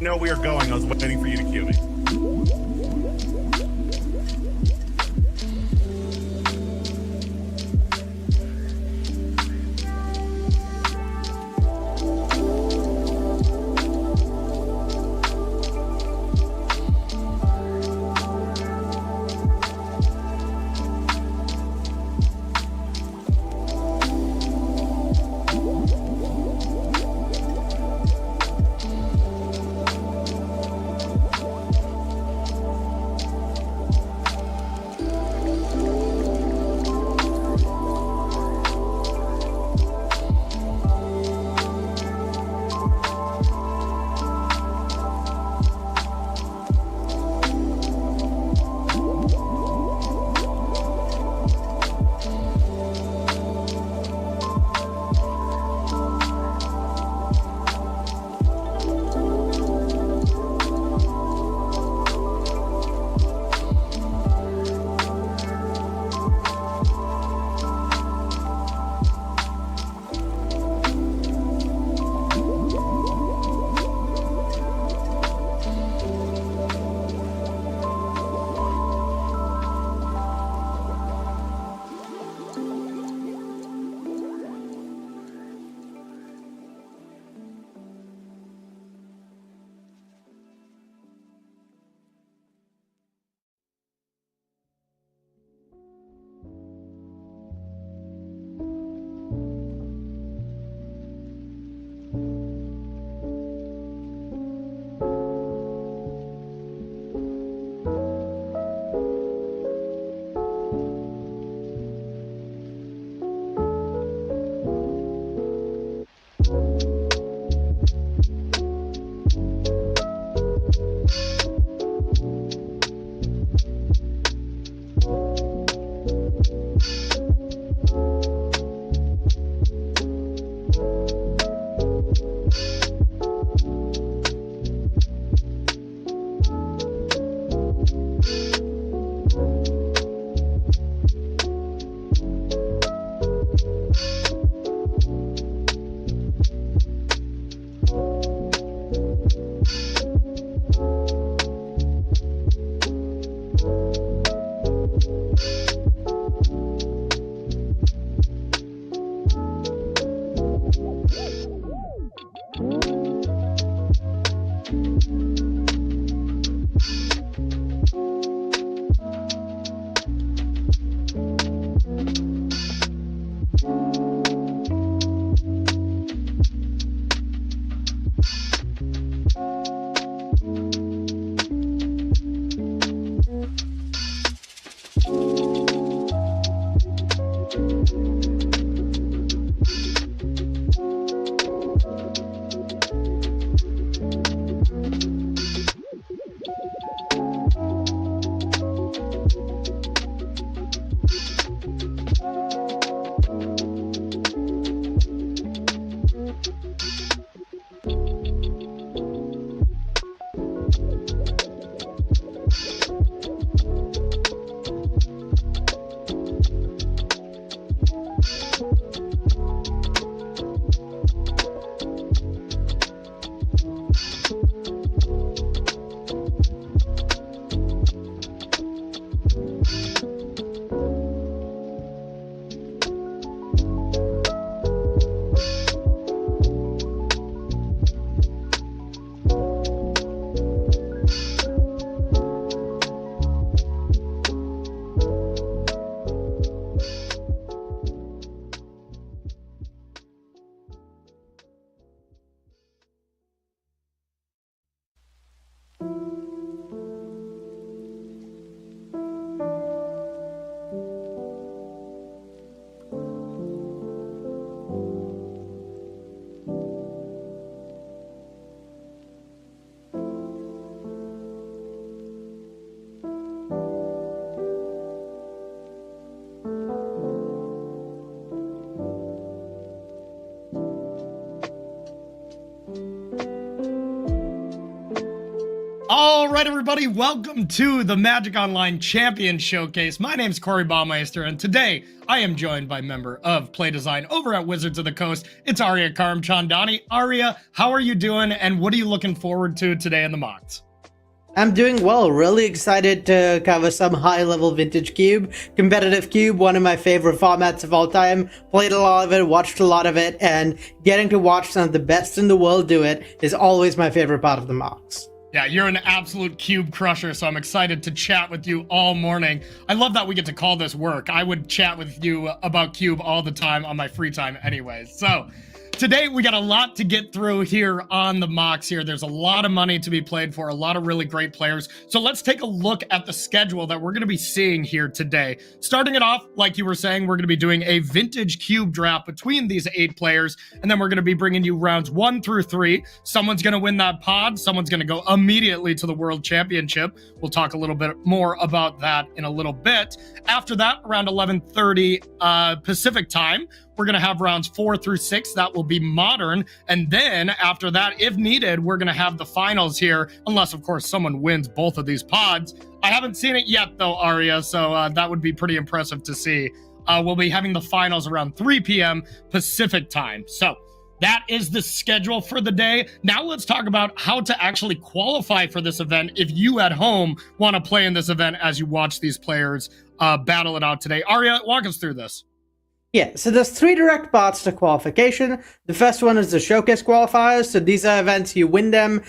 know we were going. I was waiting for you to cue me. right, everybody, welcome to the Magic Online Champion Showcase. My name's Corey Baumeister, and today I am joined by member of Play Design over at Wizards of the Coast. It's Arya Karamchandani. Arya, how are you doing, and what are you looking forward to today in the mocks? I'm doing well. Really excited to cover some high-level vintage cube. Competitive cube, one of my favorite formats of all time. Played a lot of it, watched a lot of it, and getting to watch some of the best in the world do it is always my favorite part of the mocks. Yeah, you're an absolute cube crusher, so I'm excited to chat with you all morning. I love that we get to call this work. I would chat with you about cube all the time on my free time anyways. So today we got a lot to get through here on the mocks here. There's a lot of money to be played for, a lot of really great players. So let's take a look at the schedule that we're going to be seeing here today. Starting it off, like you were saying, we're going to be doing a vintage cube draft between these 8 players, and then we're going to be bringing you rounds 1 through 3. Someone's going to win that pod. Someone's going to go immediately to the World Championship. We'll talk a little bit more about that in a little bit. After that, around 11:30 Pacific time, we're going to have rounds 4 through 6. That will be modern. And then after that, if needed, we're going to have the finals here, unless, of course, someone wins both of these pods. I haven't seen it yet, though, Arya, so that would be pretty impressive to see. We'll be having the finals around 3 p.m. Pacific time. So that is the schedule for the day. Now let's talk about how to actually qualify for this event if you at home want to play in this event as you watch these players battle it out today. Arya, walk us through this. Yeah, so there's 3 direct paths to qualification. The first one is the showcase qualifiers. So these are events, you win them,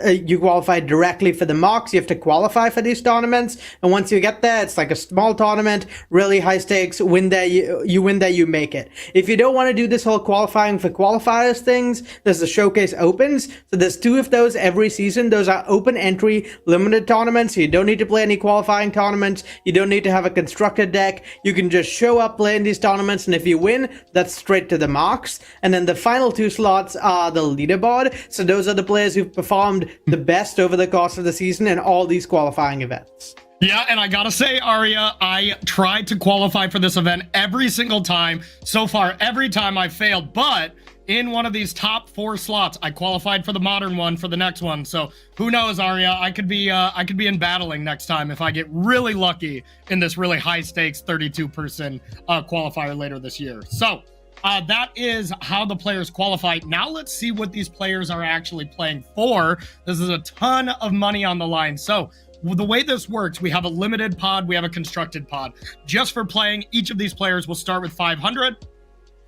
you qualify directly for the mocks. You have to qualify for these tournaments. And once you get there, it's like a small tournament, really high stakes, win there, you win there, you make it. If you don't want to do this whole qualifying for qualifiers things, there's the showcase opens. So there's 2 of those every season. Those are open entry, limited tournaments. So you don't need to play any qualifying tournaments. You don't need to have a constructed deck. You can just show up, play in these tournaments, and if you win, that's straight to the mocks. And then the final 2 slots are the leaderboard. So those are the players who've performed the best over the course of the season in all these qualifying events. Yeah, and I gotta say, Arya, I tried to qualify for this event every single time. So far, every time I failed, but in one of these top 4 slots, I qualified for the modern one for the next one. So who knows, Arya? I could be in battling next time if I get really lucky in this really high stakes 32-person qualifier later this year. So that is how the players qualify. Now let's see what these players are actually playing for. This is a ton of money on the line. So the way this works, we have a limited pod, we have a constructed pod. Just for playing, each of these players will start with 500.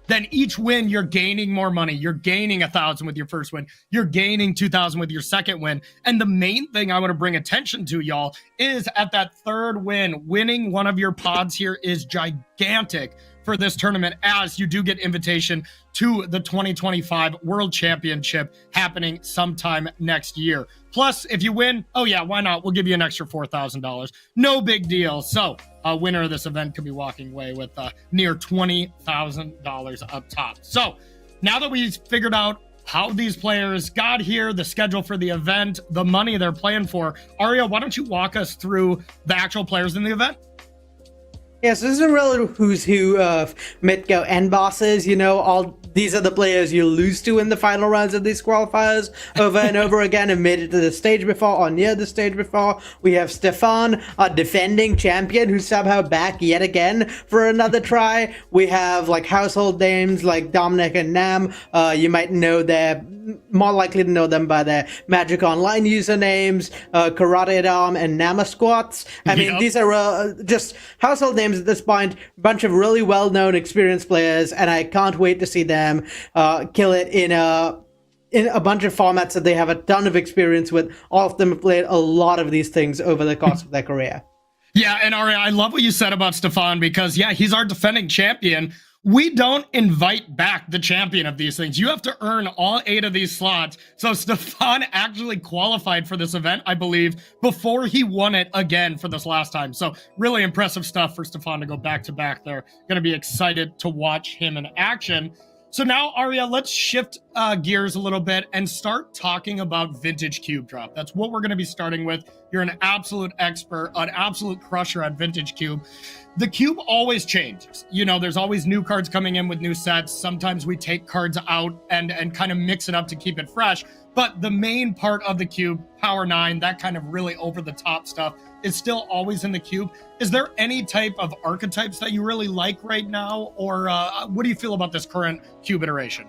Then each win, you're gaining more money. You're gaining 1,000 with your first win. You're gaining 2,000 with your second win. And the main thing I want to bring attention to, y'all, is at that third win, winning one of your pods here is gigantic for this tournament, as you do get invitation to the 2025 World Championship happening sometime next year. Plus, if you win, oh yeah, why not? We'll give you an extra $4,000. No big deal. So a winner of this event could be walking away with near $20,000 up top. So now that we've figured out how these players got here, the schedule for the event, the money they're playing for, Arya, why don't you walk us through the actual players in the event? Yeah, so this is a real who's who of mid-go end bosses. You know, all these are the players you lose to in the final rounds of these qualifiers over and over again and made it to the stage before or near the stage before. We have Stefan, our defending champion, who's somehow back yet again for another try. We have like household names like Dominic and Nam. You might know more likely to know them by their Magic Online usernames, Karate Dom and Nama Squats. I mean, these are just household names at this point, a bunch of really well-known experienced players, and I can't wait to see them kill it in a bunch of formats that they have a ton of experience with. All of them have played a lot of these things over the course of their career. Yeah, and Arya, I love what you said about Stefan, because yeah, he's our defending champion. We don't invite back the champion of these things. You have to earn all 8 of these slots. So Stefan actually qualified for this event, I believe, before he won it again for this last time. So really impressive stuff for Stefan to go back to back there. Going to be excited to watch him in action. So now, Arya, let's shift gears a little bit and start talking about vintage cube drop. That's what we're going to be starting with. You're an absolute expert, an absolute crusher at vintage cube. The cube always changes. You know, there's always new cards coming in with new sets. Sometimes we take cards out and kind of mix it up to keep it fresh. But the main part of the cube, Power 9, that kind of really over-the-top stuff, is still always in the cube. Is there any type of archetypes that you really like right now? Or what do you feel about this current cube iteration?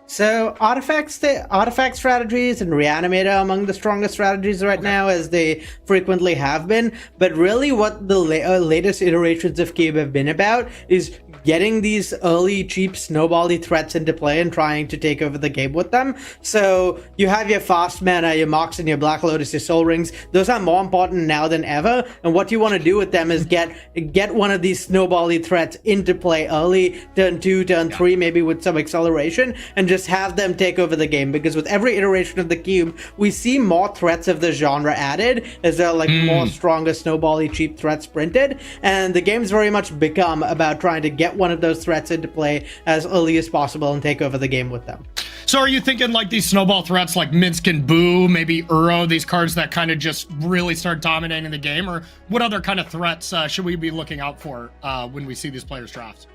So artifact strategies and Reanimator among the strongest strategies right now, as they frequently have been. But really what the latest iterations of Cube have been about is getting these early cheap snowbally threats into play and trying to take over the game with them. So you have your fast mana, your Mox and your Black Lotus, your Soul Rings. Those are more important now than ever. And what you want to do with them is get one of these snowbally threats into play early, turn 2, turn 3, maybe with some acceleration, and just have them take over the game. Because with every iteration of the cube, we see more threats of the genre added, as there are like more stronger snowbally cheap threats printed, and the game's very much become about trying to get one of those threats into play as early as possible and take over the game with them. So are you thinking like these snowball threats like Minsk and Boo, maybe Uro, these cards that kind of just really start dominating the game? Or what other kind of threats should we be looking out for when we see these players draft?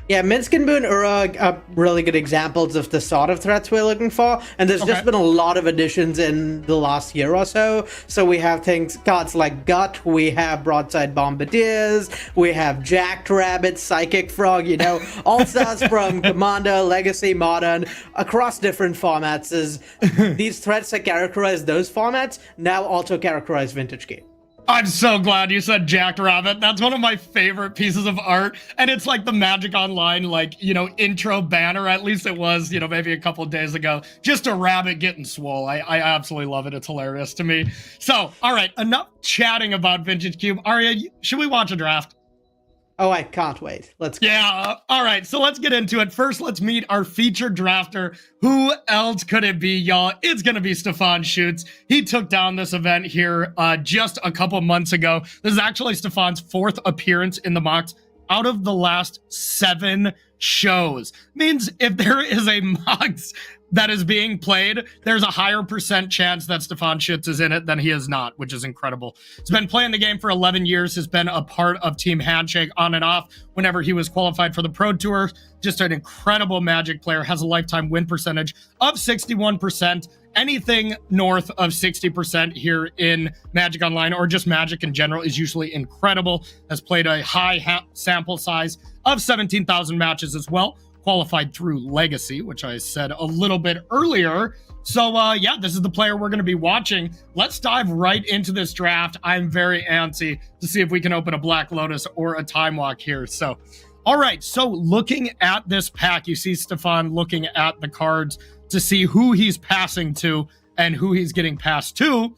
Yeah, Minsk and Boo and Uro are really good examples of the sort of threats we're looking for, and there's just been a lot of additions in the last year or so. So we have cards like Gut, we have Broadside Bombardiers, we have Jacked Rabbit, Psychic Frog, you know, all stars from Commander, Legacy, Modern, across different formats. As these threats that characterize those formats now also characterize Vintage Game. I'm so glad you said Jacked Rabbit. That's one of my favorite pieces of art. And it's like the Magic Online, like, you know, intro banner. At least it was, you know, maybe a couple of days ago. Just a rabbit getting swole. I absolutely love it. It's hilarious to me. So, all right, enough chatting about Vintage Cube. Arya, should we watch a draft? Oh, I can't wait. Let's go. Yeah, all right, so let's get into it. First, let's meet our featured drafter. Who else could it be, y'all? It's going to be Stefan Schutz. He took down this event here just a couple months ago. This is actually Stefan's 4th appearance in the Mox out of the last 7 shows. Means if there is a Mox that is being played, there's a higher % chance that Stefan Schutz is in it than he is not, which is incredible. He's been playing the game for 11 years, has been a part of Team Handshake on and off whenever he was qualified for the Pro Tour. Just an incredible Magic player, has a lifetime win percentage of 61%. Anything north of 60% here in Magic Online, or just Magic in general, is usually incredible. Has played a high sample size of 17,000 matches as well. Qualified through Legacy, which I said a little bit earlier. So, yeah, this is the player we're going to be watching. Let's dive right into this draft. I'm very antsy to see if we can open a Black Lotus or a Time Walk here. So, all right. So, looking at this pack, you see Stefan looking at the cards to see who he's passing to and who he's getting passed to.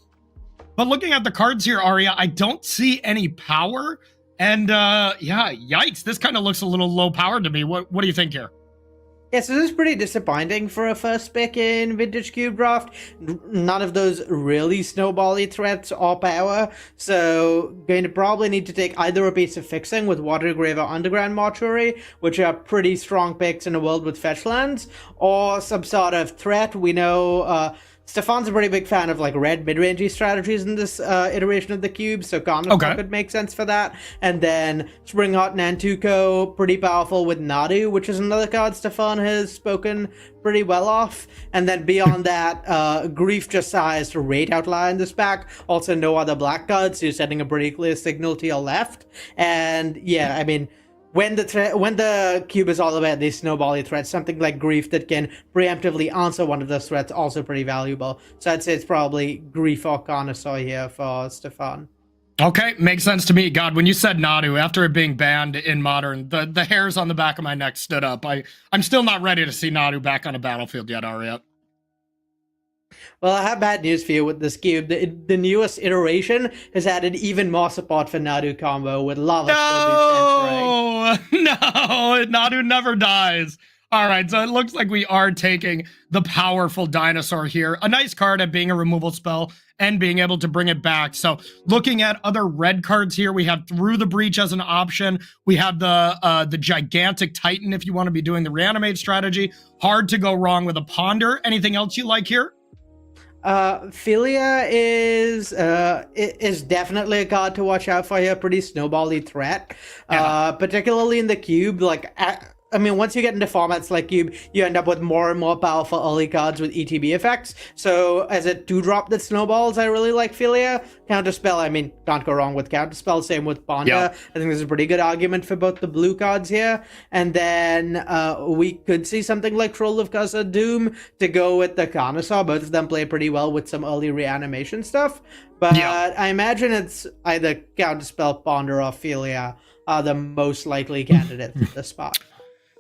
But looking at the cards here, Arya, I don't see any power. And, yeah, yikes. This kind of looks a little low power to me. What do you think here? Yeah, so this is pretty disappointing for a first pick in Vintage Cube Draft. None of those really snowbally threats or power, so going to probably need to take either a piece of fixing with Watergrave or Underground Mortuary, which are pretty strong picks in a world with fetch lands, or some sort of threat. We know Stefan's a pretty big fan of like red mid-rangey strategies in this iteration of the cube, so Carnival could make sense for that. And then Spring Heart Nantuko, pretty powerful with Nadu, which is another card Stefan has spoken pretty well off. And then beyond that, Grief just sized Raid Outlier in this pack. Also no other black cards, so you're sending a pretty clear signal to your left. And yeah, I mean, when the cube is all about these snowbally threats, something like Grief that can preemptively answer one of those threats also pretty valuable. So I'd say it's probably Grief or Carnosaur here for Stefan. Okay, makes sense to me. God, when you said Nadu, after it being banned in Modern, the hairs on the back of my neck stood up. I'm still not ready to see Nadu back on a battlefield yet, Arya. Well, I have bad news for you with this cube. The newest iteration has added even more support for Nadu combo with Lava. No, Nadu never dies. All right, so it looks like we are taking the powerful dinosaur here. A nice card at being a removal spell and being able to bring it back. So looking at other red cards here, we have Through the Breach as an option. We have the Gigantic Titan if you want to be doing the Reanimate strategy. Hard to go wrong with a Ponder. Anything else you like here? Philia is definitely a card to watch out for here. Pretty snowbally threat, particularly in the cube. Like I mean, once you get into formats like Cube, you end up with more and more powerful early cards with ETB effects. So as a 2-drop that snowballs, I really like Philia. Counterspell, I mean, can't go wrong with Counterspell. Same with Ponder. Yeah. I think there's a pretty good argument for both the blue cards here. And then we could see something like Troll of Khazad Doom to go with the Carnosaur. Both of them play pretty well with some early reanimation stuff. But I imagine it's either Counterspell, Ponder, or Philia are the most likely candidates at this spot.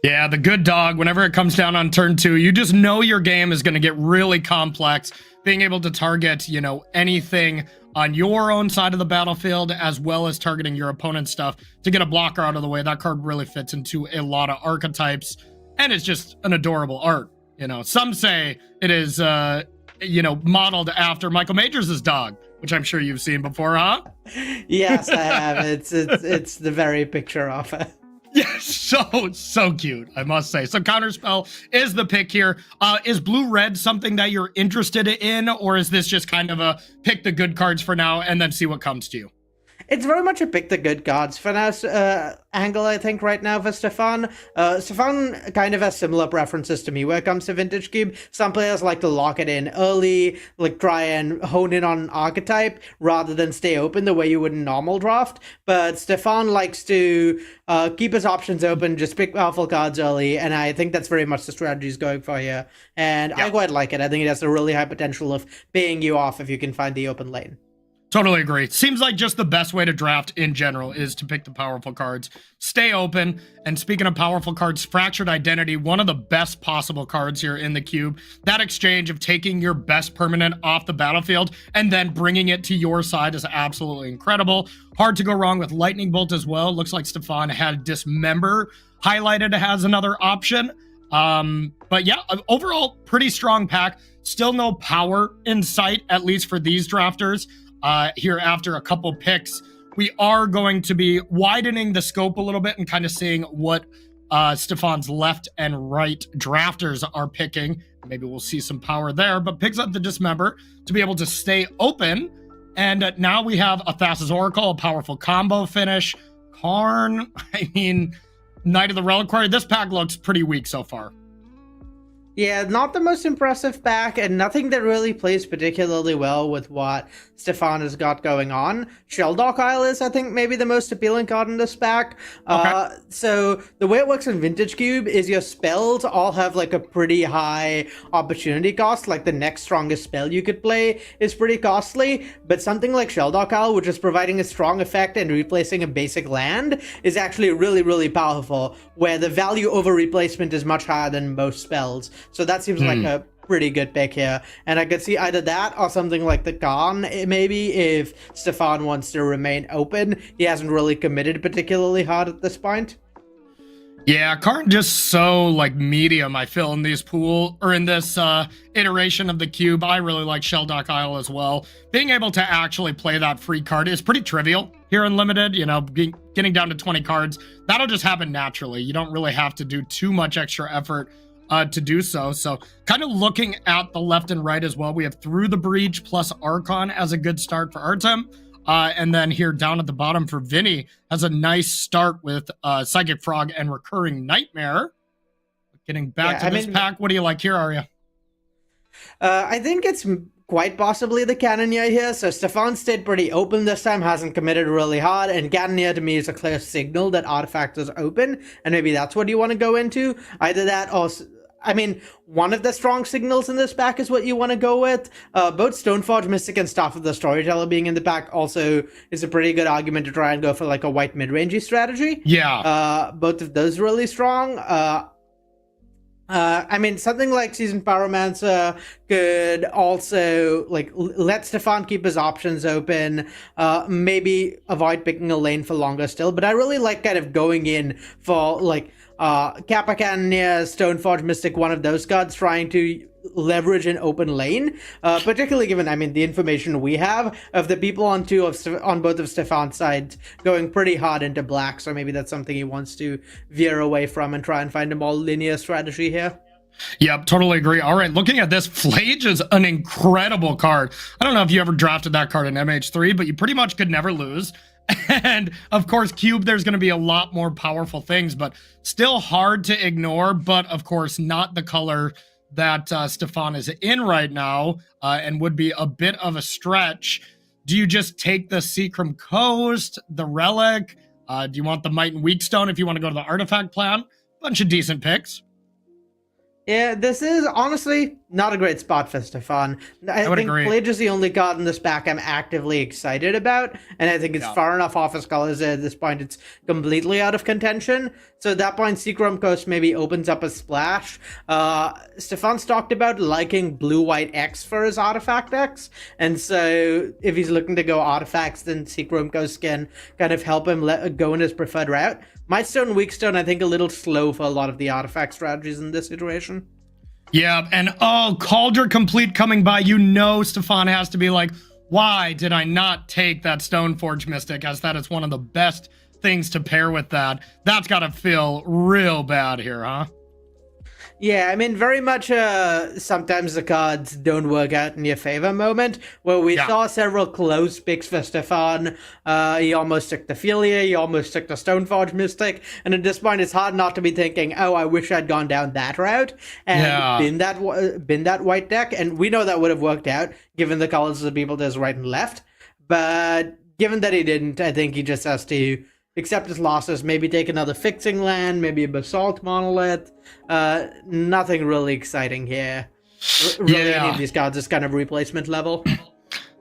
Yeah, the good dog, whenever it comes down on turn 2, you just know your game is going to get really complex. Being able to target, you know, anything on your own side of the battlefield, as well as targeting your opponent's stuff to get a blocker out of the way. That card really fits into a lot of archetypes, and it's just an adorable art. You know, some say it is, you know, modeled after Michael Majors' dog, which I'm sure you've seen before, huh? Yes, I have. It's the very picture of it. Yeah, so cute, I must say. So Counterspell is the pick here. Is blue-red something that you're interested in, or is this just kind of a pick the good cards for now and then see what comes to you? It's very much a pick the good cards for now angle, I think, right now for Stefan. Stefan kind of has similar preferences to me when it comes to Vintage Cube. Some players like to lock it in early, like try and hone in on an archetype rather than stay open the way you would in normal draft. But Stefan likes to keep his options open, just pick powerful cards early, and I think that's very much the strategy he's going for here. And I quite like it. I think it has a really high potential of paying you off if you can find the open lane. Totally agree. Seems like just the best way to draft in general is to pick the powerful cards, stay open. And speaking of powerful cards, Fractured Identity, one of the best possible cards here in the cube. That exchange of taking your best permanent off the battlefield and then bringing it to your side is absolutely incredible. Hard to go wrong with Lightning Bolt as well. Looks like Stefan had Dismember highlighted as another option. But yeah, overall, pretty strong pack. Still no power in sight, at least for these drafters. Here after a couple picks, we are going to be widening the scope a little bit and kind of seeing what Stefan's left and right drafters are picking. Maybe we'll see some power there, but picks up the Dismember to be able to stay open. And now we have a Thassa's Oracle, a powerful combo finish. Karn, I mean, Knight of the Reliquary. This pack looks pretty weak so far. Yeah, not the most impressive pack, and nothing that really plays particularly well with what Stefan has got going on. Shelldock Isle is, I think, maybe the most appealing card in this pack. Okay. So the way it works in Vintage Cube is your spells all have like a pretty high opportunity cost. Like the next strongest spell you could play is pretty costly, but something like Shelldock Isle, which is providing a strong effect and replacing a basic land, is actually really, really powerful, where the value over replacement is much higher than most spells. So that seems like a pretty good pick here. And I could see either that or something like the Khan, maybe, if Stefan wants to remain open. He hasn't really committed particularly hard at this point. Yeah, Karn just so like medium, I feel, in this iteration of the cube. I really like Shelldock Isle as well. Being able to actually play that free card is pretty trivial here in Limited. You know, getting down to 20 cards, that'll just happen naturally. You don't really have to do too much extra effort to do so. So kind of looking at the left and right as well, we have Through the Breach plus Archon as a good start for Artem. And then here down at the bottom for Vinny has a nice start with Psychic Frog and Recurring Nightmare. Getting back to this pack, what do you like here, Arya? I think it's quite possibly the Cannoneer here. So Stefan stayed pretty open this time, hasn't committed really hard, and Cannoneer to me is a clear signal that Artifact is open, and maybe that's what you want to go into. Either that or... I mean, one of the strong signals in this pack is what you want to go with. Both Stoneforge, Mystic, and Staff of the Storyteller being in the pack also is a pretty good argument to try and go for like a white mid-rangey strategy. Yeah. Both of those really strong. I mean, something like Seasoned Pyromancer could also like let Stefan keep his options open, maybe avoid picking a lane for longer still. But I really like kind of going in for like Kappa Cannoneer, Stoneforge, Mystic, one of those cards, trying to leverage an open lane, particularly given, I mean, the information we have of the people on both of Stefan's sides going pretty hard into black, so maybe that's something he wants to veer away from and try and find a more linear strategy here. Yep, totally agree. All right, looking at this, Flage is an incredible card. I don't know if you ever drafted that card in MH3, but you pretty much could never lose. And of course, Cube, there's going to be a lot more powerful things, but still hard to ignore. But of course, not the color that Stefan is in right now, and would be a bit of a stretch. Do you just take the Seacrum Coast, the Relic? Do you want the Might and Weak Stone if you want to go to the Artifact plan? Bunch of decent picks. Yeah, this is honestly not a great spot for Stefan. I would think agree. Pledge is the only card in this pack I'm actively excited about, and I think it's far enough off his colors that at this point it's completely out of contention. So at that point, Seacrum Coast maybe opens up a splash. Stefan's talked about liking Blue-White X for his Artifact X, and so if he's looking to go Artifacts, then Seacrum Coast can kind of help him go in his preferred route. Might Stone, Weak Stone, I think a little slow for a lot of the artifact strategies in this situation. Yeah, and Cauldron Complete coming by, Stefan has to be like, why did I not take that Stoneforge Mystic, as that is one of the best things to pair with that. That's got to feel real bad here, huh? Yeah, I mean, very much sometimes the cards don't work out in your favor moment, where we saw several close picks for Stefan. He almost took the Philia, he almost took the Stoneforge Mystic, and at this point it's hard not to be thinking, oh, I wish I'd gone down that route and been that white deck, and we know that would have worked out, given the colors of the people to his right and left, but given that he didn't, I think he just has to accept his losses, maybe take another fixing land, maybe a Basalt Monolith. Nothing really exciting here. Really, any of these cards is kind of replacement level.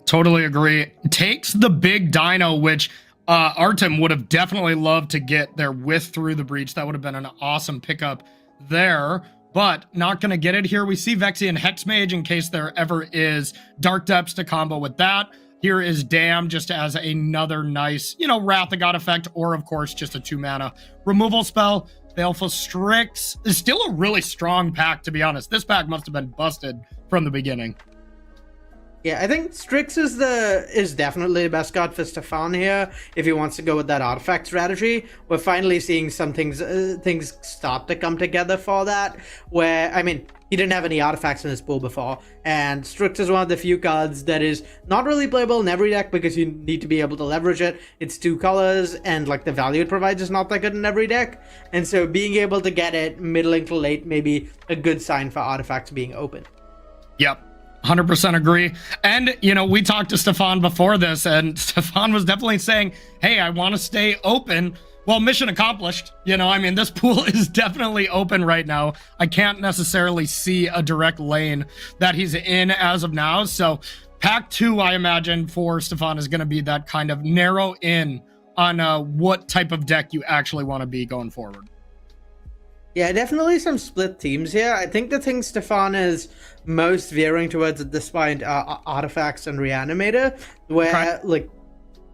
Totally agree. Takes the big dino, which Artem would have definitely loved to get there with Through the Breach. That would have been an awesome pickup there, but not going to get it here. We see Vexian Hexmage in case there ever is Dark Depths to combo with that. Here is Damn just as another nice, Wrath of God effect, or of course just a 2-mana removal spell. Baleful Strix is still a really strong pack, to be honest. This pack must have been busted from the beginning. Yeah, I think Strix is definitely the best card for Stefan here if he wants to go with that artifact strategy. We're finally seeing some things start to come together for that, where, I mean, he didn't have any artifacts in his pool before, and Strix is one of the few cards that is not really playable in every deck because you need to be able to leverage it. It's 2 colors, and like the value it provides is not that good in every deck, and so being able to get it middling to late may be a good sign for artifacts being open. Yep. 100% agree. And, we talked to Stefan before this, and Stefan was definitely saying, hey, I want to stay open. Well, mission accomplished. This pool is definitely open right now. I can't necessarily see a direct lane that he's in as of now. So pack 2, I imagine, for Stefan is going to be that kind of narrow in on what type of deck you actually want to be going forward. Yeah, definitely some split teams here. I think the thing Stefan is most veering towards at this point are Artifacts and Reanimator, where, like,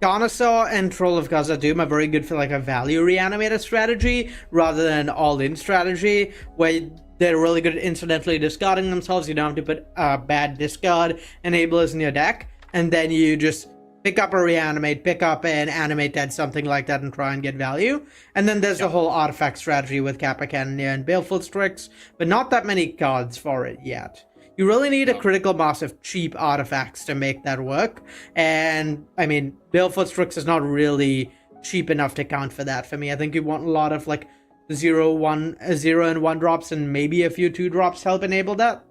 Carnosaur and Troll of Khazad-dûm are very good for, like, a value Reanimator strategy rather than an all-in strategy, where they're really good at incidentally discarding themselves. You don't have to put bad discard enablers in your deck, and then you just pick up a Reanimate, pick up an Animate Dead, something like that, and try and get value. And then there's the whole artifact strategy with Kappa Cannoneer and Baleful Strix, but not that many cards for it yet. You really need a critical mass of cheap artifacts to make that work. And, I mean, Baleful Strix is not really cheap enough to count for that for me. I think you want a lot of, like, 0 and 1 drops and maybe a few 2 drops help enable that.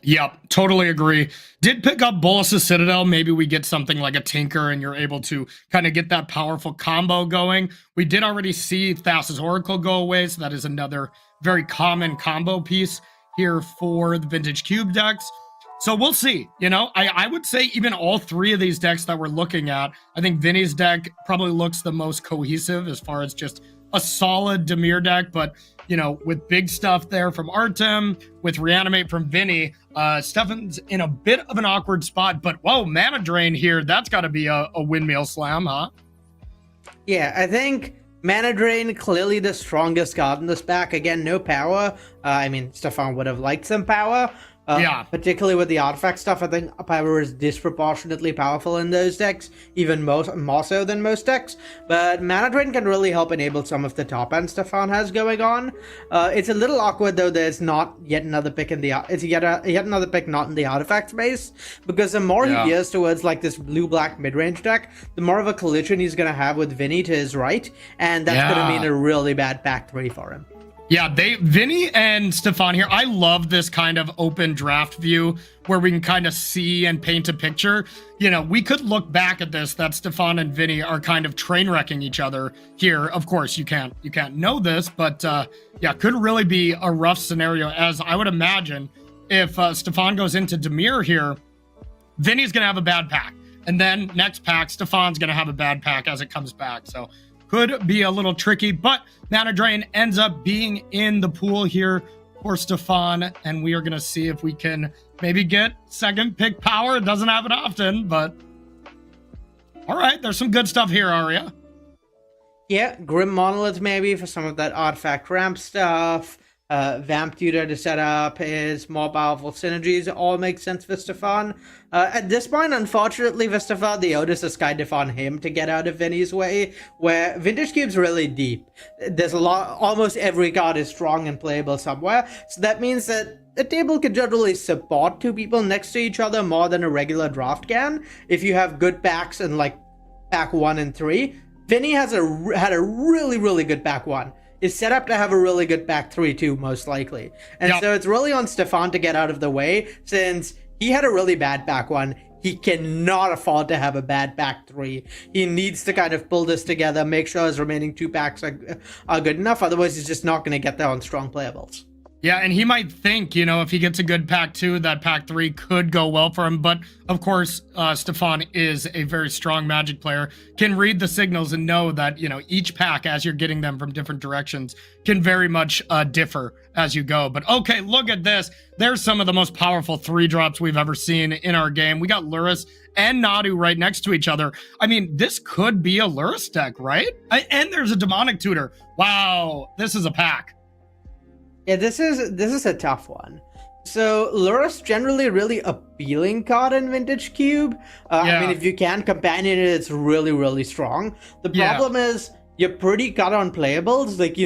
Yep, totally agree. Did pick up Bolas's Citadel. Maybe we get something like a Tinker and you're able to kind of get that powerful combo going. We did already see Thassa's Oracle go away, so that is another very common combo piece here for the Vintage Cube decks. So we'll see. I would say even all 3 of these decks that we're looking at, I think Vinny's deck probably looks the most cohesive as far as just a solid Dimir deck, but with big stuff there from Artem, with Reanimate from Vinny, Stefan's in a bit of an awkward spot, but whoa, Mana Drain here, that's got to be a windmill slam, huh? Yeah, I think Mana Drain, clearly the strongest card in this pack. Again, no power. I mean, Stefan would have liked some power, Yeah. Particularly with the artifact stuff, I think Power is disproportionately powerful in those decks, even more so than most decks. But Mana Drain can really help enable some of the top end Stefan has going on. It's a little awkward though. There's not yet another pick in the it's yet another pick not in the artifact space, because the more he veers towards like this blue-black mid-range deck, the more of a collision he's gonna have with Vinny to his right, and that's gonna mean a really bad back three for him. Yeah, Vinny and Stefan here, I love this kind of open draft view where we can kind of see and paint a picture. You know, we could look back at this, that Stefan and Vinny are kind of train wrecking each other here. Of course, you can't know this, but yeah, could really be a rough scenario, as I would imagine if Stefan goes into Dimir here, Vinny's going to have a bad pack. And then next pack, Stefan's going to have a bad pack as it comes back. So could be a little tricky, but Mana Drain ends up being in the pool here for Stefan, and we are going to see if we can maybe get second pick power. It doesn't happen often, but all right, there's some good stuff here, Arya. Yeah, Grim Monolith maybe for some of that artifact ramp stuff. Vamp Tutor to set up his more powerful synergies all make sense for Stefan. At this point, unfortunately for Stefan, the Otis is kind of on him to get out of Vinny's way, where Vintage Cube's really deep. There's a lot, almost every card is strong and playable somewhere, so that means that a table can generally support two people next to each other more than a regular draft can, if you have good packs in like pack 1 and 3. Vinny had a really, really good pack 1. Is set up to have a really good back 3 too, most likely. And so it's really on Stefan to get out of the way, since he had a really bad back 1. He cannot afford to have a bad back 3. He needs to kind of pull this together, make sure his remaining 2 packs are good enough, otherwise he's just not going to get there on strong playables. Yeah, and he might think, you know, if he gets a good pack 2, that pack 3 could go well for him. But of course, Stefan is a very strong Magic player, can read the signals and know that, you know, each pack, as you're getting them from different directions, can very much differ as you go. But okay, look at this. There's some of the most powerful 3-drops we've ever seen in our game. We got Lurrus and Nadu right next to each other. I mean, this could be a Lurrus deck, right? And there's a Demonic Tutor. Wow, this is a pack. Yeah, this is a tough one. So Lurrus generally a really appealing card in Vintage Cube. I mean, if you can companion it, it's really, really strong. The problem is you're pretty cut on playables. Like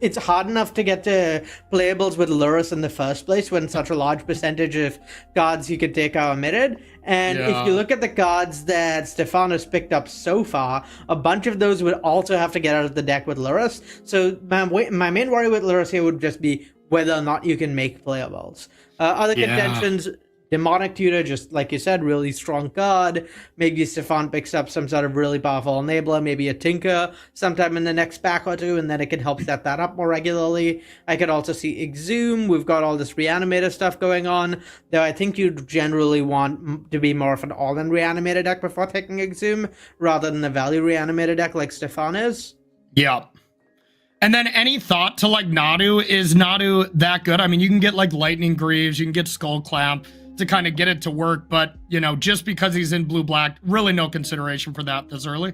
it's hard enough to get to playables with Lurrus in the first place when such a large percentage of cards you could take are omitted. And if you look at the cards that Stefan has picked up so far, a bunch of those would also have to get out of the deck with Lurrus. So my main worry with Lurrus here would just be whether or not you can make playables. Other contentions, Demonic Tutor, just like you said, really strong card. Maybe Stefan picks up some sort of really powerful enabler, maybe a Tinker sometime in the next pack or two, and then it can help set that up more regularly. I could also see Exhume. We've got all this Reanimator stuff going on, though I think you'd generally want to be more of an all-in Reanimator deck before taking Exhume, rather than a value Reanimator deck like Stefan is. Yeah. And then any thought to like Nadu? Is Nadu that good? I mean, you can get like Lightning Greaves, you can get Skull Clamp to kind of get it to work, but you know, just because he's in blue-black, really no consideration for that this early.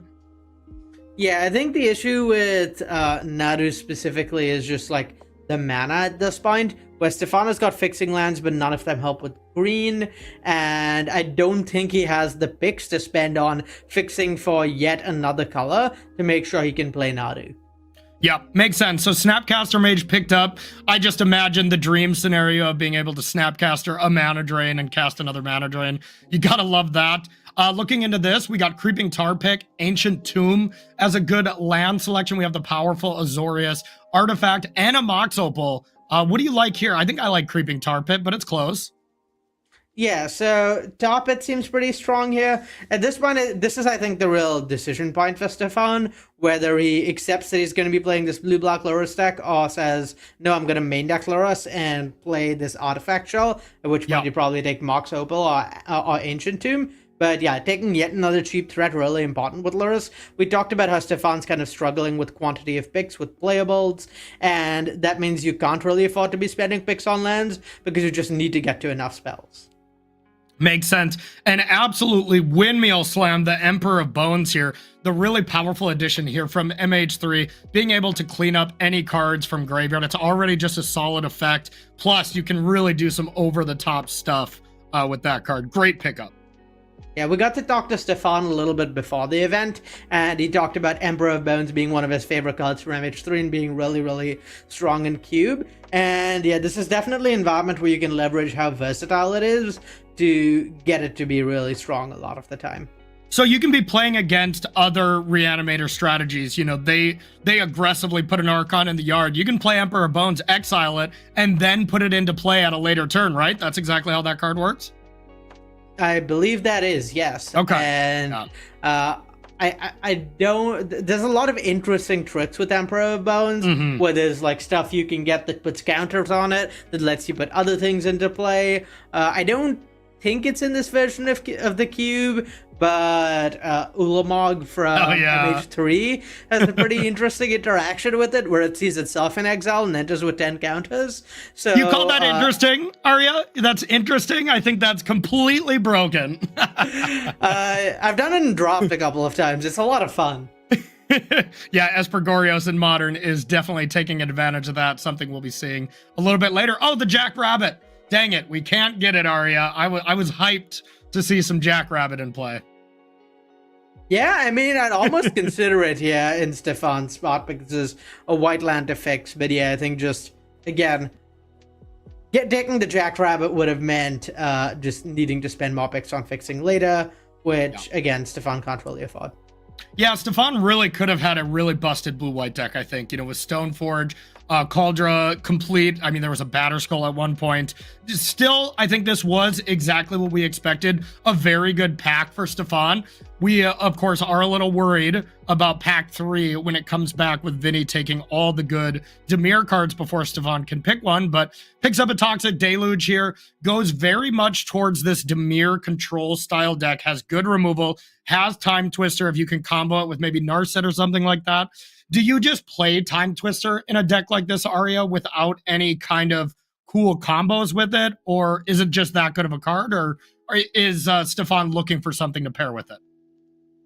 Yeah, I think the issue with Nadu specifically is just like the mana at this point, where Stefano's got fixing lands, but none of them help with green, and I don't think he has the picks to spend on fixing for yet another color to make sure he can play Nadu. Yeah, makes sense. So Snapcaster Mage picked up. I just imagine the dream scenario of being able to Snapcaster a Mana Drain and cast another Mana Drain. You gotta love that. Looking into this, we got Creeping Tar Pit, Ancient Tomb as a good land selection. We have the powerful Azorius, Artifact, and a Mox Opal. What do you like here? I think I like Creeping Tar Pit, but it's close. Yeah, so Tar Pit seems pretty strong here. At this point, this is, I think, the real decision point for Stefan, whether he accepts that he's going to be playing this blue-black Lurrus deck, or says, no, I'm going to main deck Lurrus and play this Artifact Shell, at which point you probably take Mox Opal or Ancient Tomb. But yeah, taking yet another cheap threat, really important with Lurrus. We talked about how Stefan's kind of struggling with quantity of picks with playables, and that means you can't really afford to be spending picks on lands, because you just need to get to enough spells. Makes sense. And absolutely windmill slam the Emperor of Bones here. The really powerful addition here from MH3, being able to clean up any cards from graveyard. It's already just a solid effect. Plus, you can really do some over-the-top stuff with that card. Great pickup. Yeah, we got to talk to Stefan a little bit before the event, and he talked about Emperor of Bones being one of his favorite cards from MH3 and being really, really strong in Cube. And yeah, this is definitely an environment where you can leverage how versatile it is to get it to be really strong a lot of the time. So you can be playing against other Reanimator strategies. You know, they aggressively put an Archon in the yard. You can play Emperor of Bones, exile it, and then put it into play at a later turn, right? That's exactly how that card works? I believe that is, yes. Okay. And I don't. There's a lot of interesting tricks with Emperor of Bones, where there's like stuff you can get that puts counters on it, that lets you put other things into play. I don't think it's in this version of the cube, but Ulamog from MH3 has a pretty interesting interaction with it, where it sees itself in exile and enters with 10 counters. So you call that interesting, Arya? That's interesting? I think that's completely broken. I've done it in draft a couple of times. It's a lot of fun. Yeah, Espergorios in Modern is definitely taking advantage of that, something we'll be seeing a little bit later. Oh, the Jackrabbit. Dang it, we can't get it, Arya. I was hyped to see some Jackrabbit in play. Yeah, I mean, I'd almost consider it here in Stefan's spot because there's a white land to fix. But yeah, I think just, again, taking the Jackrabbit would have meant just needing to spend more picks on fixing later, which, again, Stefan can't really afford. Yeah, Stefan really could have had a really busted blue-white deck, I think. You know, with Stoneforge, Cauldra complete. I mean, there was a Batter Skull at one point. Still, I think this was exactly what we expected. A very good pack for Stefan. We, of course, are a little worried about pack 3 when it comes back with Vinny taking all the good Dimir cards before Stefan can pick one, but picks up a Toxic Deluge here, goes very much towards this Dimir control style deck, has good removal, has Time Twister if you can combo it with maybe Narset or something like that. Do you just play Time Twister in a deck like this, Arya, without any kind of cool combos with it? Or is it just that good of a card? Or is Stefan looking for something to pair with it?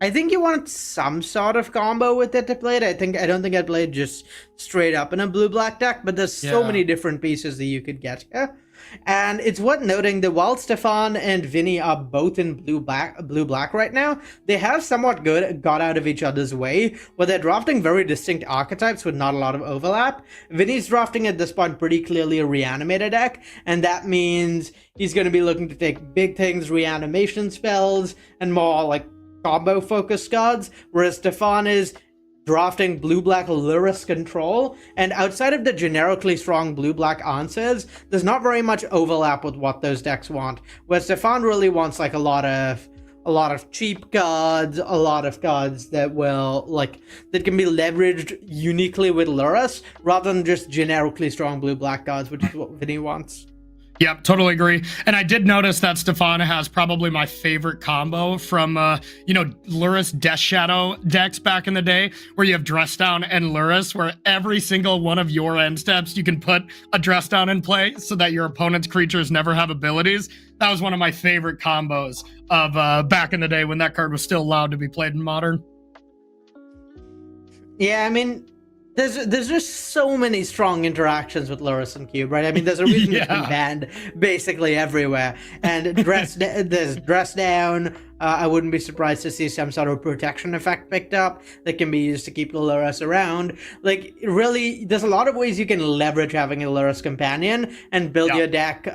I think you want some sort of combo with it to play it. I don't think I'd play it just straight up in a blue-black deck, but there's so many different pieces that you could get here. And it's worth noting that while Stefan and Vinny are both in blue-black right now, they have somewhat got out of each other's way, where they're drafting very distinct archetypes with not a lot of overlap. Vinny's drafting at this point pretty clearly a Reanimator deck, and that means he's going to be looking to take big things, reanimation spells, and more like combo-focused cards, whereas Stefan is drafting blue-black Lurrus control, and outside of the generically strong blue-black answers, there's not very much overlap with what those decks want, where Stefan really wants like a lot of cheap cards, a lot of cards that that can be leveraged uniquely with Lurrus, rather than just generically strong blue-black cards, which is what Vinny wants. Yep, totally agree. And I did notice that Stefan has probably my favorite combo from, Lurrus Death Shadow decks back in the day, where you have Dress Down and Lurrus, where every single one of your end steps, you can put a Dress Down in play so that your opponent's creatures never have abilities. That was one of my favorite combos of back in the day when that card was still allowed to be played in Modern. Yeah, I mean, There's just so many strong interactions with Lurrus and Cube, right? I mean, there's a reason it's been banned basically everywhere. And there's Dress Down. I wouldn't be surprised to see some sort of protection effect picked up that can be used to keep the Lurrus around. Like, really, there's a lot of ways you can leverage having a Lurrus companion and build your deck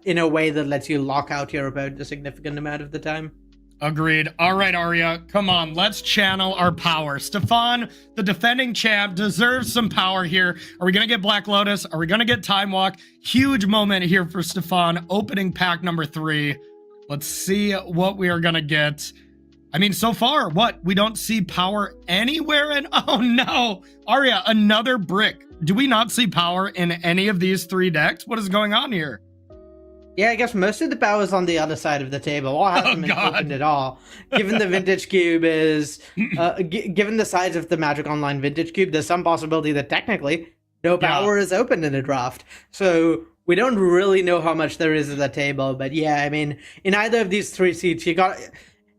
in a way that lets you lock out your opponent a significant amount of the time. Agreed. All right, Arya, come on, let's channel our power. Stefan, the defending champ, deserves some power here. Are we going to get Black Lotus? Are we going to get Time Walk? Huge moment here for Stefan, opening pack number 3. Let's see what we are going to get. I mean, so far, we don't see power anywhere, and oh no, Arya, another brick. Do we not see power in any of these 3 decks? What is going on here? Yeah, I guess most of the power is on the other side of the table, or hasn't been opened at all. Given the Vintage Cube is, given the size of the Magic Online Vintage Cube, there's some possibility that technically no power is open in a draft. So we don't really know how much there is at the table, but yeah, I mean, in either of these three seats, you got.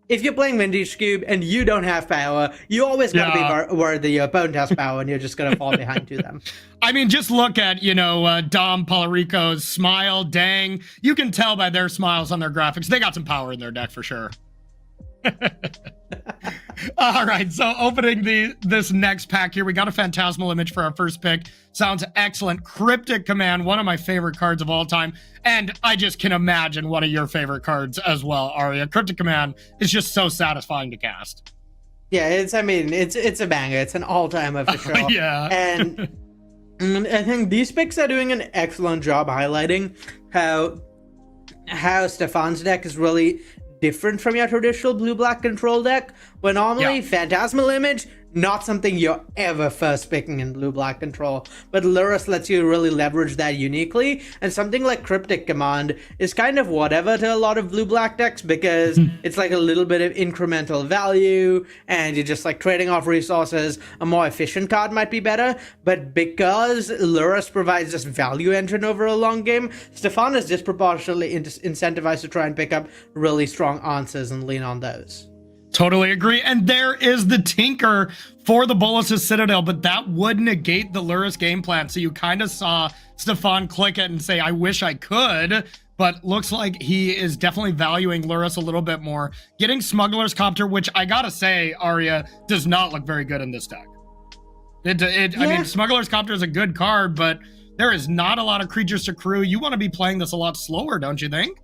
If you're playing Vintage Cube and you don't have power, you always got to be worried that your opponent has power and you're just going to fall behind to them. I mean, just look at, Dom Polarico's smile. Dang. You can tell by their smiles on their graphics. They got some power in their deck for sure. All right, so opening this next pack here, we got a Phantasmal Image for our first pick. Sounds excellent. Cryptic Command, one of my favorite cards of all time, and I just can imagine one of your favorite cards as well, Arya. Cryptic Command is just so satisfying to cast. Yeah, it's a banger. It's an all-timer for sure. Yeah. And I think these picks are doing an excellent job highlighting how Stefan's deck is really different from your traditional blue-black control deck, where normally Phantasmal Image, not something you're ever first picking in blue-black control, but Lurrus lets you really leverage that uniquely, and something like Cryptic Command is kind of whatever to a lot of blue-black decks, because it's like a little bit of incremental value, and you're just like trading off resources. A more efficient card might be better, but because Lurrus provides this value engine over a long game, Stefan is disproportionately incentivized to try and pick up really strong answers and lean on those. Totally agree. And there is the Tinker for the Bolas's Citadel, but that would negate the Lurrus game plan. So you kind of saw Stefan click it and say, I wish I could, but looks like he is definitely valuing Lurrus a little bit more. Getting Smuggler's Copter, which I gotta say, Arya, does not look very good in this deck. I mean, Smuggler's Copter is a good card, but there is not a lot of creatures to crew. You want to be playing this a lot slower, don't you think?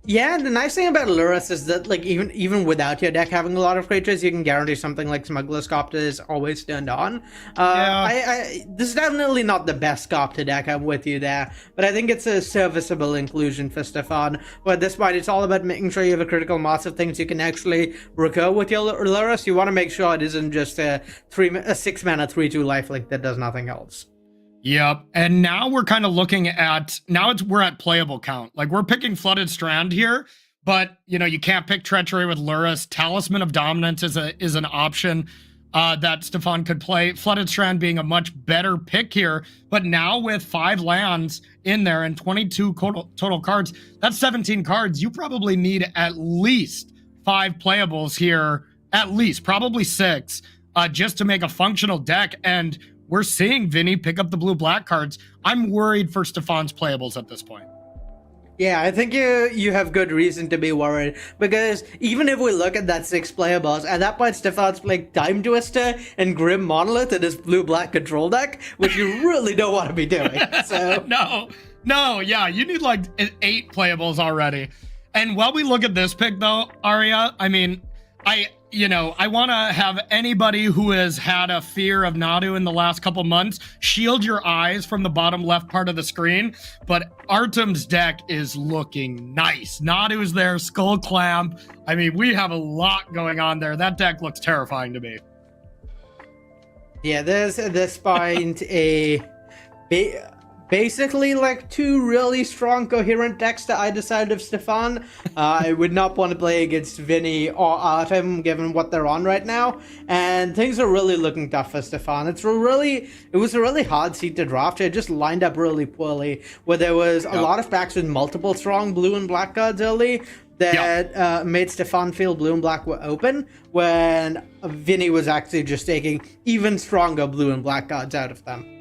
Yeah, the nice thing about Lurrus is that, like, even without your deck having a lot of creatures, you can guarantee something like Smuggler's Copter is always turned on. This is definitely not the best Copter deck, I'm with you there, but I think it's a serviceable inclusion for Stefan. But at this point, it's all about making sure you have a critical mass of things you can actually recur with your Lurrus. You want to make sure it isn't just a 6-mana 3/2 lifelink that does nothing else. Yep. And now we're kind of looking at, we're at playable count. Like, we're picking Flooded Strand here, but you can't pick Treachery with Lurrus. Talisman of Dominance is an option that Stefan could play. Flooded Strand being a much better pick here, but now with 5 lands in there and 22 total cards, that's 17 cards. You probably need at least 5 playables here, at least, probably 6, just to make a functional deck. And we're seeing Vinny pick up the blue-black cards. I'm worried for Stefan's playables at this point. Yeah, I think you have good reason to be worried, because even if we look at that 6 playables, at that point Stefan's playing Time Twister and Grim Monolith in his blue-black control deck, which you really don't want to be doing. So No, yeah, you need like 8 playables already. And while we look at this pick though, Arya, I mean, I want to have anybody who has had a fear of Nadu in the last couple months, shield your eyes from the bottom left part of the screen. But Artem's deck is looking nice. Nadu's there, Skull Clamp. I mean, we have a lot going on there. That deck looks terrifying to me. Yeah, there's at this point basically like 2 really strong coherent decks to either side of Stefan. I would not want to play against Vinny or Artem given what they're on right now, and things are really looking tough for Stefan. It was a really hard seat to draft. It just lined up really poorly, where there was a lot of packs with multiple strong blue and black cards early that made Stefan feel blue and black were open, when Vinny was actually just taking even stronger blue and black cards out of them.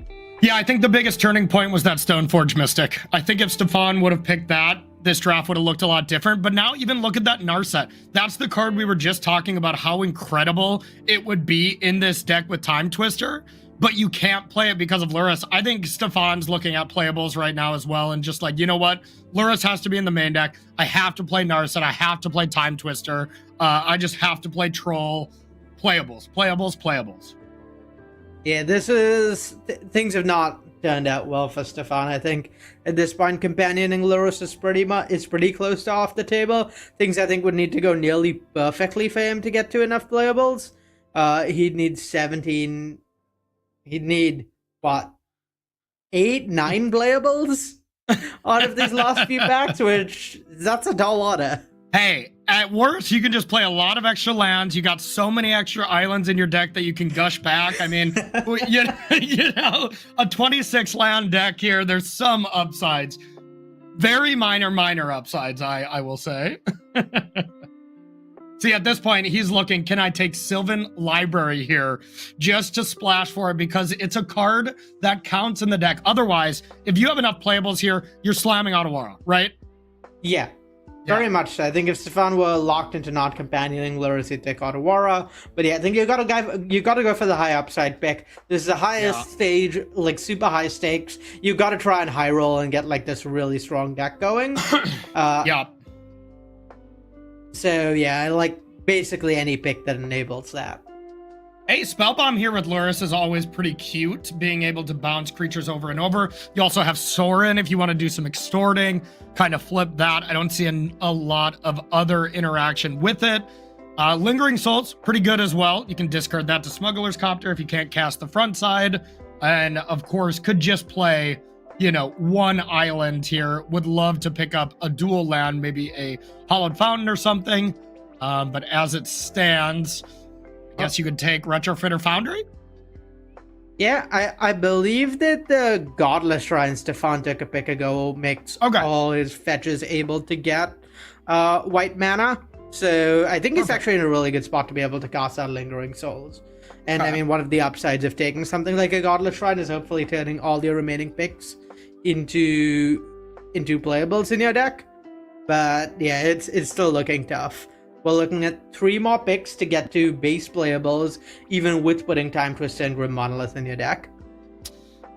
Yeah, I think the biggest turning point was that Stoneforge Mystic. I think if Stefan would have picked that, this draft would have looked a lot different. But now even look at that Narset. That's the card we were just talking about, how incredible it would be in this deck with Time Twister. But you can't play it because of Lurrus. I think Stefan's looking at playables right now as well, and just like, you know what? Lurrus has to be in the main deck. I have to play Narset. I have to play Time Twister. I just have to play Troll. Playables. Yeah, things have not turned out well for Stefan. I think at this point, companioning Lurrus is pretty close to off the table. Things I think would need to go nearly perfectly for him to get to enough playables. He'd need 17. He'd need what, 8, 9 playables out of these last few packs, which that's a tall order. Hey, At worst, you can just play a lot of extra lands. You got so many extra islands in your deck that you can gush back. I mean, you know, a 26 land deck here, there's some upsides. Very minor upsides, I will say. See, at this point, he's looking, can I take Sylvan Library here just to splash for it? Because it's a card that counts in the deck. Otherwise, if you have enough playables here, you're slamming Aurora, right? Yeah. Very much so. I think if Stefan were locked into not companioning Lurrus, he'd take Aurora. But yeah, I think you gotta go for the high upside pick. This is the highest stage, like super high stakes. You gotta try and high roll and get like this really strong deck going. Yeah. So yeah, I like basically any pick that enables that. Hey, Spellbomb here with Lurrus is always pretty cute, being able to bounce creatures over and over. You also have Sorin if you want to do some extorting, kind of flip that. I don't see a lot of other interaction with it. Lingering Souls, pretty good as well. You can discard that to Smuggler's Copter if you can't cast the front side. And of course, could just play, you know, one island here. Would love to pick up a dual land, maybe a Hallowed Fountain or something. But as it stands, I guess you could take Retrofitter Foundry? Yeah, I believe that the Godless Shrine Stefan took a pick ago makes all his fetches able to get white mana. So I think it's actually in a really good spot to be able to cast out Lingering Souls. And I mean, one of the upsides of taking something like a Godless Shrine is hopefully turning all your remaining picks into playables in your deck. But yeah, it's still looking tough. We're looking at 3 more picks to get to base playables, even with putting Time Twister and Grim Monolith in your deck.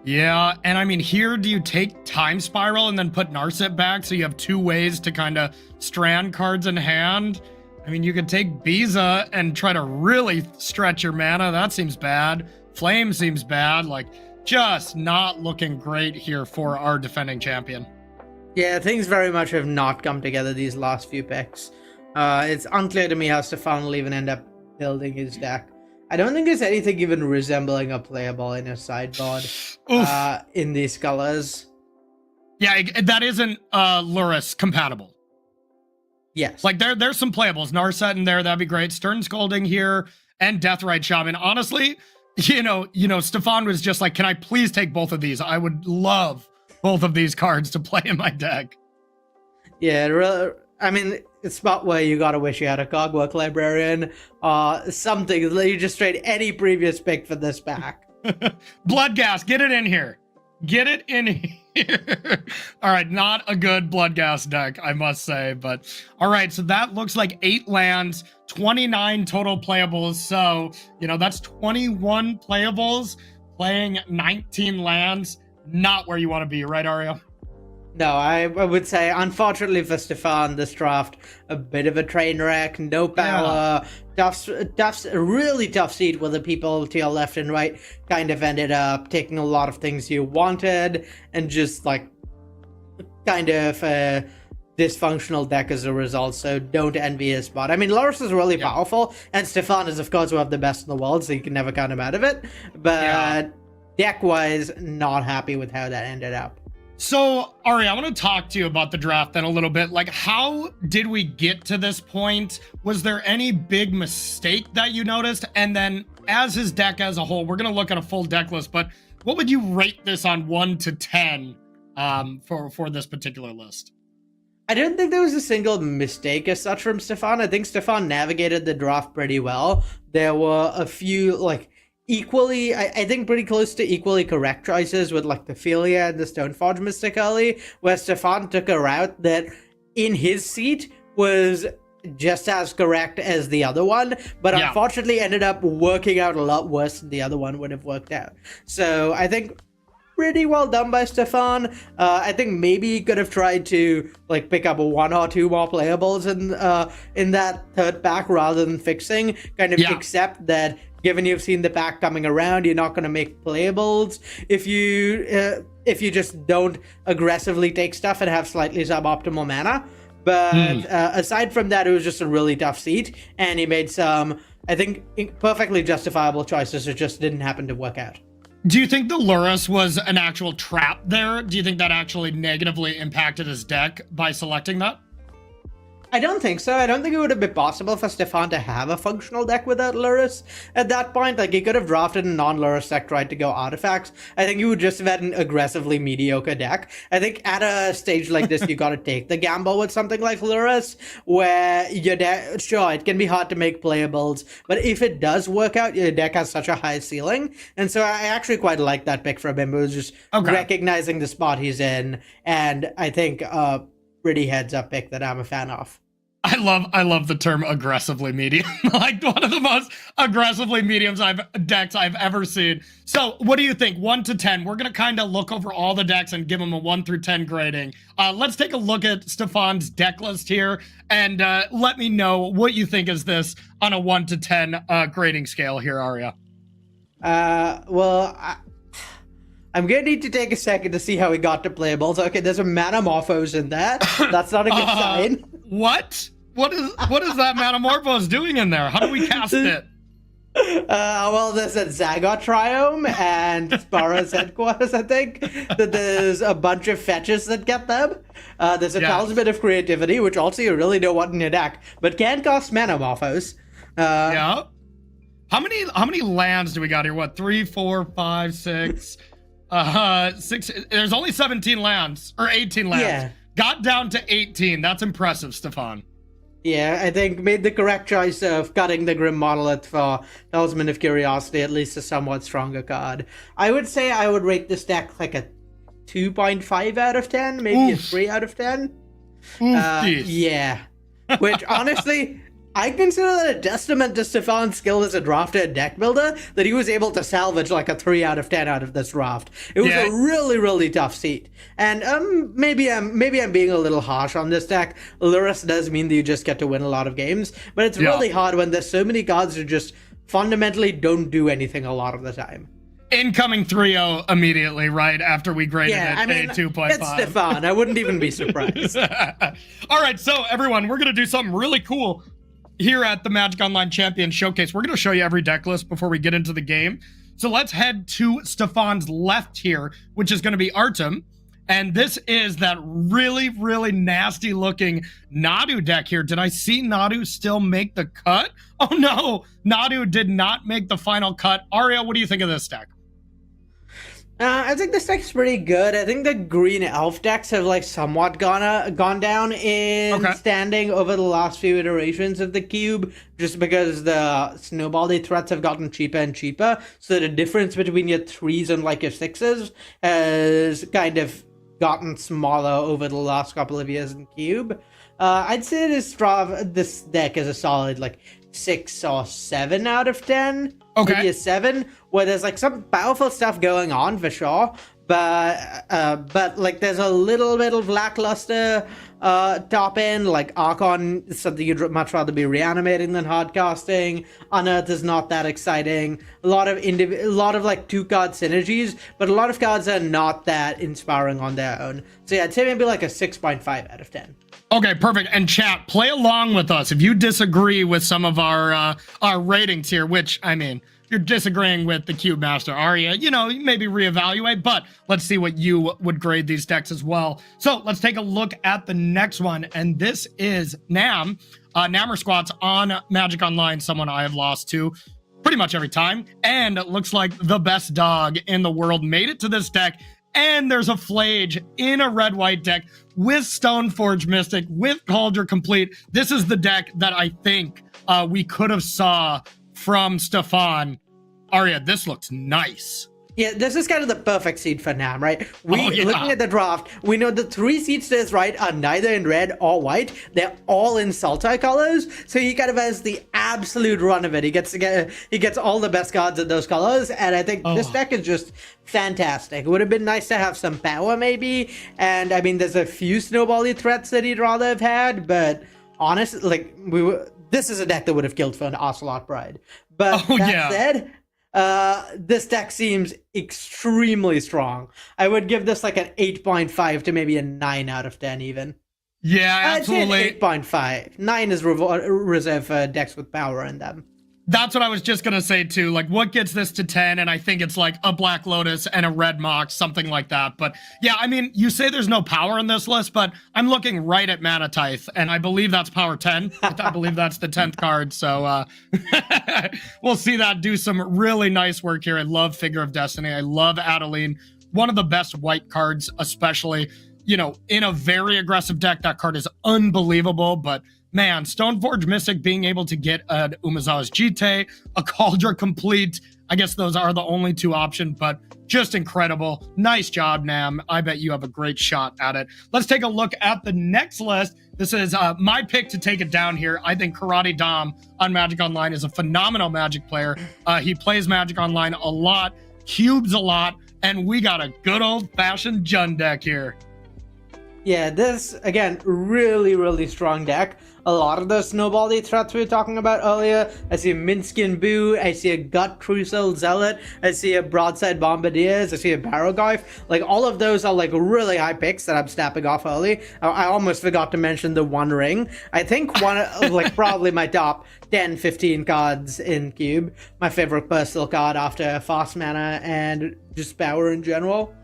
Yeah, and I mean, here, do you take Time Spiral and then put Narset back so you have 2 ways to kind of strand cards in hand? I mean, you could take Biza and try to really stretch your mana. That seems bad. Flame seems bad. Like, just not looking great here for our defending champion. Yeah, things very much have not come together these last few picks. It's unclear to me how Stefan will even end up building his deck. I don't think there's anything even resembling a playable in his sideboard in these colors. Yeah, that isn't Lurrus compatible. Yes. Like, there's some playables. Narset in there, that'd be great. Stern Scolding here, and Deathrite Shaman. Honestly, you know, Stefan was just like, can I please take both of these? I would love both of these cards to play in my deck. Yeah, I mean, it's a spot where you gotta wish you had a Cogwork Librarian, something. You just trade any previous pick for this back. Bloodghast, get it in here. Get it in here. All right, not a good Bloodghast deck, I must say. But all right, so that looks like 8 lands, 29 total playables. So, you know, that's 21 playables playing 19 lands. Not where you want to be, right, Aria? No, I would say, unfortunately for Stefan, this draft, a bit of a train wreck, no power, tough, really tough seat where the people to your left and right kind of ended up taking a lot of things you wanted, and just, like, kind of a dysfunctional deck as a result, so don't envy his spot. I mean, Lurrus is really powerful, and Stefan is, of course, one of the best in the world, so you can never count him out of it, but deck-wise, not happy with how that ended up. So, Ari, I want to talk to you about the draft then a little bit. Like, how did we get to this point? Was there any big mistake that you noticed? And then, as his deck as a whole, we're going to look at a full deck list, but what would you rate this on 1 to 10 for this particular list? I don't think there was a single mistake as such from Stefan. I think Stefan navigated the draft pretty well. There were a few, like, equally, I think pretty close to equally correct choices with like the Philia and the Stoneforge Mystic early, where Stefan took a route that in his seat was just as correct as the other one, but unfortunately ended up working out a lot worse than the other one would have worked out. So I think pretty well done by Stefan. I think maybe he could have tried to like pick up 1 or 2 more playables in that third pack rather than fixing, kind of accept that given you've seen the pack coming around, you're not going to make playables if you just don't aggressively take stuff and have slightly suboptimal mana. But aside from that, it was just a really tough seat, and he made some, I think, perfectly justifiable choices that just didn't happen to work out. Do you think the Lurrus was an actual trap there? Do you think that actually negatively impacted his deck by selecting that? I don't think so. I don't think it would have been possible for Stefan to have a functional deck without Lurrus at that point. Like, he could have drafted a non-Lurrus deck, tried to go artifacts. I think you would just have had an aggressively mediocre deck. I think at a stage like this, you got to take the gamble with something like Lurrus, where your deck, sure, it can be hard to make playables, but if it does work out, your deck has such a high ceiling. And so I actually quite like that pick from him. It was just recognizing the spot he's in, and I think pretty heads up pick that I'm a fan of. I love the term aggressively medium. Like, one of the most aggressively mediums decks I've ever seen. So what do you think? 1 to 10. We're gonna kind of look over all the decks and give them a 1 through 10 grading. Let's take a look at Stefan's deck list here, and let me know what you think is this on a 1 to 10 grading scale here, Arya. Well, I'm gonna need to take a second to see how he got to playables. Okay, there's a Manamorphose in there. That's not a good sign. What? What is that Manamorphose doing in there? How do we cast it? Well, there's a Zagot Triome and Spara's Headquarters, I think. That there's a bunch of fetches that get them. There's a Talisman of Creativity, which also you really don't want in your deck, but can cost Manamorphose. Yeah. How many lands do we got here? What, 3, 4, 5, 6? 6. There's only 17 lands, or 18 lands. Yeah. Got down to 18. That's impressive, Stefan. Yeah, I think made the correct choice of cutting the Grim Monolith for Talisman of Curiosity, at least a somewhat stronger card. I would say I would rate this deck like a 2.5 out of 10, maybe a 3 out of 10. Yeah. Which, honestly, I consider that a testament to Stefan's skill as a drafter and deck builder, that he was able to salvage like a 3 out of 10 out of this draft. It was a really, really tough seat. And maybe I'm being a little harsh on this deck. Lurrus does mean that you just get to win a lot of games, but it's really hard when there's so many cards that just fundamentally don't do anything a lot of the time. Incoming 3-0 immediately, right after we graded it a 2.5. It's Stefan. I wouldn't even be surprised. All right, so everyone, we're going to do something really cool here at the Magic Online Champion Showcase. We're going to show you every deck list before we get into the game. So let's head to Stefan's left here, which is going to be Artem. And this is that really, really nasty looking Nadu deck here. Did I see Nadu still make the cut? Oh no, Nadu did not make the final cut. Arya, what do you think of this deck? I think this deck's pretty good. I think the green elf decks have like somewhat gone down in standing over the last few iterations of the cube, just because the snowbally threats have gotten cheaper and cheaper. So the difference between your 3s and like your 6s has kind of gotten smaller over the last couple of years in cube. I'd say this deck is a solid like 6 or 7 out of 10. Maybe a 7, where there's like some powerful stuff going on for sure, but like there's a little bit of lackluster top end, like Archon is something you'd much rather be reanimating than hardcasting. Unearth is not that exciting. A lot of like 2-card synergies, but a lot of cards are not that inspiring on their own. So yeah, I'd say maybe like a 6.5 out of 10. Okay, perfect. And chat, play along with us. If you disagree with some of our ratings here, which, I mean, you're disagreeing with the Cube Master Arya, you know, maybe reevaluate, but let's see what you would grade these decks as well. So let's take a look at the next one. And this is Nam. Nammer Squats on Magic Online, someone I have lost to pretty much every time. And it looks like the best dog in the world made it to this deck. And there's a Flage in a red-white deck with Stoneforge Mystic, with Cauldron Complete. This is the deck that I think we could have saw from Stefan. Arya, this looks nice. Yeah, this is kind of the perfect seed for Nam, right? Looking at the draft, we know the 3 seeds to his right are neither in red or white. They're all in Sultai colors, so he kind of has the absolute run of it. He gets all the best cards in those colors, and I think this deck is just fantastic. It would have been nice to have some power, maybe, and I mean, there's a few snowbally threats that he'd rather have had, but honestly, like, this is a deck that would have killed for an Ocelot Bride. But that said, this deck seems extremely strong. I would give this like an 8.5 to maybe a 9 out of 10 even. Yeah, absolutely. I'd say an 8.5. 9 is reserved for decks with power in them. That's what I was just gonna say too. Like, what gets this to 10? And I think it's like a Black Lotus and a Red Mox, something like that. But yeah, I mean, you say there's no power in this list, but I'm looking right at Mana Tithe, and I believe that's power 10. I believe that's the 10th card. So we'll see that do some really nice work here. I love Figure of Destiny. I love Adeline. One of the best white cards, especially, you know, in a very aggressive deck. That card is unbelievable, but man, Stoneforge Mystic being able to get an Umezawa's Jite, a Cauldron Complete, I guess those are the only two options, but just incredible. Nice job, Nam. I bet you have a great shot at it. Let's take a look at the next list. This is my pick to take it down here. I think Karate Dom on Magic Online is a phenomenal Magic player. He plays Magic Online a lot, cubes a lot, and we got a good old-fashioned Jund deck here. Yeah, this, again, really strong deck. A lot of the snowbally threats we were talking about earlier. I see a Minskin Boo, I see a Gut Crucial Zealot, I see a Broadside Bombardiers, I see a Barrowgyfe. Like, all of those are, like, really high picks that I'm snapping off early. I almost forgot to mention the One Ring. I think one of, like, probably my top 10, 15 cards in Cube. My favorite personal card after Fast Mana and just power in general.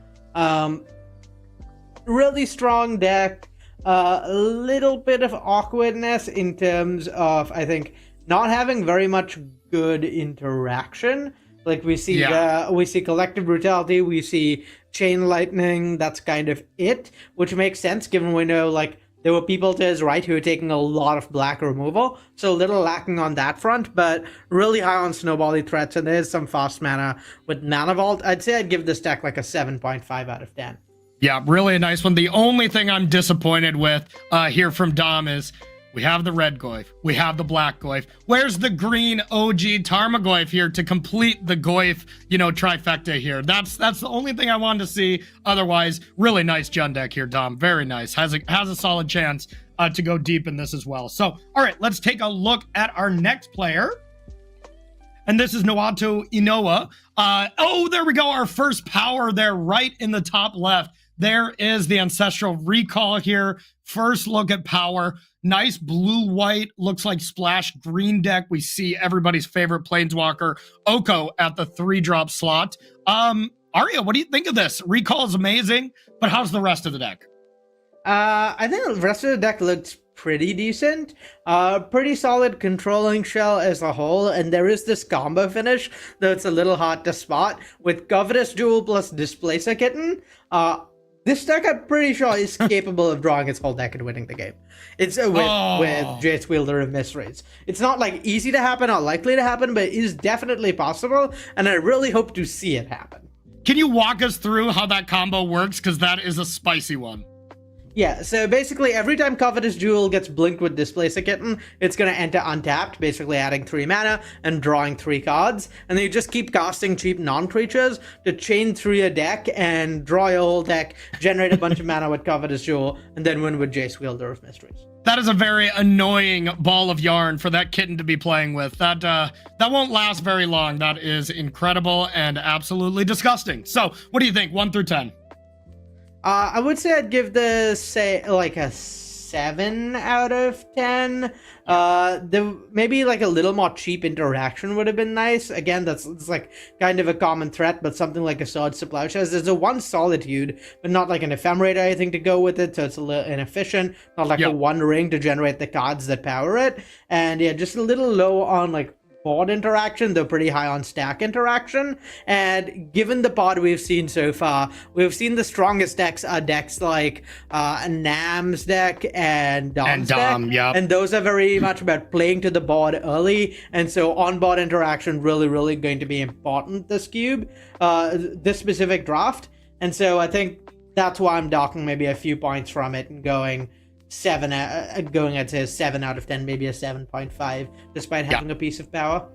Really strong deck. A little bit of awkwardness in terms of, I think, not having very much good interaction. Like, we see we see Collective Brutality, we see Chain Lightning. That's kind of it, which makes sense given we know, like, there were people to his right who were taking a lot of black removal, so a little lacking on that front, but really high on snowbally threats, and there's some fast mana with Mana Vault. I'd say I'd give this deck like a 7.5 out of 10. Yeah, really a nice one. The only thing I'm disappointed with here from Dom is we have the red Goyf, we have the black Goyf. Where's the green OG Tarmogoyf here to complete the Goyf, you know, trifecta here? That's the only thing I wanted to see. Otherwise, really nice Jund deck here, Dom. Very nice. Has a solid chance to go deep in this as well. So, all right, let's take a look at our next player. And this is Naoto Inoue. Oh, there we go. Our first power there right in the top left. There is the Ancestral Recall here. First look at power. Nice blue-white, looks like splash green deck. We see everybody's favorite Planeswalker, Oko, at the 3-drop slot. Arya, what do you think of this? Recall is amazing, but how's the rest of the deck? I think the rest of the deck looks pretty decent. Pretty solid controlling shell as a whole, and there is this combo finish that's a little hard to spot with Covetous Jewel plus Displacer Kitten. This deck, I'm pretty sure, is capable of drawing its whole deck and winning the game. It's with Jace Wielder of Mysteries. It's not, like, easy to happen or likely to happen, but it is definitely possible, and I really hope to see it happen. Can you walk us through how that combo works? Because that is a spicy one. Yeah, so basically every time Covetous Jewel gets blinked with Displacer Kitten, it's going to enter untapped, basically adding 3 mana and drawing 3 cards. And then you just keep casting cheap non-creatures to chain 3 a deck and draw your whole deck, generate a bunch of mana with Covetous Jewel, and then win with Jace Wielder of Mysteries. That is a very annoying ball of yarn for that kitten to be playing with. That won't last very long. That is incredible and absolutely disgusting. So, what do you think? 1 through 10? I would say I'd give this, say, like a 7 out of 10. Maybe like a little more cheap interaction would have been nice. Again, it's like kind of a common threat, but something like a Sword to Plowshares. There's a 1 Solitude, but not like an Ephemerate or anything to go with it, so it's a little inefficient. Not like a 1 Ring to generate the cards that power it. And yeah, just a little low on like board interaction, though pretty high on stack interaction. And given the pod we've seen so far, we've seen the strongest decks are decks like Nam's deck and Dom's deck. Yep. And those are very much about playing to the board early. And so on-board interaction really going to be important this cube, this specific draft. And so I think that's why I'm docking maybe a few points from it and going I'd say a 7 out of 10, maybe a 7.5, despite having a piece of power.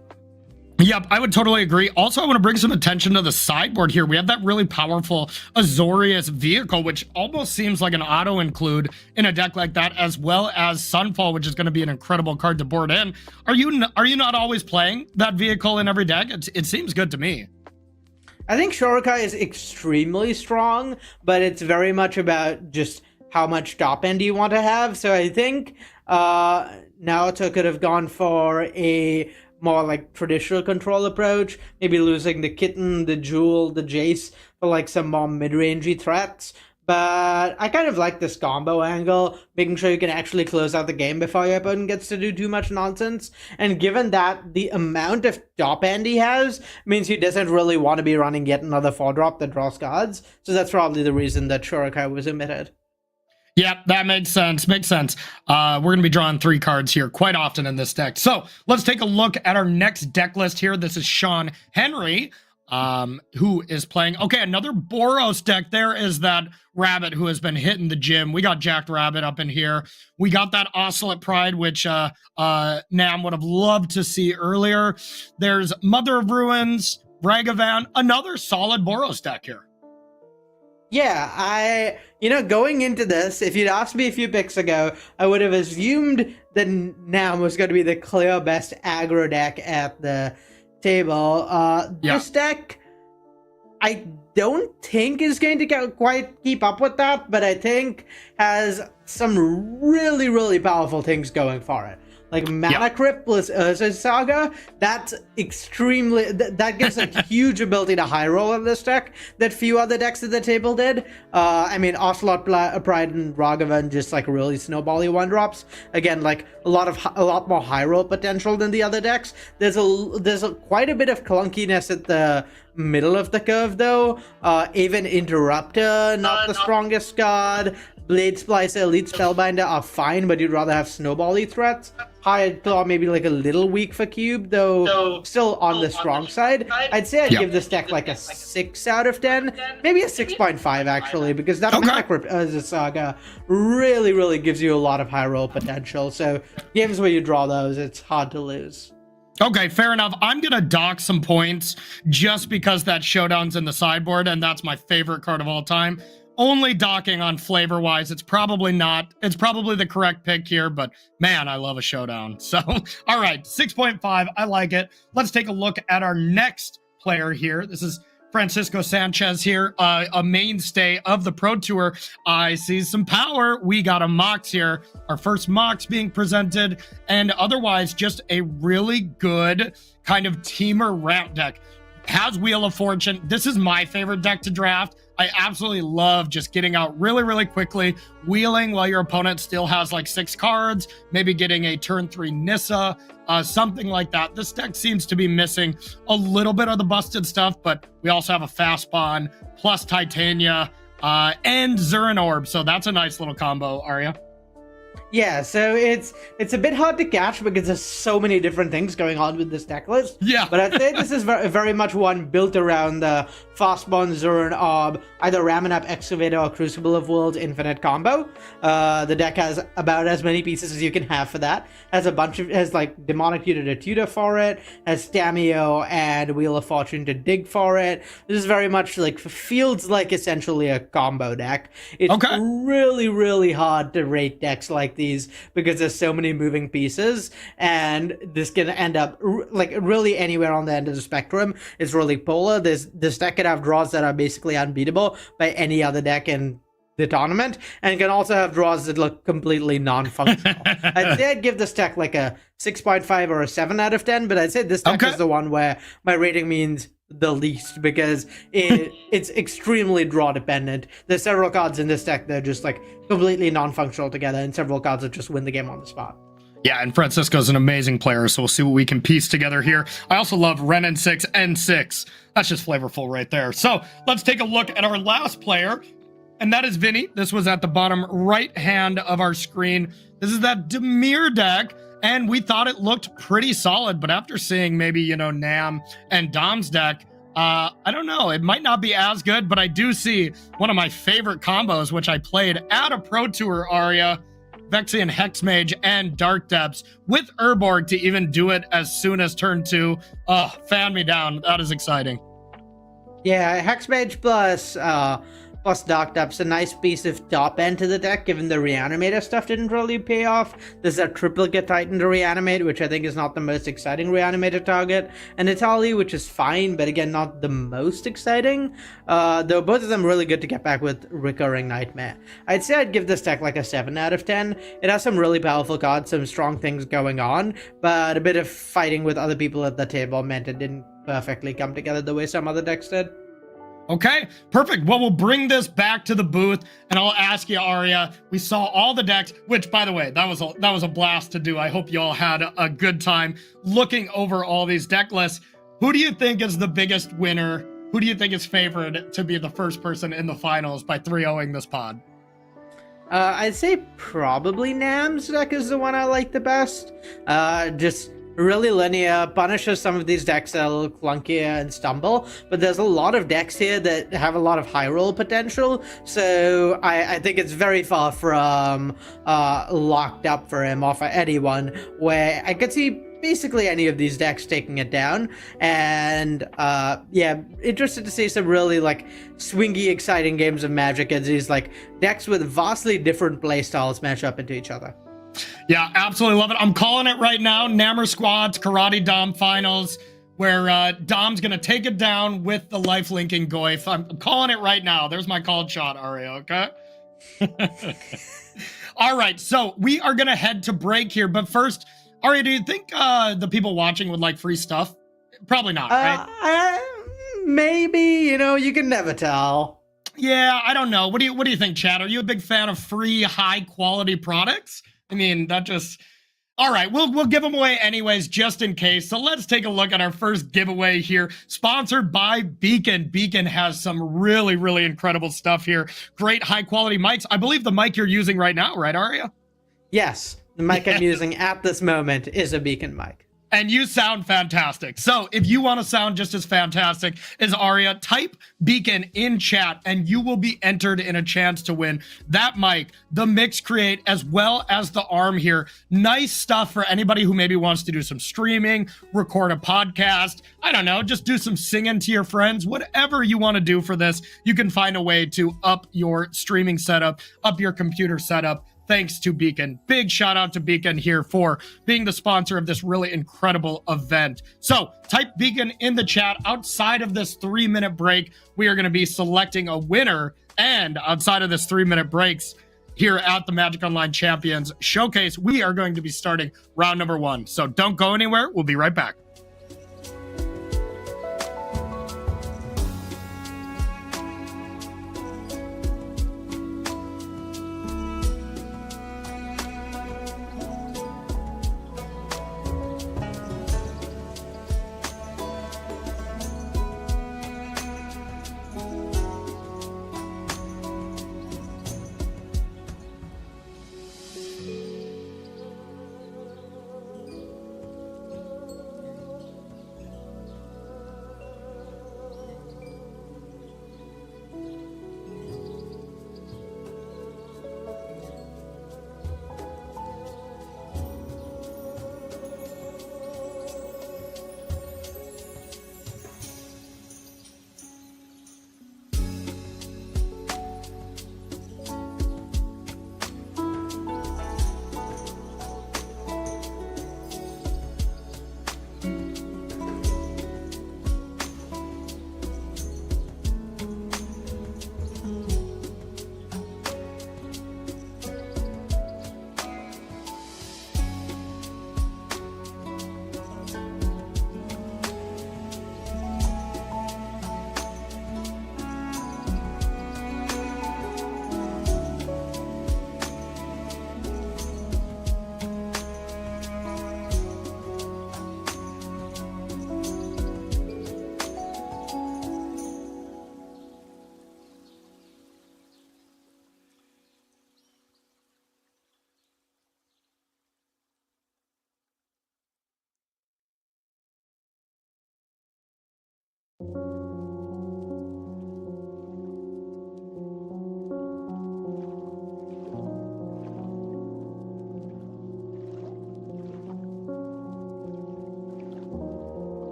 Yep, I would totally agree. Also, I want to bring some attention to the sideboard here. We have that really powerful Azorius vehicle, which almost seems like an auto-include in a deck like that, as well as Sunfall, which is going to be an incredible card to board in. Are you not always playing that vehicle in every deck? It seems good to me. I think Shurikai is extremely strong, but it's very much about just how much top end do you want to have. So I think Naoto could have gone for a more like traditional control approach, maybe losing the Kitten, the Jewel, the Jace for like some more mid-rangey threats. But I kind of like this combo angle, making sure you can actually close out the game before your opponent gets to do too much nonsense. And given that the amount of top end he has means he doesn't really want to be running yet another 4-drop that draws cards. So that's probably the reason that Shurikai was omitted. Yep, that makes sense. Makes sense. We're going to be drawing 3 cards here quite often in this deck. So let's take a look at our next deck list here. This is Sean Henry, who is playing. Okay, another Boros deck. There is that Rabbit who has been hitting the gym. We got Jacked Rabbit up in here. We got that Ocelot Pride, which Nam would have loved to see earlier. There's Mother of Ruins, Ragavan, another solid Boros deck here. Yeah, going into this, if you'd asked me a few picks ago, I would have assumed that Nam was going to be the clear best aggro deck at the table. This deck, I don't think is going to quite keep up with that, but I think has some really, really powerful things going for it. Like Mana Crypt plus Urza Saga, that's extremely, that gives a huge ability to high roll in this deck that few other decks at the table did. I mean, Ocelot Pride and Ragavan just like really snowbally 1-drops. Again, like a lot more high roll potential than the other decks. There's quite a bit of clunkiness at the middle of the curve though. Even Interrupter, not the strongest card. Blade Splicer, Elite Spellbinder are fine, but you'd rather have snowbally threats. Hired Claw maybe like a little weak for Cube, though still on the strong side. I'd say I'd give this deck like a 6 out of 10, maybe a 6.5 actually, because that Mana Crypt Urza Saga really, really gives you a lot of high roll potential. So games where you draw those, it's hard to lose. Okay, fair enough. I'm going to dock some points just because that Showdown's in the sideboard, and that's my favorite card of all time. Only docking on flavor-wise, it's probably the correct pick here, but man, I love a Showdown. So, all right, 6.5, I like it. Let's take a look at our next player here. This is Francisco Sanchez here, a mainstay of the Pro Tour. I see some power. We got a Mox here. Our first Mox being presented, and otherwise just a really good kind of teamer ramp deck. Has Wheel of Fortune. This is my favorite deck to draft. I absolutely love just getting out really, really quickly, wheeling while your opponent still has like 6 cards, maybe getting a turn 3 Nissa, something like that. This deck seems to be missing a little bit of the busted stuff, but we also have a Fast Spawn plus Titania and Zurin Orb. So that's a nice little combo, Arya. Yeah, so it's a bit hard to catch because there's so many different things going on with this deck list. Yeah. But I'd say this is very much one built around the Fastbond, Zurin Orb, either Ramming Up Excavator or Crucible of Worlds Infinite combo. The deck has about as many pieces as you can have for that. Has like Demonic Tutor to tutor for it, has Stamio and Wheel of Fortune to dig for it. This is very much like, feels like essentially a combo deck. It's really, really hard to rate decks like these because there's so many moving pieces, and this can end up like really anywhere on the end of the spectrum. It's really polar. This deck can have draws that are basically unbeatable by any other deck in the tournament, and can also have draws that look completely non-functional. I'd say I'd give this deck like a 6.5 or a 7 out of 10, but I'd say this deck is the one where my rating means the least because it's extremely draw dependent. There's several cards in this deck that are just like completely non-functional together, and several cards that just win the game on the spot. Yeah, and Francisco's an amazing player, so we'll see what we can piece together here. I also love Renin 6 N6. That's just flavorful right there. So let's take a look at our last player, and that is Vinny. This was at the bottom right hand of our screen. This is that Dimir deck, and we thought it looked pretty solid, but after seeing maybe, you know, Nam and Dom's deck, I don't know, it might not be as good, but I do see one of my favorite combos, which I played at a Pro Tour, Arya, Vexian Hexmage and Dark Depths with Urborg to even do it as soon as turn 2. Fan me down. That is exciting. Yeah, Hexmage plus plus Dark Depth's a nice piece of top end to the deck, given the Reanimator stuff didn't really pay off. There's a Triplicate Titan to reanimate, which I think is not the most exciting Reanimator target, and Itali, which is fine, but again, not the most exciting. Though both of them really good to get back with Recurring Nightmare. I'd say I'd give this deck like a 7 out of 10. It has some really powerful cards, some strong things going on, but a bit of fighting with other people at the table meant it didn't perfectly come together the way some other decks did. Okay, perfect. Well, we'll bring this back to the booth, and I'll ask you, Arya. We saw all the decks, which, by the way, that was a blast to do. I hope you all had a good time looking over all these deck lists. Who do you think is the biggest winner? Who do you think is favored to be the first person in the finals by 3-0ing this pod? I'd say probably Nam's deck is the one I like the best. Just really linear, punishes some of these decks that are a little clunkier and stumble, but there's a lot of decks here that have a lot of high roll potential, so I think it's very far from locked up for him or for anyone, where I could see basically any of these decks taking it down. And yeah, interested to see some really like swingy, exciting games of Magic as these like decks with vastly different playstyles match up into each other. Yeah, absolutely love it. I'm calling it right now. Nammer Squad's Karate Dom Finals, where Dom's going to take it down with the life-linking Goyf. I'm calling it right now. There's my called shot, Aria, okay? All right, so we are going to head to break here. But first, Aria, do you think the people watching would like free stuff? Probably not, right? Maybe, you can never tell. Yeah, I don't know. What do you think, Chad? Are you a big fan of free, high-quality products? I mean, that just... All right, we'll give them away anyways, just in case. So let's take a look at our first giveaway here, sponsored by Beacon. Beacon has some really, really incredible stuff here. Great high-quality mics. I believe the mic you're using right now, right, Aria? Yes, the mic I'm using at this moment is a Beacon mic. And you sound fantastic. So if you want to sound just as fantastic as Aria, type Beacon in chat and you will be entered in a chance to win that mic, the Mix Create, as well as the arm here. Nice stuff for anybody who maybe wants to do some streaming, record a podcast, I don't know, just do some singing to your friends. Whatever you want to do for this, you can find a way to up your streaming setup, up your computer setup, thanks to Beacon. Big shout out to Beacon here for being the sponsor of this really incredible event. So type Beacon in the chat. Outside of this 3-minute break, we are going to be selecting a winner. And outside of this 3-minute breaks here at the Magic Online Champions Showcase, we are going to be starting round number 1. So don't go anywhere. We'll be right back.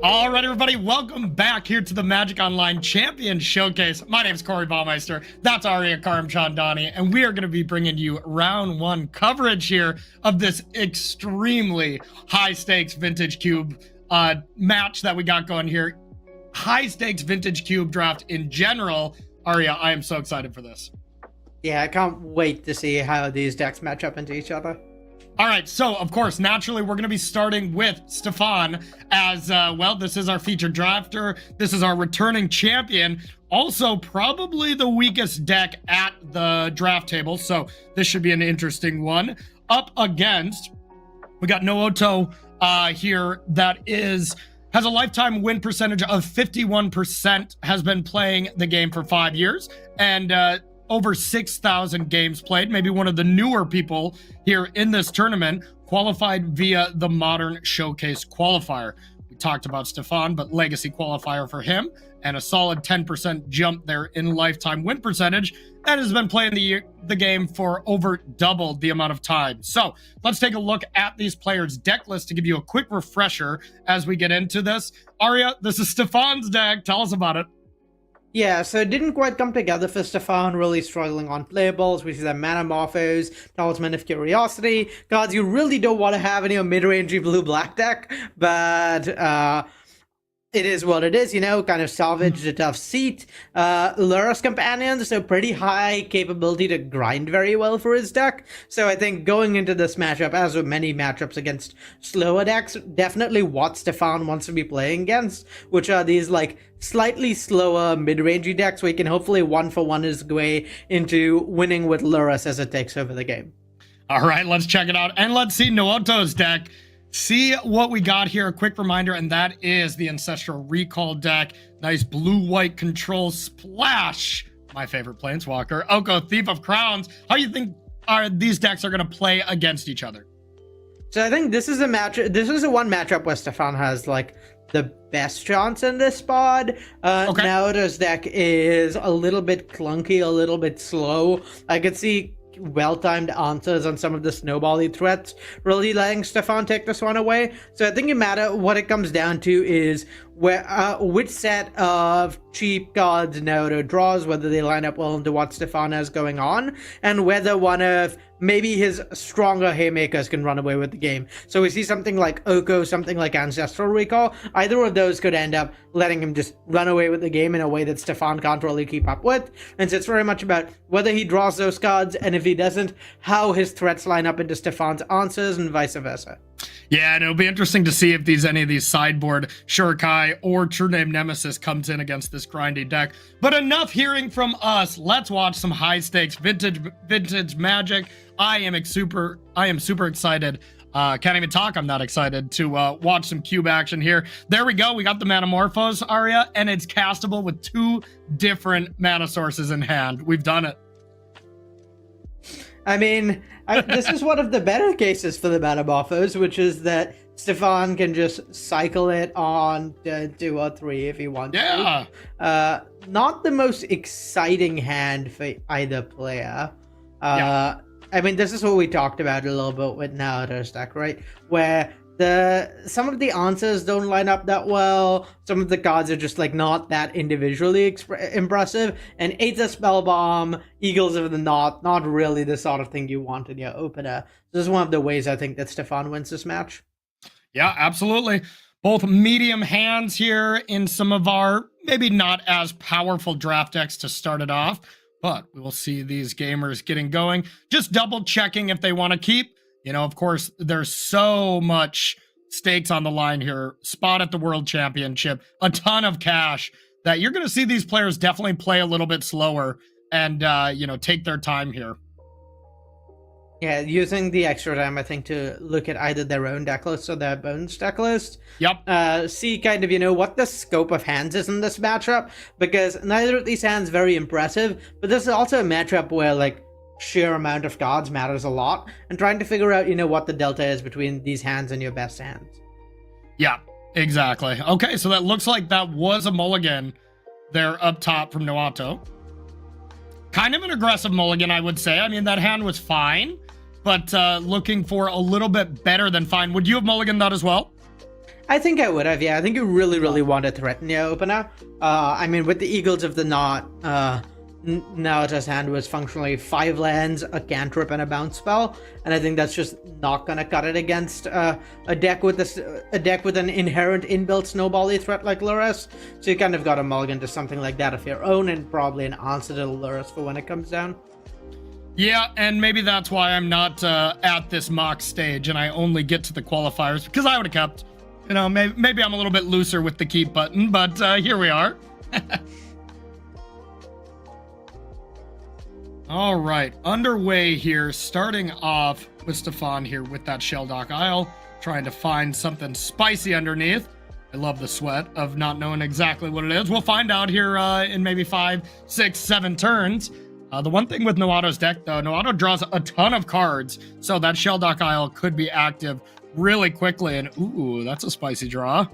All right, everybody, welcome back here to the Magic Online Champion Showcase. My name is Corey Baumeister. That's Arya Karamchandani, and we are going to be bringing you round one coverage here of this extremely high-stakes Vintage Cube match that we got going here. High-stakes Vintage Cube draft in general. Arya, I am so excited for this. Yeah, I can't wait to see how these decks match up into each other. All right, so of course, naturally, we're going to be starting with Stefan as, well, this is our featured drafter. This is our returning champion. Also, probably the weakest deck at the draft table, so this should be an interesting one. Up against, we got Nooto here that has a lifetime win percentage of 51%, has been playing the game for 5 years, and over 6,000 games played, maybe one of the newer people here in this tournament, qualified via the Modern Showcase qualifier. We talked about Stefan, but legacy qualifier for him, and a solid 10% jump there in lifetime win percentage, and has been playing the game for over double the amount of time. So let's take a look at these players' deck list to give you a quick refresher as we get into this. Arya, this is Stefan's deck. Tell us about it. Yeah, so it didn't quite come together for Stefan, really struggling on playables, which is a Manamorphos, Talisman of Curiosity, cards you really don't want to have in your mid-rangey blue-black deck, but it is what it is, you know, kind of salvaged a tough seat. Lura's Companion, so pretty high capability to grind very well for his deck. So I think going into this matchup, as with many matchups against slower decks, definitely what Stefan wants to be playing against, which are these like slightly slower mid-rangey decks where he can hopefully one-for-one his way into winning with Lurus as it takes over the game. All right, let's check it out. And let's see Nooto's deck. See what we got here. A quick reminder, and that is the Ancestral Recall deck. Nice blue-white control splash. My favorite Planeswalker. Oko, Thief of Crowns. How do you think these decks are going to play against each other? So I think this is a match. This is a one matchup where Stefan has like the best chance in this spot. Okay. Naoto's deck is a little bit clunky, a little bit slow. I could see well-timed answers on some of the snowbally threats really letting Stefan take this one away. So I think no matter what it comes down to is which set of cheap cards Naoto draws, whether they line up well into what Stefan has going on, and whether one of maybe his stronger haymakers can run away with the game. So we see something like Oko, something like Ancestral Recall. Either of those could end up letting him just run away with the game in a way that Stefan can't really keep up with. And so it's very much about whether he draws those cards, and if he doesn't, how his threats line up into Stefan's answers, and vice versa. Yeah, and it'll be interesting to see if any of these sideboard Shurikai or True Name Nemesis comes in against this grindy deck. But enough hearing from us. Let's watch some high stakes vintage Magic. I am super excited. Can't even talk. I'm not excited to watch some cube action here. There we go. We got the Manamorphos, Arya, and it's castable with 2 different mana sources in hand. We've done it. I mean, this is one of the better cases for the Manamorphos, which is that Stefan can just cycle it on 2 or 3 if he wants to. Not the most exciting hand for either player. I mean, this is what we talked about a little bit with Naoto's deck, right? Where some of the answers don't line up that well. Some of the cards are just like not that individually impressive. And Aether Spellbomb, Eagles of the North, not really the sort of thing you want in your opener. This is one of the ways I think that Stefan wins this match. Yeah, absolutely. Both medium hands here in some of our maybe not as powerful draft decks to start it off. But we will see these gamers getting going. Just double checking if they want to keep. You know, of course, there's so much stakes on the line here. Spot at the World Championship, a ton of cash that you're going to see these players definitely play a little bit slower and, take their time here. Yeah, using the extra time, I think, to look at either their own deck list or their opponent's deck list. Yep. See kind of, what the scope of hands is in this matchup, because neither of these hands very impressive, but this is also a matchup where, like, sheer amount of cards matters a lot, and trying to figure out, what the delta is between these hands and your best hands. Yeah, exactly. Okay, so that looks like that was a mulligan there up top from Nooto. Kind of an aggressive mulligan, I would say. I mean, that hand was fine, but looking for a little bit better than fine. Would you have mulliganed that as well? I think I would have, yeah. I think you really want to threaten your opener. I mean, with the Eagles of the Knot, Naota's hand was functionally 5 lands, a cantrip, and a bounce spell, and I think that's just not gonna cut it against a deck with an inherent inbuilt snowbally threat like Lurrus. So you kind of got to mulligan to something like that of your own, and probably an answer to Lurrus for when it comes down. Yeah, and maybe that's why I'm not at this mock stage, and I only get to the qualifiers, because I would have kept, you know, maybe I'm a little bit looser with the keep button, but here we are. All right, underway here, starting off with Stefan here with that Shelldock Isle, trying to find something spicy underneath. I love the sweat of not knowing exactly what it is. We'll find out here in maybe 5, 6, 7 turns. The one thing with Noato's deck, though, Noato draws a ton of cards, so that Shelldock Isle could be active really quickly, and ooh, that's a spicy draw.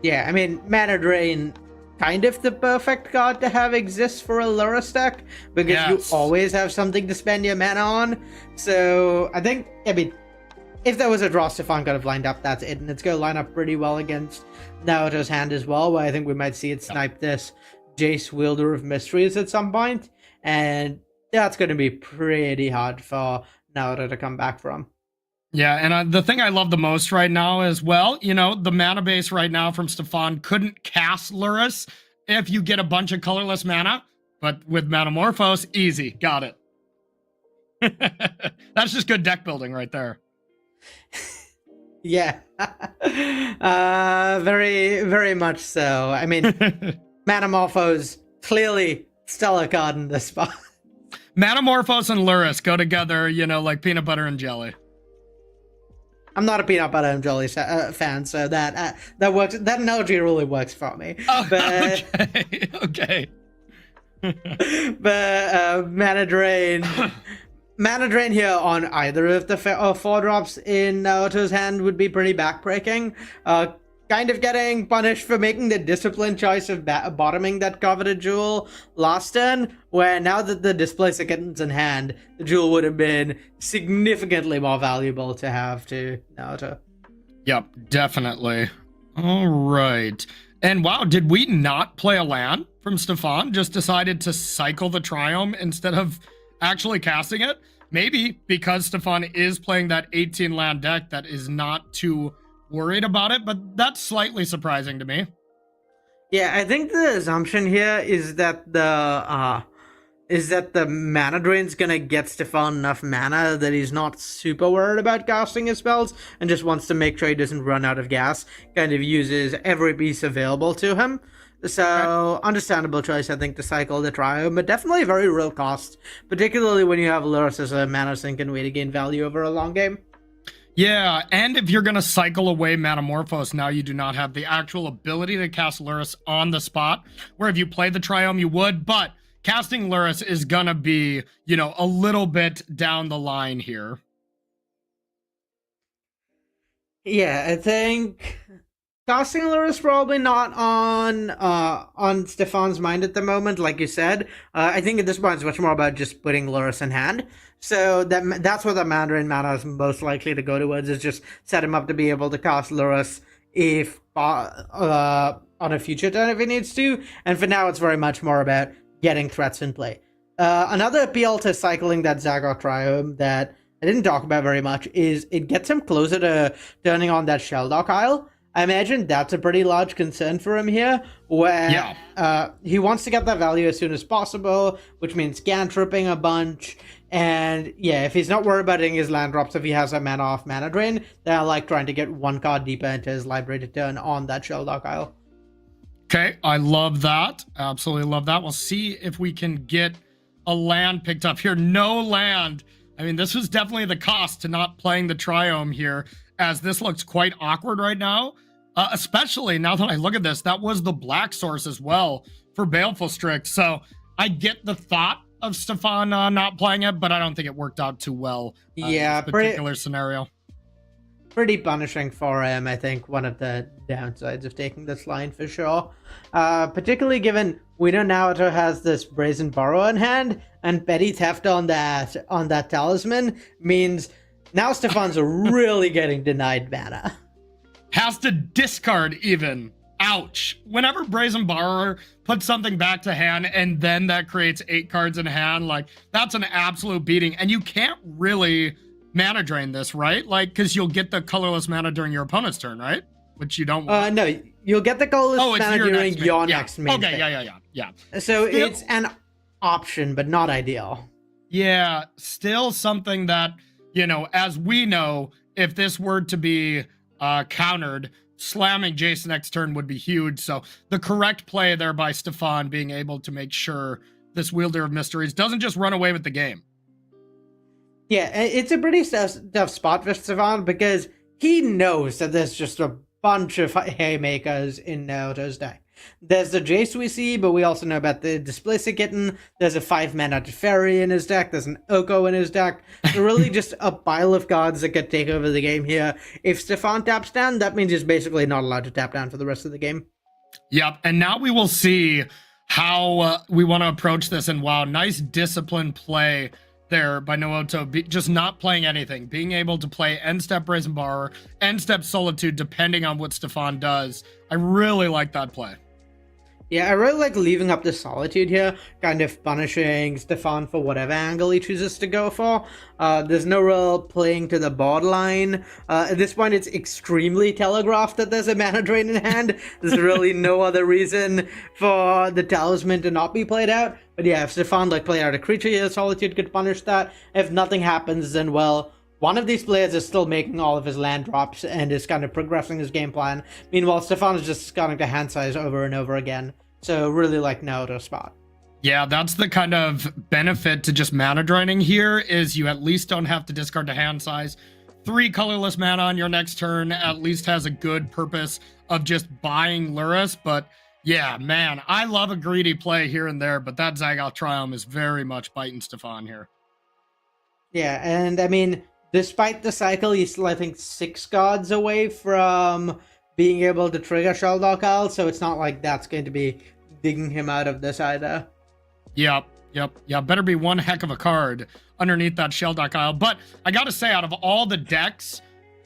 Yeah, I mean, Mana Drain, kind of the perfect card to have exist for a Lurrus deck, because you always have something to spend your mana on. So I think, I mean, if there was a draw Stefan could have lined up, that's it, and it's going to line up pretty well against Naoto's hand as well, where I think we might see it snipe this Jace Wielder of Mysteries at some point, and that's going to be pretty hard for Naoto to come back from. Yeah, and the thing I love the most right now is, well, you know, the mana base right now from Stefan couldn't cast Lurrus if you get a bunch of colorless mana, but with Metamorphose, easy, got it. That's just good deck building right there. Yeah, very, very much so. I mean, Metamorphose, clearly stellar card in this spot. Metamorphose and Lurrus go together, you know, like peanut butter and jelly. I'm not a peanut butter and jelly fan, so that works. That analogy really works for me. Oh, but, okay. But Mana Drain here on either of the 4 drops in Naoto's hand would be pretty backbreaking. Kind of getting punished for making the disciplined choice of bottoming that coveted jewel last turn, where now that the Displacer Kitten's in hand, the jewel would have been significantly more valuable to have to Naoto. Yep, definitely. All right. And wow, did we not play a land from Stefan? Just decided to cycle the Triome instead of actually casting it? Maybe because Stefan is playing that 18 land deck that is not too worried about it, but that's slightly surprising to me. Yeah, I think the assumption here is that the mana drain's gonna get Stefan enough mana that he's not super worried about casting his spells and just wants to make sure he doesn't run out of gas. Kind of uses every piece available to him. So, understandable choice, I think, to cycle the Triome, but definitely a very real cost, particularly when you have Lurrus as a mana sink and way to gain value over a long game. Yeah, and if you're going to cycle away Metamorphose, now you do not have the actual ability to cast Lurrus on the spot, where if you play the Triome, you would, but casting Lurrus is going to be, you know, a little bit down the line here. Yeah, I think casting Lurrus probably not on Stefan's mind at the moment, like you said. I think at this point it's much more about just putting Lurrus in hand. So that's what the Mandarin mana is most likely to go towards, is just set him up to be able to cast Lurrus if on a future turn if he needs to. And for now, it's very much more about getting threats in play. Another appeal to cycling that Zagoth Triome that I didn't talk about very much is it gets him closer to turning on that Shelldock Isle. I imagine that's a pretty large concern for him here, where he wants to get that value as soon as possible, which means cantripping a bunch. And yeah, if he's not worried about getting his land drops, if he has a mana off Mana Drain, then I like trying to get one card deeper into his library to turn on that Shelldock Isle. Okay, I love that. Absolutely love that. We'll see if we can get a land picked up here. No land. I mean, this was definitely the cost to not playing the Triome here, as this looks quite awkward right now. Especially now that I look at this, that was the black source as well for Baleful Strict. So I get the thought of Stefan not playing it, but I don't think it worked out too well in this particular scenario. Pretty punishing for him, I think, one of the downsides of taking this line for sure. Particularly given we know Naoto has this Brazen Burrow in hand, and petty theft on that talisman means now Stefan's really getting denied mana. has to discard even. Ouch. Whenever Brazen Borrower puts something back to hand and then that creates 8 cards in hand, like, that's an absolute beating. And you can't really mana drain this, right? Like, because you'll get the colorless mana during your opponent's turn, right? Which you don't want. No, you'll get the colorless mana during your yeah. next main Okay, phase. yeah. So it's an option, but not ideal. Yeah, still something that, you know, as we know, if this were to be countered, slamming Jace next turn would be huge. So the correct play there by Stefan, being able to make sure this Wielder of Mysteries doesn't just run away with the game. Yeah, it's a pretty tough spot for Stefan because he knows that there's just a bunch of haymakers in Naruto's deck. There's the Jace we see, but we also know about the Displacer Kitten. There's a 5-mana Teferi in his deck. There's an Oko in his deck. So really just a pile of cards that could take over the game here. If Stefan taps down, that means he's basically not allowed to tap down for the rest of the game. Yep, and now we will see how we want to approach this. And wow, nice disciplined play there by Naoto, just not playing anything, being able to play end step Brazen Borrower, end step Solitude, depending on what Stefan does. I really like that play. Yeah, I really like leaving up the Solitude here, kind of punishing Stefan for whatever angle he chooses to go for. There's no real playing to the borderline. At this point, it's extremely telegraphed that there's a mana drain in hand. There's really no other reason for the Talisman to not be played out. But yeah, if Stefan played out a creature here, Solitude could punish that. If nothing happens, then well, one of these players is still making all of his land drops and is kind of progressing his game plan. Meanwhile, Stefan is just scanning to hand size over and over again. So really like Naruto's spot. Yeah, that's the kind of benefit to just mana draining here, is you at least don't have to discard to hand size. 3 colorless mana on your next turn at least has a good purpose of just buying Lurrus. But yeah, man, I love a greedy play here and there, but that Zagoth Triumph is very much biting Stefan here. Yeah, and I mean, despite the cycle, he's still, I think, 6 cards away from being able to trigger Sheldock Isle, so it's not like that's going to be digging him out of this either. Yep. Better be one heck of a card underneath that Sheldock Isle. But I gotta say, out of all the decks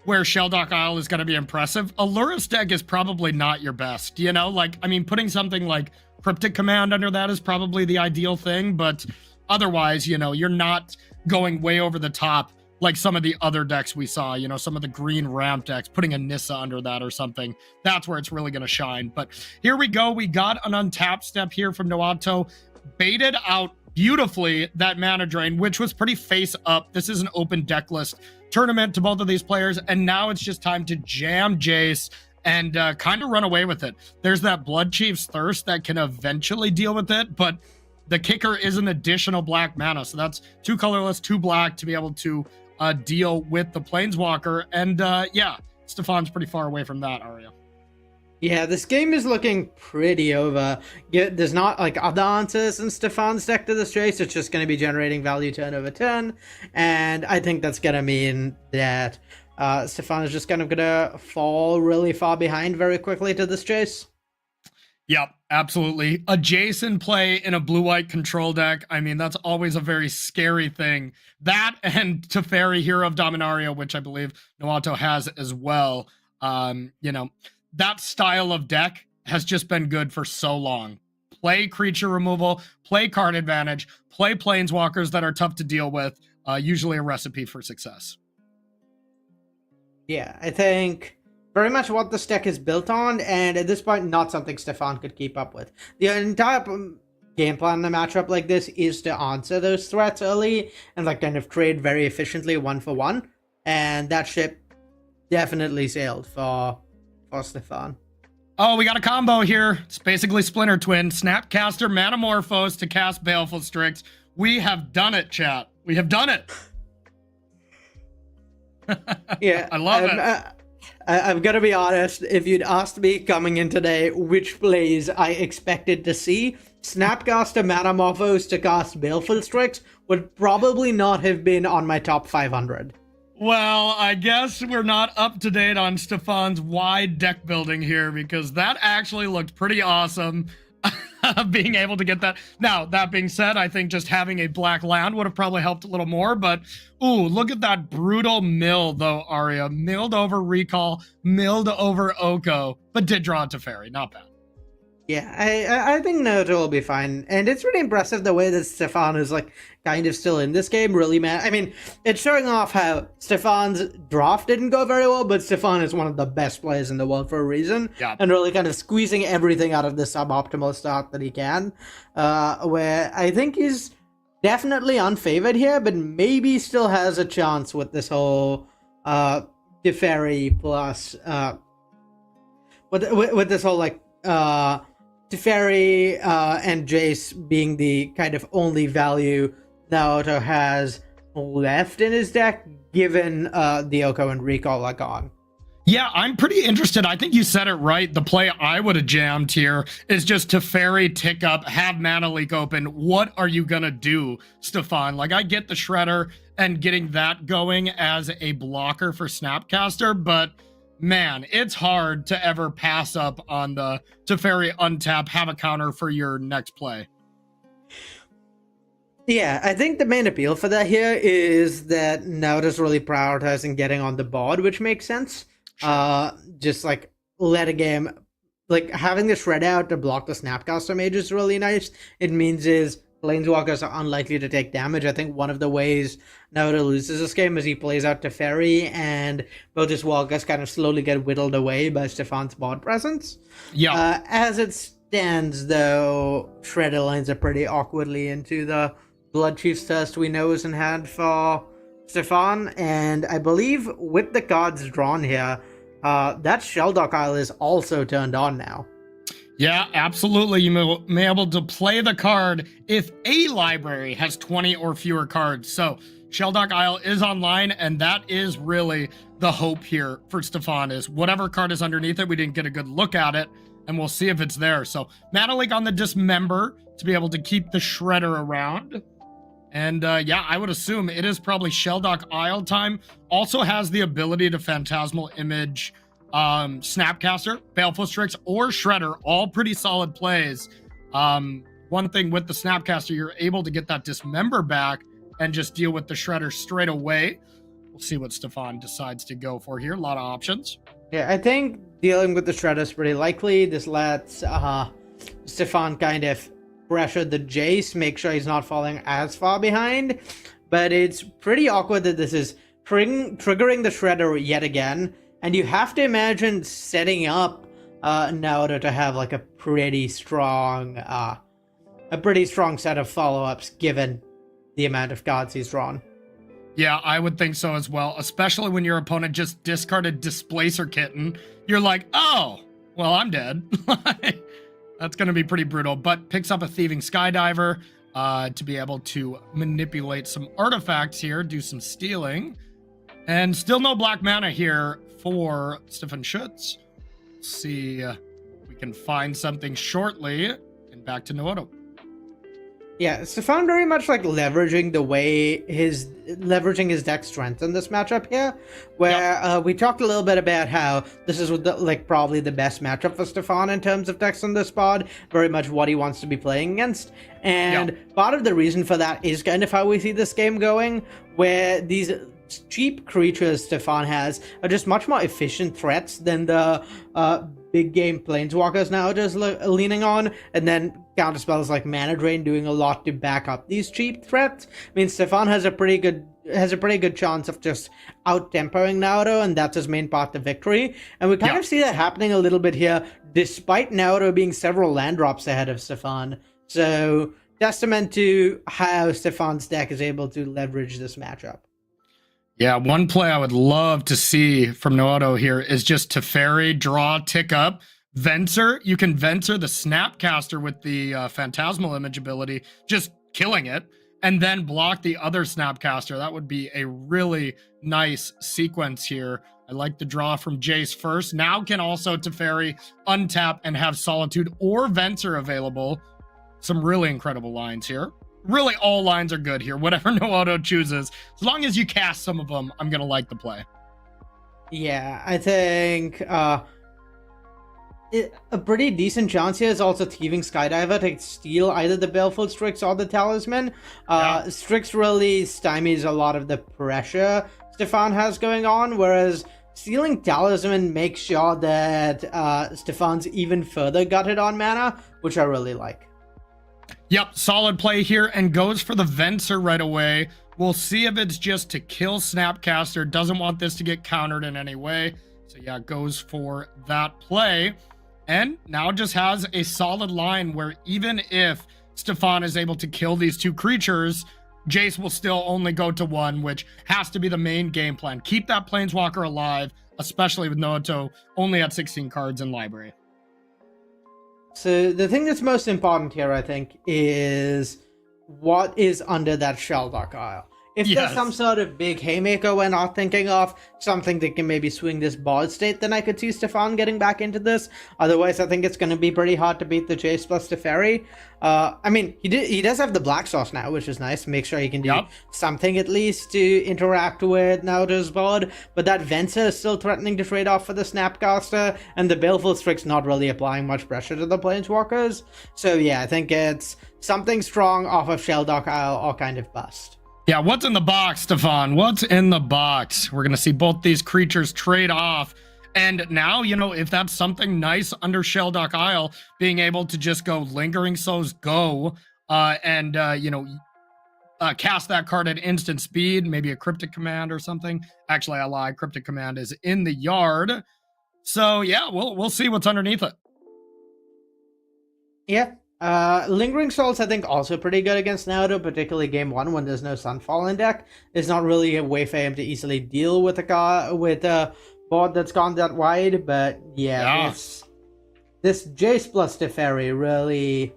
where Sheldock Isle is gonna be impressive, a Lurrus deck is probably not your best. You know, like, I mean, putting something like Cryptic Command under that is probably the ideal thing, but otherwise, you know, you're not going way over the top like some of the other decks we saw, you know, some of the green ramp decks, putting a Nissa under that or something. That's where it's really going to shine. But here we go. We got an untapped step here from Naoto. Baited out beautifully that mana drain, which was pretty face up. This is an open deck list tournament to both of these players. And now it's just time to jam Jace and kind of run away with it. There's that Blood Chief's Thirst that can eventually deal with it, but the kicker is an additional black mana. So that's 2 colorless, 2 black to be able to deal with the Planeswalker. And yeah, Stefan's pretty far away from that, Arya. Yeah, this game is looking pretty over. There's not like other answers in Stefan's deck to this race. It's just going to be generating value turn over turn. And I think that's going to mean that Stefan is just kind of going to fall really far behind very quickly to this chase. Yep, absolutely. A Jason play in a blue-white control deck, I mean, that's always a very scary thing. That and Teferi, Hero of Dominaria, which I believe Naoto has as well. You know, that style of deck has just been good for so long. Play creature removal, play card advantage, play Planeswalkers that are tough to deal with, usually a recipe for success. Yeah, I think very much what this deck is built on, and at this point, not something Stefan could keep up with. The entire game plan in a matchup like this is to answer those threats early and like kind of trade very efficiently 1-for-1, and that ship definitely sailed for Stefan. Oh, we got a combo here. It's basically Splinter Twin, Snapcaster, Manamorphose to cast Baleful Strix. We have done it, chat. We have done it. Yeah, I love it. I'm gonna be honest, if you'd asked me coming in today which plays I expected to see, Snapcaster Manamorphose to cast Baleful Strix would probably not have been on my top 500. Well, I guess we're not up to date on Stefan's wide deck building here, because that actually looked pretty awesome. being able to get that. Now, that being said, I think just having a black land would have probably helped a little more, but ooh, look at that brutal mill though, Arya. Milled over Recall, milled over Oko, but did draw to Fairy. Not bad. Yeah, I think Naruto will be fine, and it's really impressive the way that Stefan is like kind of still in this game. Really, man. I mean, it's showing off how Stefan's draft didn't go very well, but Stefan is one of the best players in the world for a reason, Yeah. and really kind of squeezing everything out of the suboptimal start that he can. Where I think he's definitely unfavored here, but maybe still has a chance with this whole Teferi plus with this whole like Teferi and Jace being the kind of only value Naoto has left in his deck, given the Oko and Recall are gone. Yeah, I'm pretty interested. I think you said it right. The play I would have jammed here is just Teferi, tick up, have Mana Leak open. What are you going to do, Stefan? Like, I get the Shredder and getting that going as a blocker for Snapcaster, but man, it's hard to ever pass up on the Teferi untap, have a counter for your next play. Yeah, I think the main appeal for that here is that Naoto's really prioritizing getting on the board, which makes sense. Just like let a game, like having the shred out to block the Snapcaster mage is really nice. It means is Planeswalkers are unlikely to take damage. I think one of the ways Naoto loses this game is he plays out Teferi, and both his walkers kind of slowly get whittled away by Stefan's board presence. Yeah. As it stands, though, Shredder lines are pretty awkwardly into the Blood Chief's Test we know is in hand for Stefan, and I believe with the cards drawn here, that Sheldock Isle is also turned on now. Yeah, absolutely. You may be able to play the card if a library has 20 or fewer cards. So Sheldock Isle is online, and that is really the hope here for Stefan is whatever card is underneath it, we didn't get a good look at it, and we'll see if it's there. So Mana Leak on the Dismember to be able to keep the Shredder around. And yeah, I would assume it is probably Sheldock Isle time. Also has the ability to Phantasmal Image Snapcaster, Baleful Strix, or Shredder, all pretty solid plays. One thing with the Snapcaster, you're able to get that Dismember back and just deal with the Shredder straight away. We'll see what Stefan decides to go for here. A lot of options. Yeah, I think dealing with the Shredder is pretty likely. This lets Stefan kind of pressure the Jace, make sure he's not falling as far behind. But it's pretty awkward that this is triggering the Shredder yet again. And you have to imagine setting up Naoto to have like a pretty strong set of follow-ups given the amount of cards he's drawn. Yeah, I would think so as well, especially when your opponent just discarded Displacer Kitten. You're like, oh, well, I'm dead. That's going to be pretty brutal, but picks up a Thieving Skydiver to be able to manipulate some artifacts here, do some stealing. And still no black mana here for Stefan Schutz. See if we can find something shortly. And back to Naoto. Yeah, Stefan very much like leveraging his deck strength in this matchup here, where we talked a little bit about how this is like probably the best matchup for Stefan in terms of decks on this pod, very much what he wants to be playing against. And part of the reason for that is kind of how we see this game going, where these cheap creatures Stefan has are just much more efficient threats than the big game Planeswalkers now just leaning on, and then counterspells like Mana Drain doing a lot to back up these cheap threats. I mean, Stefan has a pretty good chance of just out-tempoing Naoto, and that's his main path to victory. And we kind of see that happening a little bit here, despite Naoto being several land drops ahead of Stefan. So, testament to how Stefan's deck is able to leverage this matchup. Yeah, one play I would love to see from Naoto here is just Teferi, draw, tick up, Venser. You can Venser the Snapcaster with the Phantasmal Image ability, just killing it, and then block the other Snapcaster. That would be a really nice sequence here. I like the draw from Jace first. Now can also Teferi untap and have Solitude or Venser available. Some really incredible lines here. Really, all lines are good here. Whatever Naoto chooses, as long as you cast some of them, I'm gonna like the play. Yeah, I think A pretty decent chance here is also Thieving Skydiver to steal either the Baleful Strix or the Talisman. Strix really stymies a lot of the pressure Stefan has going on, whereas stealing Talisman makes sure that Stefan's even further gutted on mana, which I really like. Yep, solid play here, and goes for the Venser right away. We'll see if it's just to kill Snapcaster. Doesn't want this to get countered in any way. So yeah, goes for that play. And now just has a solid line where even if Stefan is able to kill these two creatures, Jace will still only go to one, which has to be the main game plan. Keep that Planeswalker alive, especially with Naoto only at 16 cards in library. So the thing that's most important here, I think, is what is under that Sheldock Isle. If there's some sort of big haymaker we're not thinking of, something that can maybe swing this board state, then I could see Stefan getting back into this. Otherwise, I think it's going to be pretty hard to beat the Jace plus Teferi. I mean, he does have the Black Sauce now, which is nice. Make sure he can do something at least to interact with Naoto's board. But that Venser is still threatening to trade off for the Snapcaster, and the Baleful Strix not really applying much pressure to the Planeswalkers. So yeah, I think it's something strong off of Sheldock Isle or kind of bust. Yeah, what's in the box, Stefan? What's in the box? We're going to see both these creatures trade off. And now, you know, if that's something nice under Sheldock Isle, being able to just go Lingering Souls, go, and cast that card at instant speed, maybe a Cryptic Command or something. Actually, I lied. Cryptic Command is in the yard. So, yeah, we'll see what's underneath it. Yeah. Lingering Souls, I think, also pretty good against Naoto, particularly game 1 when there's no Sunfall in deck. There's not really a way for him to easily deal with a board that's gone that wide, but this Jace plus Teferi really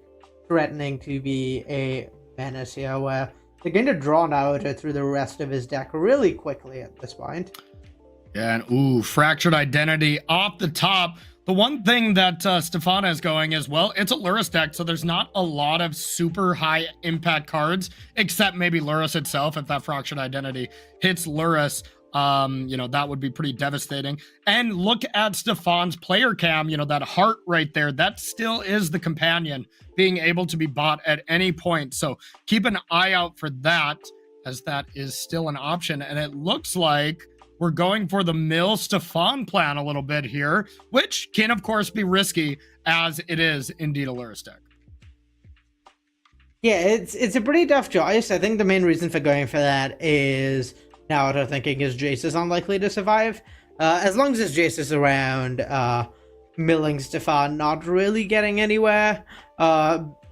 threatening to be a menace here, where they're going to draw Naoto through the rest of his deck really quickly at this point. Yeah, and Fractured Identity off the top. The one thing that Stefana is going is, well, it's a Lurrus deck, so there's not a lot of super high impact cards, except maybe Lurrus itself. If that Fractured Identity hits Lurrus, that would be pretty devastating. And look at Stefan's player cam, that heart right there, that still is the companion being able to be bought at any point. So keep an eye out for that, as that is still an option. And it looks like we're going for the Mill Stefan plan a little bit here, which can, of course, be risky, as it is indeed a Lurrus deck. Yeah, it's a pretty tough choice. I think the main reason for going for that is Naoto thinking his Jace is unlikely to survive. As long as his Jace is around, milling Stefan not really getting anywhere.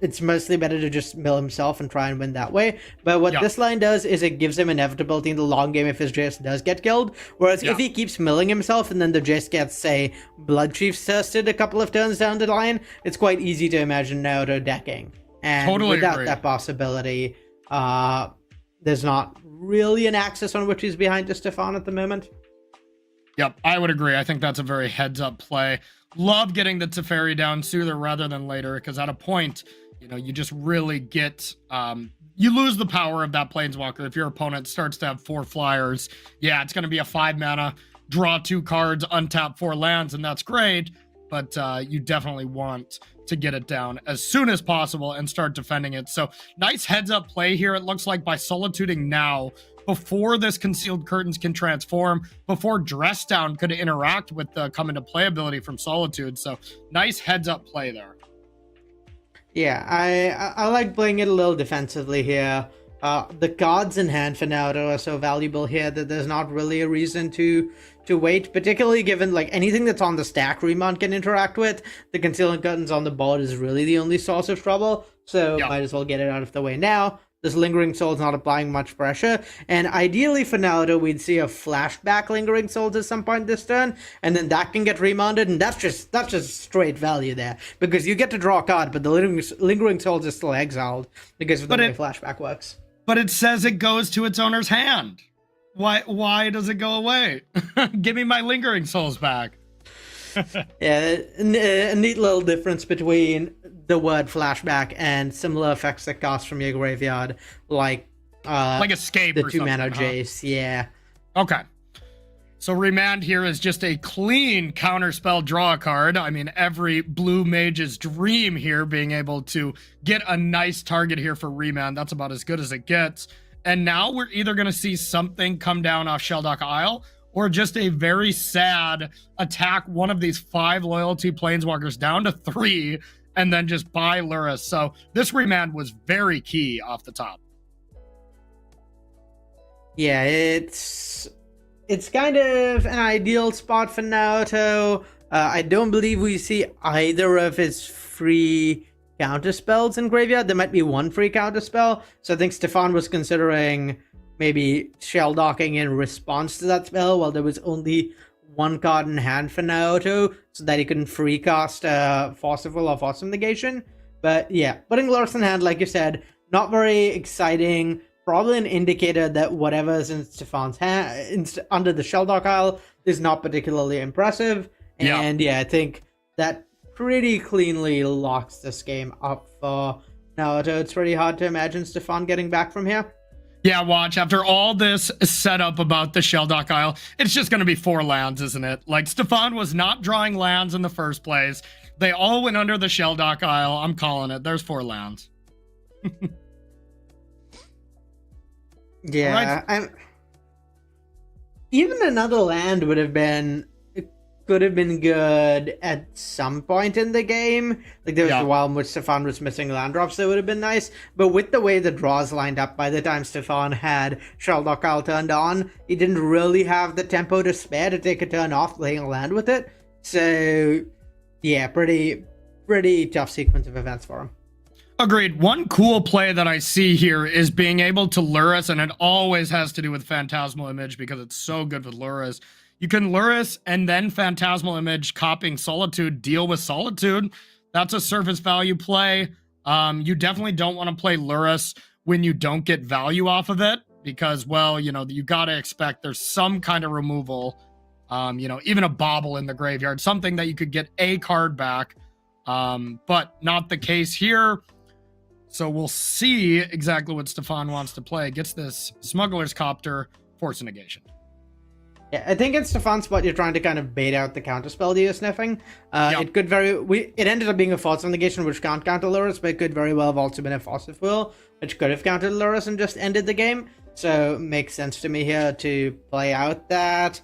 It's mostly better to just mill himself and try and win that way. But what this line does is it gives him inevitability in the long game if his Jace does get killed. Whereas if he keeps milling himself and then the Jace gets, say, Blood Chief thirsted a couple of turns down the line, it's quite easy to imagine Naoto decking. And without that possibility, there's not really an axis on which he's behind to Stefan at the moment. Yep, I would agree. I think that's a very heads-up play. Love getting the Teferi down sooner rather than later, because at a point, you just really get... you lose the power of that Planeswalker. If your opponent starts to have 4 flyers, it's going to be a 5-mana, draw 2 cards, untap 4 lands, and that's great, but you definitely want to get it down as soon as possible and start defending it. So nice heads-up play here, it looks like, by Solituding now, before this Concealed Curtains can transform, before Dress Down could interact with the come into play ability from Solitude. So nice heads up play there. Yeah, I like playing it a little defensively here. The cards in hand for Naoto are so valuable here that there's not really a reason to wait, particularly given anything that's on the stack Remont can interact with. The Concealed Curtains on the board is really the only source of trouble, so might as well get it out of the way now. This Lingering Soul's not applying much pressure, and ideally for Naoto, we'd see a flashback Lingering Souls at some point this turn, and then that can get remounted, and that's just straight value there, because you get to draw a card, but the Lingering Souls is still exiled because of the way flashback works. But it says it goes to its owner's hand. Why does it go away? Give me my Lingering Souls back. Yeah, a neat little difference between the word flashback and similar effects that cost from your graveyard, like Escape, the or 2-mana something, Jace. Yeah. Okay. So Remand here is just a clean counterspell draw card. I mean, every blue mage's dream here, being able to get a nice target here for Remand. That's about as good as it gets. And now we're either going to see something come down off Sheldock Isle, or just a very sad attack one of these 5 loyalty planeswalkers down to 3, and then just buy Lurrus. So this Remand was very key off the top. Yeah, it's kind of an ideal spot for Naoto. I don't believe we see either of his free counter spells in graveyard. There might be one free counter spell, so I think Stefan was considering maybe shell docking in response to that spell, while there was only one card in hand for Naoto, so that he couldn't free cast Forceful or Force Negation. But yeah, putting Lurrus in hand, like you said, not very exciting. Probably an indicator that whatever's in Stefan's hand under the Sheldock Isle is not particularly impressive. And yeah, I think that pretty cleanly locks this game up for Naoto. It's pretty hard to imagine Stefan getting back from here. Yeah, watch. After all this setup about the Sheldock Isle, it's just going to be 4 lands, isn't it? Like, Stefan was not drawing lands in the first place. They all went under the Sheldock Isle. I'm calling it. There's 4 lands. Yeah, right. Even another land could have been good at some point in the game. Like, there was a while in which Stefan was missing land drops that would have been nice. But with the way the draws lined up, by the time Stefan had Sheldock Isle turned on, he didn't really have the tempo to spare to take a turn off playing a land with it. So yeah, pretty tough sequence of events for him. Agreed. One cool play that I see here is being able to Lurrus, and it always has to do with Phantasmal Image because it's so good with Lurrus. You can Lurrus and then Phantasmal Image, copying Solitude, deal with Solitude. That's a surface value play. You definitely don't want to play Lurrus when you don't get value off of it because, well, you know, you got to expect there's some kind of removal, you know, even a bauble in the graveyard, something that you could get a card back, but not the case here. So we'll see exactly what Stefan wants to play. Gets this Smuggler's Copter, Force Negation. Yeah, I think in Stefan's spot, you're trying to kind of bait out the counterspell that you're sniffing. It ended up being a Force Negation, which can't counter Lurrus, but it could very well have also been a Force Will, which could have countered Lurrus and just ended the game. So makes sense to me here to play out that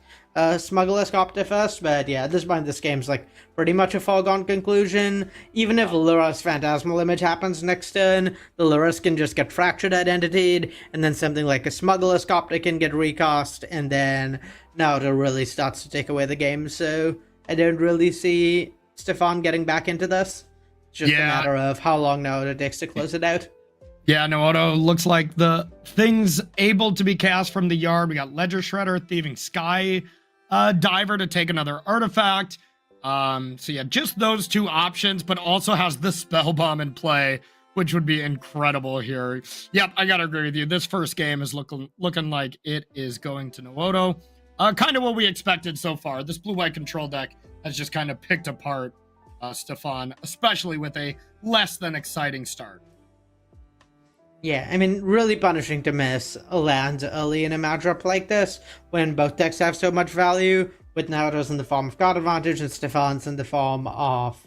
Smuggler's Copter first. But yeah, at this point, this game's like pretty much a foregone conclusion. Even if Lurrus Phantasmal Image happens next turn, the Lurrus can just get Fractured Identitied, and then something like a Smuggler's Copter can get recast, and then Naoto really starts to take away the game. So I don't really see Stefan getting back into this. It's just a matter of how long Naoto takes to close it out. Yeah, Naoto looks like the things able to be cast from the yard. We got Ledger Shredder, Thieving Sky Diver to take another artifact. So yeah, just those 2 options, but also has the Spell Bomb in play, which would be incredible here. Yep, I gotta agree with you. This first game is looking like it is going to Naoto. Kind of what we expected so far. This blue-white control deck has just kind of picked apart Stefan, especially with a less than exciting start. Yeah, I mean, really punishing to miss a land early in a matchup like this when both decks have so much value, with Naoto's in the form of card advantage and Stefan's in the form of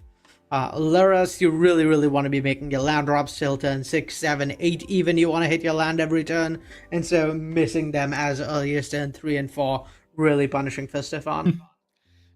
Lurrus. You really want to be making your land drops till turn 6, 7, 8 even. You want to hit your land every turn, and so missing them as early as turn 3 and 4, really punishing for Stefan.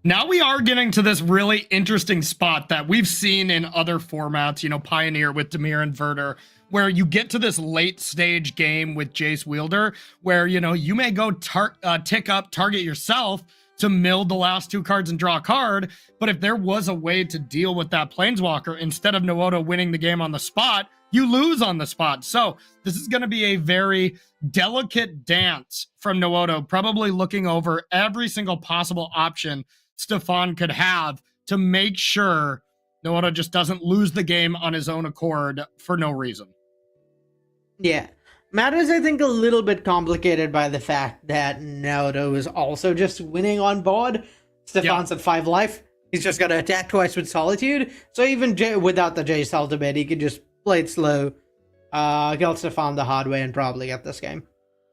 Now we are getting to this really interesting spot that we've seen in other formats, you know, Pioneer with Dimir Inverter, where you get to this late stage game with Jace Wielder, where, you know, you may go tick up, target yourself to mill the last 2 cards and draw a card, but if there was a way to deal with that Planeswalker, instead of Naoto winning the game on the spot, you lose on the spot. So this is going to be a very delicate dance from Naoto, probably looking over every single possible option Stefan could have to make sure Naoto just doesn't lose the game on his own accord for no reason. Yeah. Matters, I think, a little bit complicated by the fact that Naoto is also just winning on board. Stefan's at 5 life. He's just got to attack twice with Solitude. So even without the Jace ultimate, he could just play it slow, kill Stefan the hard way, and probably get this game.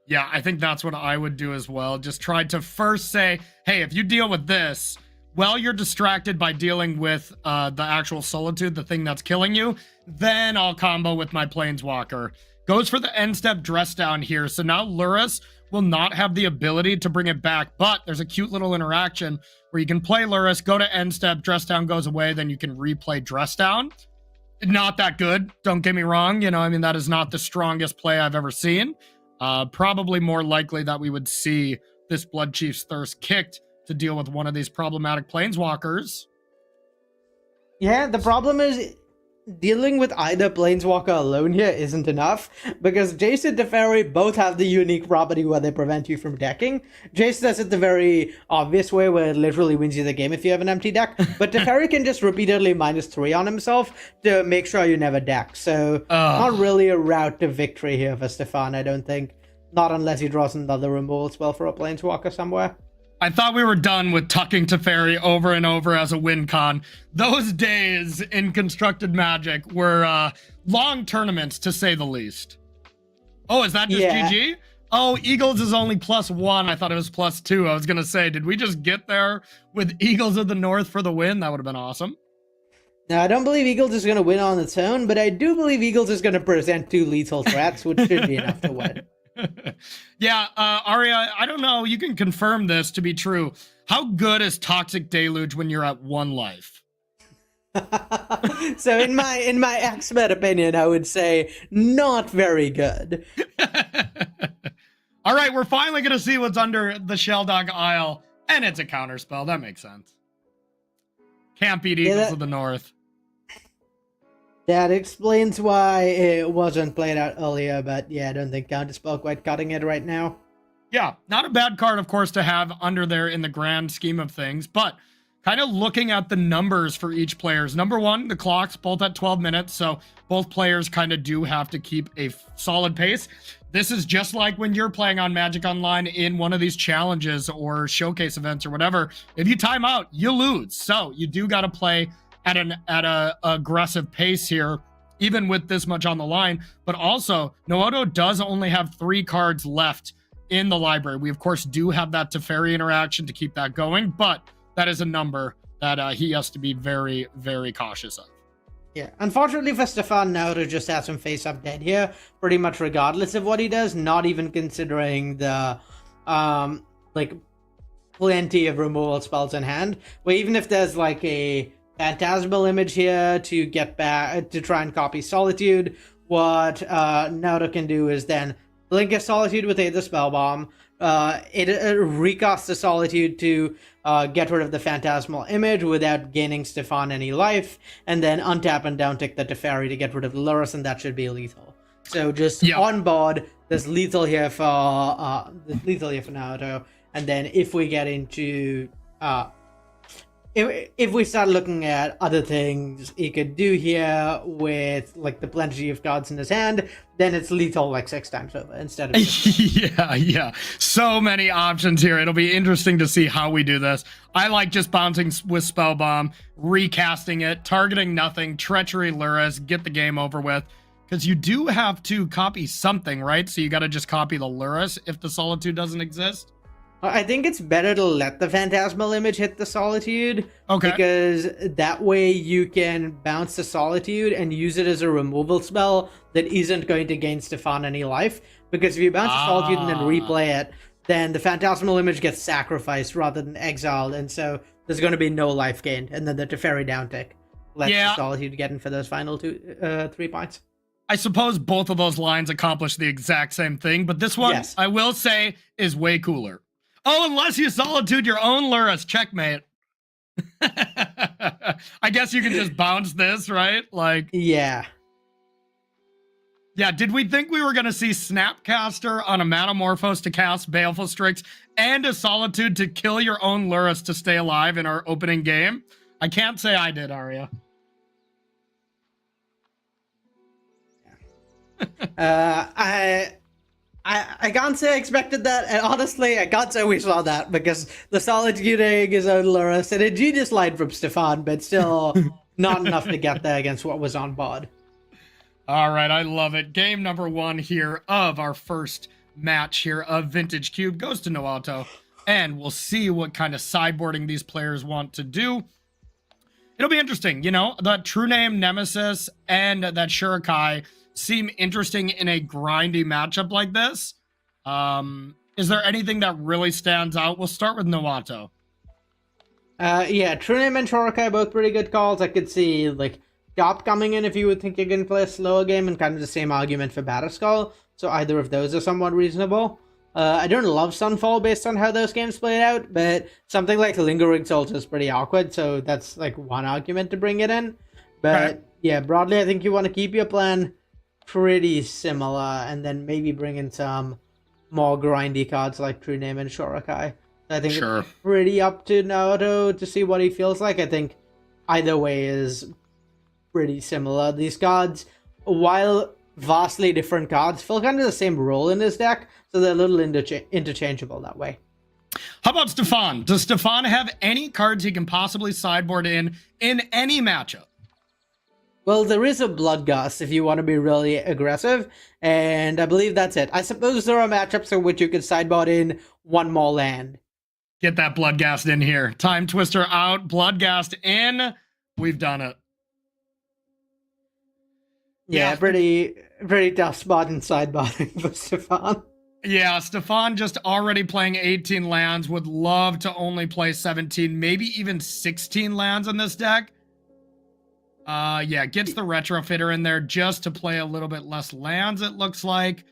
Yeah, I think that's what I would do as well. Just try to first say, hey, if you deal with this, while you're distracted by dealing with the actual Solitude, the thing that's killing you, then I'll combo with my Planeswalker. Goes for the end step dress down here. So now Lurrus will not have the ability to bring it back, but there's a cute little interaction where you can play Lurrus, go to end step, dress down goes away, then you can replay dress down. Not that good, don't get me wrong. I mean, that is not the strongest play I've ever seen. Probably more likely that we would see this Blood Chief's Thirst kicked to deal with one of these problematic Planeswalkers. Yeah, the problem is dealing with either Planeswalker alone here isn't enough, because Jace and Teferi both have the unique property where they prevent you from decking. Jace does it the very obvious way where it literally wins you the game if you have an empty deck, but Teferi can just repeatedly -3 on himself to make sure you never deck, so not really a route to victory here for Stefan, I don't think. Not unless he draws another removal spell for a Planeswalker somewhere. I thought we were done with tucking Teferi over and over as a win con. Those days in Constructed Magic were long tournaments, to say the least. Oh, is that just GG? Oh, Eagles is only +1. I thought it was +2. I was going to say, did we just get there with Eagles of the North for the win? That would have been awesome. Now, I don't believe Eagles is going to win on its own, but I do believe Eagles is going to present 2 lethal threats, which should be enough to win. Yeah, Arya, I don't know. You can confirm this to be true. How good is Toxic Deluge when you're at 1 life? So in my expert opinion, I would say not very good. All right, we're finally going to see what's under the Shelldog Isle, and it's a counterspell. That makes sense. Can't beat Eagles of the North. That explains why it wasn't played out earlier, but yeah, I don't think Counterspell quite cutting it right now. Yeah, not a bad card, of course, to have under there in the grand scheme of things, but kind of looking at the numbers for each player's. Number one, the clocks, both at 12 minutes, so both players kind of do have to keep a solid pace. This is just like when you're playing on Magic Online in one of these challenges or showcase events or whatever. If you time out, you lose. So you do got to play at a aggressive pace here, even with this much on the line. But also, Nooto does only have 3 cards left in the library. We, of course, do have that Teferi interaction to keep that going, but that is a number that he has to be very, very cautious of. Yeah, unfortunately for Stefan, Nooto just has him face up dead here, pretty much regardless of what he does, not even considering the, plenty of removal spells in hand. Where even if there's, like, a Phantasmal Image here to get back, to try and copy Solitude, what Nooto can do is then blink a Solitude with Aether Spellbomb, it recasts the Solitude to get rid of the Phantasmal Image without gaining Stefan any life, and then untap and downtick the Teferi to get rid of Lurrus, and that should be lethal. So just on board, there's lethal here for Nooto, and then if we get into if we start looking at other things he could do here with like the plenty of cards in his hand, then it's lethal like 6 times over instead of yeah, so many options here. It'll be interesting to see how we do this. I like just bouncing with Spellbomb, recasting it, targeting nothing, Treachery Lurrus, get the game over with, because you do have to copy something, right? So you got to just copy the Lurrus if the Solitude doesn't exist. I think it's better to let the Phantasmal Image hit the Solitude. Okay. Because that way you can bounce the Solitude and use it as a removal spell that isn't going to gain Stefan any life. Because if you bounce the Solitude and then replay it, then the Phantasmal Image gets sacrificed rather than exiled. And so there's going to be no life gained. And then the Teferi downtick lets the Solitude get in for those final 3 points. I suppose both of those lines accomplish the exact same thing. But this one, I will say, is way cooler. Oh, unless you Solitude your own Lurrus, checkmate. I guess you can just bounce this, right? Like, yeah, did we think we were going to see Snapcaster on a Manamorphose to cast Baleful Strix and a Solitude to kill your own Lurrus to stay alive in our opening game? I can't say I did, Arya. I can't say I expected that, and honestly, I can't say we saw that, because the Solitude his own Lurrus, and a genius line from Stefan, but still not enough to get there against what was on board. All right, I love it. Game number 1 here of our first match here of Vintage Cube goes to Noato, and we'll see what kind of sideboarding these players want to do. It'll be interesting, you know, the True Name Nemesis and that Shurikai seem interesting in a grindy matchup like this. Is there anything that really stands out? We'll start with Noato. Yeah, True Name and Shurikai both pretty good calls. I could see, like, Dop coming in if you would think you're going to play a slower game, and kind of the same argument for Batterskull. So either of those are somewhat reasonable. I don't love Sunfall based on how those games played out, but something like Lingering Souls is pretty awkward, so that's like one argument to bring it in. But yeah, broadly, I think you want to keep your plan pretty similar, and then maybe bring in some more grindy cards like True Name and Shurikai. I think it's pretty up to Naruto to see what he feels like. I think either way is pretty similar. These cards, while vastly different cards, fill kind of the same role in his deck, so they're a little interchangeable that way. How about Stefan? Does Stefan have any cards he can possibly sideboard in any matchup? Well, there is a Bloodgust if you want to be really aggressive, and I believe that's it. I suppose there are matchups in which you could sideboard in one more land. Get that Bloodgast in here. Time Twister out, Bloodgast in. We've done it. Yeah, pretty tough spot in sideboarding for Stefan. Yeah, Stefan just already playing 18 lands, would love to only play 17, maybe even 16 lands in this deck. Yeah, gets the Retrofitter in there just to play a little bit less lands, it looks like.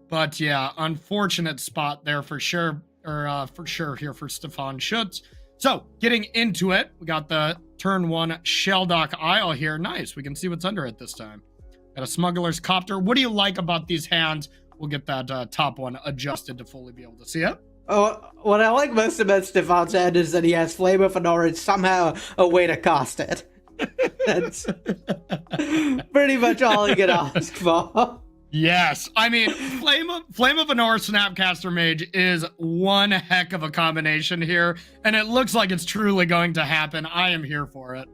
But yeah, unfortunate spot there for sure, or for sure here for Stefan Schutz. So, getting into it, we got the turn 1 Shelldock Isle here. Nice, we can see what's under it this time. Got a Smuggler's Copter. What do you like about these hands? We'll get that top one adjusted to fully be able to see it. Oh, what I like most about Stefan's hand is that he has Flame of Fenora. It's somehow a way to cast it. That's pretty much all he can ask for. Yes, I mean, Flame of Fenora Snapcaster Mage is one heck of a combination here, and it looks like it's truly going to happen. I am here for it.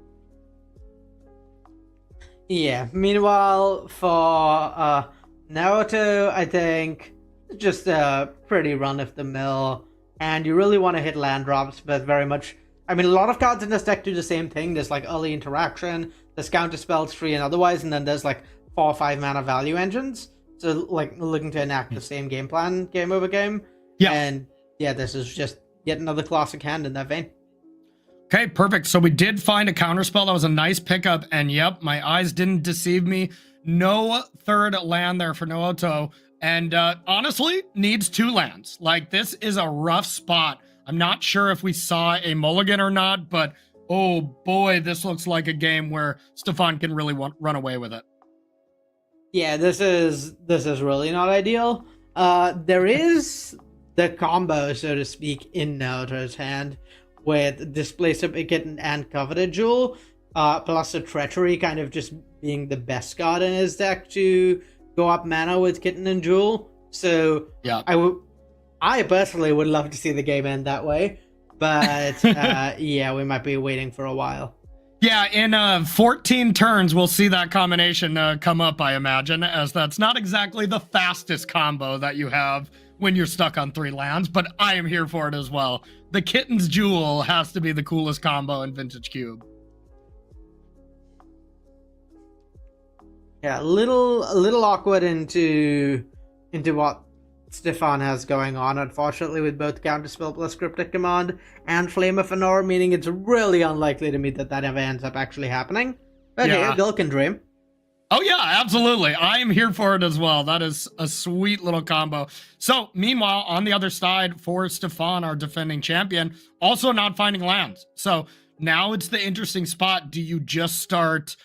Yeah, meanwhile, for Naruto, I think just a pretty run-of-the-mill, and you really want to hit land drops, but very much... I mean, a lot of cards in this deck do the same thing. There's, like, early interaction, there's counter spells, free and otherwise, and then there's, like, 4 or 5 mana value engines. So, like, looking to enact the same game plan game over game. Yeah. And, yeah, this is just yet another classic hand in that vein. Okay, perfect. So we did find a counterspell. That was a nice pickup. And yep, my eyes didn't deceive me. No third land there for Naoto. And honestly, needs 2 lands. Like, this is a rough spot. I'm not sure if we saw a mulligan or not, but oh boy, this looks like a game where Stefan can really run away with it. Yeah, this is really not ideal. There is the combo, so to speak, in Naoto's hand, with Displace of Kitten and Coveted Jewel, plus a Treachery kind of just being the best card in his deck to go up mana with Kitten and Jewel. So yeah, I personally would love to see the game end that way, but yeah, we might be waiting for a while. Yeah, in 14 turns, we'll see that combination come up, I imagine, as that's not exactly the fastest combo that you have when you're stuck on 3 lands, but I am here for it as well. The Kitten's Jewel has to be the coolest combo in Vintage Cube. Yeah, a little awkward into what Stefan has going on, unfortunately, with both Counterspell plus Cryptic Command and Flame of Fenora, meaning it's really unlikely to me that ever ends up actually happening. But yeah, Bill can dream. Oh yeah, absolutely. I am here for it as well. That is a sweet little combo. So, meanwhile, on the other side for Stefan, our defending champion, also not finding lands. So, now it's the interesting spot. Do you just start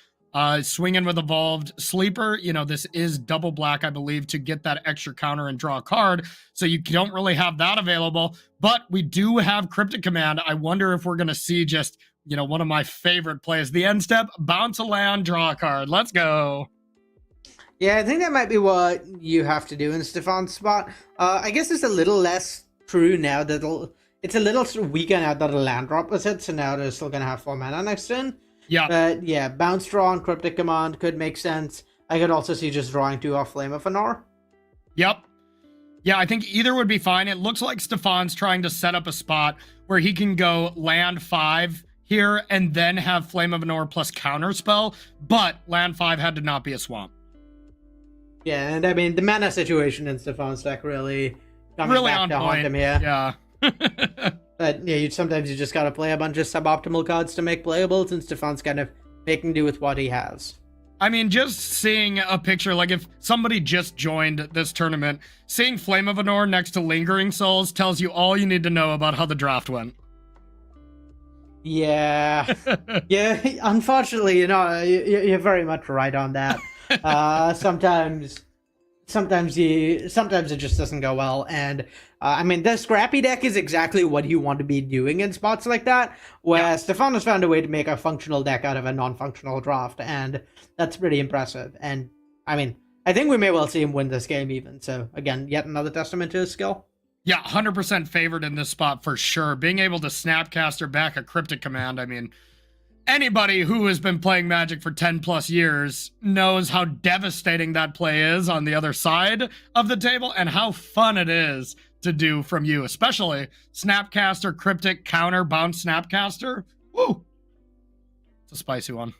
swinging with Evolved Sleeper? You know, this is double black, I believe, to get that extra counter and draw a card. So you don't really have that available. But we do have Cryptic Command. I wonder if we're going to see just, you know, one of my favorite plays. The end step, bounce a land, draw a card. Let's go. Yeah, I think that might be what you have to do in Stefan's spot. I guess it's a little less true now that it's a little weaker now that a land drop was hit. So now they're still going to have 4 mana next turn. Yeah. But yeah, bounce draw on Cryptic Command could make sense. I could also see just drawing 2 off Flame of Fenora. Yep. Yeah, I think either would be fine. It looks like Stefan's trying to set up a spot where he can go land 5 here and then have Flame of Anor plus Counterspell, but land 5 had to not be a swamp. Yeah, and I mean, the mana situation in Stefan's deck really coming Really back on to haunt point. him here. Yeah. But yeah, sometimes you just gotta play a bunch of suboptimal cards to make playables, and Stefan's kind of making do with what he has. I mean, just seeing a picture, like if somebody just joined this tournament, seeing Flame of Anor next to Lingering Souls tells you all you need to know about how the draft went. Yeah. Yeah, unfortunately, you're very much right on that. Sometimes it just doesn't go well, and I mean, the scrappy deck is exactly what you want to be doing in spots like that, where Stefan has found a way to make a functional deck out of a non-functional draft, and that's pretty impressive. And I mean, I think we may well see him win this game even. So again, yet another testament to his skill. Yeah, 100% favored in this spot for sure. Being able to Snapcaster back a Cryptic Command, I mean, anybody who has been playing Magic for 10 plus years knows how devastating that play is on the other side of the table and how fun it is to do from you, especially Snapcaster, Cryptic, Counter, Bounce Snapcaster. Woo! It's a spicy one.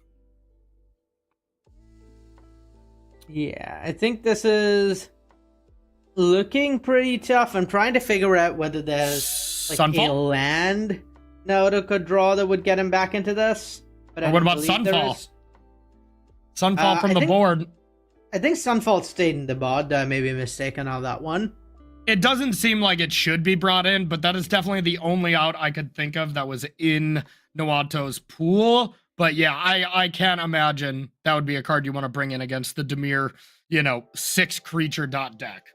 Yeah, I think this is looking pretty tough. I'm trying to figure out whether there's like a land Naruto could draw that would get him back into this. But or what about Sunfall? Sunfall from the board. I think Sunfall stayed in the board. I may be mistaken on that one. It doesn't seem like it should be brought in, but that is definitely the only out I could think of that was in Nawato's pool. But yeah, I can't imagine that would be a card you want to bring in against the Dimir, 6 creature dot deck.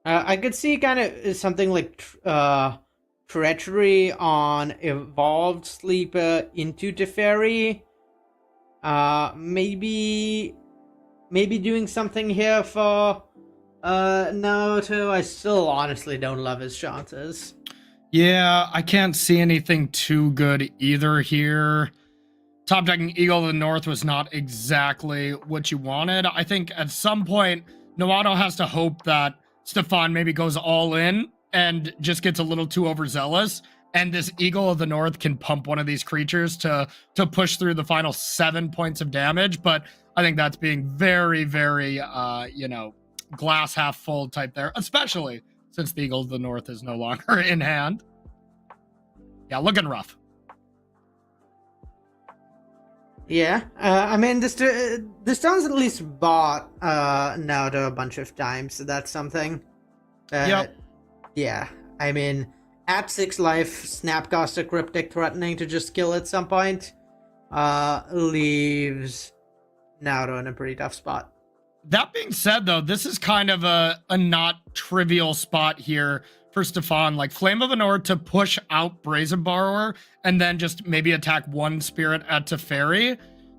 I could see kind of something like Treachery on Evolved Sleeper into Teferi. Maybe doing something here for Naruto. I still honestly don't love his chances. Yeah, I can't see anything too good either here. Top decking Eagle of the North was not exactly what you wanted. I think at some point, Naruto has to hope that Stefan maybe goes all in and just gets a little too overzealous, and this Eagle of the North can pump one of these creatures to push through the final 7 points of damage. But I think that's being very, very, glass half full type there, especially since the Eagle of the North is no longer in hand. Yeah, looking rough. Yeah, I mean, this town's at least bought Naruto a bunch of times, so that's something. Yep. Yeah, I mean, at 6 life, Snapcaster Cryptic threatening to just kill at some point leaves Naruto in a pretty tough spot. That being said, though, this is kind of a not trivial spot here for Stefan. Like Flame of Anor to push out Brazen Borrower and then just maybe attack one spirit at Teferi.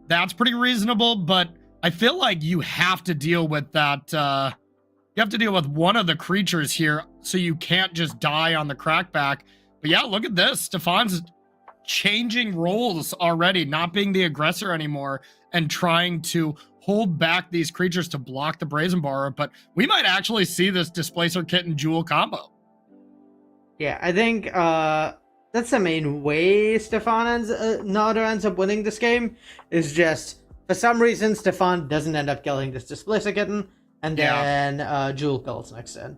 That's pretty reasonable, but I feel like you have to deal with that. You have to deal with one of the creatures here, so you can't just die on the crackback. But yeah, look at this. Stefan's changing roles already, not being the aggressor anymore and trying to hold back these creatures to block the Brazen Borrower. But we might actually see this Displacer Kit and Jewel combo. Yeah, I think that's the main way Naruto ends up winning this game, is just, for some reason, Stefan doesn't end up killing this Displacer Kitten, and then Jewel kills next turn.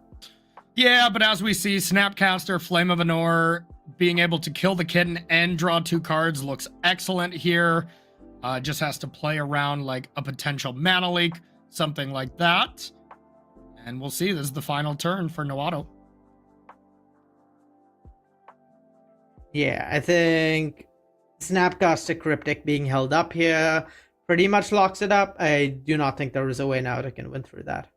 Yeah, but as we see, Snapcaster, Flame of Anor, being able to kill the kitten and draw 2 cards looks excellent here. Just has to play around like a potential mana leak, something like that. And we'll see. This is the final turn for Naruto. Yeah, I think Snapcaster Cryptic being held up here pretty much locks it up. I do not think there is a way Naruto can win through that.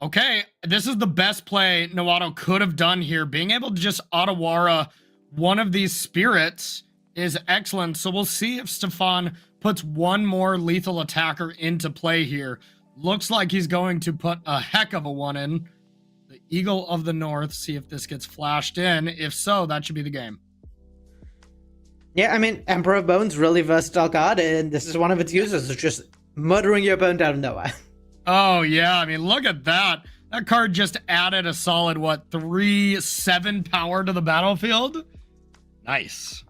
Okay, this is the best play Naruto could have done here. Being able to just Otawara one of these spirits is excellent. So we'll see if Stefan puts one more lethal attacker into play here. Looks like he's going to put a heck of a one in. The Eagle of the North, see if this gets flashed in. If so, that should be the game. Yeah, I mean, Emperor of Bones, really versatile card, and this is one of its uses. It's just murdering your opponent out of nowhere. Oh, yeah. I mean, look at that. That card just added a solid, 3/7 power to the battlefield? Nice.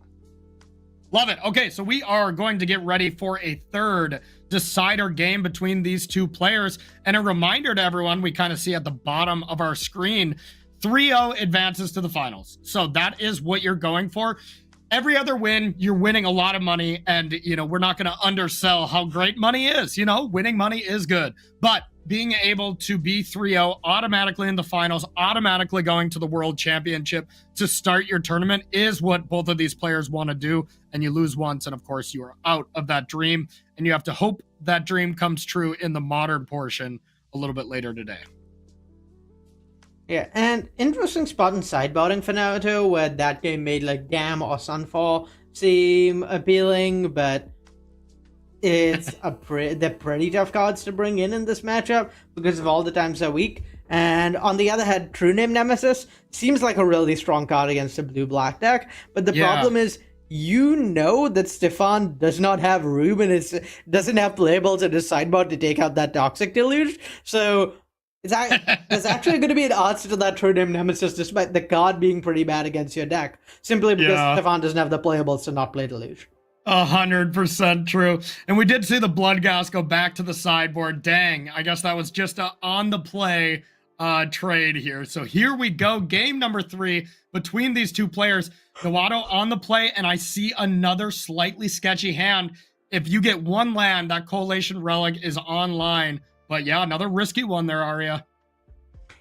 Love it. Okay, so we are going to get ready for a third decider game between these two players. And a reminder to everyone, we kind of see at the bottom of our screen, 3-0 advances to the finals. So that is what you're going for. Every other win, you're winning a lot of money. And, we're not going to undersell how great money is. Winning money is good. But being able to be 3-0 automatically in the finals, automatically going to the world championship to start your tournament is what both of these players want to do. And you lose once, and of course you are out of that dream. And you have to hope that dream comes true in the modern portion a little bit later today. Yeah, and interesting spot in sideboarding for Naruto, where that game made like Dam or Sunfall seem appealing, but it's they're pretty tough cards to bring in this matchup because of all the times they're weak. And on the other hand, True Name Nemesis seems like a really strong card against a blue-black deck, but the problem is that Stefan does not have room and doesn't have playables in his sideboard to take out that Toxic Deluge, so there's actually going to be an answer to that True Name Nemesis despite the card being pretty bad against your deck, simply because Stefan doesn't have the playables to not play Deluge. 100% true. And we did see the Blood Gas go back to the sideboard. Dang, I guess that was just a on the play trade here. So here we go. Game number 3 between these two players. Nawato on the play, and I see another slightly sketchy hand. If you get one land, that Collation Relic is online. But yeah, another risky one there, Arya.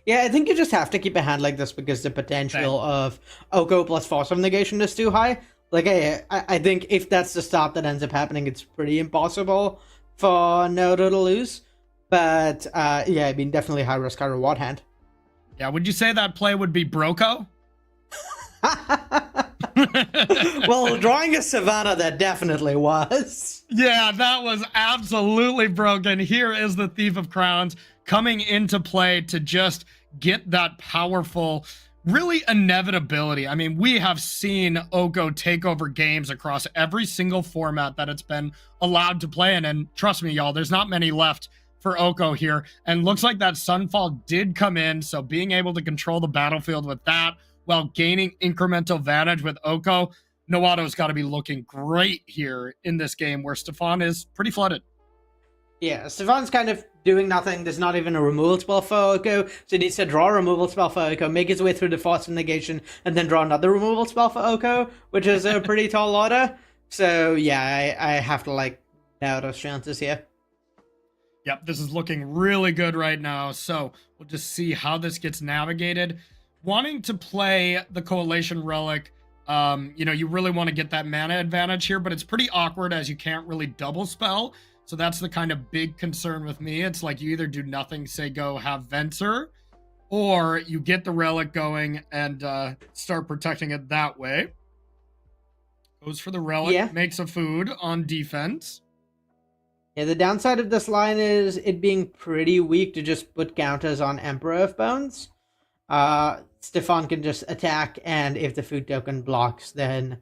Yeah, I think you just have to keep a hand like this because the potential of Oko plus Force of Negation is too high. Like, I think if that's the stop that ends up happening, it's pretty impossible for Naruto to lose. But, yeah, I mean, definitely high risk, high reward hand. Yeah, would you say that play would be Broco? Well, drawing a Savannah, that definitely was. Yeah, that was absolutely broken. Here is the Thief of Crowns coming into play to just get that powerful, really inevitability. I mean, we have seen Oko take over games across every single format that it's been allowed to play in. And trust me, y'all, there's not many left for Oko here. And looks like that Sunfall did come in. So being able to control the battlefield with that while gaining incremental advantage with Oko, Nawato's got to be looking great here in this game where Stefan is pretty flooded. Yeah, Stefan's kind of doing nothing. There's not even a removal spell for Oko, so he needs to draw a removal spell for Oko, make his way through the Force of Negation, and then draw another removal spell for Oko, which is a pretty tall order. So yeah, I have to like Naruto's chances here. Yep, this is looking really good right now. So we'll just see how this gets navigated. Wanting to play the Collation Relic, you really want to get that mana advantage here, but it's pretty awkward as you can't really double spell. So that's the kind of big concern with me. It's like you either do nothing, say go have Venser, or you get the Relic going and start protecting it that way. Goes for the Relic, makes a food on defense. Yeah, the downside of this line is it being pretty weak to just put counters on Emperor of Bones. Stefan can just attack, and if the food token blocks, then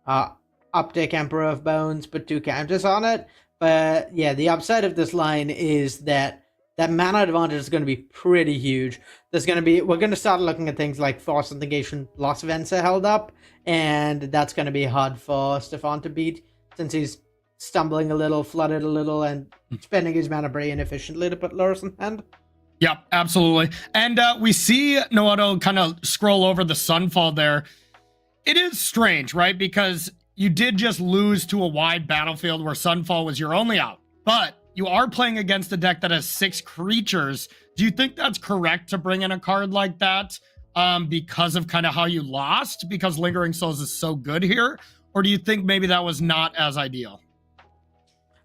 uptake Emperor of Bones, put 2 counters on it. But yeah, the upside of this line is that mana advantage is going to be pretty huge. We're going to start looking at things like Force of Negation plus Venser held up, and that's going to be hard for Stefan to beat since he's stumbling a little, flooded a little, and spending his mana pretty inefficiently to put lures in hand. Yep, absolutely. And we see Naruto kind of scroll over the Sunfall there. It is strange, right? Because you did just lose to a wide battlefield where Sunfall was your only out. But you are playing against a deck that has 6 creatures. Do you think that's correct to bring in a card like that because of kind of how you lost? Because Lingering Souls is so good here? Or do you think maybe that was not as ideal?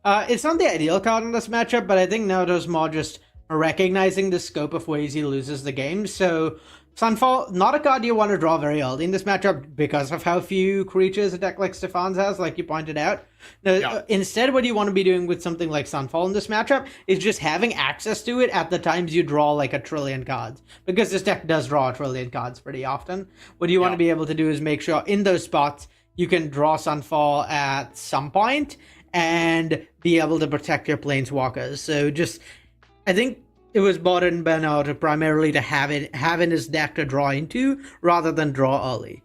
It's not the ideal card in this matchup, but I think Naruto's more just recognizing the scope of ways he loses the game. So Sunfall, not a card you want to draw very early in this matchup because of how few creatures a deck like Stefan's has, like you pointed out. Instead, what you want to be doing with something like Sunfall in this matchup is just having access to it at the times you draw like a trillion cards, because this deck does draw a trillion cards pretty often. What you want to be able to do is make sure in those spots you can draw Sunfall at some point and be able to protect your Planeswalkers. So just, I think it was bought in Bernardo primarily to have in his deck to draw into rather than draw early.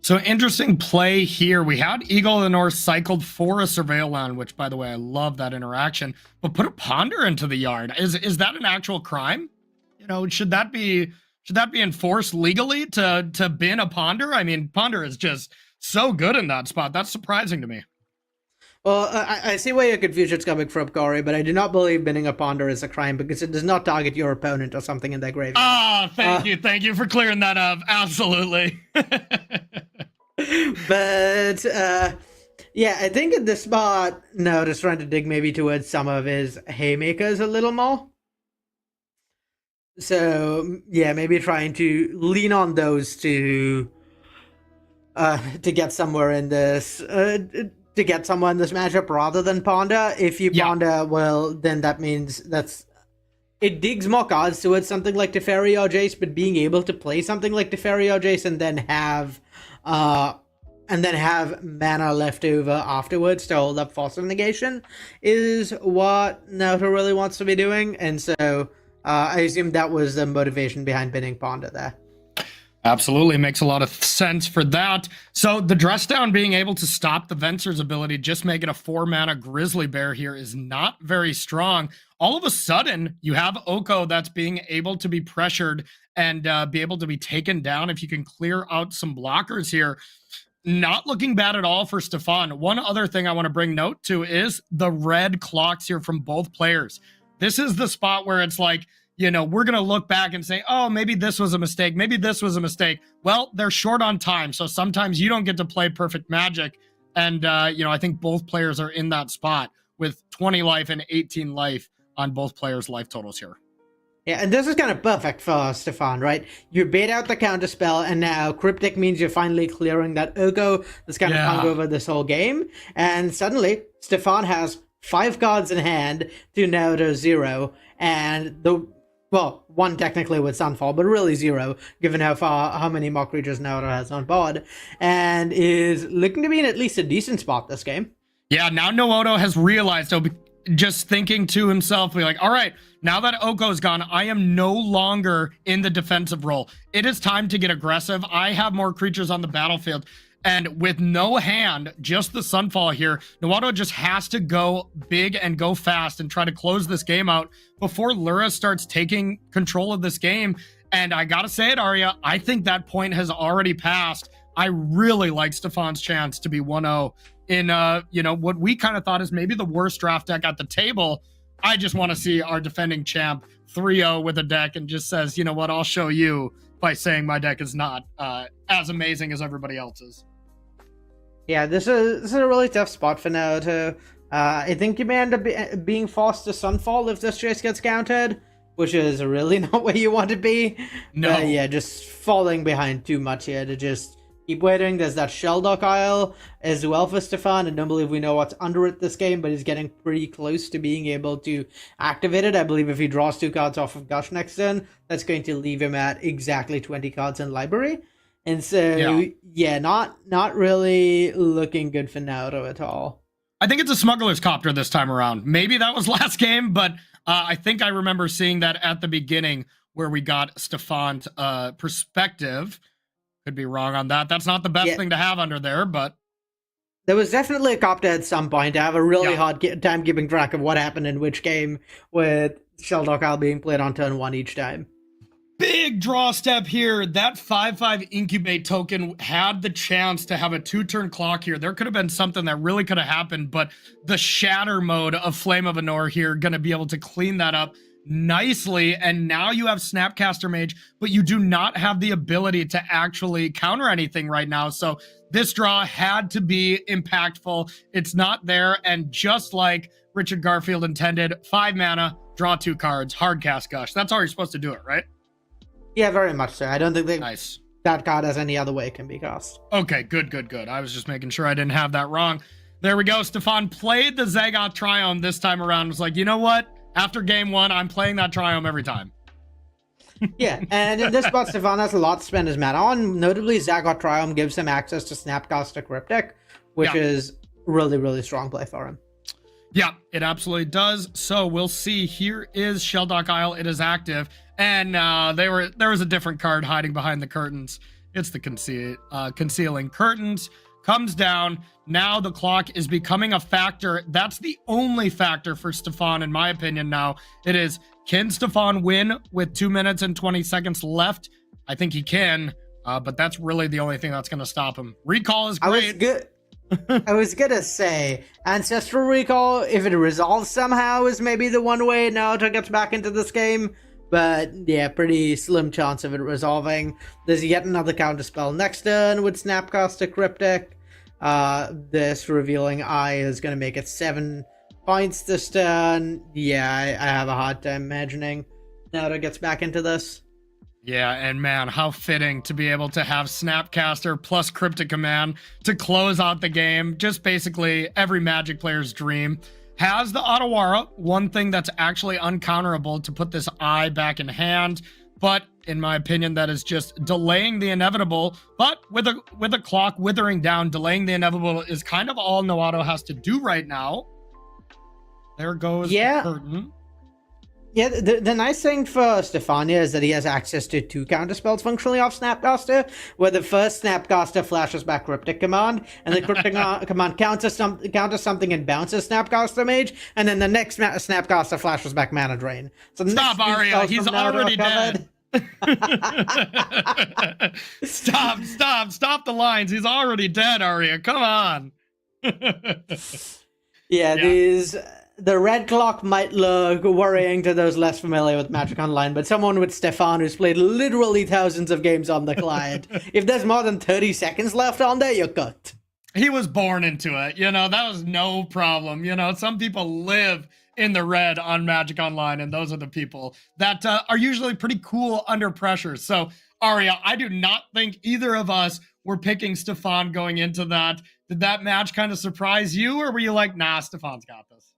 So interesting play here. We had Eagle of the North cycled for a Surveil land, which, by the way, I love that interaction. But put a Ponder into the yard. Is that an actual crime? You know, should that be enforced legally to bin a Ponder? I mean, Ponder is just so good in that spot. That's surprising to me. Well, I see where your confusion's coming from, Corey, but I do not believe binning a Ponder is a crime because it does not target your opponent or something in their graveyard. Ah, thank you for clearing that up. Absolutely. But yeah, I think at this spot, no, just trying to dig maybe towards some of his haymakers a little more. So yeah, maybe trying to lean on those to get somewhere in this to get somewhere in this matchup rather than Ponder. If you Ponder, well, then that means it digs more cards towards something like Teferi or Jace, but being able to play something like Teferi or Jace and then have mana left over afterwards to hold up Force of Negation is what Naruto really wants to be doing. And so I assume that was the motivation behind binning Ponder there. Absolutely, makes a lot of sense for that. So the dress down being able to stop the Venser's ability, just make it a 4-mana Grizzly Bear here is not very strong. All of a sudden, you have Oko that's being able to be pressured and be able to be taken down if you can clear out some blockers here. Not looking bad at all for Stefan. One other thing I want to bring note to is the red clocks here from both players. This is the spot where it's like, you know, we're going to look back and say, oh, maybe this was a mistake. Maybe this was a mistake. Well, they're short on time. So sometimes you don't get to play perfect Magic. And, you know, I think both players are in that spot with 20 life and 18 life on both players' life totals here. Yeah, and this is kind of perfect for Stefan, right? You bait out the counter spell, and now Cryptic means you're finally clearing that Oko that's kind of hung over this whole game. And suddenly, Stefan has 5 cards in hand to Naruto 0, and one technically with Sunfall, but really 0, given how many more creatures Naruto has on board, and is looking to be in at least a decent spot this game. Yeah, now Naruto has realized, just thinking to himself, be like, all right, now that Oko's gone, I am no longer in the defensive role. It is time to get aggressive. I have more creatures on the battlefield. And with no hand, just the Sunfall here, Naruto just has to go big and go fast and try to close this game out before Lura starts taking control of this game. And I gotta say it, Arya, I think that point has already passed. I really like Stefan's chance to be 1-0 in, you know, what we kind of thought is maybe the worst draft deck at the table. I just want to see our defending champ 3-0 with a deck and just says, you know what, I'll show you by saying my deck is not as amazing as everybody else's. Yeah, this is a really tough spot for Naruto. I think you may end up being forced to Sunfall if this chase gets countered, which is really not where you want to be. No. Yeah, just falling behind too much here to just keep waiting. There's that Shelldock Isle as well for Stefan. I don't believe we know what's under it this game, but he's getting pretty close to being able to activate it. I believe if he draws 2 cards off of Gush next turn, that's going to leave him at exactly 20 cards in library. And so, yeah, not really looking good for Naruto at all. I think it's a Smuggler's Copter this time around. Maybe that was last game, but I think I remember seeing that at the beginning where we got Stefan's perspective. Could be wrong on that. That's not the best thing to have under there, but... There was definitely a copter at some point. I have a really hard time keeping track of what happened in which game with Shelldock Isle being played on turn 1 each time. Big draw step here. That 5/5 incubate token had the chance to have a 2-turn clock here. There could have been something that really could have happened, but the shatter mode of Flame of Anor here going to be able to clean that up nicely. And now you have Snapcaster Mage, but you do not have the ability to actually counter anything right now. So this draw had to be impactful. It's not there. And just like Richard Garfield intended, 5 mana, draw 2 cards, hard cast Gush. That's how you're supposed to do it, right? Yeah, very much so. I don't think nice. That card has any other way it can be cast. Okay, good. I was just making sure I didn't have that wrong. There we go. Stefan played the Zagoth Triome this time around. Was like, you know what? After game 1, I'm playing that Triome every time. Yeah, and in this spot, Stefan has a lot to spend his mana on. Notably, Zagoth Triome gives him access to Snapcaster Cryptic, which is really, really strong play for him. Yeah, it absolutely does. So we'll see. Here is Shelldock Isle. It is active, and there was a different card hiding behind the curtains. It's the concealing curtains. Comes down. Now the clock is becoming a factor. That's the only factor for Stefan, in my opinion. Now it is, can Stefan win with 2 minutes and 20 seconds left? I think he can, but that's really the only thing that's going to stop him. Recall is great. I was gonna say Ancestral Recall, if it resolves somehow, is maybe the one way Naruto gets back into this game. But yeah, pretty slim chance of it resolving. There's yet another counterspell next turn with Snapcaster Cryptic. This Revealing Eye is gonna make it 7 points this turn. Yeah, I have a hard time imagining Naruto gets back into this. Yeah, and man, how fitting to be able to have Snapcaster plus Cryptic Command to close out the game. Just basically every Magic player's dream. Has the Otawara, one thing that's actually uncounterable to put this eye back in hand. But in my opinion, that is just delaying the inevitable. But with a clock withering down, delaying the inevitable is kind of all Noato has to do right now. There goes the curtain. Yeah, the nice thing for Stefania is that he has access to 2 counterspells functionally off Snapcaster, where the first Snapcaster flashes back Cryptic Command, and the Cryptic Command counters something and bounces Snapcaster Mage, and then the next Snapcaster flashes back Mana Drain. So stop, Arya, he's already dead. Stop the lines. He's already dead, Arya. Come on. The red clock might look worrying to those less familiar with Magic Online, but someone with Stefan who's played literally thousands of games on the client, if there's more than 30 seconds left on there, you're cooked. He was born into it. That was no problem. Some people live in the red on Magic Online, and those are the people that are usually pretty cool under pressure. So, Arya, I do not think either of us were picking Stefan going into that. Did that match kind of surprise you, or were you like, nah, Stefan's got this?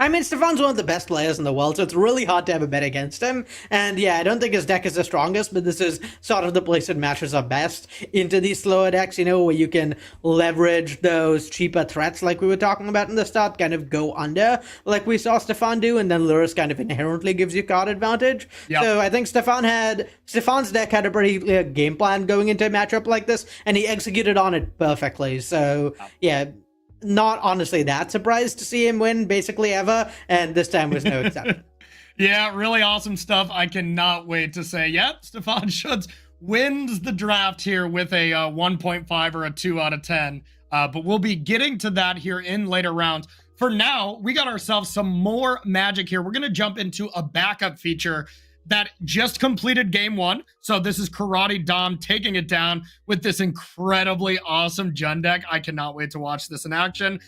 I mean, Stefan's one of the best players in the world, so it's really hard to have a bet against him. And yeah, I don't think his deck is the strongest, but this is sort of the place it matches up best into these slower decks, where you can leverage those cheaper threats like we were talking about in the start, kind of go under, like we saw Stefan do, and then Lurrus kind of inherently gives you card advantage. Yep. So I think Stefan's deck had a pretty clear game plan going into a matchup like this, and he executed on it perfectly. So yeah, not honestly that surprised to see him win basically ever, and this time was no exception. Yeah, really awesome stuff. I cannot wait to say, Stefan Schutz wins the draft here with a 1.5 or a 2 out of 10. But we'll be getting to that here in later rounds. For now, we got ourselves some more Magic here. We're going to jump into a backup feature that just completed game 1. So this is Karate Dom taking it down with this incredibly awesome Jund deck. I cannot wait to watch this in action.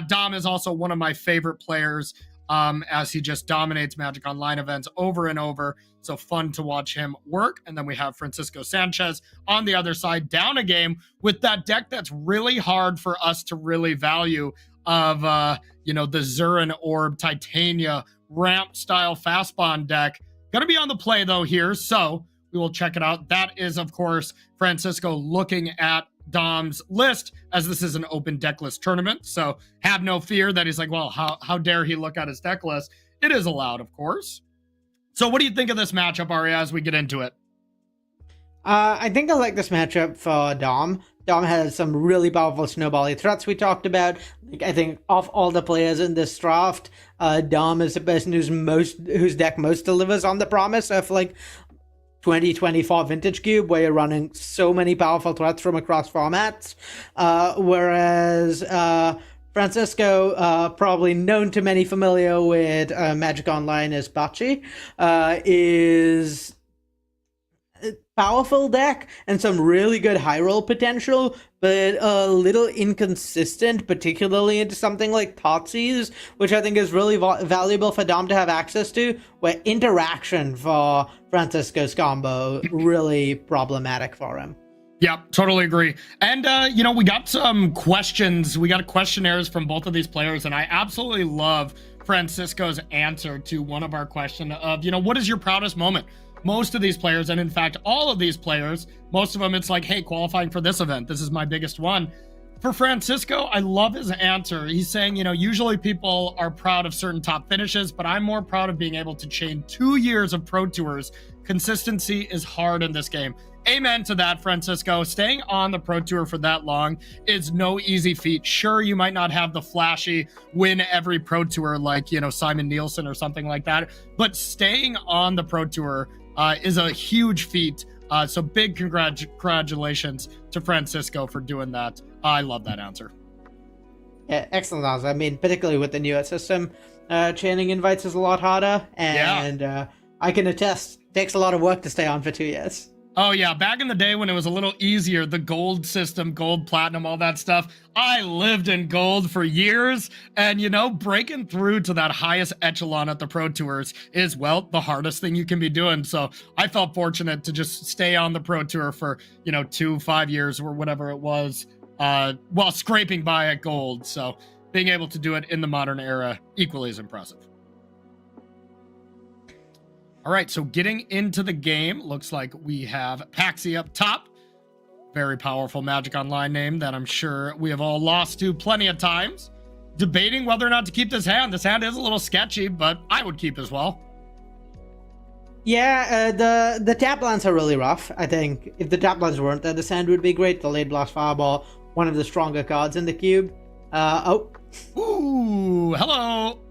Dom is also one of my favorite players, as he just dominates Magic Online events over and over. So fun to watch him work. And then we have Francisco Sanchez on the other side, down a game with that deck that's really hard for us to really value of, the Zurin Orb Titania ramp style fast bond deck. Going to be on the play, though, here, so we will check it out. That is, of course, Francisco looking at Dom's list, as this is an open deck list tournament, so have no fear that he's like, well, how dare he look at his deck list? It is allowed, of course. So what do you think of this matchup, Arya, as we get into it? I think I like this matchup for Dom. Dom has some really powerful snowbally threats we talked about. I think of all the players in this draft, Dom is the person whose deck most delivers on the promise of 2024 Vintage Cube, where you're running so many powerful threats from across formats. Whereas Francisco, probably known to many familiar with Magic Online as Bachi, is powerful deck and some really good high roll potential, but a little inconsistent, particularly into something like Thoughtseize, which I think is really valuable for Dom to have access to, where interaction for Francisco's combo really problematic for him. Yeah, totally agree. And, we got some questions. We got questionnaires from both of these players, and I absolutely love Francisco's answer to one of our questions of, what is your proudest moment? Most of these players, and in fact, all of these players, most of them, it's like, hey, qualifying for this event. This is my biggest one. for Francisco, I love his answer. He's saying, usually people are proud of certain top finishes, but I'm more proud of being able to chain 2 years of Pro Tours. Consistency is hard in this game. Amen to that, Francisco. Staying on the Pro Tour for that long is no easy feat. Sure, you might not have the flashy win every Pro Tour like, Simon Nielsen or something like that, but staying on the Pro Tour is a huge feat. So big congratulations to Francisco for doing that. I love that answer. Yeah, excellent answer. I mean, particularly with the newer system, chaining invites is a lot harder, and I can attest, takes a lot of work to stay on for 2 years. Oh yeah, back in the day when it was a little easier, the gold system, gold, platinum, all that stuff, I lived in gold for years, and breaking through to that highest echelon at the Pro Tours is, well, the hardest thing you can be doing. So I felt fortunate to just stay on the Pro Tour for, 2-5 years or whatever it was, while scraping by at gold. So being able to do it in the modern era equally as impressive. All right, so getting into the game, looks like we have Paxi up top. Very powerful Magic Online name that I'm sure we have all lost to plenty of times. Debating whether or not to keep this hand. This hand is a little sketchy, but I would keep as well. Yeah, the tap lands are really rough. I think if the tap lands weren't there, this hand would be great. The Late Blast Fireball, one of the stronger cards in the cube. Ooh, hello.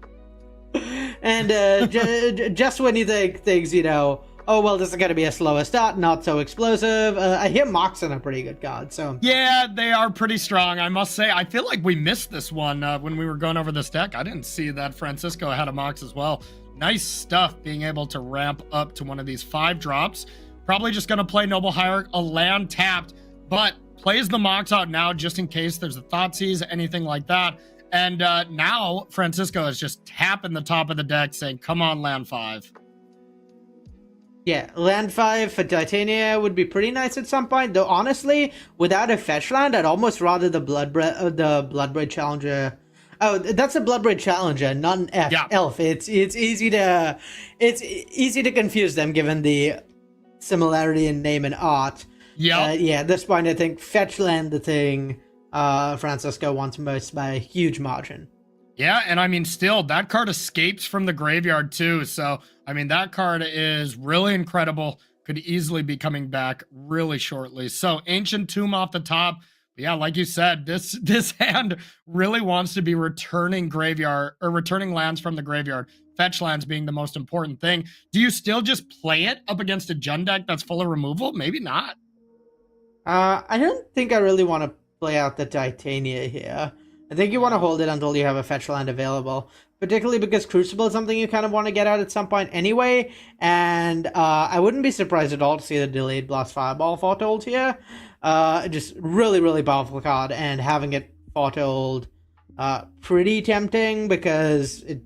And just when you think things, oh, well, this is going to be a slower start, not so explosive, I hear Moxen a pretty good card, so... Yeah, they are pretty strong, I must say. I feel like we missed this one when we were going over this deck. I didn't see that Francisco had a Mox as well. Nice stuff being able to ramp up to one of these 5 drops. Probably just going to play Noble Hierarch, a land tapped, but plays the Mox out now just in case there's a Thoughtseize, anything like that. And now Francisco is just tapping the top of the deck saying, come on, land 5. Yeah, land 5 for Titania would be pretty nice at some point. Though, honestly, without a fetch land, I'd almost rather the Bloodbraid Challenger... Oh, that's a Bloodbraid Challenger, not an elf. It's easy to confuse them given the similarity in name and art. Yeah, at this point, I think fetch land the thing... Francisco wants most by a huge margin. Yeah, and I mean, still, that card escapes from the graveyard too. So, I mean, that card is really incredible. Could easily be coming back really shortly. So, Ancient Tomb off the top. But yeah, like you said, this hand really wants to be returning lands from the graveyard. Fetch lands being the most important thing. Do you still just play it up against a Jund deck that's full of removal? Maybe not. I don't think I really want to play out the Titania here. I think you want to hold it until you have a fetch land available, particularly because Crucible is something you kind of want to get out at some point anyway, and I wouldn't be surprised at all to see the Delayed Blast Fireball foretold here. Just really, really powerful card, and having it foretold pretty tempting because it,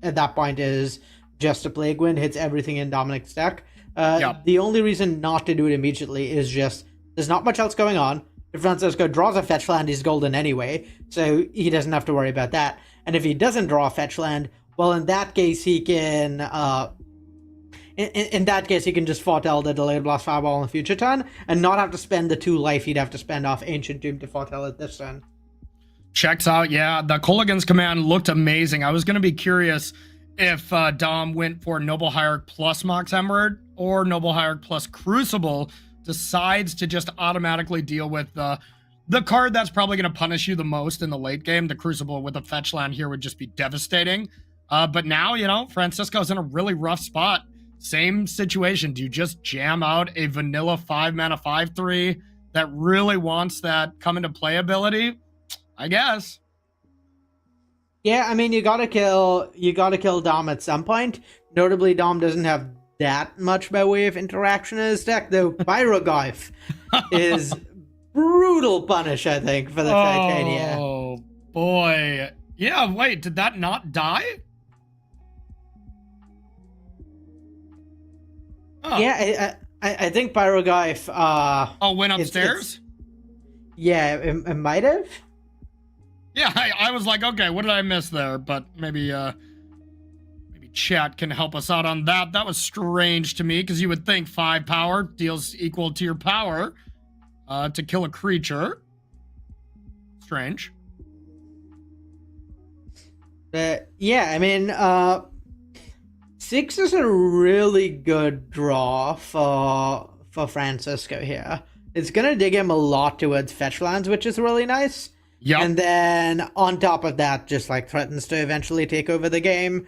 at that point, is just a Plague Wind, hits everything in Dominic's deck. The only reason not to do it immediately is just there's not much else going on. If Francisco draws a fetch land, he's golden anyway, so he doesn't have to worry about that. And if he doesn't draw a fetch land, well, in that case, he can... in that case, he can just foretell the Delayed Blast Fireball on the future turn, and not have to spend the 2 life he'd have to spend off Ancient Tomb to foretell it this turn. Checks out, yeah. The Kolaghan's command looked amazing. I was going to be curious if Dom went for Noble Hierarch plus Mox Emerald, or Noble Hierarch plus Crucible, decides to just automatically deal with the card that's probably going to punish you the most in the late game. The Crucible with a fetch land here would just be devastating. But now, Francisco's in a really rough spot. Same situation. Do you just jam out a vanilla 5-mana 5/3 that really wants that come into play ability? I guess. Yeah, I mean, you gotta kill Dom at some point. Notably, Dom doesn't have that much by way of interaction in his deck, though Pyroglyph is brutal punish, I think, for the Titania. Oh, boy. Yeah, wait, did that not die? Oh. Yeah, I think Pyroglyph... went upstairs? Yeah, it might have. Yeah, I was like, okay, what did I miss there? But maybe chat can help us out on that. That was strange to me, because you would think 5 power deals equal to your power to kill a creature. Strange. Yeah, I mean, 6 is a really good draw for Francisco here. It's gonna dig him a lot towards fetch lands, which is really nice. Yep. And then on top of that, just like threatens to eventually take over the game.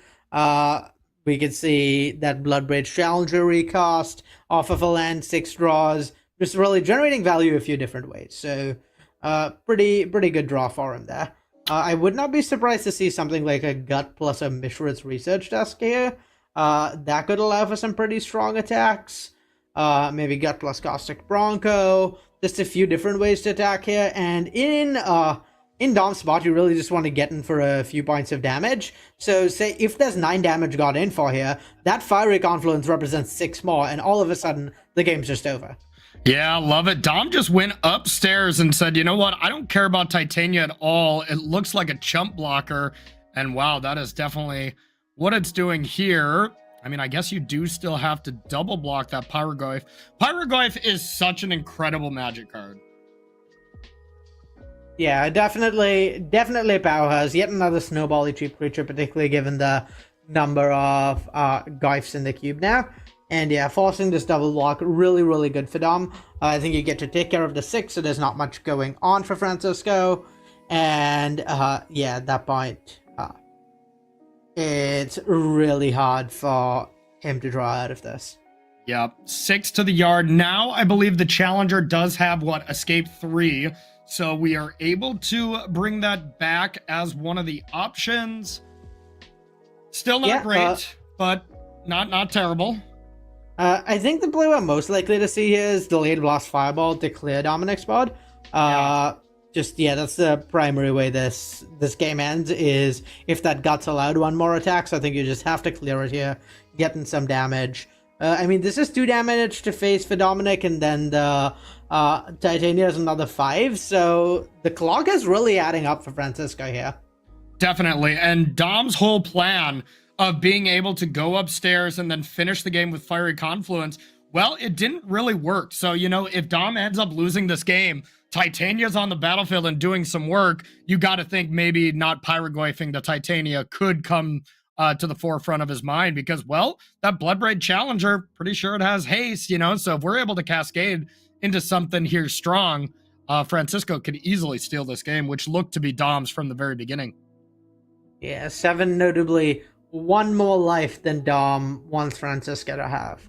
We could see that Bloodbraid Challenger recast off of a land, 6 draws, just really generating value a few different ways. So, pretty good draw for him there. I would not be surprised to see something like a Gut plus a Mishra's Research Desk here. That could allow for some pretty strong attacks. Maybe Gut plus Caustic Bronco. Just a few different ways to attack here. And in Dom's spot, you really just want to get in for a few points of damage. So say if there's 9 damage got in for here, that Fiery Confluence represents 6 more, and all of a sudden, the game's just over. Yeah, love it. Dom just went upstairs and said, you know what? I don't care about Titania at all. It looks like a chump blocker. And wow, that is definitely what it's doing here. I mean, I guess you do still have to double block that Pyrogoyf. Pyrogoyf is such an incredible Magic card. Yeah, definitely a powerhouse. Yet another snowbally cheap creature, particularly given the number of Goyfs in the cube now. And yeah, forcing this double block, really good for Dom. I think you get to take care of the 6, so there's not much going on for Francisco. And yeah, at that point, it's really hard for him to draw out of this. Yep, 6 to the yard. Now, I believe the Challenger does have, what, Escape 3. So we are able to bring that back as one of the options. Still not great, but not terrible. I think the play we're most likely to see here is Delayed Blast Fireball to clear Dominic's board. That's the primary way this game ends, is if that Gut's allowed one more attack, so I think you just have to clear it here, getting some damage. I mean, this is 2 damage to face for Dominic, and then the Titania is another 5, so the clock is really adding up for Francisco here. Definitely, and Dom's whole plan of being able to go upstairs and then finish the game with Fiery Confluence, well, it didn't really work. So, you know, if Dom ends up losing this game, Titania's on the battlefield and doing some work, you got to think maybe not Pyrogoyfing the Titania could come to the forefront of his mind, because, well, that Bloodbraid Challenger, pretty sure it has haste, you know, so if we're able to cascade into something here strong, Francisco could easily steal this game, which looked to be Dom's from the very beginning. Yeah, 7 notably 1 more life than Dom wants Francisco to have.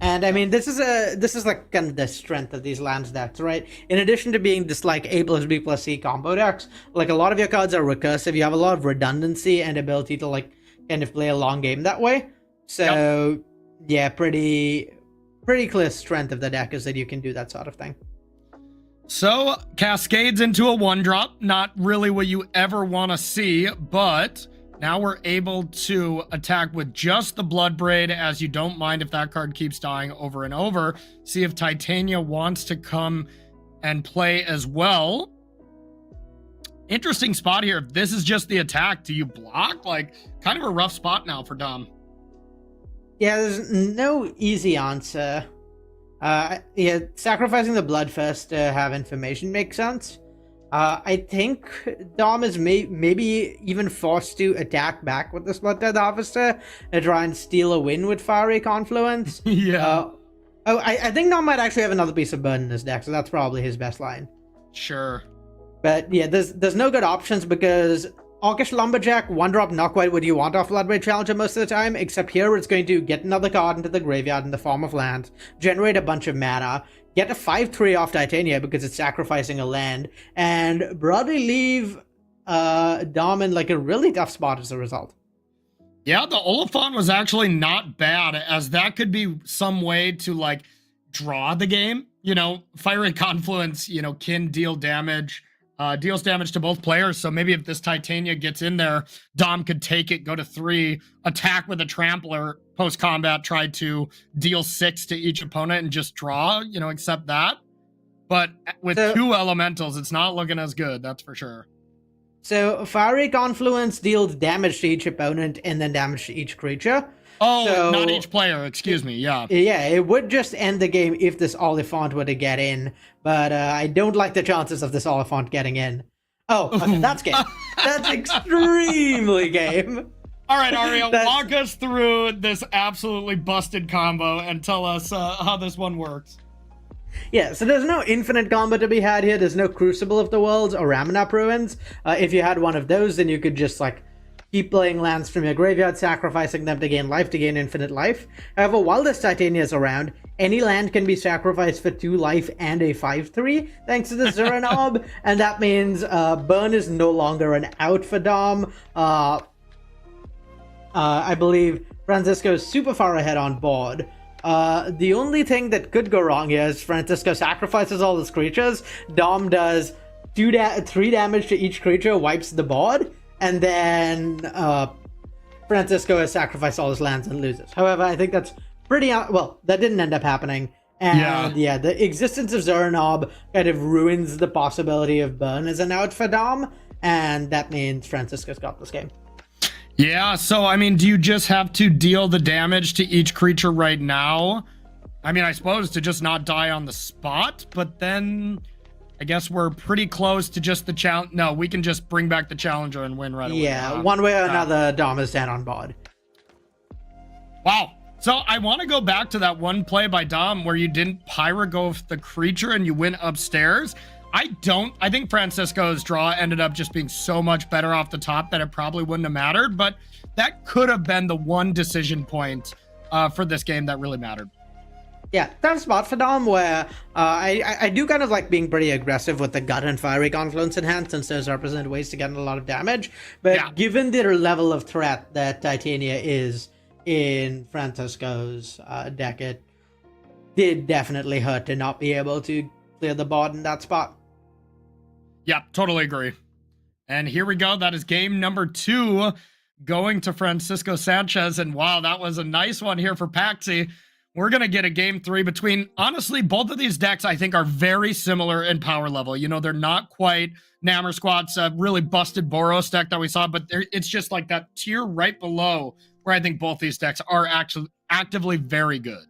And I mean, this is like kind of the strength of these lands decks, right? In addition to being this like A plus B plus C combo decks, like a lot of your cards are recursive. You have a lot of redundancy and ability to like kind of play a long game that way. So yeah, pretty clear strength of the deck is that you can do that sort of thing. So cascades into a 1-drop, not really what you ever want to see, but now we're able to attack with just the Bloodbraid, as you don't mind if that card keeps dying over and over. See if Titania wants to come and play as well. Interesting spot here. If this is just the attack, do you block? Like, kind of a rough spot now for Dom. Yeah, there's no easy answer. Yeah, sacrificing the blood first to have information makes sense. I think Dom is maybe even forced to attack back with this Blood Death Harvester and try and steal a win with Fiery Confluence. Yeah. I think Dom might actually have another piece of burn in his deck, so that's probably his best line. Sure. But yeah, there's no good options because Orcish Lumberjack, 1-drop, not quite what you want off Bloodbraid Challenger most of the time, except here it's going to get another card into the graveyard in the form of land, generate a bunch of mana, get a 5/3 off Titania because it's sacrificing a land, and broadly leave Dom in like a really tough spot as a result. Yeah, the Oliphant was actually not bad, as that could be some way to like draw the game. You know, Fiery Confluence, you know, can deal damage. Deals damage to both players, so maybe if this Titania gets in there, Dom could take it, go to 3, attack with a Trampler, post-combat, try to deal 6 to each opponent and just draw, you know, accept that. But with 2 elementals, it's not looking as good, that's for sure. So, Fiery Confluence deals damage to each opponent and then damage to each creature. Oh, so, not each player, excuse me, yeah. Yeah, it would just end the game if this Oliphant were to get in, but I don't like the chances of this Oliphant getting in. Oh, okay, that's game. That's extremely game. All right, Aria, walk us through this absolutely busted combo and tell us how this one works. Yeah, so there's no infinite combo to be had here. There's no Crucible of the Worlds or Ramunap Ruins. If you had one of those, then you could just, like, keep playing lands from your graveyard, sacrificing them to gain life, to gain infinite life. However, while this Titania is around, any land can be sacrificed for 2 life and a 5/3, thanks to the Zura Knob, and that means Burn is no longer an out for Dom. I believe Francisco is super far ahead on board. The only thing that could go wrong here is Francisco sacrifices all his creatures, Dom does 3 damage to each creature, wipes the board, and then Francisco has sacrificed all his lands and loses. However, I think that's pretty... well, that didn't end up happening. And yeah, the existence of Zuranob kind of ruins the possibility of Burn as an out for Dom, and that means Francisco's got this game. Yeah, so, I mean, do you just have to deal the damage to each creature right now? I mean, I suppose to just not die on the spot, but then I guess we're pretty close to just the challenge. No, we can just bring back the challenger and win right away. Yeah, one way or another, Dom is dead on board. Wow. So I want to go back to that one play by Dom where you didn't Pyroglyph the creature and you went upstairs. I think Francisco's draw ended up just being so much better off the top that it probably wouldn't have mattered, but that could have been the one decision point for this game that really mattered. Yeah, tough spot for Dom where I do kind of like being pretty aggressive with the Gut and Fiery Confluence in hand, since those represent ways to get a lot of damage. But given the level of threat that Titania is in Francisco's deck, it did definitely hurt to not be able to clear the board in that spot. Yeah, totally agree. And here we go. That is game number 2 going to Francisco Sanchez. And wow, that was a nice one here for Paxi. We're going to get a game 3 between, honestly, both of these decks I think are very similar in power level. You know, they're not quite Namor Squad's really busted Boros deck that we saw, but it's just like that tier right below where I think both these decks are actually actively very good.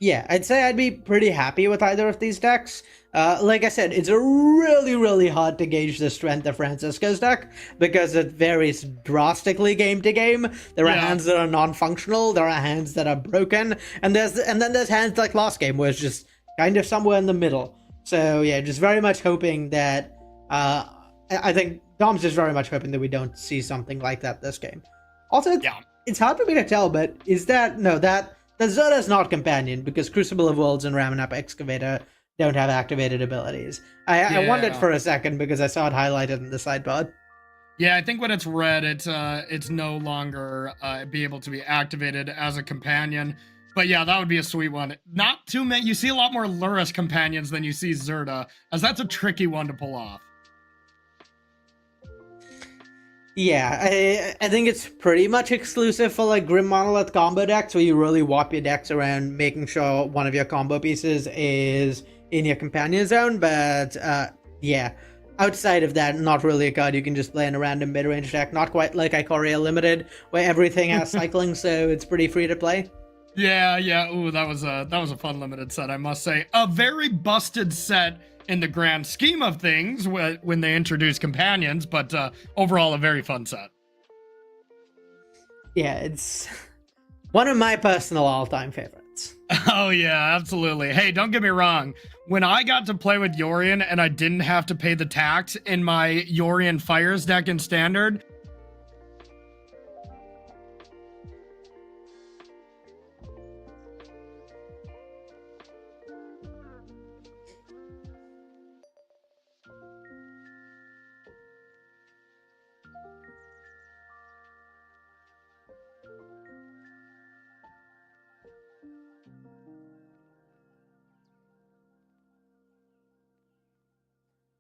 Yeah, I'd say I'd be pretty happy with either of these decks. Like I said, it's really, really hard to gauge the strength of Francisco's deck because it varies drastically game to game. There are hands that are non-functional, there are hands that are broken, and then there's hands like last game where it's just kind of somewhere in the middle. So yeah, just very much hoping that I think Dom's just very much hoping that we don't see something like that this game. Also, it's hard for me to tell, but is that the Zora is not companion because Crucible of Worlds and Ramunap Excavator don't have activated abilities. I wondered for a second because I saw it highlighted in the sideboard. Yeah, I think when it's red, it's no longer be able to be activated as a companion. But yeah, that would be a sweet one. Not too many. You see a lot more Lurrus companions than you see Zerda, as that's a tricky one to pull off. Yeah, I think it's pretty much exclusive for like Grim Monolith combo decks where you really warp your decks around making sure one of your combo pieces is in your companion zone, but yeah, outside of that, not really a card you can just play in a random mid-range deck, not quite like Ikoria Limited, where everything has cycling, so it's pretty free to play. Yeah, ooh, that was a fun limited set, I must say. A very busted set in the grand scheme of things when they introduce companions, but overall a very fun set. Yeah, it's one of my personal all-time favorites. Oh yeah, absolutely. Hey, don't get me wrong. When I got to play with Yorion and I didn't have to pay the tax in my Yorion Fires deck in Standard,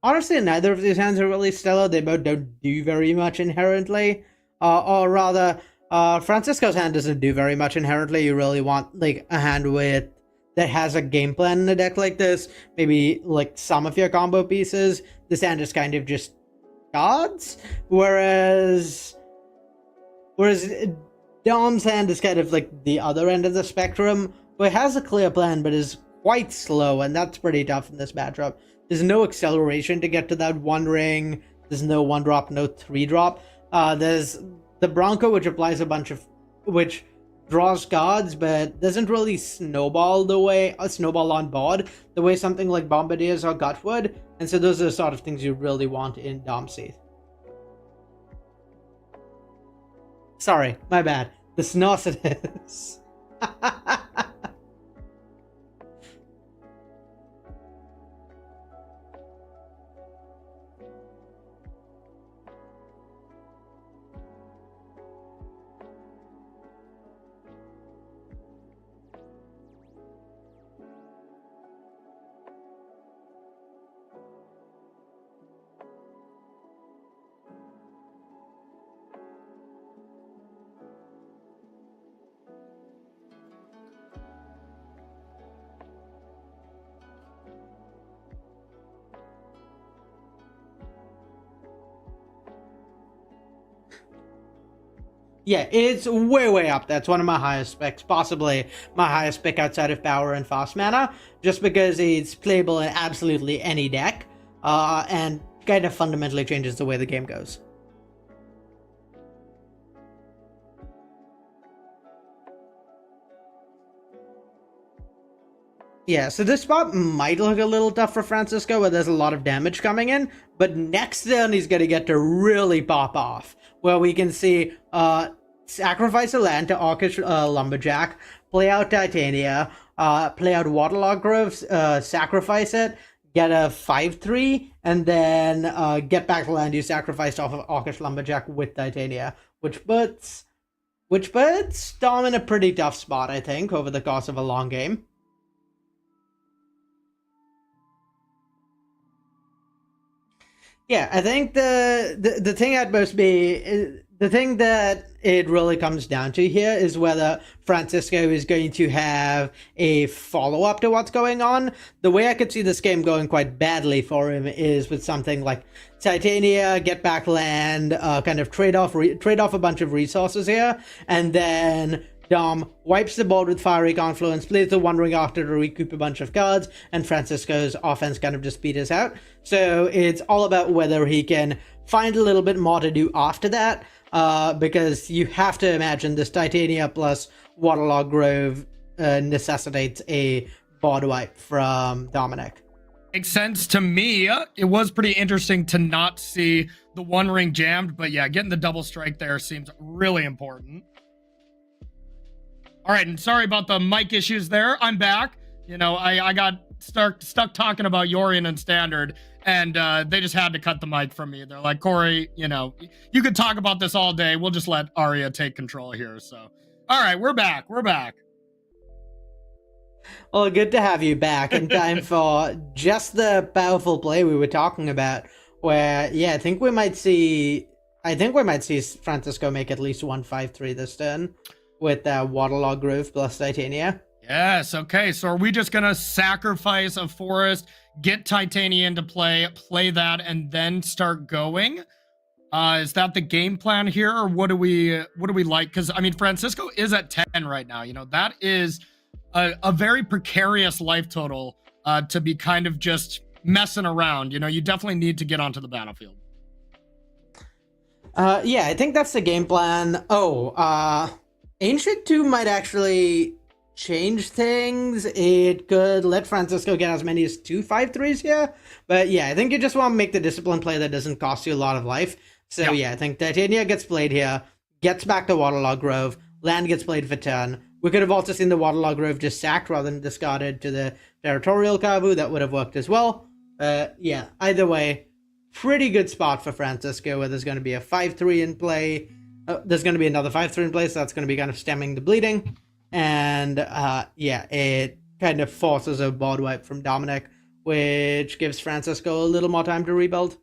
honestly, neither of these hands are really stellar. They both don't do very much inherently. Or rather, Francisco's hand doesn't do very much inherently. You really want like a hand that has a game plan in a deck like this. Maybe like some of your combo pieces. This hand is kind of just gods. Whereas Dom's hand is kind of like the other end of the spectrum, where it has a clear plan but is quite slow, and that's pretty tough in this matchup. There's no acceleration to get to that one ring. There's no one drop, no three drop. There's the Bronco, which draws cards, but doesn't really snowball on board the way something like Bombardiers or Gut would. And so those are the sort of things you really want in Dom Seath. Sorry, my bad. The Snorcetus. Yeah, it's way up there. It's one of my highest picks, possibly my highest pick outside of power and fast mana, just because it's playable in absolutely any deck, and kind of fundamentally changes the way the game goes. Yeah, so this spot might look a little tough for Francisco, where there's a lot of damage coming in, but next turn he's going to get to really pop off, where we can see sacrifice a land to Orcish Lumberjack, play out Titania, play out Waterlog Grove, sacrifice it, get a 5/3, and then get back the land you sacrificed off of Orcish Lumberjack with Titania, which puts Dom in a pretty tough spot, I think, over the course of a long game. Yeah, I think the thing at most be the thing that it really comes down to here is whether Francisco is going to have a follow-up to what's going on. The way I could see this game going quite badly for him is with something like Titania, get back land, kind of trade off a bunch of resources here, and then Dom wipes the board with Fiery Confluence, plays the One Ring after to recoup a bunch of cards, and Francisco's offense kind of just peters out. So it's all about whether he can find a little bit more to do after that, because you have to imagine this Titania plus Waterlog Grove necessitates a board wipe from Dominic. Makes sense to me. It was pretty interesting to not see the One Ring jammed, but yeah, getting the double strike there seems really important. All right, and sorry about the mic issues there. I'm back. You know, I got stuck talking about Yorion and Standard, and they just had to cut the mic from me. They're like, Corey, you know, you could talk about this all day. We'll just let Arya take control here. So, all right, we're back. We're back. Well, good to have you back in time for just the powerful play we were talking about, where, yeah, I think we might see Francisco make at least 1/5/3 this turn with Waterlog Grove plus Titania. Yes, okay. So are we just going to sacrifice a forest, get Titania into play that, and then start going? Is that the game plan here, or what do we like? Because, I mean, Francisco is at 10 right now. You know, that is a very precarious life total to be kind of just messing around. You know, you definitely need to get onto the battlefield. Yeah, I think that's the game plan. Ancient 2 might actually change things. It could let Francisco get as many as 2 5/3s here. But yeah, I think you just want to make the discipline play that doesn't cost you a lot of life. So yeah, I think Titania gets played here, gets back to Waterlog Grove, land gets played for turn. We could have also seen the Waterlog Grove just sacked rather than discarded to the Territorial Kavu. That would have worked as well. Yeah, either way, pretty good spot for Francisco, where there's going to be a 5/3 in play. There's going to be another 5/3 in place, so that's going to be kind of stemming the bleeding. And yeah, it kind of forces a board wipe from Dominic, which gives Francisco a little more time to rebuild.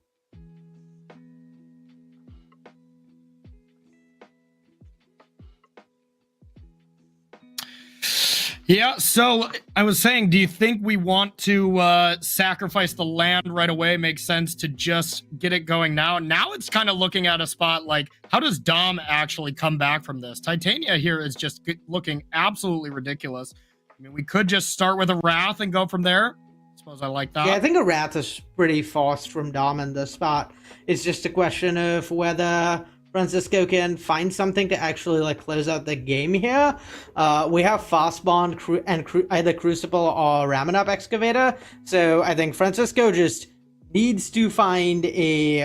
Yeah, so I was saying, do you think we want to sacrifice the land right away? Makes sense to just get it going now. Now it's kind of looking at a spot like, how does Dom actually come back from this? Titania here is just looking absolutely ridiculous. I mean, we could just start with a Wrath and go from there. I suppose I like that. Yeah, I think a Wrath is pretty fast from Dom in this spot. It's just a question of whether Francisco can find something to actually like close out the game here. We have Fast Bond and either Crucible or Ramming Up Excavator. So I think Francisco just needs to find a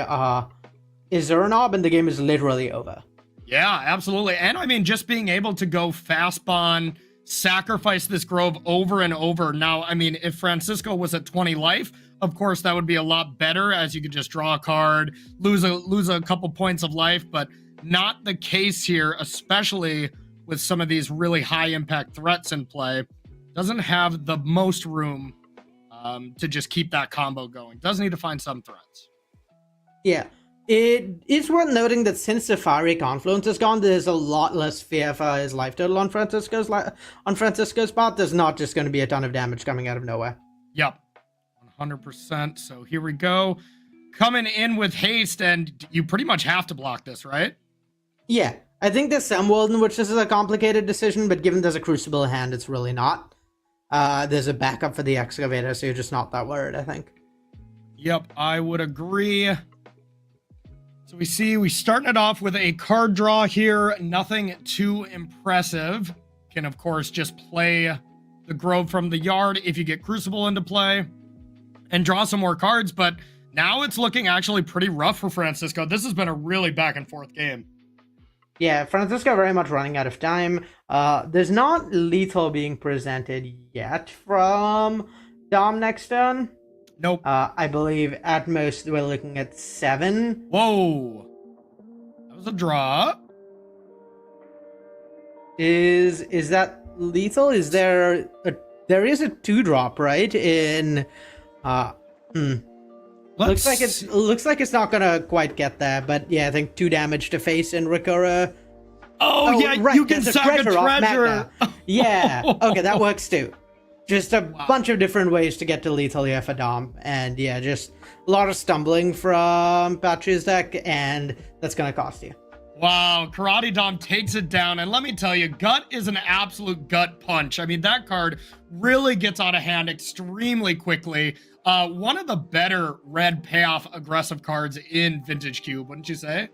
Zernob and the game is literally over. Yeah, absolutely. And I mean, just being able to go Fast Bond, sacrifice this Grove over and over. Now, I mean, if Francisco was at 20 life, of course, that would be a lot better, as you could just draw a card, lose a couple points of life, but not the case here, especially with some of these really high impact threats in play. Doesn't have the most room to just keep that combo going. Does need to find some threats. Yeah. It is worth noting that since Safari Confluence is gone, there's a lot less fear for his life total on Francisco's part. There's not just going to be a ton of damage coming out of nowhere. Yep. 100%. So here we go. Coming in with haste, and you pretty much have to block this, right? Yeah. I think there's some world in which this is a complicated decision, but given there's a Crucible in hand, it's really not. There's a backup for the Excavator, so you're just not that worried, I think. Yep, I would agree. So we starting it off with a card draw here. Nothing too impressive. Can, of course, just play the Grove from the yard if you get Crucible into play and draw some more cards. But now it's looking actually pretty rough for Francisco. This has been a really back and forth game. Yeah, Francisco very much running out of time. There's not lethal being presented yet from Dom next turn. Nope. I believe at most we're looking at 7. Whoa. That was a draw. Is that lethal? Is there a 2-drop, right? In looks like it's not gonna quite get there, but yeah, I think 2 damage to face in Recura. Oh yeah, right, you can sack a treasure. Yeah, okay, that works too. Just a bunch of different ways to get to lethal here for Dom. And yeah, just a lot of stumbling from Patch's deck, and that's going to cost you. Wow, Karate Dom takes it down. And let me tell you, Gut is an absolute gut punch. I mean, that card really gets out of hand extremely quickly. One of the better red payoff aggressive cards in Vintage Cube, wouldn't you say?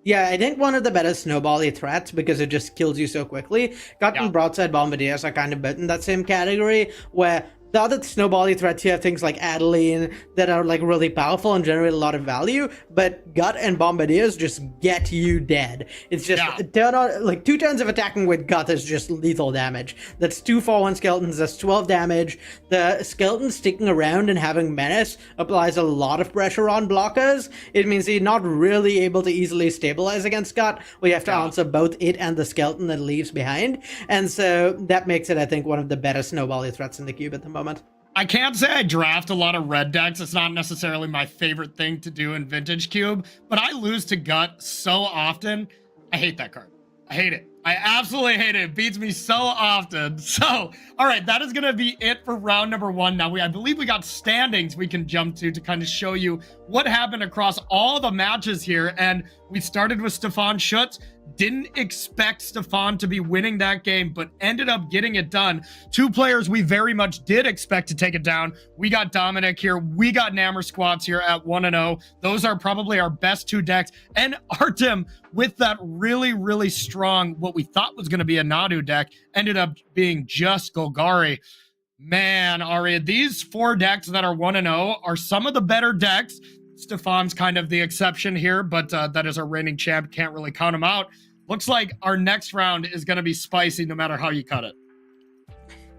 Yeah, I think one of the better snowbally threats because it just kills you so quickly. Gut and Broadside Bombardiers are kind of built in that same category, where the other snowbally threats, you have things like Adeline that are like really powerful and generate a lot of value, but Gut and Bombardiers just get you dead. It's just like 2 turns of attacking with Gut is just lethal damage. That's 2 4-1 skeletons, that's 12 damage. The skeleton sticking around and having menace applies a lot of pressure on blockers. It means you're not really able to easily stabilize against Gut. We have to answer both it and the skeleton that leaves behind. And so that makes it, I think, one of the better snowbally threats in the cube at the moment. I can't say I draft a lot of red decks. It's not necessarily my favorite thing to do in Vintage Cube, but I lose to Gut so often. I hate that card. I hate it. I absolutely hate it. It beats me so often. So, all right, that is going to be it for round number 1. Now, I believe we got standings we can jump to kind of show you what happened across all the matches here. And we started with Stefan Schutz. Didn't expect Stefan to be winning that game, but ended up getting it done. 2 players we very much did expect to take it down. We got Dominic here. We got Nammer Squats here at 1-0. Those are probably our best 2 decks. And Artem, with that really, really strong, what we thought was going to be a Nadu deck, ended up being just Golgari. Man, Arya, these 4 decks that are 1-0 are some of the better decks. Stefan's kind of the exception here, but that is our reigning champ. Can't really count him out. Looks like our next round is going to be spicy no matter how you cut it.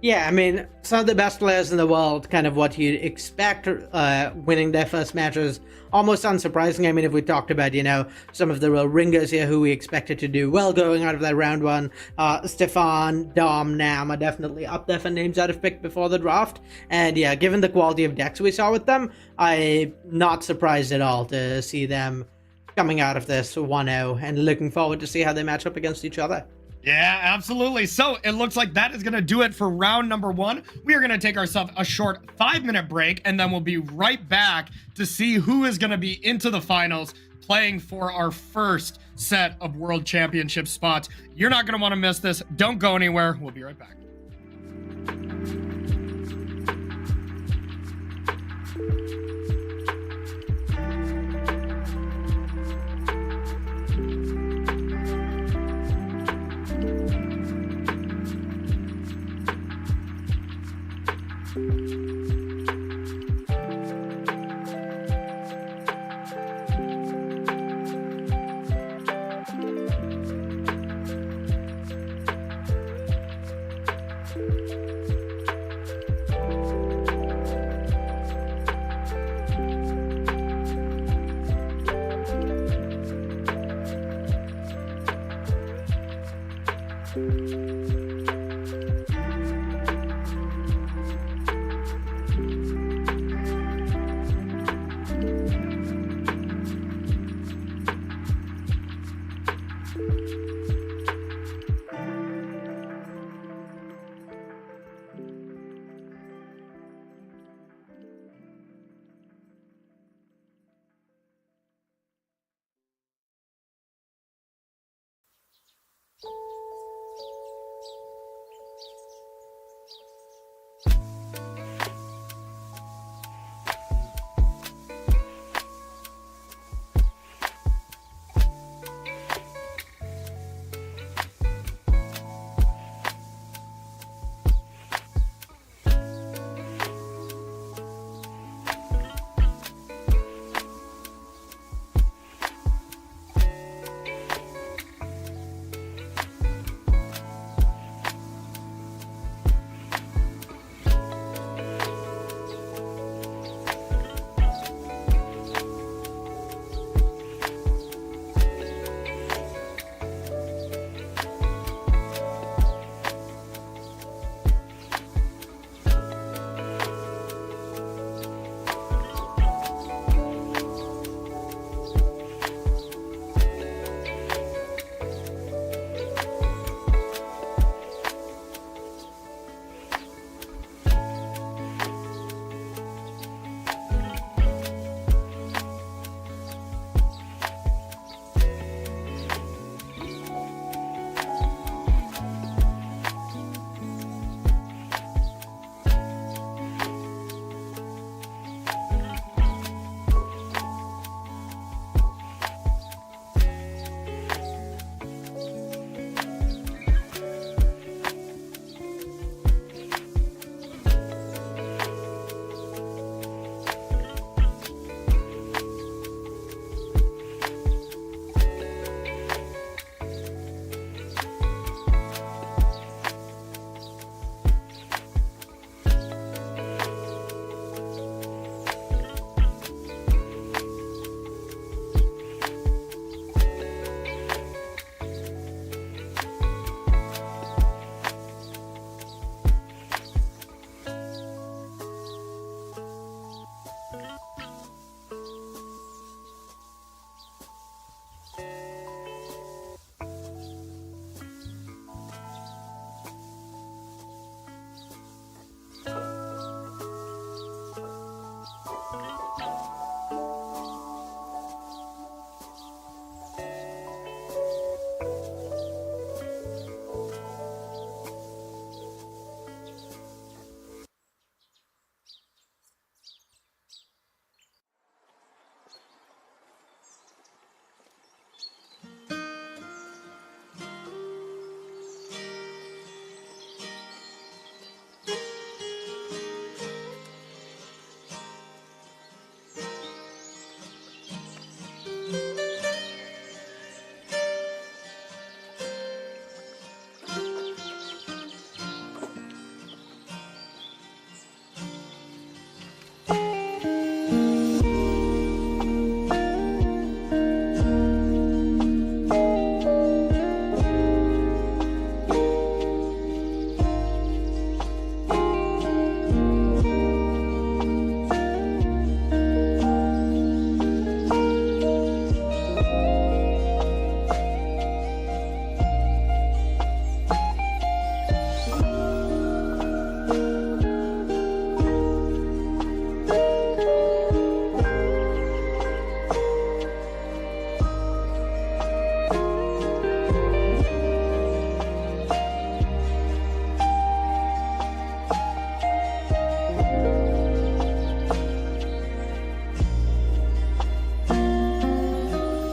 Yeah, I mean, some of the best players in the world, kind of what you'd expect winning their first matches. Almost unsurprising. I mean, if we talked about, some of the real ringers here who we expected to do well going out of that round 1, Stefan, Dom, Nam are definitely up there for names I'd have picked before the draft. And yeah, given the quality of decks we saw with them, I'm not surprised at all to see them coming out of this 1-0 and looking forward to see how they match up against each other. Yeah, absolutely. So it looks like that is going to do it for round number 1. We are going to take ourselves a short 5-minute break, and then we'll be right back to see who is going to be into the finals playing for our first set of world championship spots. You're not going to want to miss this. Don't go anywhere. We'll be right back.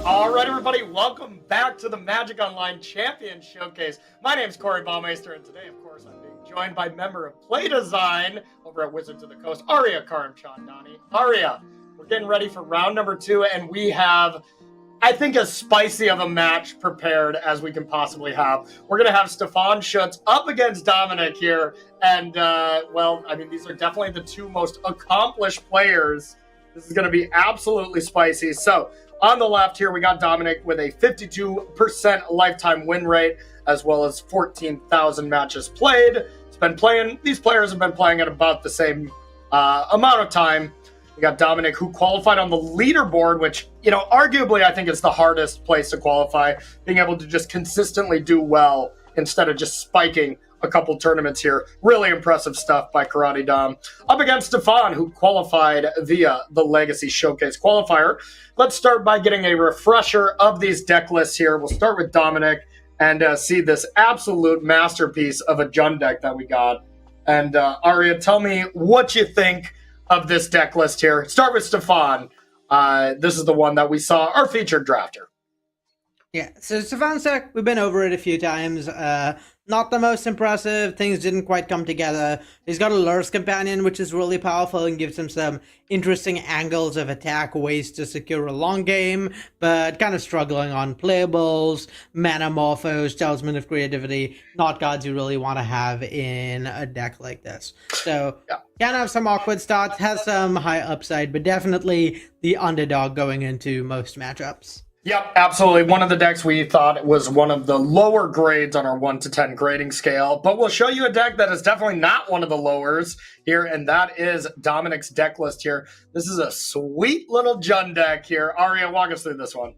All right, everybody, welcome back to the Magic Online Champion Showcase. My name is Corey Baumeister, and today, of course, I'm being joined by member of Play Design over at Wizards of the Coast, Arya Karamchandani. Arya, we're getting ready for round number 2, and we have, I think, as spicy of a match prepared as we can possibly have. We're going to have Stefan Schutz up against Dominic here, and, these are definitely the two most accomplished players. This is going to be absolutely spicy. So, on the left here, we got Dominic with a 52% lifetime win rate, as well as 14,000 matches played. These players have been playing at about the same amount of time. We got Dominic, who qualified on the leaderboard, which, arguably I think is the hardest place to qualify, being able to just consistently do well instead of just spiking a couple tournaments here. Really impressive stuff by Karate Dom. Up against Stefan, who qualified via the Legacy Showcase qualifier. Let's start by getting a refresher of these deck lists here. We'll start with Dominic and see this absolute masterpiece of a Jund deck that we got. And Arya, tell me what you think of this deck list here. Start with Stefan. This is the one that we saw our featured drafter. Yeah, so Stefan's deck, we've been over it a few times. Not the most impressive. Things didn't quite come together. He's got a Lur's Companion, which is really powerful and gives him some interesting angles of attack, ways to secure a long game, but kind of struggling on playables, Mana Morphos, Talisman of Creativity, not cards you really want to have in a deck like this. So, can have some awkward starts, has some high upside, but definitely the underdog going into most matchups. Yep, absolutely. One of the decks we thought was one of the lower grades on our 1 to 10 grading scale, but we'll show you a deck that is definitely not one of the lowers here, and that is Dominic's deck list here. This is a sweet little Jund deck here. Arya, walk us through this one.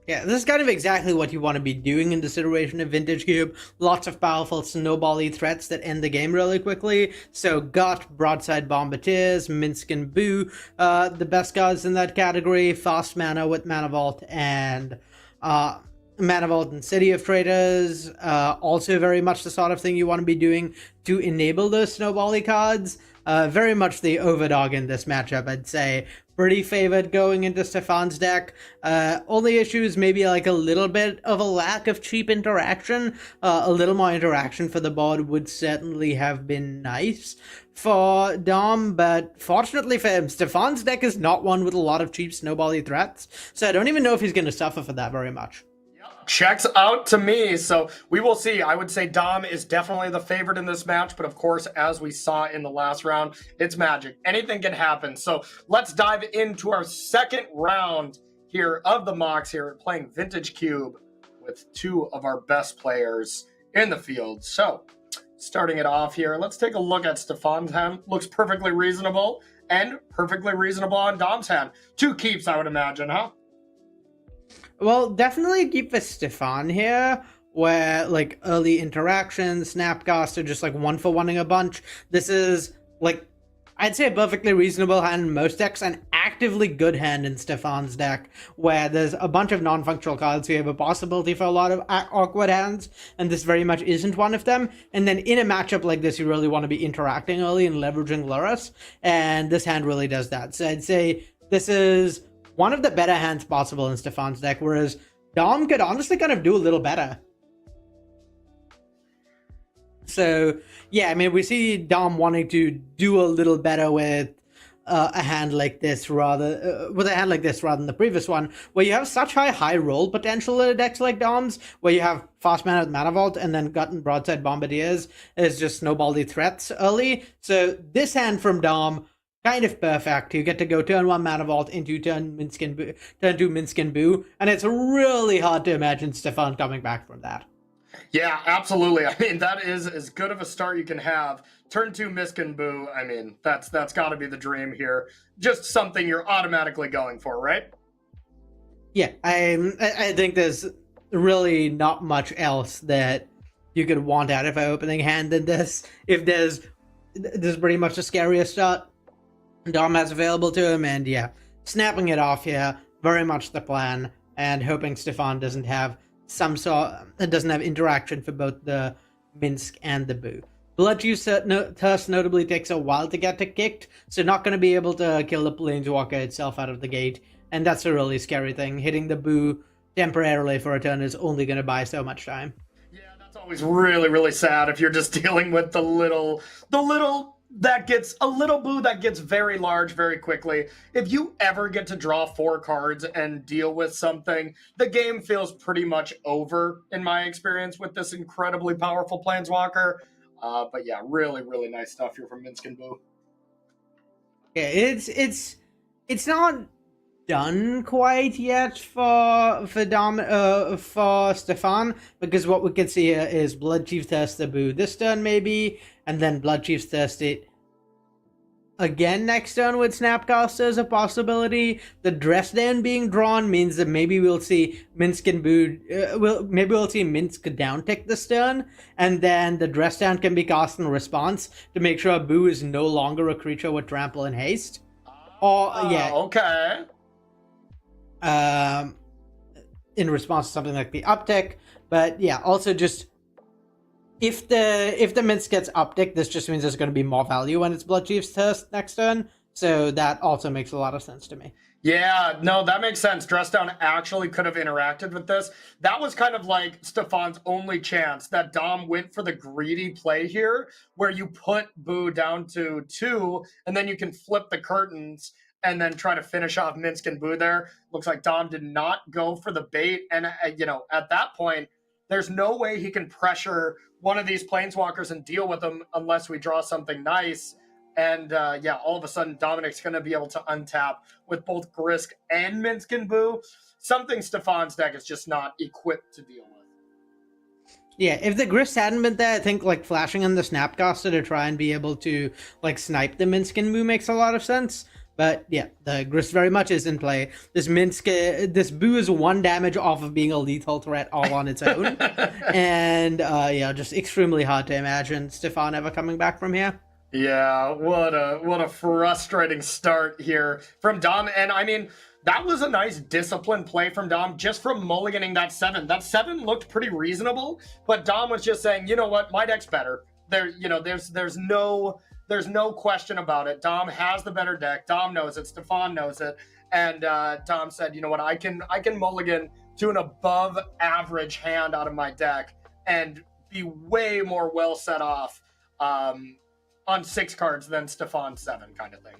Yeah, this is kind of exactly what you want to be doing in this iteration of Vintage Cube. Lots of powerful snowball-y threats that end the game really quickly. So got Broadside Bombardiers, Minsk and Boo, the best cards in that category. Fast mana with Mana Vault and Mana Vault and City of Traders. Also very much the sort of thing you want to be doing to enable those snowball-y cards. Very much the overdog in this matchup, I'd say. Pretty favored going into Stefan's deck. Only issues, maybe like a little bit of a lack of cheap interaction. A little more interaction for the board would certainly have been nice for Dom, but fortunately for him, Stefan's deck is not one with a lot of cheap snowbally threats, so I don't even know if he's going to suffer for that very much. Checks out to me, so we will see. I would say Dom is definitely the favorite in this match, but of course, as we saw in the last round, it's Magic. Anything can happen. So let's dive into our second round here of the mocks here, playing Vintage Cube with two of our best players in the field. So starting it off here, let's take a look at Stefan's hand. Looks perfectly reasonable and perfectly reasonable on Dom's hand. Two keeps, I would imagine, huh? Well, definitely keep with Stefan here, where, like, early interaction, Snapcast are just, like, one-for-one-ing a bunch. This is, like, I'd say a perfectly reasonable hand in most decks, an actively good hand in Stefan's deck, where there's a bunch of non-functional cards, so you have a possibility for a lot of awkward hands, and this very much isn't one of them. And then in a matchup like this, you really want to be interacting early and leveraging Lurrus, and this hand really does that. So I'd say this is one of the better hands possible in Stefan's deck, whereas Dom could honestly kind of do a little better. So, yeah, I mean, we see Dom wanting to do a little better with a hand like this rather than the previous one, where you have such high roll potential in decks like Dom's, where you have fast mana with Mana Vault and then Gut and Broadside Bombardiers is just snowbally threats early. So this hand from Dom, kind of perfect. You get to go turn 1 Mana Vault into turn 2 Minsk and Boo, and it's really hard to imagine Stefan coming back from that. Yeah, absolutely. I mean, that is as good of a start you can have. Turn 2 Minsk and Boo, I mean, that's got to be the dream here. Just something you're automatically going for, right? Yeah, I think there's really not much else that you could want out of an opening hand than this. If this is pretty much the scariest start Dom has available to him, and yeah, snapping it off here, very much the plan, and hoping Stefan doesn't have interaction for both the Minsk and the Boo. Bloodjuice Thirst notably takes a while to get kicked, so not going to be able to kill the Planeswalker itself out of the gate, and that's a really scary thing. Hitting the Boo temporarily for a turn is only going to buy so much time. Yeah, that's always really, really sad if you're just dealing with the little that gets a little boo that gets very large very quickly. If you ever get to draw 4 cards and deal with something, the game feels pretty much over in my experience with this incredibly powerful Planeswalker. But yeah, really, really nice stuff here from Minsc and Boo. Yeah, it's not done quite yet for Stefan, because what we can see here is Bloodchief Thirst the Boo this turn maybe, and then Bloodchief Thirst it again next turn with Snapcaster as a possibility. The Dress Down being drawn means that maybe we'll see Minsc and Boo. We'll see Minsc down tick this turn, and then the Dress Down can be cast in response to make sure Boo is no longer a creature with Trample and Haste. Or yeah, okay. In response to something like the uptick, but yeah, also just if the Minsc gets uptick, this just means there's going to be more value when it's Bloodchief's Thirst next turn. So that also makes a lot of sense to me. Yeah, no, that makes sense. Dress Down actually could have interacted with this. That was kind of like Stefan's only chance, that Dom went for the greedy play here, where you put Boo down to 2, and then you can flip the curtains and then try to finish off Minsc and Boo there. Looks like Dom did not go for the bait. And, at that point, there's no way he can pressure one of these Planeswalkers and deal with them unless we draw something nice. And all of a sudden, Dominic's going to be able to untap with both Grisk and Minsc and Boo. Something Stefan's deck is just not equipped to deal with. Yeah, if the Grisk hadn't been there, I think like flashing on the Snapcaster to try and be able to like snipe the Minsc and Boo makes a lot of sense. But yeah, the Grisk very much is in play. This Boo is 1 damage off of being a lethal threat all on its own. And just extremely hard to imagine Stefan ever coming back from here. Yeah, what a frustrating start here from Dom. And I mean, that was a nice disciplined play from Dom, just from mulliganing that 7. That 7 looked pretty reasonable, but Dom was just saying, you know what, my deck's better. There's no question about it. Dom has the better deck. Dom knows it. Stefan knows it. And Dom said, you know what, I can mulligan to an above average hand out of my deck and be way more well set off on 6 cards than Stefan's 7 kind of thing.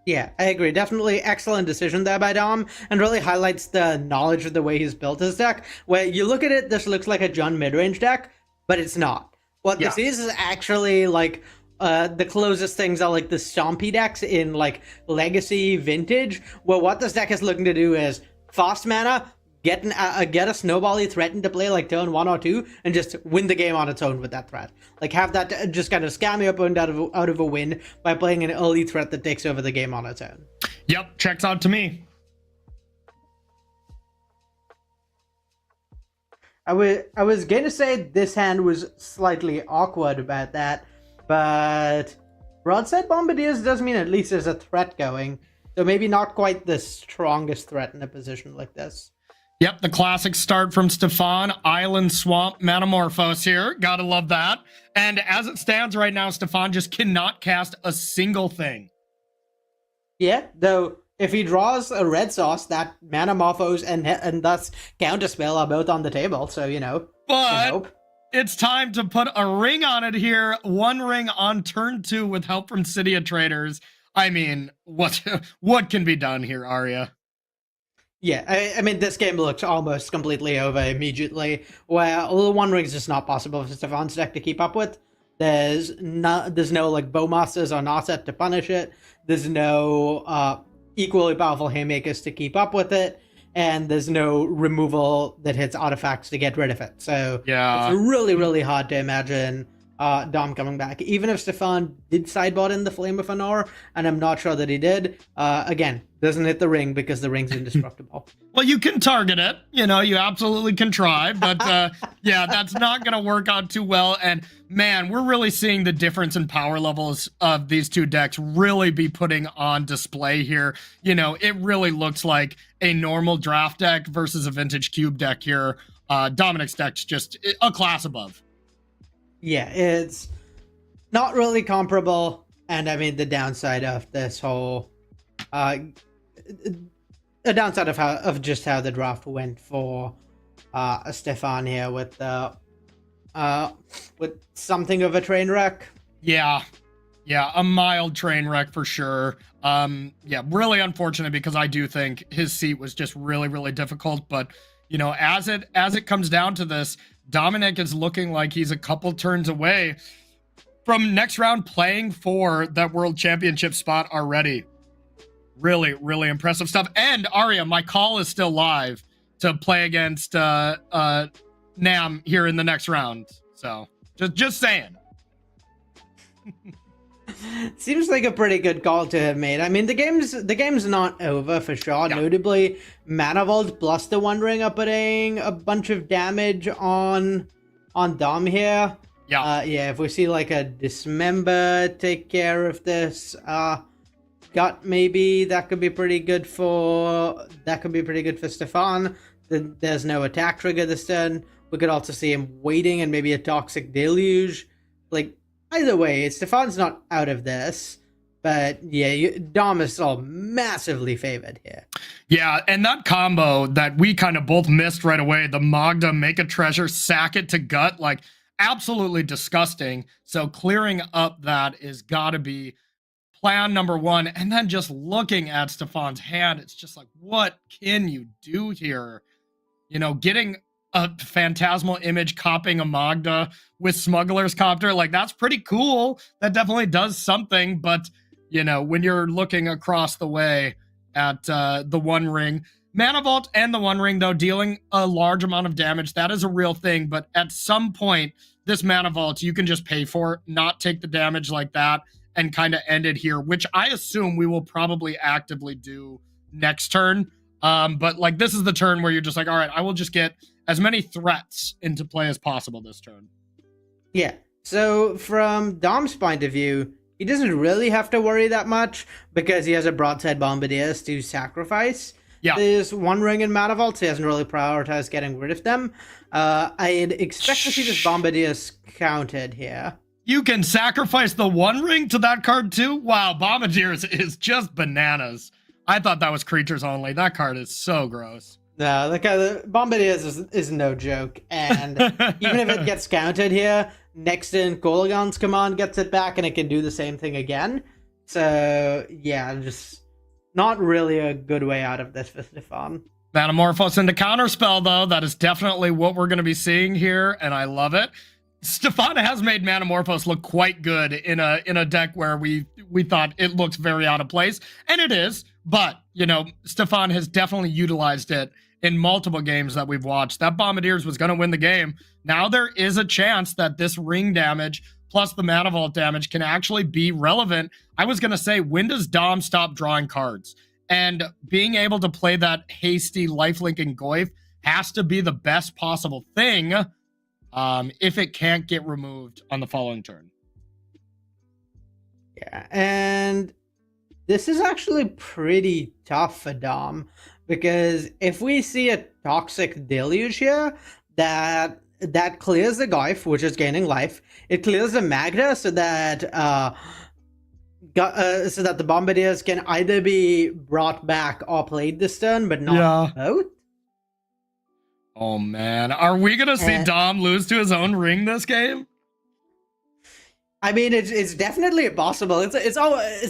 Yeah, I agree. Definitely excellent decision there by Dom, and really highlights the knowledge of the way he's built his deck, where you look at it, this looks like a Jund midrange deck, but it's not. What this is actually like the closest things are like the Stompy decks in like Legacy Vintage, where what this deck is looking to do is fast mana, get a snowball-y threat into play like turn 1 or 2, and just win the game on its own with that threat. Like have that just kind of scam your opponent out of a win by playing an early threat that takes over the game on its own. Yep, checks out to me. I was going to say this hand was slightly awkward about that, but Broadside Bombardiers does mean at least there's a threat going, so maybe not quite the strongest threat in a position like this. Yep, the classic start from Stefan. Island Swamp Metamorphose here. Gotta love that. And as it stands right now, Stefan just cannot cast a single thing. Yeah, though if he draws a red sauce, that Metamorphose and thus Counterspell are both on the table, so, But it's time to put a ring on it here. 1 ring on turn 2 with help from City of Traders. I mean, what can be done here, Arya? Yeah, I mean, this game looks almost completely over immediately, where 1 ring is just not possible for Stefan's deck to keep up with. There's no like Bowmasters or Narset to punish it. There's no equally powerful Haymakers to keep up with it, and there's no removal that hits artifacts to get rid of it. So yeah, it's really, really hard to imagine Dom coming back. Even if Stefan did sideboard in the Flame of Honor, and I'm not sure that he did, again, doesn't hit the ring because the ring's indestructible. Well, you can target it. You absolutely can try, but yeah, that's not going to work out too well. And man, we're really seeing the difference in power levels of these 2 decks really be putting on display here. It really looks like a normal draft deck versus a vintage cube deck here. Dominic's deck's just a class above. Yeah, it's not really comparable. And I mean, the downside of this whole a downside of just how the draft went for Stefan here with the with something of a train wreck. Yeah, a mild train wreck for sure. Yeah, really unfortunate because I do think his seat was just really, really difficult. But you know, as it comes down to this, Dominic is looking like he's a couple turns away from next round playing for that world championship spot already. Really, really impressive stuff. And Arya, my call is still live to play against Nam here in the next round. So just saying. Seems like a pretty good call to have made. I mean, the game's not over for sure. Yeah. Notably, Manifold plus the One Ring are putting a bunch of damage on Dom here. Yeah. Yeah. If we see like a Dismember take care of this, gut maybe that could be pretty good for Stefan. There's no attack trigger this turn. We could also see him waiting and maybe a Toxic Deluge. Like, either way, Stefan's not out of this. But yeah, Dom is still massively favored here. Yeah, and that combo that we kind of both missed right away, the Magda, make a treasure, sack it to gut, like absolutely disgusting. So clearing up that is gotta be plan number one. And then just looking at Stefan's hand, it's just like, what can you do here? You know, getting a Phantasmal Image, copying a Magda with Smuggler's Copter, like that's pretty cool. That definitely does something. But, you know, when you're looking across the way at the One Ring, Mana Vault and the One Ring, though, dealing a large amount of damage, that is a real thing. But at some point, this Mana Vault, you can just pay for it, not take the damage like that, and kind of end it here, which I assume we will probably actively do next turn. But like this is the turn where you're just like, all right, I will just get as many threats into play as possible this turn. Yeah. So from Dom's point of view, he doesn't really have to worry that much because he has a Broadside Bombardiers to sacrifice. Yeah. There's One Ring and Mana Vault, so he hasn't really prioritized getting rid of them. I'd expect to see this Bombardiers counted here. You can sacrifice the One Ring to that card too? Wow, Bombardiers is just bananas. I thought that was creatures only. That card is so gross. No, the Bombardiers is no joke. And even if it gets counted here, next in Kolaghan's command gets it back and it can do the same thing again. So, yeah, just not really a good way out of this for Stefan. Manamorphose into Counterspell, though. That is definitely what we're going to be seeing here, and I love it. Stefan has made Manamorphose look quite good in a deck where we thought it looked very out of place, and it is. But you know, Stefan has definitely utilized it in multiple games that we've watched. That Bombardiers was going to win the game. Now there is a chance that this ring damage plus the Mana Vault damage can actually be relevant. I was going to say, when does Dom stop drawing cards? And being able to play that hasty lifelinking Goyf has to be the best possible thing. If it can't get removed on the following turn. Yeah, and this is actually pretty tough for Dom, because if we see a Toxic Deluge here, that clears the Goyf, which is gaining life. It clears the Magda so that the Bombardiers can either be brought back or played this turn, but not both. Oh man, are we gonna see Dom lose to his own ring this game? I mean, it's definitely possible. It's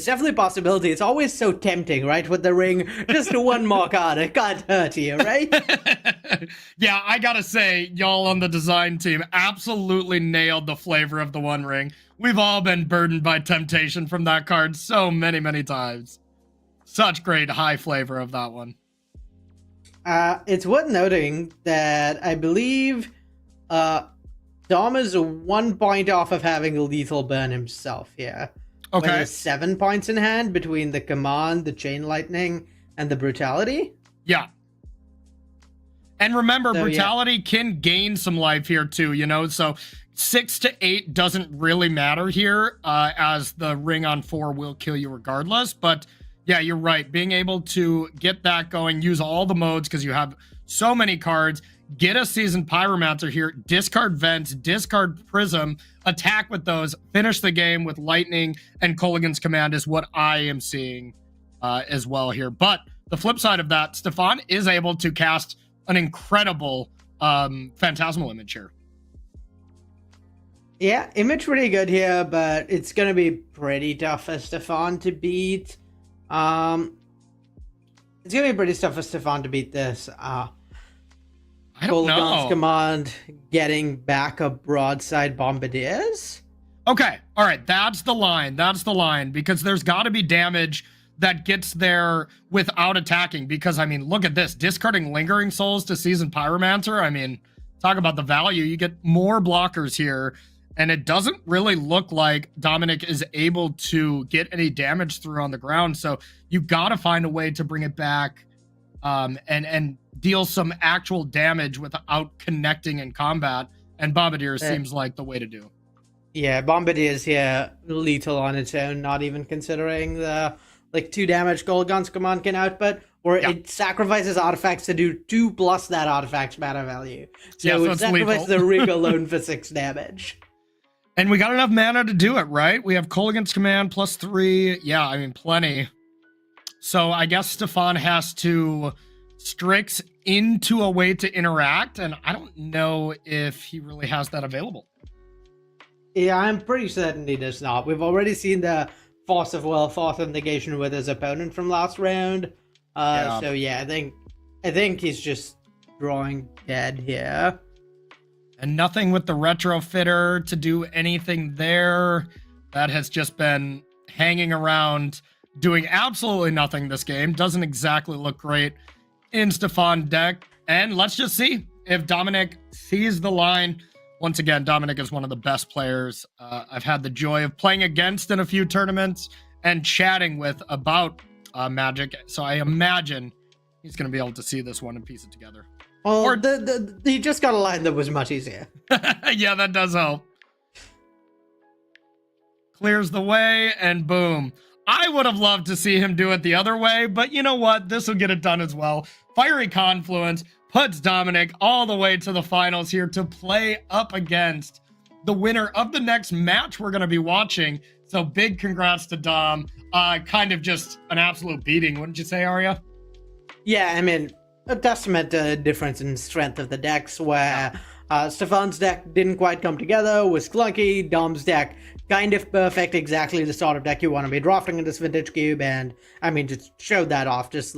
definitely a possibility. It's always so tempting, right? With the ring, just one more card, it can't hurt you, right? Yeah, I gotta say, y'all on the design team absolutely nailed the flavor of the One Ring. We've all been burdened by temptation from that card so many times. Such great high flavor of that one. It's worth noting that I believe Dom is 1 point off of having a lethal burn himself here. Okay. There's 7 points in hand between the command, the chain lightning, and the brutality. Yeah. And remember, So, brutality can gain some life here too, you know? So 6 to 8 doesn't really matter here, as the ring on 4 will kill you regardless. But yeah, you're right. Being able to get that going, use all the modes because you have so many cards, get a Seasoned Pyromancer here, discard Vents, discard Prism, attack with those, finish the game with Lightning and Kolaghan's Command is what I am seeing as well here. But the flip side of that, Stefan is able to cast an incredible Phantasmal Image here. Yeah, image pretty good here, but it's gonna be pretty tough for Stefan to beat. Um, it's gonna be pretty tough for Stefan to beat this. I don't Golgon's know. command getting back a broadside bombardiers. Okay, all right, that's the line. That's the line, because there's got to be damage that gets there without attacking. Because, I mean, look at this. Discarding Lingering Souls to Seasoned Pyromancer. I mean, talk about the value. You get more blockers here, and it doesn't really look like Dominic is able to get any damage through on the ground. So you got to find a way to bring it back and deal some actual damage without connecting in combat. And Bombardier seems like the way to do. Yeah, Bombardier's here lethal on its own, not even considering the 2 damage Golgon's command can output, or it sacrifices artifacts to do 2+ that artifact's mana value. So it sacrifices the rig alone for 6 damage. And we got enough mana to do it, right? We have Kolaghan's command +3. Yeah, I mean, plenty. So I guess Stefan has to Strix into a way to interact, and I don't know if he really has that available. Yeah, I'm pretty certain he does not. We've already seen the Force of Will, Force of Negation with his opponent from last round. So yeah, I think he's just drawing dead here. And nothing with the Retrofitter to do anything there. That has just been hanging around, doing absolutely nothing this game. Doesn't exactly look great in Stefan deck. And let's just see if Dominic sees the line. Once again, Dominic is one of the best players I've had the joy of playing against in a few tournaments and chatting with about Magic. So I imagine he's going to be able to see this one and piece it together. Well, he just got a line that was much easier. Yeah, that does help. Clears the way, and boom. I would have loved to see him do it the other way, but you know what? This will get it done as well. Fiery Confluence puts Dominic all the way to the finals here to play up against the winner of the next match we're going to be watching. So big congrats to Dom. Kind of just an absolute beating, wouldn't you say, Arya? Yeah, I mean, a testament to the difference in strength of the decks, where Stefan's deck didn't quite come together, was clunky. Dom's deck kind of perfect, exactly the sort of deck you want to be drafting in this Vintage Cube, and I mean, just showed that off. Just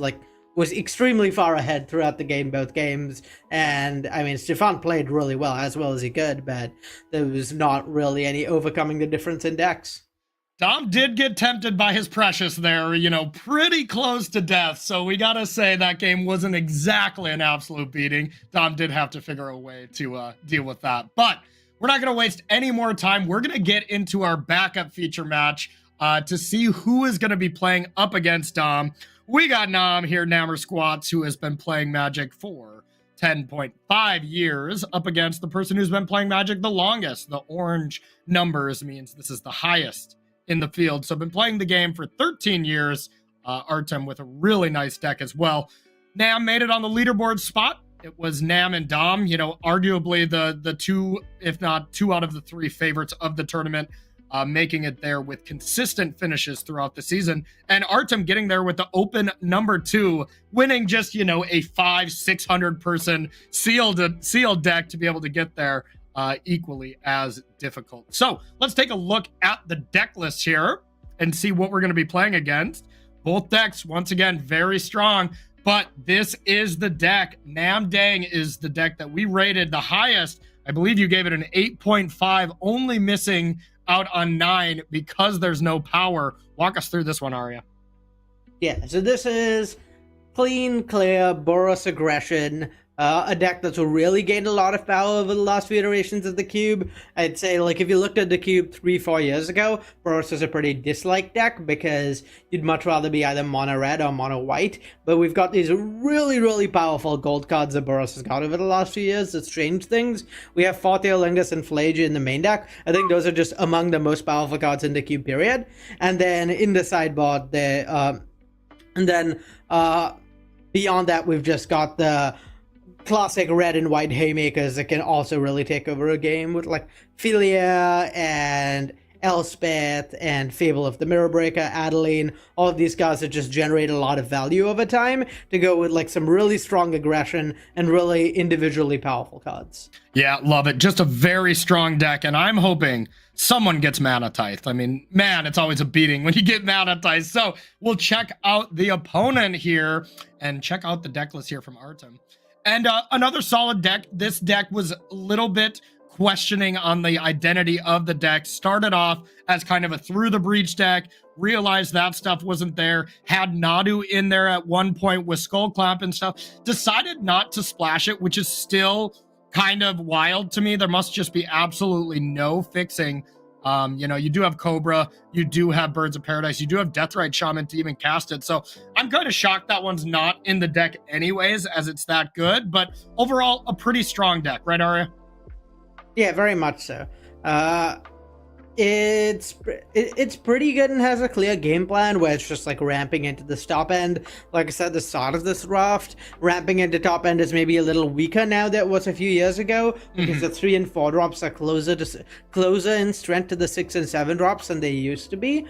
was extremely far ahead throughout the game, both games. And I mean, Stefan played really well as he could, but there was not really any overcoming the difference in decks. Dom did get tempted by his Precious there, pretty close to death. So we got to say that game wasn't exactly an absolute beating. Dom did have to figure a way to deal with that. But we're not going to waste any more time. We're going to get into our backup feature match to see who is going to be playing up against Dom. We got Nam here, Nammer Squats, who has been playing Magic for 10.5 years, up against the person who's been playing Magic the longest. The orange numbers means this is the highest in the field. So been playing the game for 13 years. Artem with a really nice deck as well. Nam made it on the leaderboard spot. It was Nam and Dom, arguably the two, if not 2 out of the 3 favorites of the tournament. Making it there with consistent finishes throughout the season. And Artem getting there with the open number 2, winning just, a 500-600 person sealed deck to be able to get there equally as difficult. So let's take a look at the deck list here and see what we're going to be playing against. Both decks, once again, very strong, but this is the deck. Nam Dang is the deck that we rated the highest. I believe you gave it an 8.5, only missing out on 9 because there's no power. Walk us through this one, Arya. Yeah, so this is clean, clear, Boros aggression, a deck that's really gained a lot of power over the last few iterations of the cube. I'd say, if you looked at the cube 3-4 years ago, Boros was a pretty disliked deck because you'd much rather be either mono red or mono white. But we've got these really, really powerful gold cards that Boros has got over the last few years that change things. We have Fortheolingus and Flagia in the main deck. I think those are just among the most powerful cards in the cube period. And then in the sideboard, beyond that, we've just got the classic red and white haymakers that can also really take over a game with Philia and Elspeth and Fable of the Mirror Breaker, Adeline, all of these cards that just generate a lot of value over time to go with like some really strong aggression and really individually powerful cards. Yeah, love it. Just a very strong deck, and I'm hoping someone gets Mana Tithe. I mean, man, it's always a beating when you get Mana Tithe. So we'll check out the opponent here and check out the deck list here from Artem. And another solid deck. This deck was a little bit questioning on the identity of the deck. Started off as kind of a through the breach deck, realized that stuff wasn't there, had Nadu in there at one point with Skullclamp and stuff, decided not to splash it, which is still kind of wild to me. There must just be absolutely no fixing. You do have Cobra, you do have Birds of Paradise, you do have Deathrite Shaman to even cast it. So I'm kind of shocked that one's not in the deck anyways, as it's that good. But overall, a pretty strong deck, right, Arya? Yeah, very much so. It's pretty good and has a clear game plan where it's just like ramping into the top end. Like I said, the start of this draft, ramping into top end is maybe a little weaker now than it was a few years ago because the 3 and 4 drops are closer in strength to the 6 and 7 drops than they used to be.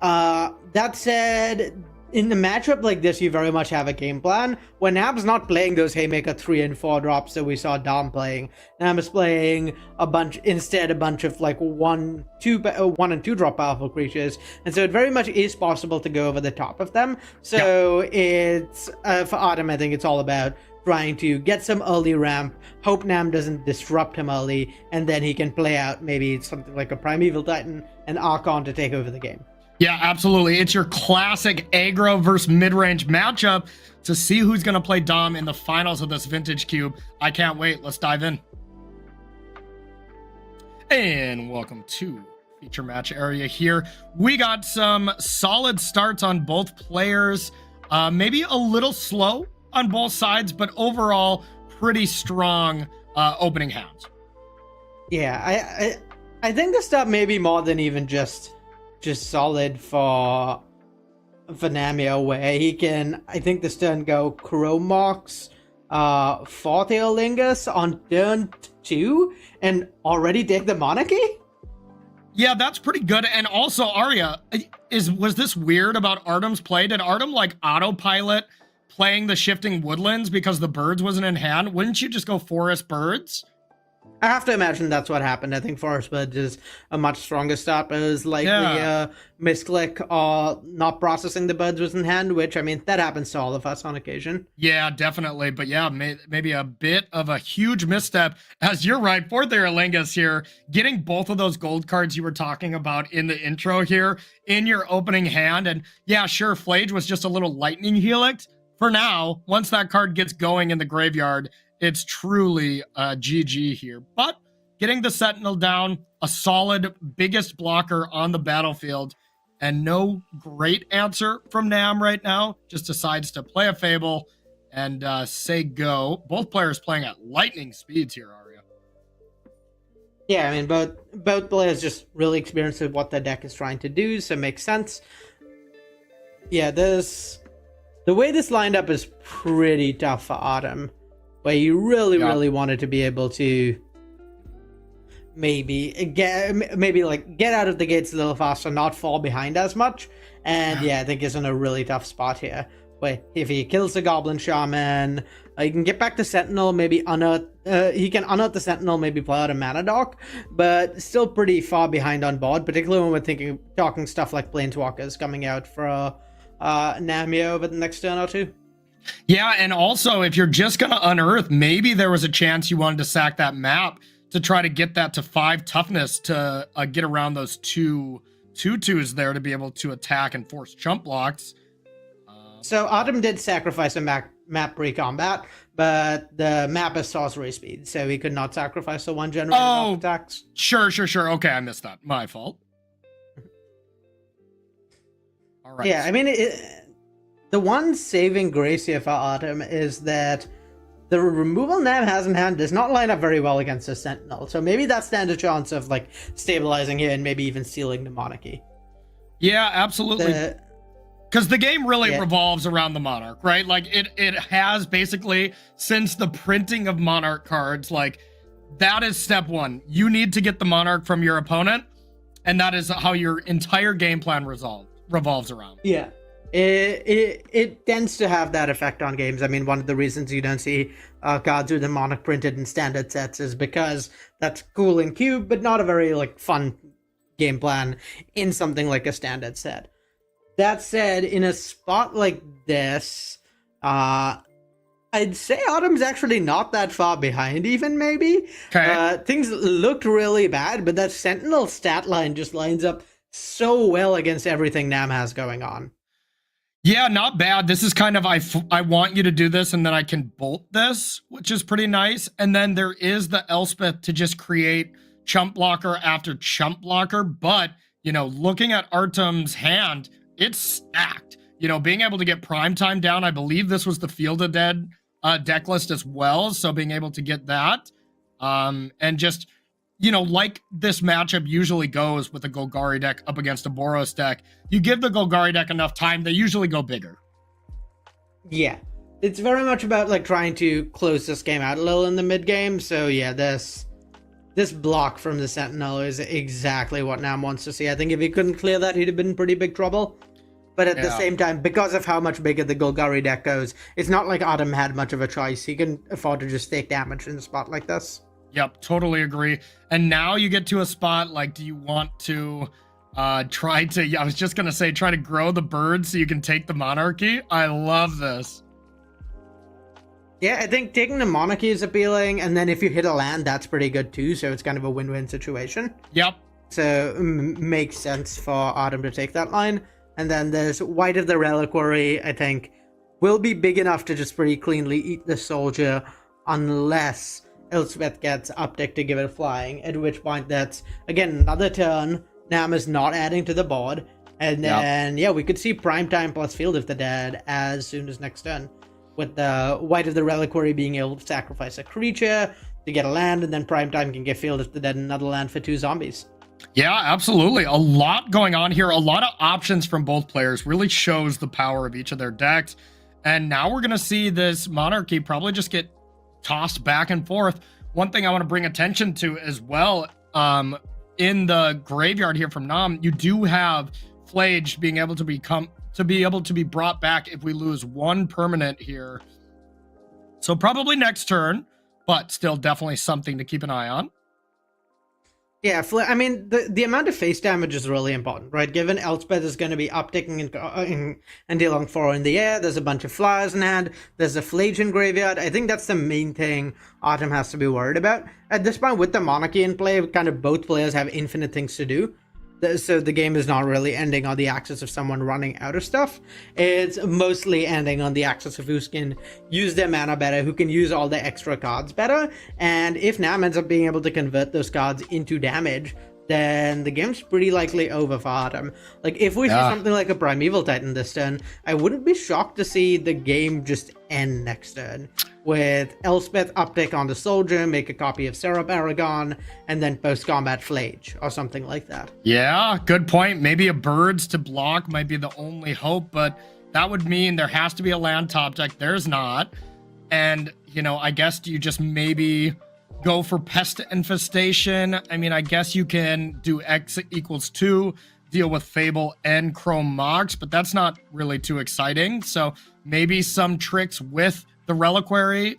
That said, in a matchup like this, you very much have a game plan. When Nab's not playing those Haymaker 3 and 4 drops that we saw Dom playing, Nab is playing a bunch of like 1 and 2 drop powerful creatures, and so it very much is possible to go over the top of them. So it's for Artem, I think it's all about trying to get some early ramp, hope Nam doesn't disrupt him early, and then he can play out maybe something like a Primeval Titan and Archon to take over the game. Yeah, absolutely. It's your classic aggro versus mid-range matchup to see who's going to play Dom in the finals of this Vintage Cube. I can't wait. Let's dive in. And welcome to feature match area here. We got some solid starts on both players. Maybe a little slow on both sides, but overall pretty strong opening hands. Yeah, I think this stuff may be more than even just solid for Namio, where he can, I think this turn go Chromox, Fortail on turn 2 and already take the Monarchy? Yeah, that's pretty good. And also, Arya, was this weird about Artem's play? Did Artem like autopilot playing the Shifting Woodlands because the birds wasn't in hand? Wouldn't you just go Forest Birds? I have to imagine that's what happened. I think Forest Birds is a much stronger stop. It was likely misclick or not processing the birds was in hand, which, I mean, that happens to all of us on occasion. Yeah, definitely. But yeah, maybe a bit of a huge misstep. As you're right, for their Lingus here, getting both of those gold cards you were talking about in the intro here in your opening hand. And yeah, sure, Flage was just a little lightning helix. For now, once that card gets going in the graveyard, it's truly a GG here. But getting the Sentinel down, a solid biggest blocker on the battlefield, and no great answer from Nam right now. Just decides to play a Fable and say go. Both players playing at lightning speeds here, Arya. Yeah, I mean, both players just really experienced with what the deck is trying to do, so it makes sense. Yeah, the way this lined up is pretty tough for Artem, where you really wanted to be able to maybe get out of the gates a little faster, not fall behind as much. And yeah, I think he's in a really tough spot here, where if he kills the Goblin Shaman, he can get back to Sentinel, maybe unearth. He can unearth the Sentinel, maybe play out a Mana Dock, but still pretty far behind on board, particularly when we're talking stuff like Planeswalkers coming out for Namio over the next turn or two. Yeah, and also, if you're just going to unearth, maybe there was a chance you wanted to sack that map to try to get that to 5 toughness to get around those 2/2s there to be able to attack and force jump blocks. So Artem did sacrifice a map pre-combat, but the map is sorcery speed, so he could not sacrifice the one generated off attacks. Sure. Okay, I missed that. My fault. All right. Yeah, I mean, the one saving grace here for Artem is that the removal Nam has in hand does not line up very well against the Sentinel. So maybe that stands a chance of like stabilizing here and maybe even stealing the Monarchy. Yeah, absolutely. Because the game really revolves around the Monarch, right? Like it has basically since the printing of Monarch cards, like that is step one. You need to get the Monarch from your opponent. And that is how your entire game plan revolves around. Yeah. It tends to have that effect on games. I mean, one of the reasons you don't see cards with demonic printed in standard sets is because that's cool in cube, but not a very like fun game plan in something like a standard set. That said, in a spot like this, I'd say Autumn's actually not that far behind, even maybe. Okay. Things looked really bad, but that Sentinel stat line just lines up so well against everything Nam has going on. Yeah, not bad. This is kind of I want you to do this and then I can bolt this, which is pretty nice. And then there is the Elspeth to just create chump blocker after chump blocker. But, looking at Artem's hand, it's stacked. Being able to get prime time down, I believe this was the Field of Dead deck list as well. So being able to get that and just like this matchup usually goes with a Golgari deck up against a Boros deck, you give the Golgari deck enough time, they usually go bigger. Yeah. It's very much about like trying to close this game out a little in the mid game. So yeah, this block from the Sentinel is exactly what Nam wants to see. I think if he couldn't clear that, he'd have been in pretty big trouble. But at the same time, because of how much bigger the Golgari deck goes, it's not like Autumn had much of a choice. He can afford to just take damage in a spot like this. Yep, totally agree. And now you get to a spot like, do you want to try to grow the bird so you can take the monarchy? I love this. Yeah, I think taking the monarchy is appealing, and then if you hit a land, that's pretty good too, so it's kind of a win-win situation. Yep. So makes sense for Autumn to take that line. And then there's White of the Reliquary, I think, will be big enough to just pretty cleanly eat the soldier unless Elspeth gets uptick to give it flying, at which point that's, again, another turn. Nam is not adding to the board. And then, we could see Primetime plus Field of the Dead as soon as next turn, with the White of the Reliquary being able to sacrifice a creature to get a land, and then Primetime can get Field of the Dead another land for 2 zombies. Yeah, absolutely. A lot going on here. A lot of options from both players. Really shows the power of each of their decks. And now we're going to see this Monarchy probably just get tossed back and forth. One thing I want to bring attention to as well, in the graveyard here from Nam, you do have Flage being able to be brought back if we lose 1 permanent here. So probably next turn, but still definitely something to keep an eye on. Yeah, I mean, the amount of face damage is really important, right? Given Elspeth is going to be upticking and dealing 4 in the air, there's a bunch of flyers in hand, there's a Flage in graveyard. I think that's the main thing Autumn has to be worried about. At this point, with the Monarchy in play, kind of both players have infinite things to do. So the game is not really ending on the axis of someone running out of stuff. It's mostly ending on the axis of who can use their mana better, who can use all the extra cards better. And if Nam ends up being able to convert those cards into damage, then the game's pretty likely over for Autumn. Like, if we see something like a Primeval Titan this turn, I wouldn't be shocked to see the game just end next turn, with Elspeth uptick on the soldier, make a copy of Serap Aragon, and then post-combat Flage, or something like that. Yeah, good point. Maybe a birds to block might be the only hope, but that would mean there has to be a land top deck. There's not. And, I guess you just maybe go for Pest Infestation. I mean, I guess you can do X equals 2, deal with Fable and Chrome Mox, but that's not really too exciting. So maybe some tricks with the Reliquary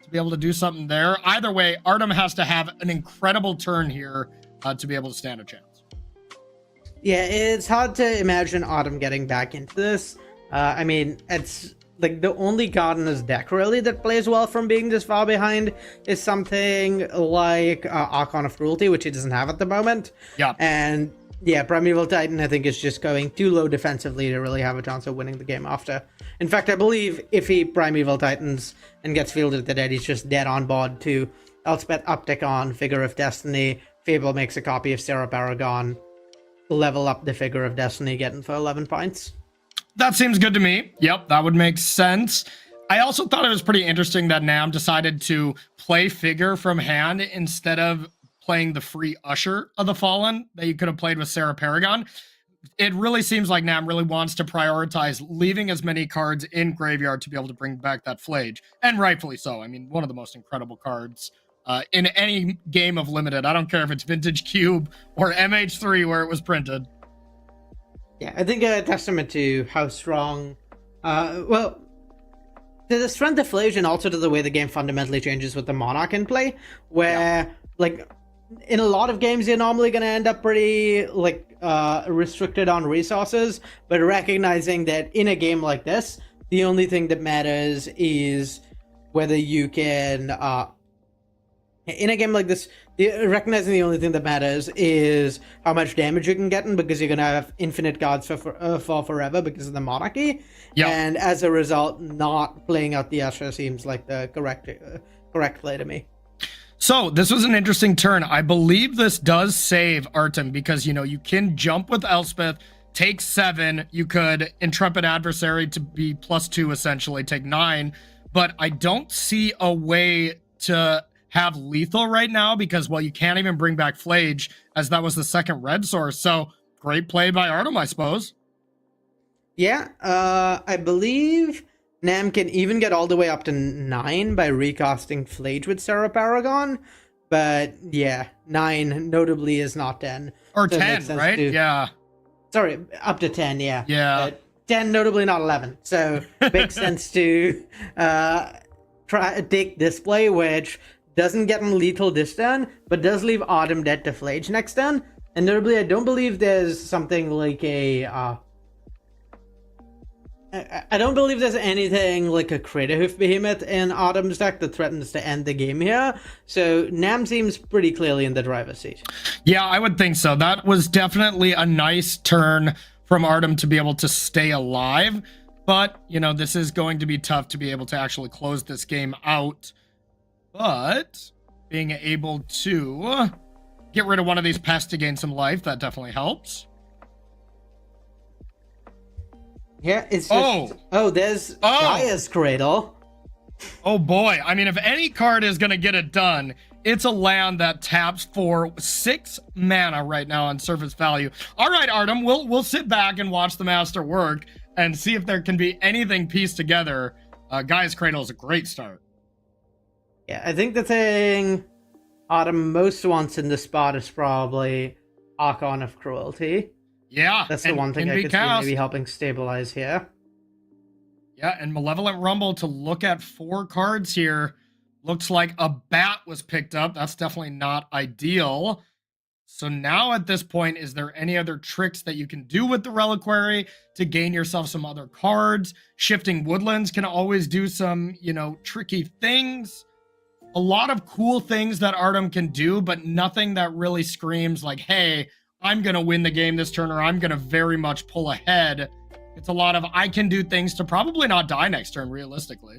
to be able to do something there. Either way, Artem has to have an incredible turn here to be able to stand a chance. Yeah, it's hard to imagine Autumn getting back into this. I mean, it's like the only card in his deck really that plays well from being this far behind is something like Archon of Cruelty, which he doesn't have at the moment. Yeah. And yeah, Primeval Titan, I think, is just going too low defensively to really have a chance of winning the game after. In fact, I believe if he Primeval Titans and gets Field of the Dead, he's just dead on board to Elspeth uptick on Figure of Destiny. Fable makes a copy of Serap Aragon. Level up the Figure of Destiny, getting for 11 points. That seems good to me. Yep, that would make sense. I also thought it was pretty interesting that Nam decided to play Figure from hand instead of playing the free Usher of the Fallen that you could have played with Sarah Paragon. It really seems like Nam really wants to prioritize leaving as many cards in graveyard to be able to bring back that Flage, and rightfully so. I mean, one of the most incredible cards in any game of Limited. I don't care if it's Vintage Cube or MH3 where it was printed. Yeah, I think a testament to how strong, well, to the strength of Flage and also to the way the game fundamentally changes with the Monarch in play, where, like, in a lot of games, you're normally going to end up pretty, like, restricted on resources, but recognizing that in a game like this, the only thing that matters is whether you can, in a game like this, recognizing the only thing that matters is how much damage you can get in, because you're going to have infinite guards for forever because of the monarchy. Yeah. And as a result, not playing out the Usher seems like the correct play to me. So this was an interesting turn. I believe this does save Artem because, you know, you can jump with Elspeth, take 7. You could Intrepid Adversary to be +2, essentially, take 9. But I don't see a way to have lethal right now because, well, you can't even bring back Flage as that was the second red source. So great play by Artem, I suppose. Yeah, I believe Nam can even get all the way up to 9 by recasting Flage with Sarah Paragon. But yeah, 9 notably is not 10. Or so 10, right? Yeah. Sorry, up to 10, yeah. Yeah. 10 notably not 11. So makes sense to take this play, which doesn't get him lethal this turn, but does leave Artem dead to Flage next turn. And notably, I don't believe there's something like a... I don't believe there's anything like a Crater Hoof Behemoth in Artem's deck that threatens to end the game here. So Nam seems pretty clearly in the driver's seat. Yeah, I would think so. That was definitely a nice turn from Artem to be able to stay alive. But, you know, this is going to be tough to be able to actually close this game out. But being able to get rid of one of these pests to gain some life, that definitely helps. Yeah, it's just... there's Gaia's Cradle. Oh boy. I mean, if any card is going to get it done, it's a land that taps for 6 mana right now on surface value. All right, Artem, we'll sit back and watch the master work and see if there can be anything pieced together. Gaia's Cradle is a great start. Yeah, I think the thing Artem most wants in this spot is probably Archon of Cruelty. Yeah, that's the one thing I could see maybe helping stabilize here. Yeah, and Malevolent Rumble to look at 4 cards here. Looks like a bat was picked up. That's definitely not ideal. So now at this point, is there any other tricks that you can do with the Reliquary to gain yourself some other cards? Shifting Woodlands can always do some, you know, tricky things. A lot of cool things that Artem can do, but nothing that really screams like, hey, I'm going to win the game this turn, or I'm going to very much pull ahead. It's a lot of, I can do things to probably not die next turn, realistically.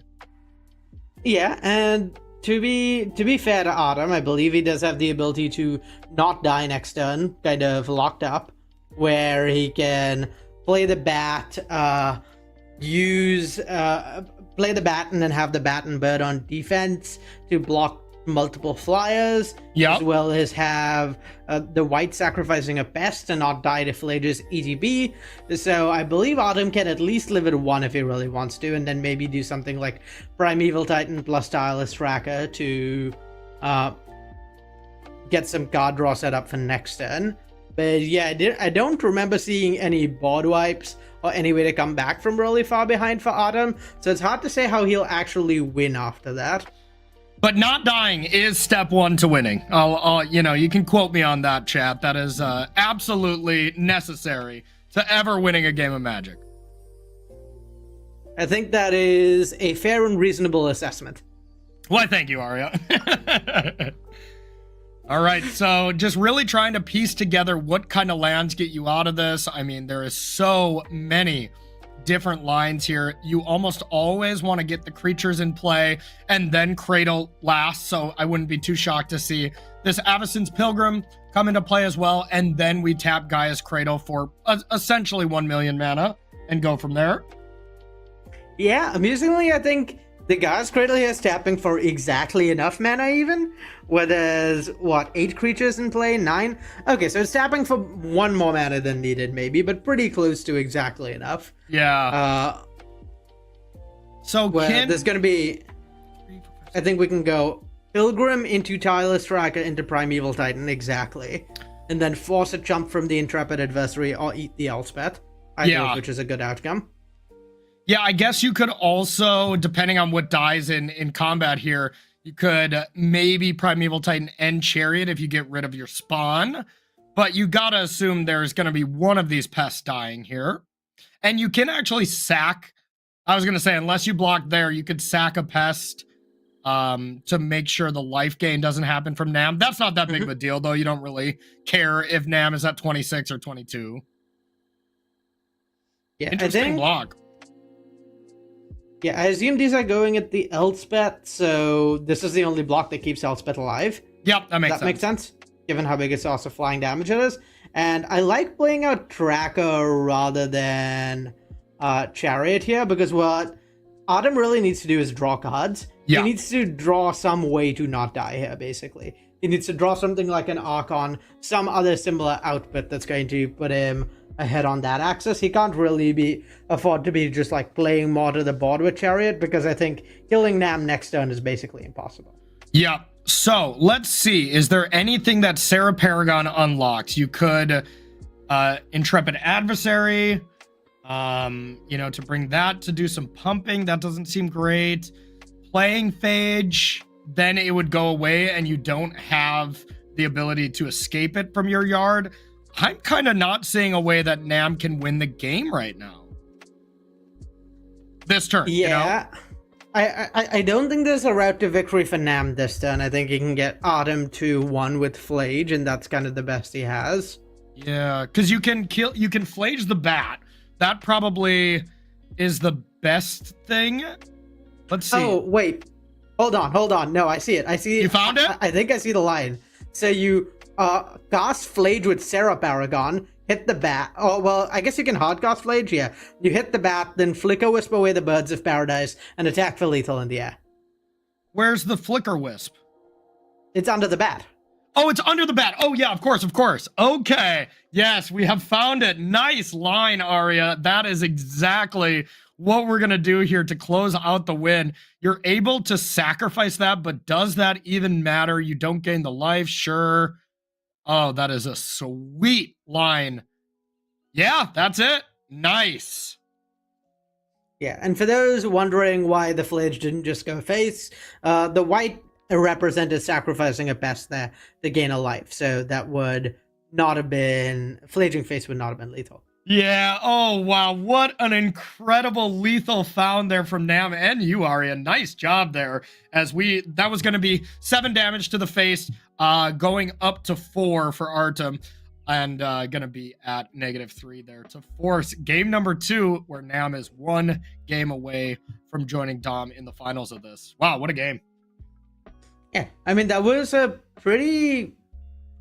Yeah, and to be fair to Artem, I believe he does have the ability to not die next turn, kind of locked up, where he can play the bat, play the bat and then have the bat and bird on defense to block multiple flyers, as well as have the white sacrificing a pest and not die to Flage's ETB. So I believe Artem can at least live at 1 if he really wants to, and then maybe do something like Primeval Titan plus Tireless Tracker to get some card draw set up for next turn. But yeah, I don't remember seeing any board wipes or any way to come back from really far behind for Artem, so it's hard to say how he'll actually win after that. But not dying is step 1 to winning. I'll you know, you can quote me on that, chat. That is absolutely necessary to ever winning a game of Magic. I think that is a fair and reasonable assessment. Why, thank you, Arya. All right, so just really trying to piece together what kind of lands get you out of this. I mean, there is so many different lines here. You almost always want to get the creatures in play and then Cradle last, so I wouldn't be too shocked to see this Avacyn's Pilgrim come into play as well, and then we tap Gaia's Cradle for essentially 1 million mana and go from there. Yeah, amusingly, I think the Gaia's Cradle here is tapping for exactly enough mana even, where there's, what, 8 creatures in play? 9? Okay, so it's tapping for 1 more mana than needed maybe, but pretty close to exactly enough. Yeah. So there's going to be, I think we can go Pilgrim into Tireless Tracker into Primeval Titan, exactly. And then force a jump from the Intrepid Adversary or eat the Elspeth. Either of which is a good outcome. Yeah, I guess you could also, depending on what dies in combat here, you could maybe Primeval Titan and Chariot if you get rid of your spawn. But you gotta assume there's gonna be one of these pests dying here. And you can actually sack, I was gonna say, unless you block there, you could sack a pest to make sure the life gain doesn't happen from Nam. That's not that big of a deal, though. You don't really care if Nam is at 26 or 22. Yeah, Interesting block. Yeah, I assume these are going at the Elspeth, so this is the only block that keeps Elspeth alive. Yep, that makes sense. Makes sense, given how big its source of flying damage it is. And I like playing out Tracker rather than Chariot here, because what Autumn really needs to do is draw cards. Yeah. He needs to draw some way to not die here, basically. He needs to draw something like an Archon, some other similar output that's going to put him ahead on that axis. He can't really afford to be just like playing more to the board with Chariot, because I think killing Nam next turn is basically impossible. Yeah. So let's see. Is there anything that Sarah Paragon unlocks? You could Intrepid Adversary, to bring that to do some pumping. That doesn't seem great. Playing Phage, then it would go away and you don't have the ability to escape it from your yard. I'm kind of not seeing a way that Nam can win the game right now. This turn, yeah. I don't think there's a route to victory for Nam this turn. I think he can get Autumn to 1 with Flage, and that's kind of the best he has. Yeah, because you can Flage the bat. That probably is the best thing. Let's see. Oh, wait. Hold on. No, I see it. You found it? I think I see the line. So you cast Flage with Sarah Paragon, hit the bat. Oh, well, I guess you can hard cast Flage, yeah. You hit the bat, then Flicker Wisp away the Birds of Paradise, and attack for lethal in the air. Where's the Flicker Wisp? It's under the bat. Oh, it's under the bat. Oh, yeah, of course. Okay. Yes, we have found it. Nice line, Arya. That is exactly what we're going to do here to close out the win. You're able to sacrifice that, but does that even matter? You don't gain the life, sure. Oh, that is a sweet line. Yeah, that's it. Nice. Yeah, and for those wondering why the Flage didn't just go face, the white represented sacrificing a pest there to gain a life, so that would not have been... Flaging face would not have been lethal. Yeah, oh wow, what an incredible lethal found there from Nam and you, Arya. Nice job there, as that was going to be 7 damage to the face, going up to 4 for Artem, and going to be at -3 there to force game number 2, where Nam is 1 game away from joining Dom in the finals of this. Wow, what a game. Yeah, I mean, that was a pretty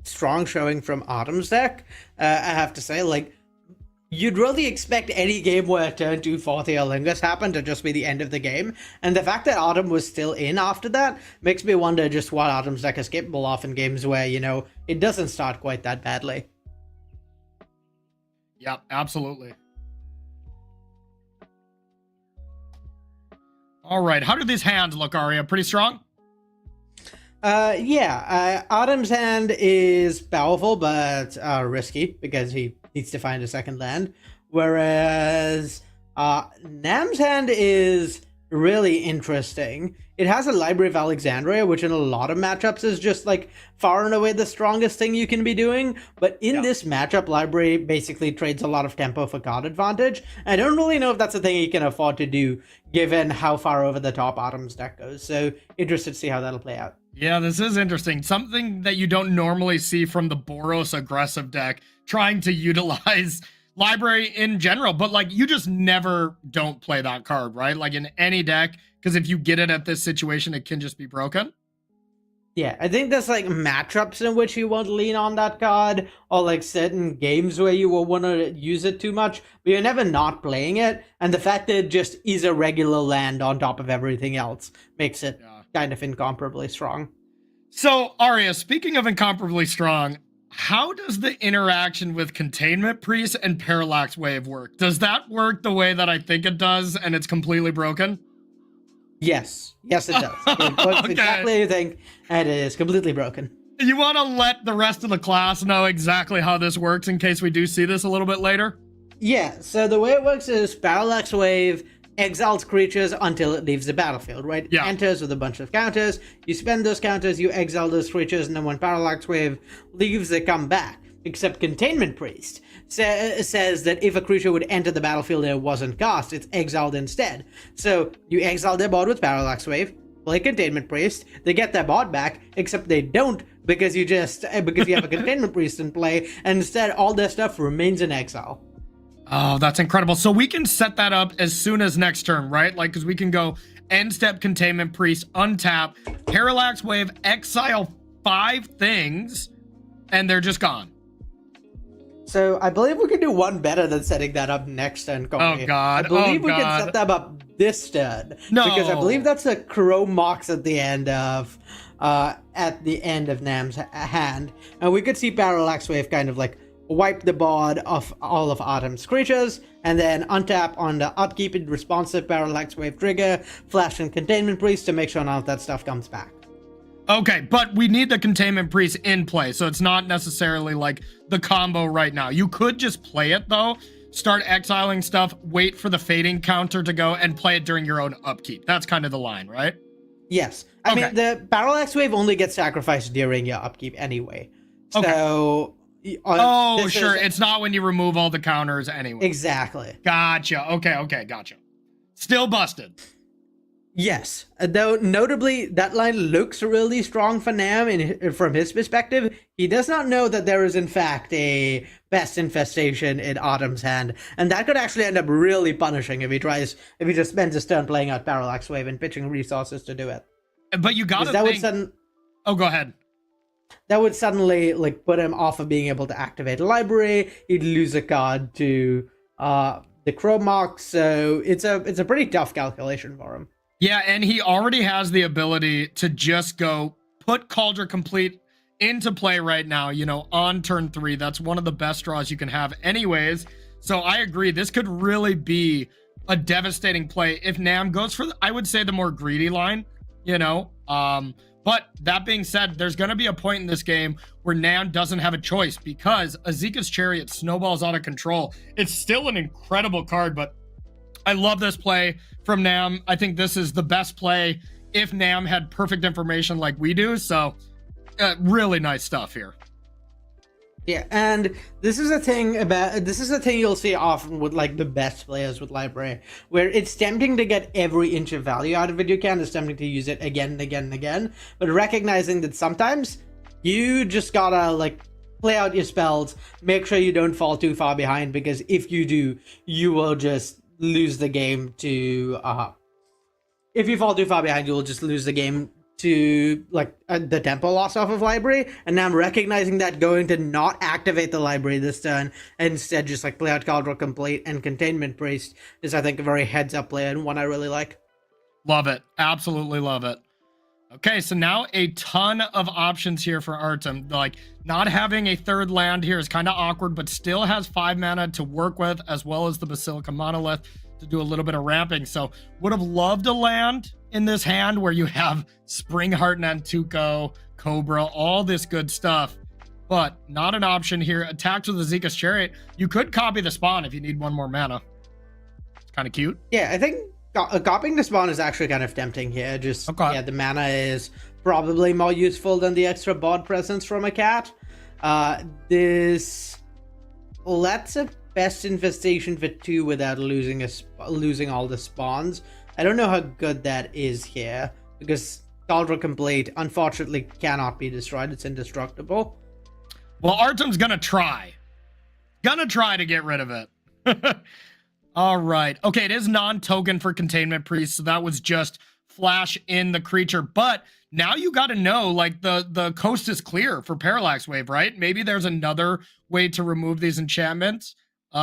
strong showing from Autumn's deck, I have to say. Like, you'd really expect any game where turn 2 4 Theolingus happened to just be the end of the game, and the fact that Autumn was still in after that makes me wonder just what Autumn's deck is capable of in games where, it doesn't start quite that badly. Yeah, absolutely. All right, how do these hands look, Arya? Pretty strong? Autumn's hand is powerful, but risky, because he needs to find a second land. Whereas Nam's hand is really interesting. It has a Library of Alexandria, which in a lot of matchups is just like far and away the strongest thing you can be doing. But in this matchup, Library basically trades a lot of tempo for card advantage. I don't really know if that's a thing he can afford to do, given how far over the top Autumn's deck goes. So interested to see how that'll play out. Yeah, this is interesting. Something that you don't normally see from the Boros aggressive deck, trying to utilize Library in general, but like you just never don't play that card, right? Like in any deck, because if you get it at this situation, it can just be broken. Yeah, I think there's like matchups in which you won't lean on that card, or like certain games where you will want to use it too much, but you're never not playing it. And the fact that it just is a regular land on top of everything else makes it kind of incomparably strong. So, Arya, speaking of incomparably strong, how does the interaction with Containment Priest and Parallax Wave work? Does that work the way that I think it does, and it's completely broken? Yes, yes, it does. It works Okay. exactly as you think, and it is completely broken. You want to let the rest of the class know exactly how this works in case we do see this a little bit later? Yeah, so the way it works is Parallax Wave exiles creatures until it leaves the battlefield, right? Yeah. It enters with a bunch of counters, you spend those counters, you exile those creatures, and then when Parallax Wave leaves, they come back. Except Containment Priest says that if a creature would enter the battlefield and it wasn't cast, it's exiled instead. So you exile their board with Parallax Wave, play Containment Priest, they get their board back, except they don't because you have a Containment Priest in play, and instead all their stuff remains in exile. Oh, that's incredible. So we can set that up as soon as next turn, right? Like, because we can go end step Containment Priest, untap, Parallax Wave, exile 5 things, and they're just gone. So I believe we can do one better than setting that up next turn, Corey. Oh, God. I believe we God. can set that up this turn. No. Because I believe that's a Crow Mox at the end of Nam's hand. And we could see Parallax Wave kind of like wipe the board of all of Autumn's creatures, and then untap on the upkeep and responsive Parallax Wave trigger, flash and Containment Priest to make sure none of that stuff comes back. Okay, but we need the Containment Priest in play, so it's not necessarily like the combo right now. You could just play it, though, start exiling stuff, wait for the fading counter to go, and play it during your own upkeep. That's kind of the line, right? Yes. I mean, the Parallax Wave only gets sacrificed during your upkeep anyway. So... Okay. Sure. It's not when you remove all the counters anyway. Exactly. Gotcha. Okay, gotcha. Still busted. Yes, though notably that line looks really strong for Nam from his perspective. He does not know that there is in fact a Pest Infestation in Autumn's hand, and that could actually end up really punishing if he just spends his turn playing out Parallax Wave and pitching resources to do it. But you gotta think... Oh, go ahead. That would suddenly like put him off of being able to activate a library. He'd lose a card to the Crow Mox, so it's a pretty tough calculation for him. Yeah, and he already has the ability to just go put Cauldron Complete into play right now, you know, on turn 3. That's one of the best draws you can have anyways. So I agree. This could really be a devastating play if Nam goes for, I would say, the more greedy line, you know. But that being said, there's going to be a point in this game where Nam doesn't have a choice because Azika's Chariot snowballs out of control. It's still an incredible card, but I love this play from Nam. I think this is the best play if Nam had perfect information like we do. So really nice stuff here. Yeah, and this is a thing you'll see often with like the best players with library, where it's tempting to get every inch of value out of it you can. It's tempting to use it again and again and again, but recognizing that sometimes you just gotta like play out your spells, make sure you don't fall too far behind, because if you do, you will just lose the game to if you fall too far behind, you will just lose the game to like the tempo loss off of library. And now I'm recognizing that, going to not activate the library this turn and instead just like play out Cauldron Complete and Containment Priest is, I think, a very heads up play and one I really like. Love it. Absolutely love it. Okay, so now a ton of options here for Artem. Like, not having a third land here is kind of awkward, but still has 5 mana to work with, as well as the Basilica Monolith to do a little bit of ramping. So would have loved a land in this hand where you have Springheart, Nantuko, Cobra, all this good stuff, but not an option here. Attacks with Azika's Chariot. You could copy the spawn if you need 1 more mana. It's kind of cute. Yeah, I think copying the spawn is actually kind of tempting here. Just, yeah, the mana is probably more useful than the extra board presence from a cat. This lets a Pest Infestation for 2 without losing all the spawns. I don't know how good that is here, because Cauldron Complete unfortunately cannot be destroyed. It's indestructible. Well, Artem's gonna try to get rid of it. All right. Okay, it is non-token for Containment Priest, so that was just flash in the creature. But now you got to know, like, the coast is clear for Parallax Wave, right? Maybe there's another way to remove these enchantments.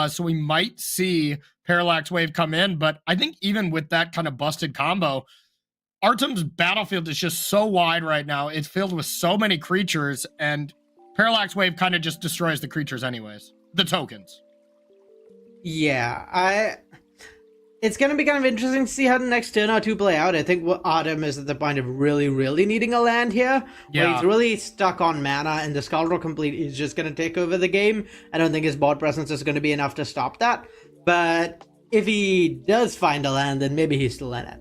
So we might see Parallax Wave come in, but I think even with that kind of busted combo, Artem's battlefield is just so wide right now. It's filled with so many creatures, and Parallax Wave kind of just destroys the creatures anyways. The tokens. Yeah, it's going to be kind of interesting to see how the next turn or two play out. I think what Adam is at the point of really, really needing a land here. Where he's really stuck on mana, and the Scaldroll Complete is just going to take over the game. I don't think his board presence is going to be enough to stop that. But if he does find a land, then maybe he's still in it.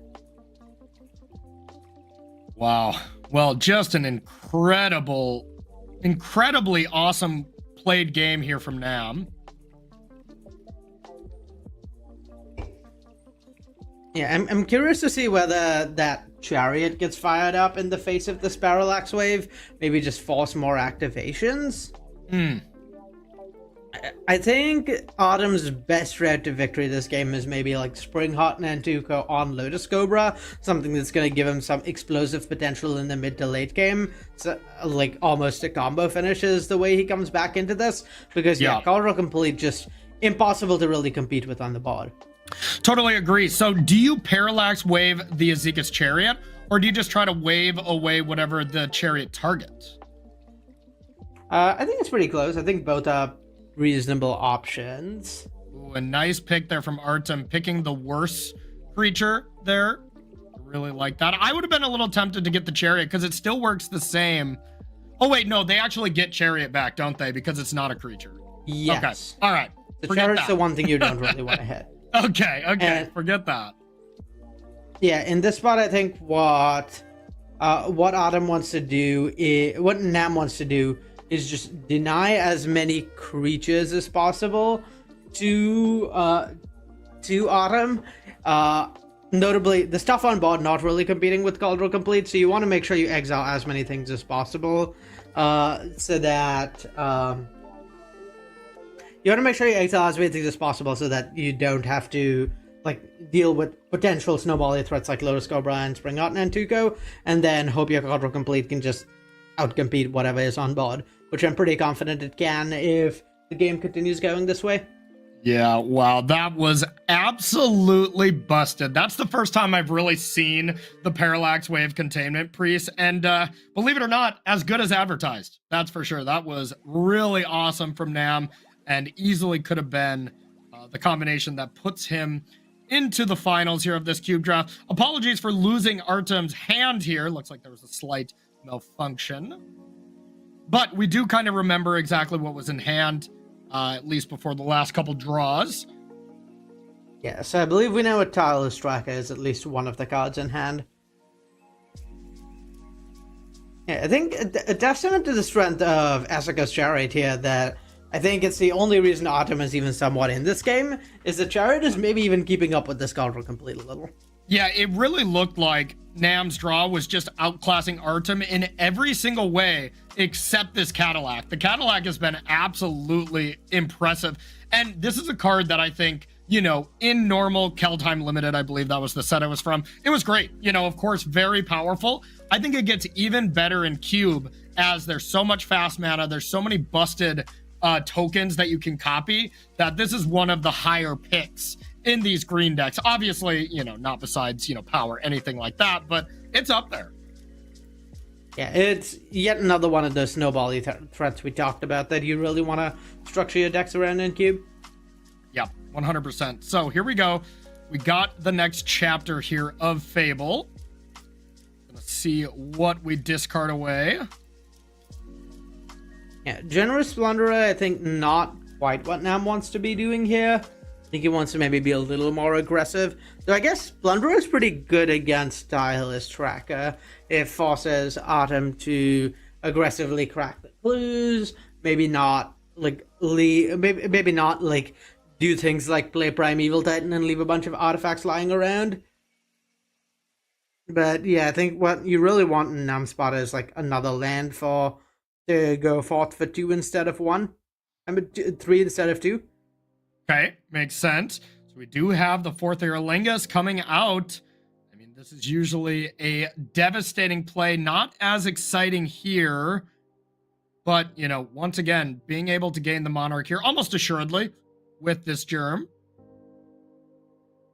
Wow. Well, just an incredibly awesome played game here from Nam. Yeah, I'm curious to see whether that Chariot gets fired up in the face of this Parallax Wave. Maybe just force more activations. I think Autumn's best route to victory this game is maybe like Spring Heart Nantuko on Lotus Cobra, something that's going to give him some explosive potential in the mid to late game. So, like almost a combo finishes the way he comes back into this, because Culminating Complete just impossible to really compete with on the board. Totally agree. So do you Parallax Wave the Azeka's Chariot, or do you just try to wave away whatever the Chariot targets? I think it's pretty close. I think both are reasonable options. Ooh, a nice pick there from Artem, picking the worst creature there. Really like that. I would have been a little tempted to get the Chariot because it still works the same. Oh wait, no, they actually get Chariot back, don't they? Because it's not a creature. Yes. Okay. All right. The Chariot's the one thing you don't really want to hit. Okay. Forget that. Yeah, in this spot, I think what Adam wants to do is what Nam wants to do is just deny as many creatures as possible to Autumn. Notably, the stuff on board not really competing with Culminating Complete, so you want to make sure you exile as many things as possible, so that you want to make sure you exile as many things as possible, so that you don't have to like deal with potential snowball threats like Lotus Cobra and Spring Heart Nantuko, and then hope your Culminating Complete can just outcompete whatever is on board, which I'm pretty confident it can if the game continues going this way. Yeah, wow, that was absolutely busted. That's the first time I've really seen the Parallax Wave Containment Priest, and believe it or not, as good as advertised. That's for sure. That was really awesome from Nam, and easily could have been the combination that puts him into the finals here of this cube draft. Apologies for losing Artem's hand here. Looks like there was a slight malfunction. But we do kind of remember exactly what was in hand, at least before the last couple draws. Yeah, so I believe we know what Tireless Tracker is, at least one of the cards in hand. Yeah, I think a testament to the strength of Azeka's Chariot here, that I think it's the only reason Autumn is even somewhat in this game, is the Chariot is maybe even keeping up with this Culminating Complete a little. Yeah, it really looked like Nam's draw was just outclassing Artem in every single way except this Cadillac. The Cadillac has been absolutely impressive. And this is a card that I think, you know, in normal Keldheim Limited, I believe that was the set it was from, it was great. You know, of course, very powerful. I think it gets even better in Cube as there's so much fast mana, there's so many busted tokens that you can copy, that this is one of the higher picks in these green decks. Obviously, you know, not besides, you know, power, anything like that, but it's up there. Yeah, it's yet another one of those snowball threats we talked about that you really want to structure your decks around in Cube. Yep, 100%. So here we go. We got the next chapter here of Fable. Gonna see what we discard away. Yeah, Generous Plunderer, I think not quite what Nam wants to be doing here. I think he wants to maybe be a little more aggressive. So I guess Plunderer is pretty good against Tireless Tracker. It forces Autumn to aggressively crack the clues, maybe not like maybe not like do things like play Primeval Titan and leave a bunch of artifacts lying around. But yeah, I think what you really want in Nam spot is like another land to go forth for 2 instead of 1. I mean 3 instead of 2. Okay, makes sense. So we do have the 4th Aerolingus coming out. I mean, this is usually a devastating play, not as exciting here. But, you know, once again, being able to gain the Monarch here, almost assuredly, with this Germ.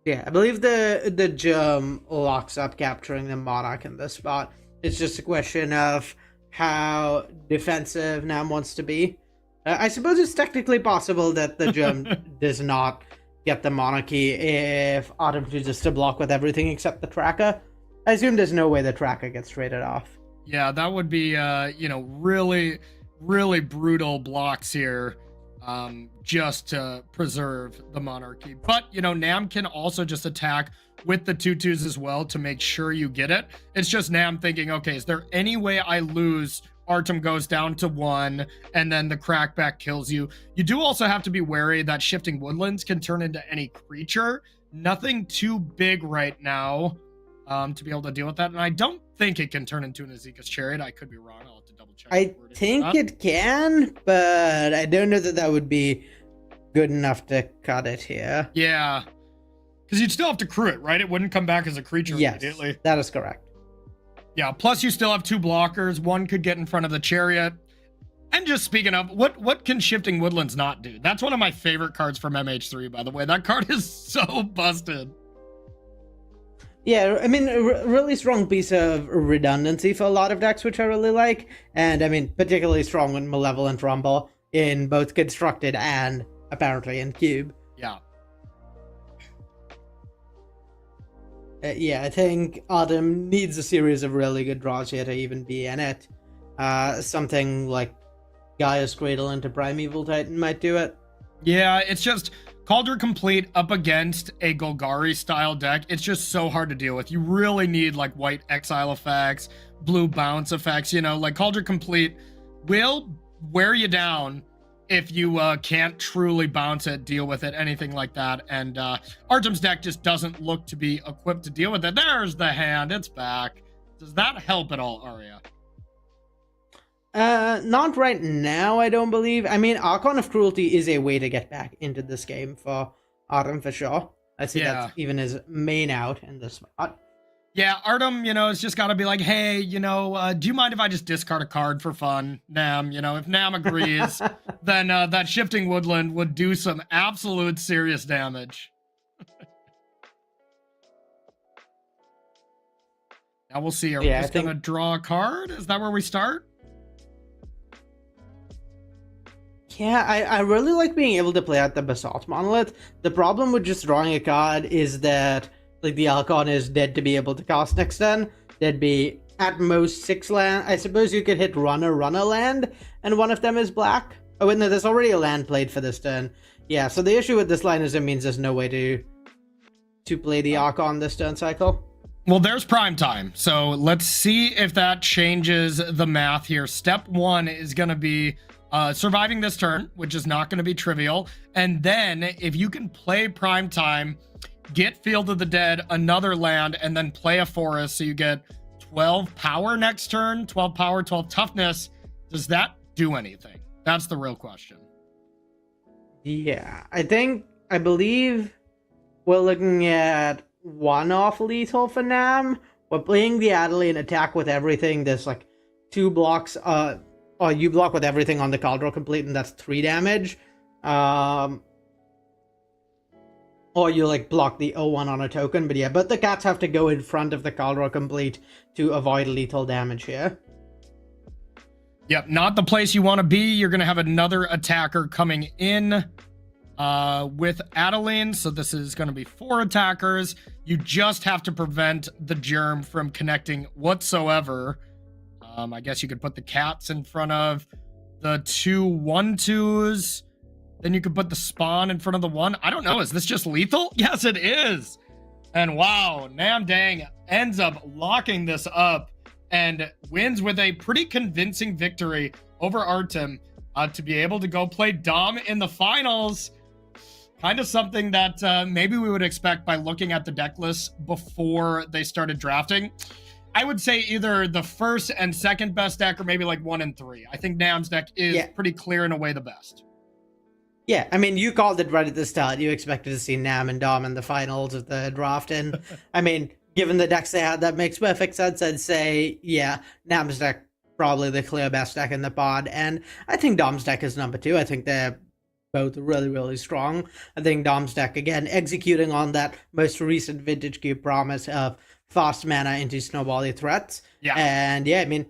Yeah, I believe the Germ locks up capturing the Monarch in this spot. It's just a question of how defensive Nam wants to be. I suppose it's technically possible that the Germ does not get the monarchy if Autumn chooses to block with everything except the tracker. I assume there's no way the tracker gets traded off. Yeah, that would be, really, really brutal blocks here, just to preserve the monarchy. But, Nam can also just attack with the 2/2s as well to make sure you get it. It's just Nam thinking, okay, is there any way I lose? Artem goes down to 1, and then the crackback kills you. You do also have to be wary that Shifting Woodlands can turn into any creature. Nothing too big right now to be able to deal with that. And I don't think it can turn into an Azeka's Chariot. I could be wrong. I'll have to double check. I think it can, but I don't know that would be good enough to cut it here. Yeah. Because you'd still have to crew it, right? It wouldn't come back as a creature immediately. Yes, that is correct. Yeah, plus you still have 2 blockers. One could get in front of the Chariot. And just speaking of, what can Shifting Woodlands not do? That's one of my favorite cards from MH3, by the way. That card is so busted. Yeah, I mean, a really strong piece of redundancy for a lot of decks, which I really like. And, I mean, particularly strong with Malevolent Rumble in both Constructed and, apparently, in Cube. Yeah. Yeah, I think Autumn needs a series of really good draws here to even be in it. Something like Gaia's Cradle into Primeval Titan might do it. Yeah, it's just Cauldron Complete up against a Golgari style deck. It's just so hard to deal with. You really need like white exile effects, blue bounce effects, like Cauldron Complete will wear you down if you can't truly bounce it, deal with it, anything like that. And Artem's deck just doesn't look to be equipped to deal with it. There's the hand. It's back. Does that help at all, Arya? Not right now, I don't believe. I mean, Archon of Cruelty is a way to get back into this game for Artem for sure. I see that's even his main out in this spot. Yeah, Artem, it's just got to be like, hey, do you mind if I just discard a card for fun, Nam? If Nam agrees, then that Shifting Woodland would do some absolute serious damage. Now we'll see. Are we just going to draw a card? Is that where we start? Yeah, I really like being able to play out the Basalt Monolith. The problem with just drawing a card is that like the Archon is dead to be able to cast next turn. There'd be at most 6 land. I suppose you could hit runner land, and one of them is black. Oh wait, no, there's already a land played for this turn. Yeah, so the issue with this line is it means there's no way to play the Archon this turn cycle. Well, there's prime time. So let's see if that changes the math here. Step 1 is going to be surviving this turn, which is not going to be trivial. And then if you can play prime time, get Field of the Dead, another land, and then play a forest, so you get 12 power next turn, 12 power, 12 toughness. Does that do anything? That's the real question. Yeah, I believe we're looking at 1 off lethal for Nam. We're playing the Adeline attack with everything. There's like 2 blocks, or you block with everything on the Cauldron Complete, and that's 3 damage. Or you like block the 0-1 on a token, but the cats have to go in front of the Cauldron Complete to avoid lethal damage here. Yep, not the place you want to be. You're going to have another attacker coming in with Adeline, so this is going to be 4 attackers. You just have to prevent the germ from connecting whatsoever. I guess you could put the cats in front of the 2 1/2s. Then you could put the spawn in front of the 1. I don't know. Is this just lethal? Yes, it is. And wow, Nam Dang ends up locking this up and wins with a pretty convincing victory over Artem to be able to go play Dom in the finals. Kind of something that maybe we would expect by looking at the deck list before they started drafting. I would say either the first and second best deck, or maybe like 1 and 3. I think Nam's deck is pretty clear in a way the best. Yeah, I mean, you called it right at the start. You expected to see Nam and Dom in the finals of the draft, and I mean, given the decks they had, that makes perfect sense. I'd say, yeah, Nam's deck probably the clear best deck in the pod, and I think Dom's deck is number 2. I think they're both really, really strong. I think Dom's deck, again, executing on that most recent Vintage Cube promise of fast mana into snowbally threats. Yeah. And yeah, I mean,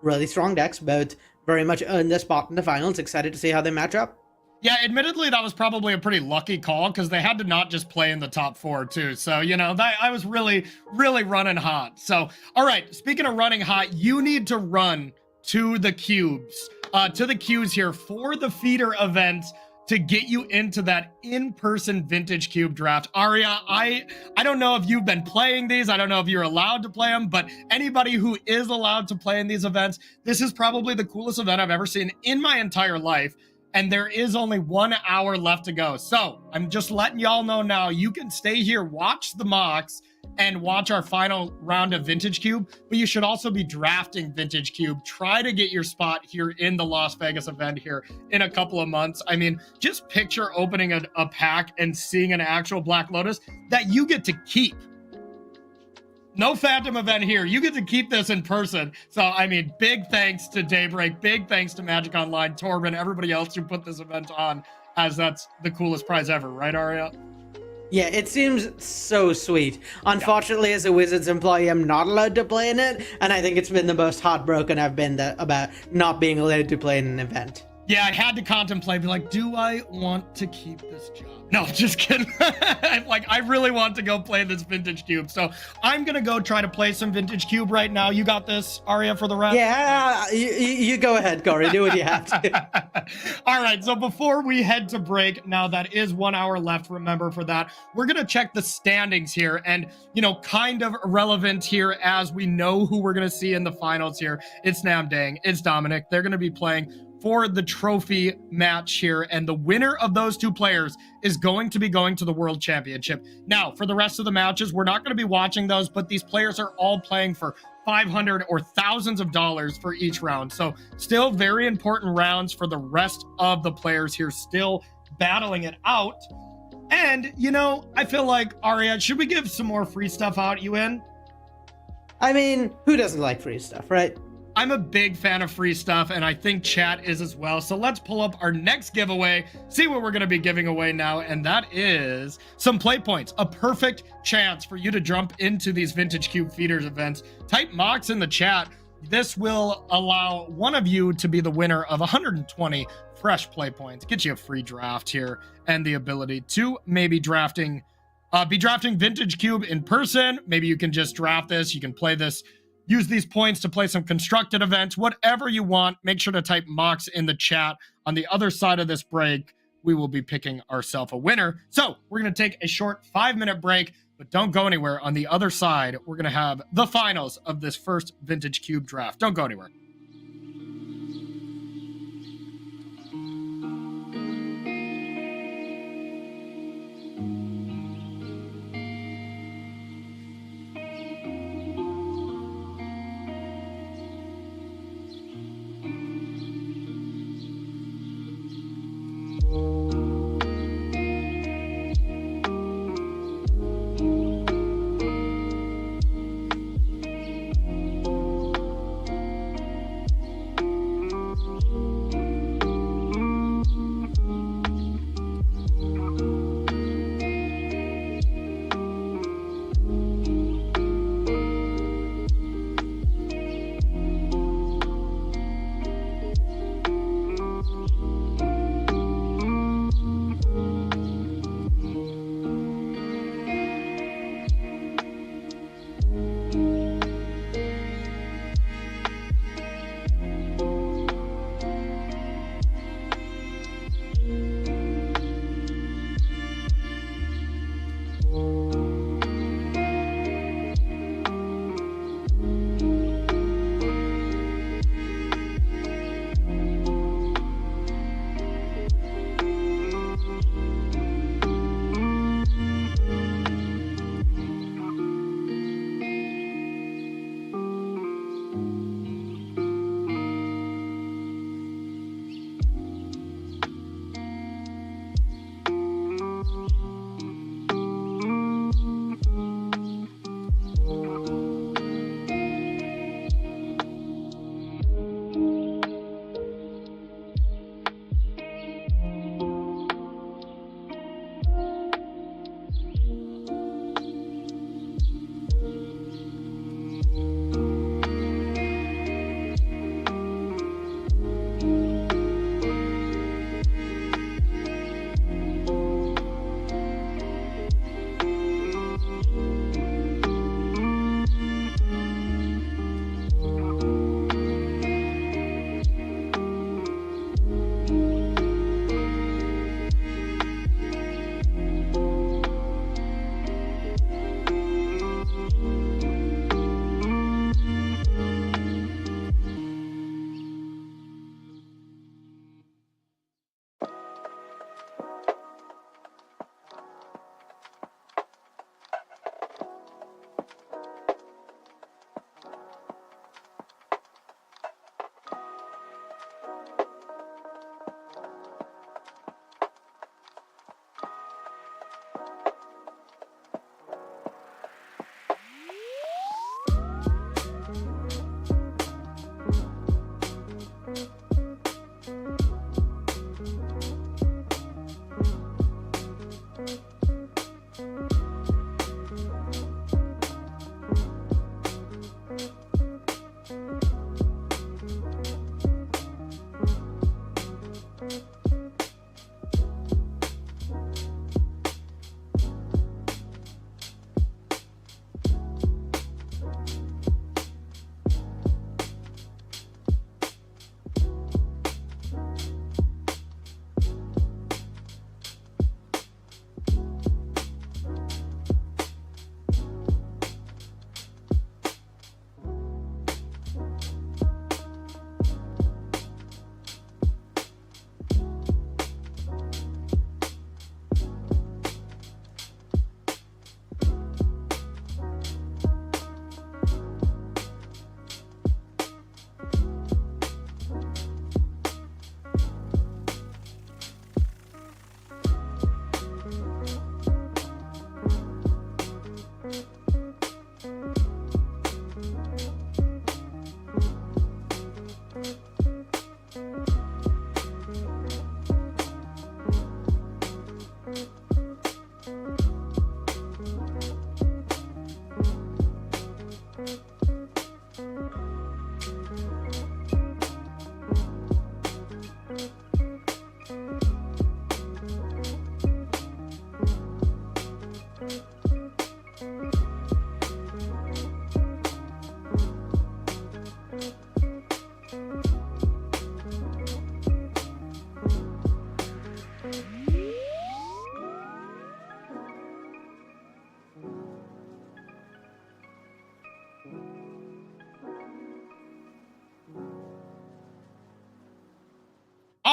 really strong decks, both very much earned their spot in the finals. Excited to see how they match up. Yeah, admittedly, that was probably a pretty lucky call because they had to not just play in the top 4 too. So, you know, that I was really, really running hot. So, all right, speaking of running hot, you need to run to the cubes, to the queues here for the feeder event to get you into that in-person vintage cube draft. Aria, I don't know if you've been playing these. I don't know if you're allowed to play them, but anybody who is allowed to play in these events, this is probably the coolest event I've ever seen in my entire life. And there is only 1 hour left to go. So I'm just letting y'all know now, you can stay here, watch the mocks, and watch our final round of Vintage Cube, but you should also be drafting Vintage Cube. Try to get your spot here in the Las Vegas event here in a couple of months. I mean, just picture opening a pack and seeing an actual Black Lotus that you get to keep. No Phantom event here. You get to keep this in person. So, I mean, big thanks to Daybreak. Big thanks to Magic Online, Torben, everybody else who put this event on, as that's the coolest prize ever. Right, Aria? Yeah, it seems so sweet. Unfortunately, as a Wizards employee, I'm not allowed to play in it, and I think it's been the most heartbroken I've been about not being allowed to play in an event. Yeah, I had to contemplate, be like, do I want to keep this job? No, just kidding. Like, I really want to go play this Vintage Cube. So I'm going to go try to play some Vintage Cube right now. You got this, Aria, for the rest? Yeah, you go ahead, Corey. Do what you have to. All right, so before we head to break, now that is 1 hour left, remember for that, we're going to check the standings here. And, you know, kind of irrelevant here as we know who we're going to see in the finals here. It's Namdang, it's Dominic. They're going to be playing for the trophy match here, and the winner of those two players is going to be going to the World Championship. Now, for the rest of the matches, we're not going to be watching those, but these players are all playing for 500 or thousands of dollars for each round. So still very important rounds for the rest of the players here, still battling it out. And, you know, I feel like, Aria, should we give some more free stuff out? You in? I mean, who doesn't like free stuff, right? I'm a big fan of free stuff, and I think chat is as well. So let's pull up our next giveaway, see what we're going to be giving away now, and that is some play points. A perfect chance for you to jump into these Vintage Cube Feeders events. Type mocks in the chat. This will allow one of you to be the winner of 120 fresh play points. Get you a free draft here and the ability to maybe be drafting Vintage Cube in person. Maybe you can just draft this. You can play this. Use these points to play some constructed events, whatever you want. Make sure to type mocks in the chat. On the other side of this break, we will be picking ourselves a winner. So we're going to take a short 5-minute break, but don't go anywhere. On the other side, we're going to have the finals of this first Vintage Cube draft. Don't go anywhere.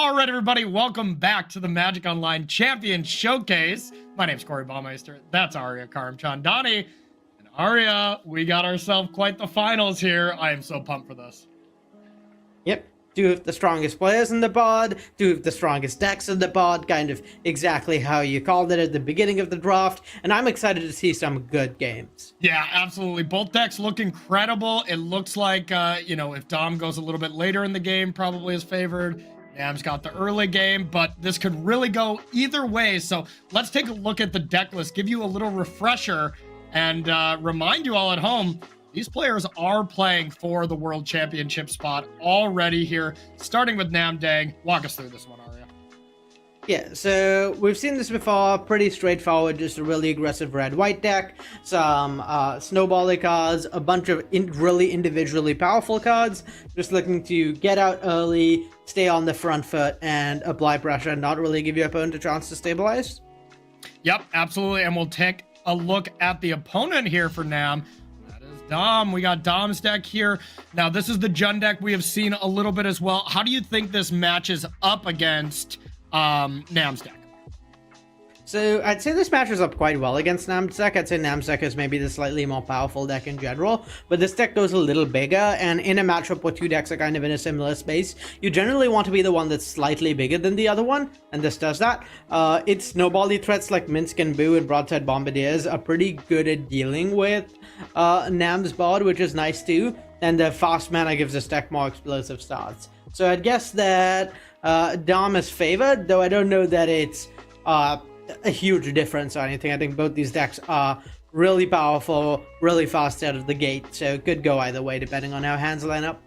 All right, everybody, welcome back to the Magic Online Champion Showcase. My name's Corey Baumeister. That's Arya Karamchandani. And Arya, we got ourselves quite the finals here. I am so pumped for this. Yep. Two of the strongest players in the pod, two of the strongest decks in the pod, kind of exactly how you called it at the beginning of the draft, and I'm excited to see some good games. Yeah, absolutely. Both decks look incredible. It looks like, if Dom goes a little bit later in the game, probably is favored. Nam's got the early game, but this could really go either way. So let's take a look at the deck list, give you a little refresher, and remind you all at home, these players are playing for the World Championship spot already here, starting with Nam Dang. Walk us through this one, Arya. Yeah, so we've seen this before, pretty straightforward, just a really aggressive red-white deck, some snowbally cards, a bunch of really individually powerful cards, just looking to get out early, stay on the front foot, and apply pressure, and not really give your opponent a chance to stabilize. Yep, absolutely, and we'll take a look at the opponent here for Nam. Dom, we got Dom's deck here. Now, this is the Jund deck we have seen a little bit as well. How do you think this matches up against Nam's deck? So I'd say this matches up quite well against Nam's deck. I'd say Nam's deck is maybe the slightly more powerful deck in general, but this deck goes a little bigger, and in a matchup where two decks are kind of in a similar space, you generally want to be the one that's slightly bigger than the other one, and this does that. Its snowbally threats like Minsk and Boo and Broadside Bombardiers are pretty good at dealing with Nam's board, which is nice too, and the fast mana gives this deck more explosive starts. So I'd guess that Dom is favored, though I don't know that it's a huge difference or anything. I think both these decks are really powerful, really fast out of the gate, so could go either way depending on how hands line up.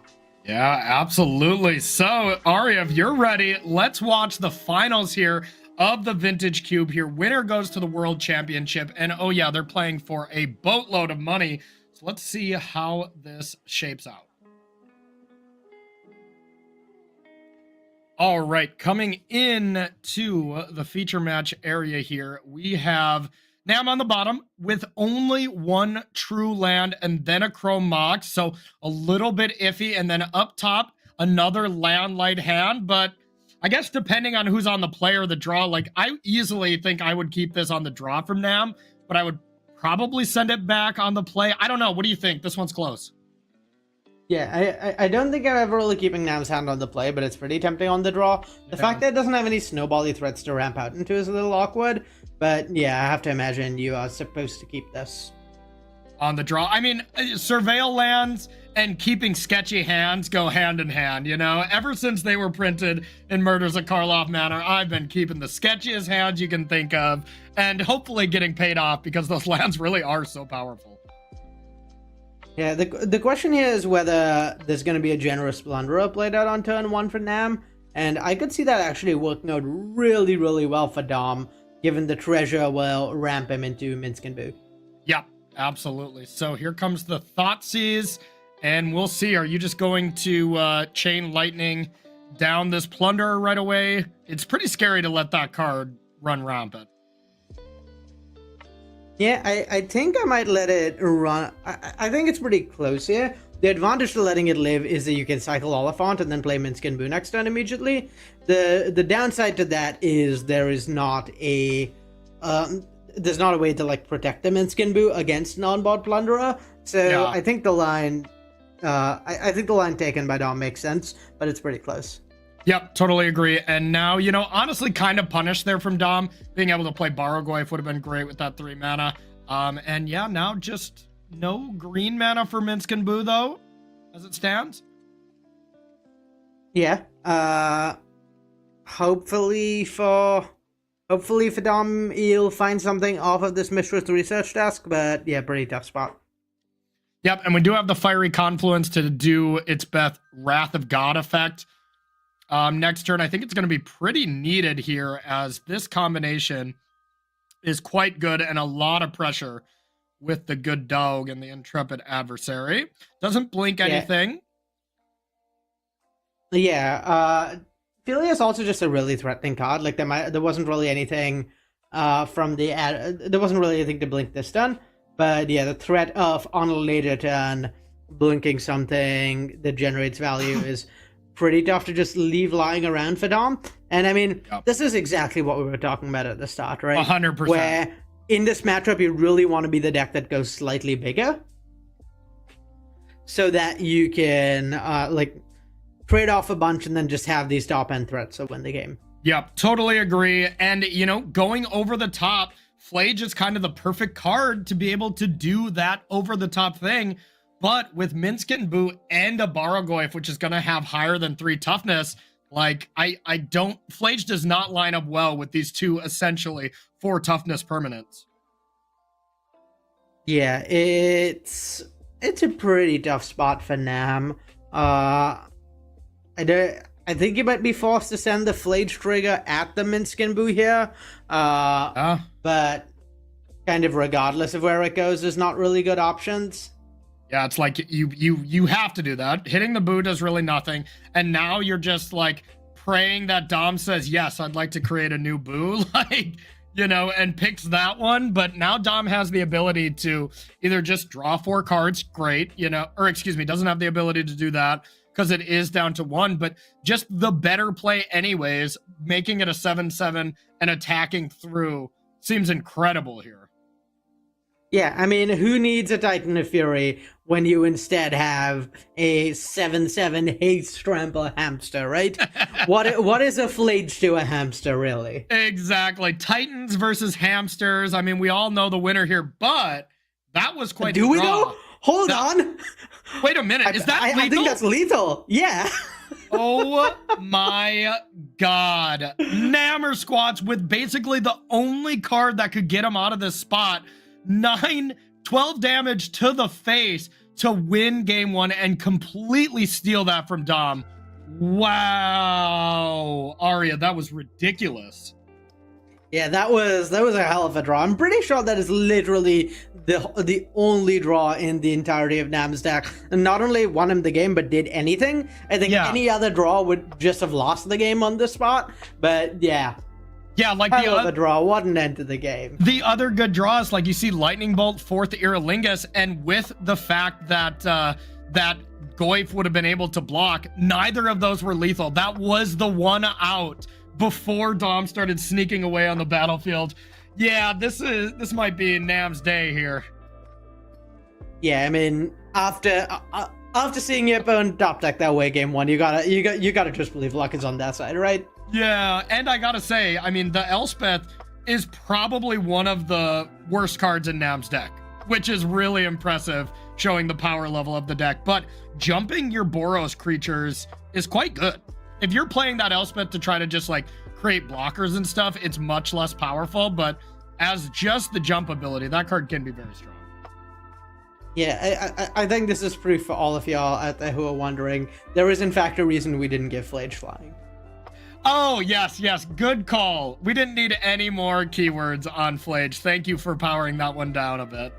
Yeah, absolutely. So, Arya, if you're ready, let's watch the finals here of the Vintage Cube here. Winner goes to the World Championship, and oh yeah, they're playing for a boatload of money. So let's see how this shapes out. All right, coming in to the feature match area here, we have Nam on the bottom with only one true land and then a Chrome Mox, so a little bit iffy, and then up top, another land light hand, but I guess depending on who's on the play or the draw, like I easily think I would keep this on the draw from Nam, but I would probably send it back on the play. I don't know, what do you think? This one's close. Yeah, I don't think I'm ever really keeping Nam's hand on the play, but it's pretty tempting on the draw. The fact that it doesn't have any snowbally threats to ramp out into is a little awkward, but yeah, I have to imagine you are supposed to keep this. On the draw. I mean, surveil lands and keeping sketchy hands go hand in hand, you know? Ever since they were printed in Murders at Karloff Manor, I've been keeping the sketchiest hands you can think of, and hopefully getting paid off because those lands really are so powerful. Yeah, the question here is whether there's going to be a Generous Plunderer played out on turn 1 for Nam, and I could see that actually working out really, really well for Dom, given the treasure will ramp him into Minsk and Boo. Yep, absolutely. So here comes the Thoughtseize, and we'll see. Are you just going to Chain Lightning down this Plunderer right away? It's pretty scary to let that card run rampant. Yeah, I think I might let it run. I think it's pretty close here. The advantage to letting it live is that you can cycle Oliphant and then play Minsk and Boo next turn immediately. The downside to that is there is not a there's not a way to like protect the Minsk and Boo against non-bot Plunderer. So yeah. I think the line I think the line taken by Dom makes sense, but it's pretty close. Yep, totally agree. And now, honestly kind of punished there from Dom. Being able to play Barrogoyf would have been great with that 3 mana. And yeah, now just no green mana for Minsk and Boo, though, as it stands. Yeah. Hopefully for Dom, he'll find something off of this Mistress Research Desk, but yeah, pretty tough spot. Yep, and we do have the Fiery Confluence to do its best Wrath of God effect. Next turn, I think it's going to be pretty needed here, as this combination is quite good and a lot of pressure with the good dog and the intrepid adversary. Doesn't blink anything. Yeah, Philia is also just a really threatening card. Like there wasn't really anything there wasn't really anything to blink this turn. But yeah, the threat of on a later turn blinking something that generates value is pretty tough to just leave lying around for Dom. And I mean, Yep. this is exactly what we were talking about at the start, right? 100%. Where in this matchup, you really want to be the deck that goes slightly bigger, so that you can like trade off a bunch and then just have these top end threats to win the game. Yep, totally agree. And, you know, going over the top, Flage is kind of the perfect card to be able to do that over the top thing. But with Minskin Boo and a Baragoyf, which is going to have higher than 3 toughness, like, I don't... Flage does not line up well with these two, essentially, 4 toughness permanents. Yeah, it's a pretty tough spot for Nam. I think you might be forced to send the Flage trigger at the Minskin Boo here. But kind of regardless of where it goes, there's not really good options. Yeah, it's like you have to do that. Hitting the Boo does really nothing. And now you're just like praying that Dom says, yes, I'd like to create a new Boo, like, you know, and picks that one. But now Dom has the ability to either just draw 4 cards, great, you know, or excuse me, doesn't have the ability to do that because it is down to 1, but just the better play anyways, making it a 7/7 and attacking through seems incredible here. Yeah, I mean, who needs a Titan of Fury when you instead have a 7/7 haste trample hamster, right? What is a Flage to a hamster, really? Exactly. Titans versus hamsters. I mean, we all know the winner here, but that was quite Do the we draw. though? Hold on. Wait a minute. Is that lethal? I think that's lethal. Yeah. Oh my god. Nammer squats with basically the only card that could get him out of this spot. 12 damage to the face to win game 1 and completely steal that from Dom. Wow. Arya, that was ridiculous. Yeah, that was a hell of a draw. I'm pretty sure that is literally the only draw in the entirety of Nam's deck. And not only won him the game, but did anything. I think any other draw would just have lost the game on this spot. But yeah. Yeah, like hell of a draw. What an end to the game. The other good draws, like you see Lightning Bolt, 4th Iralingus, and with the fact that that Goyf would have been able to block, neither of those were lethal. That was the one out before Dom started sneaking away on the battlefield. Yeah, this might be Nam's day here. Yeah, I mean, after seeing your opponent top deck that way game 1, you gotta just believe luck is on that side, right? Yeah, and I gotta say, I mean, the Elspeth is probably one of the worst cards in Nam's deck, which is really impressive, showing the power level of the deck. But jumping your Boros creatures is quite good. If you're playing that Elspeth to try to just like create blockers and stuff, it's much less powerful. But as just the jump ability, that card can be very strong. Yeah, I think this is proof for all of y'all out there who are wondering. There is in fact a reason we didn't give Flage flying. Oh, yes, good call. We didn't need any more keywords on Flage. Thank you for powering that one down a bit.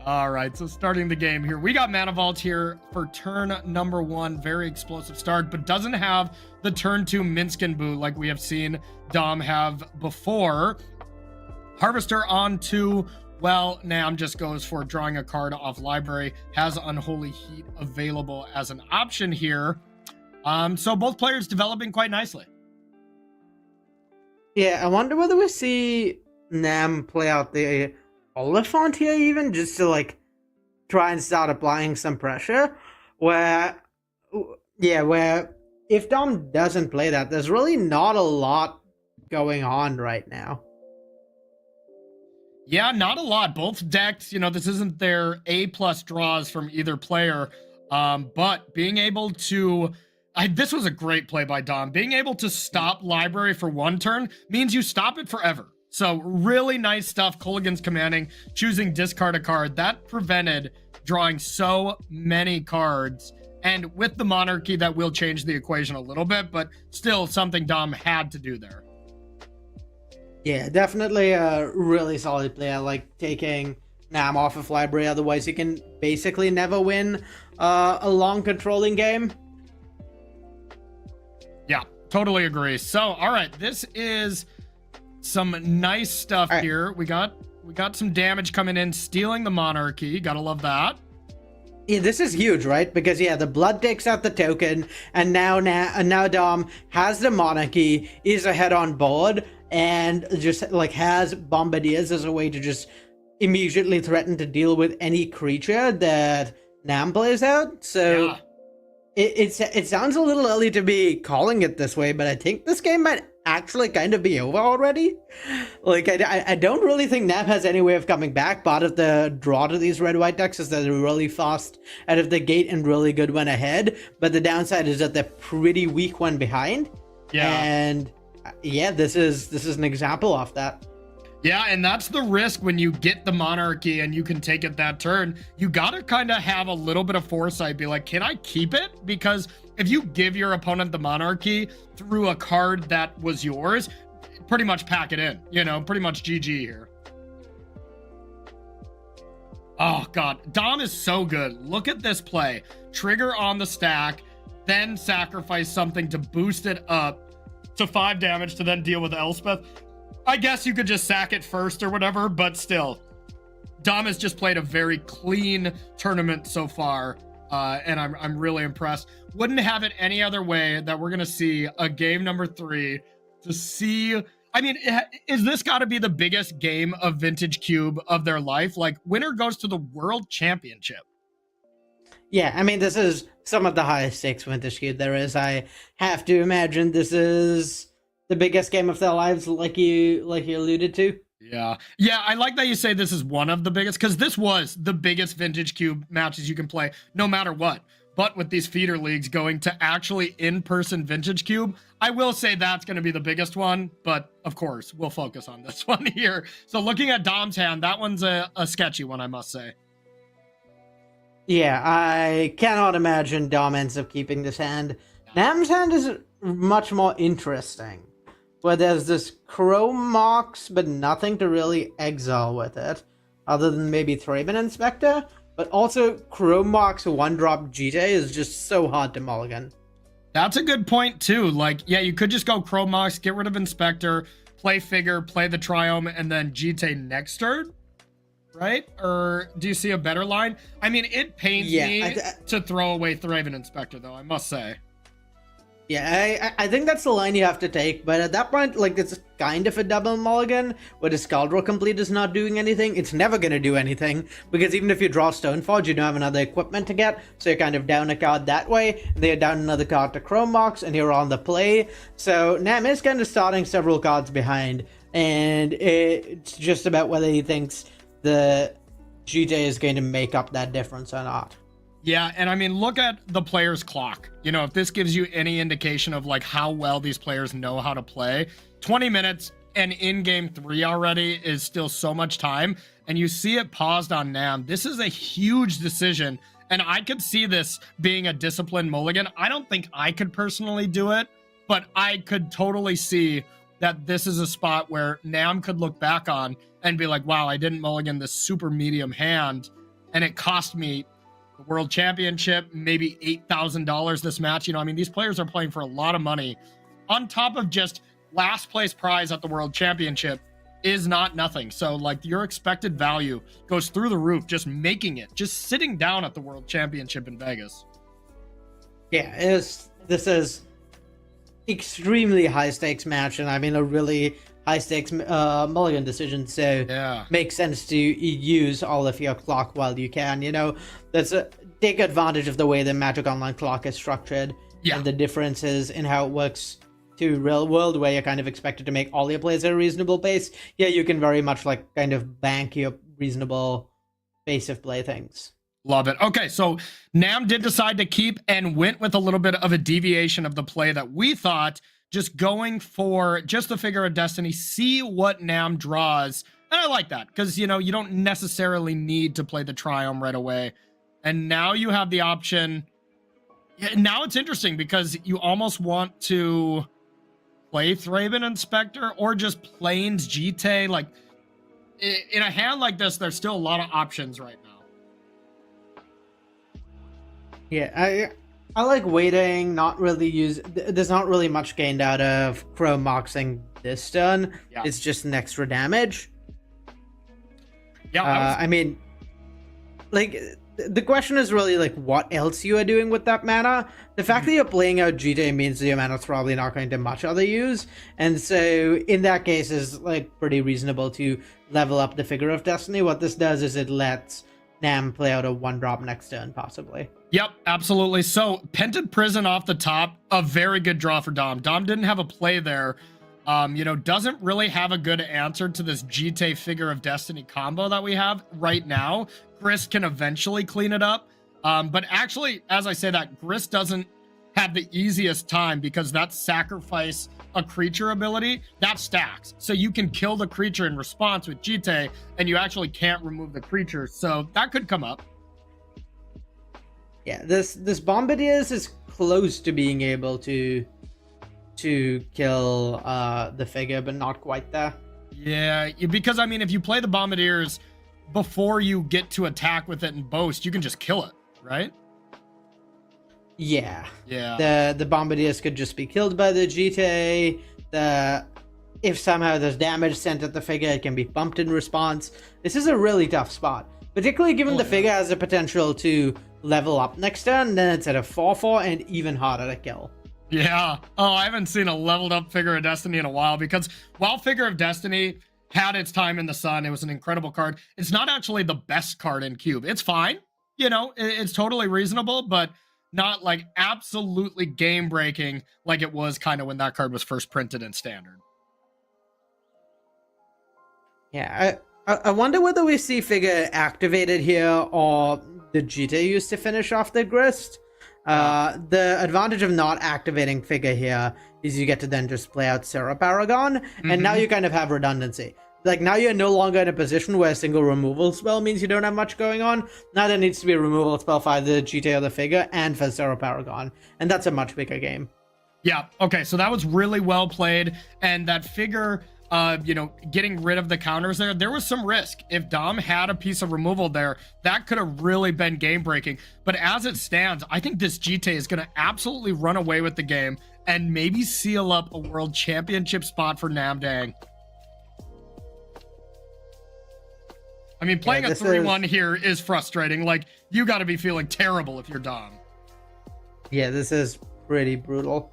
All right, so starting the game here. We got Mana Vault here for turn number 1. Very explosive start, but doesn't have the turn 2 Minskin Boo like we have seen Dom have before. Harvester on 2. Well, Nam just goes for drawing a card off library. Has Unholy Heat available as an option here. So both players developing quite nicely. Yeah, I wonder whether we see Nam play out the Oliphant here even, just to like try and start applying some pressure. Where if Dom doesn't play that, there's really not a lot going on right now. Yeah, not a lot. Both decks, you know, this isn't their A+ draws from either player, but being able to... this was a great play by Dom. Being able to stop library for 1 turn means you stop it forever. So really nice stuff. Culligan's commanding, choosing discard a card. That prevented drawing so many cards. And with the Monarchy, that will change the equation a little bit, but still something Dom had to do there. Yeah, definitely a really solid play. I like taking Nam off of library. Otherwise, you can basically never win a long controlling game. Yeah, totally agree. So, all right, this is some nice stuff here. We got some damage coming in, stealing the Monarchy. Gotta love that. Yeah, this is huge, right? Because yeah, the blood takes out the token, and now Dom has the monarchy, is ahead on board, and just like has bombardiers as a way to just immediately threaten to deal with any creature that Nam plays out. So Yeah. it sounds a little early to be calling it this way, but I think this game might actually kind of be over already. Like, I don't really think Nam has any way of coming back. Part of the draw to these red-white decks is that they're really fast out of the gate and really good when ahead, but the downside is that they're pretty weak when behind. Yeah. And yeah, this is an example of that. Yeah, and that's the risk when you get the monarchy and you can take it that turn. You gotta kind of have a little bit of foresight, be like, can I keep it? Because if you give your opponent the monarchy through a card that was yours, pretty much pack it in, you know, pretty much GG here. Oh God, Dom is so good. Look at this play. Trigger on the stack, then sacrifice something to boost it up to 5 damage to then deal with Elspeth. I guess you could just sack it first or whatever, but still, Dom has just played a very clean tournament so far, and I'm really impressed. Wouldn't have it any other way that we're gonna see a game number 3 to see. I mean, is this got to be the biggest game of Vintage Cube of their life? Like, winner goes to the World Championship. Yeah, I mean, this is some of the highest stakes Vintage Cube there is. I have to imagine this is the biggest game of their lives, like you alluded to. Yeah, I like that you say this is one of the biggest, because this was the biggest Vintage Cube matches you can play, no matter what. But with these feeder leagues going to actually in-person Vintage Cube, I will say that's going to be the biggest one. But of course, we'll focus on this one here. So looking at Dom's hand, that one's a sketchy one, I must say. Yeah, I cannot imagine Dom ends up keeping this hand. Nam's hand is much more interesting, where there's this Chrome Mox, but nothing to really exile with it, other than maybe Thraben Inspector. But also, Chrome Mox 1-drop GT is just so hard to mulligan. That's a good point, too. Like, yeah, you could just go Chrome Mox, get rid of Inspector, play Figure, play the Triome, and then GT next turn, right? Or do you see a better line? I mean, it pains me to throw away Thraben Inspector, though, I must say. Yeah, I think that's the line you have to take, but at that point, like, it's kind of a double mulligan, where the Scaldroll Complete is not doing anything. It's never going to do anything, because even if you draw Stoneforge, you don't have another equipment to get, so you're kind of down a card that way, and then you're down another card to Chrome Mox, and you're on the play. So Nam is kind of starting several cards behind, and it's just about whether he thinks the GJ is going to make up that difference or not. Yeah, and I mean, look at the player's clock. You know, if this gives you any indication of like how well these players know how to play, 20 minutes and in game 3 already is still so much time. And you see it paused on Nam. This is a huge decision. And I could see this being a disciplined mulligan. I don't think I could personally do it, but I could totally see that this is a spot where Nam could look back on and be like, wow, I didn't mulligan this super medium hand, and it cost me the World Championship, maybe $8,000 this match. You know, I mean, these players are playing for a lot of money. On top of just last place prize at the World Championship is not nothing. So, like, your expected value goes through the roof just making it, just sitting down at the World Championship in Vegas. Yeah, this is extremely high stakes match, and I mean a really high stakes mulligan decision, so yeah, makes sense to use all of your clock while you can. You know, take advantage of the way the Magic Online clock is structured, and the differences in how it works to real world, where you're kind of expected to make all your plays at a reasonable pace. Yeah, you can very much like kind of bank your reasonable pace of play things. Love it. Okay, so Nam did decide to keep and went with a little bit of a deviation of the play that we thought, just going for just the Figure of Destiny, see what Nam draws. And I like that, because, you know, you don't necessarily need to play the Triome right away. And now you have the option. Now it's interesting, because you almost want to play Thraben Inspector or just Plains GT. Like, in a hand like this, there's still a lot of options right now. Yeah, I like waiting, not really use. There's not really much gained out of Chrome Moxing this turn. Yeah. It's just an extra damage. Yeah, I mean, like, the question is really like what else you are doing with that mana. The fact that you're playing out GT means your mana's probably not going to much other use, and so in that case is like pretty reasonable to level up the Figure of Destiny. What this does is it lets Nam play out a 1-drop next turn, possibly. Yep, absolutely. So, Pented Prison off the top, a very good draw for Dom. Dom didn't have a play there. Doesn't really have a good answer to this GT Figure of Destiny combo that we have right now. Grist can eventually clean it up. But actually, as I say that, Grist doesn't have the easiest time because that sacrifice a creature ability, that stacks. So you can kill the creature in response with GT, and you actually can't remove the creature. So that could come up. Yeah, this Bombardiers is close to being able to kill the Figure, but not quite there. Yeah, because I mean, if you play the Bombardiers before you get to attack with it and boast, you can just kill it, right? Yeah. Yeah. The Bombardiers could just be killed by the GTA. If somehow there's damage sent at the Figure, it can be bumped in response. This is a really tough spot, particularly given the Figure has the potential to level up next turn. Then it's at a 4/4 and even harder to kill. Yeah. Oh, I haven't seen a leveled up Figure of Destiny in a while, because while Figure of Destiny had its time in the sun, it was an incredible card. It's not actually the best card in Cube. It's fine. It's totally reasonable, but not like absolutely game breaking like it was kind of when that card was first printed in Standard. Yeah, I wonder whether we see Figure activated here or the GT used to finish off the Grist. The advantage of not activating Figure here is you get to then just play out Serra Paragon, and now you kind of have redundancy. Like, now you're no longer in a position where a single removal spell means you don't have much going on. Now there needs to be a removal spell for either the GT or the Figure and for Serra Paragon, and that's a much bigger game. Yeah, okay, so that was really well played, and that Figure, getting rid of the counters there was some risk. If Dom had a piece of removal there, that could have really been game breaking. But as it stands, I think this GT is going to absolutely run away with the game and maybe seal up a world championship spot for Namdang. I mean, playing a 3-1 here is frustrating. Like, you got to be feeling terrible if you're Dom. Yeah, this is pretty brutal.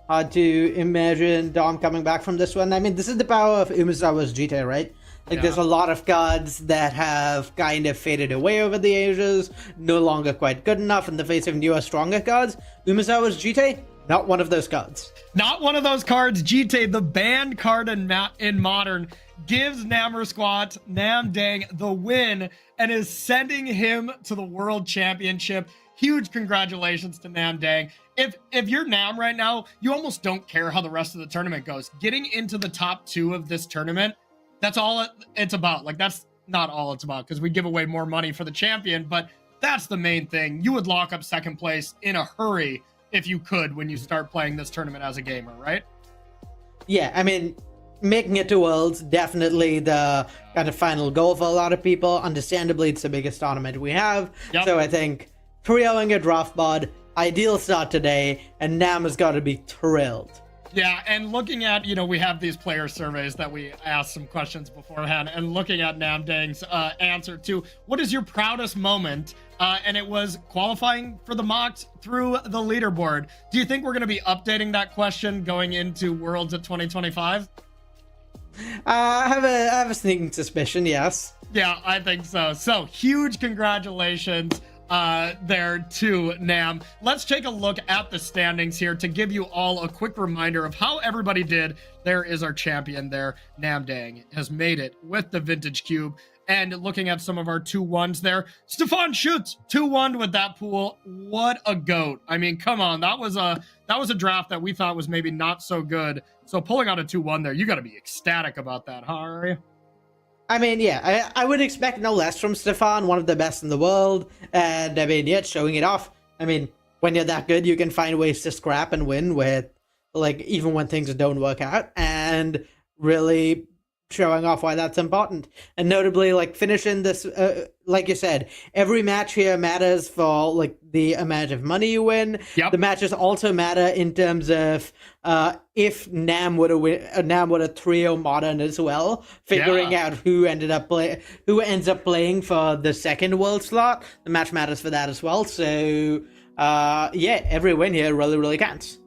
Hard to imagine Dom coming back from this one. I mean, this is the power of Umezawa's GT, right? Like, there's a lot of cards that have kind of faded away over the ages, no longer quite good enough in the face of newer, stronger cards. Umezawa's GT, not one of those cards. Not one of those cards. GT, the banned card in Modern, gives Nammersquat Namdang the win and is sending him to the World Championship. Huge congratulations to Namdang. If you're Nam right now, you almost don't care how the rest of the tournament goes. Getting into the top 2 of this tournament, that's all it's about. Like, that's not all it's about, because we give away more money for the champion, but that's the main thing. You would lock up second place in a hurry if you could when you start playing this tournament as a gamer, right? Yeah, I mean, making it to Worlds, definitely the kind of final goal for a lot of people. Understandably, it's the biggest tournament we have. Yep. So I think 3-0ing a draft bod, ideal start today, and Nam has got to be thrilled. Yeah, and looking at, we have these player surveys that we asked some questions beforehand, and looking at Namdang's answer to what is your proudest moment, and it was qualifying for the mocks through the leaderboard. Do you think we're going to be updating that question going into Worlds at 2025? I have a sneaking suspicion, yes. Yeah, I think so. So, huge congratulations there to Nam. Let's take a look at the standings here to give you all a quick reminder of how everybody did. There is our champion there. Namdang has made it with the Vintage Cube. And looking at some of our 2-1s there, Stefan Schutz 2-1 with that pool. What a goat. I mean, come on. That was a draft that we thought was maybe not so good. So pulling out a 2-1 there, you got to be ecstatic about that, huh, are you? I mean, yeah, I would expect no less from Stefan, one of the best in the world. And I mean, yeah, showing it off. I mean, when you're that good, you can find ways to scrap and win with, like, even when things don't work out. And really showing off why that's important. And notably, like finishing this, like you said, every match here matters for like the amount of money you win. Yep. The matches also matter in terms of if Nam would have trio modern as well, figuring out who ends up playing for the second world slot. The match matters for that as well. So yeah, every win here really counts.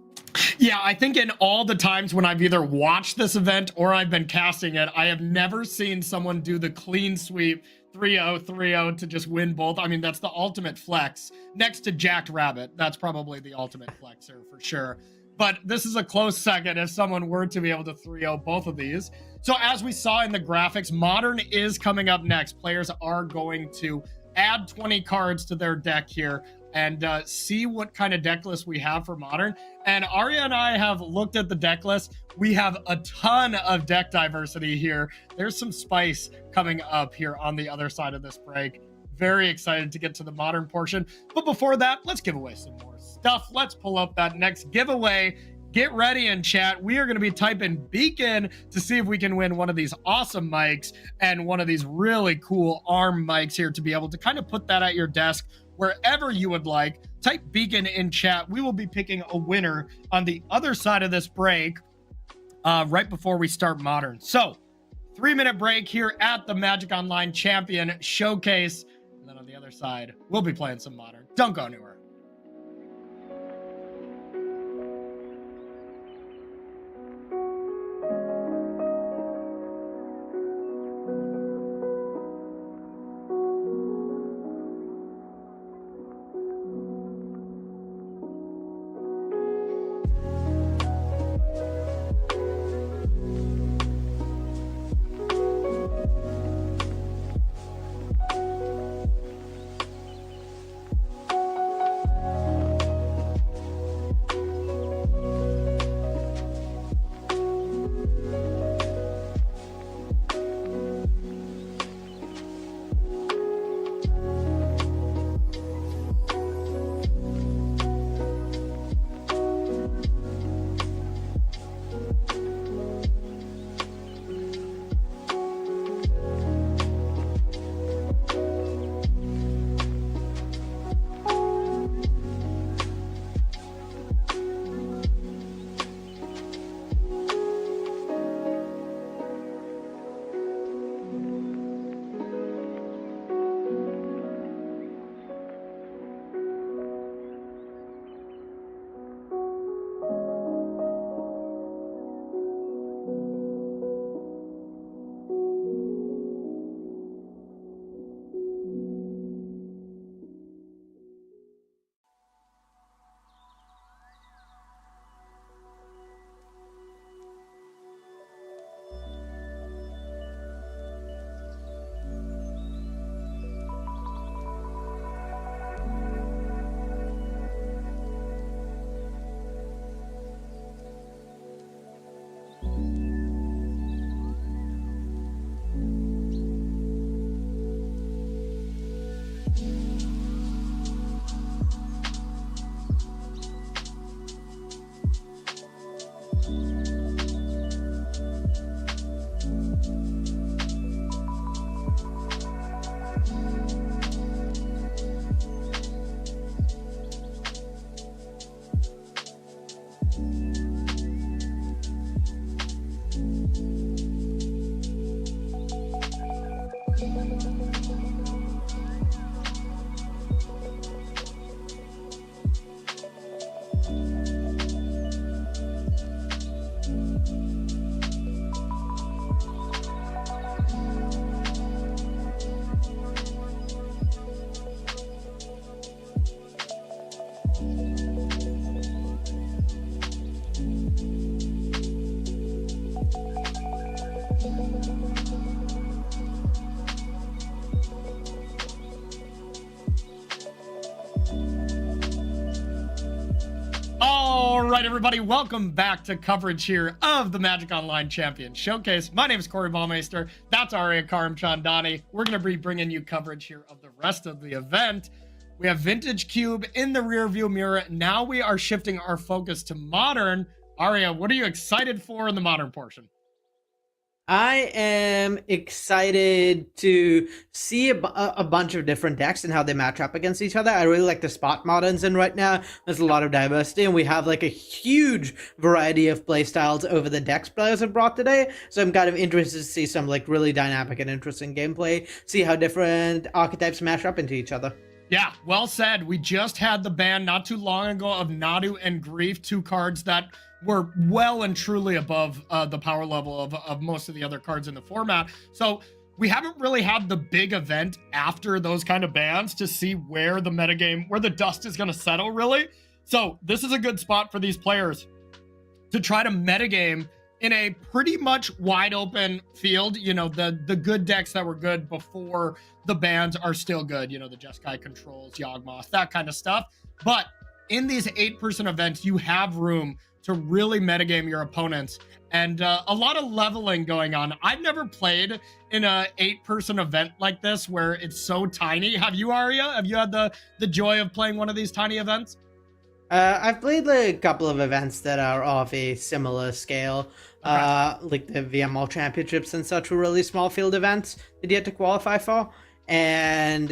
Yeah, I think in all the times when I've either watched this event or I've been casting it, I have never seen someone do the clean sweep 3-0, 3-0 to just win both. I mean, that's the ultimate flex. Next to Jacked Rabbit, that's probably the ultimate flexer for sure. But this is a close second if someone were to be able to 3-0 both of these. So as we saw in the graphics, Modern is coming up next. Players are going to add 20 cards to their deck here and see what kind of deck list we have for Modern. And Arya and I have looked at the deck list. We have a ton of deck diversity here. There's some spice coming up here on the other side of this break. Very excited to get to the Modern portion. But before that, let's give away some more stuff. Let's pull up that next giveaway. Get ready in chat. We are going to be typing Beacon to see if we can win one of these awesome mics and one of these really cool arm mics here to be able to kind of put that at your desk wherever you would like. Type Beacon in chat. We will be picking a winner on the other side of this break right before we start Modern. So 3-minute break here at the Magic Online Champion Showcase. And then on the other side, we'll be playing some Modern. Don't go anywhere. All right, everybody, welcome back to coverage here of the Magic Online Champion Showcase. My name is Corey Baumeister. That's Arya Karamchandani. We're going to be bringing you coverage here of the rest of the event. We have Vintage Cube in the rearview mirror. Now we are shifting our focus to Modern. Arya, what are you excited for in the Modern portion? I am excited to see a bunch of different decks and how they match up against each other. I really like the spot moderns in right now. There's a lot of diversity, and we have like a huge variety of playstyles over the decks players have brought today. So I'm kind of interested to see some like really dynamic and interesting gameplay, see how different archetypes match up into each other. Yeah, well said. We just had the ban not too long ago of Nadu and Grief, two cards that were well and truly above the power level of most of the other cards in the format. So we haven't really had the big event after those kind of bans to see where the metagame, where the dust is going to settle, really. So this is a good spot for these players to try to metagame in a pretty much wide open field. You know, the good decks that were good before the bans are still good. You know, the Jeskai controls, Yawgmoth, that kind of stuff. But in these 8-person events, you have room to really metagame your opponents, and a lot of leveling going on. I've never played in a 8-person event like this where it's so tiny. Have you, Arya? Have you had the joy of playing one of these tiny events? I've played a couple of events that are of a similar scale, like the VML Championships and such were really small field events that you had to qualify for. And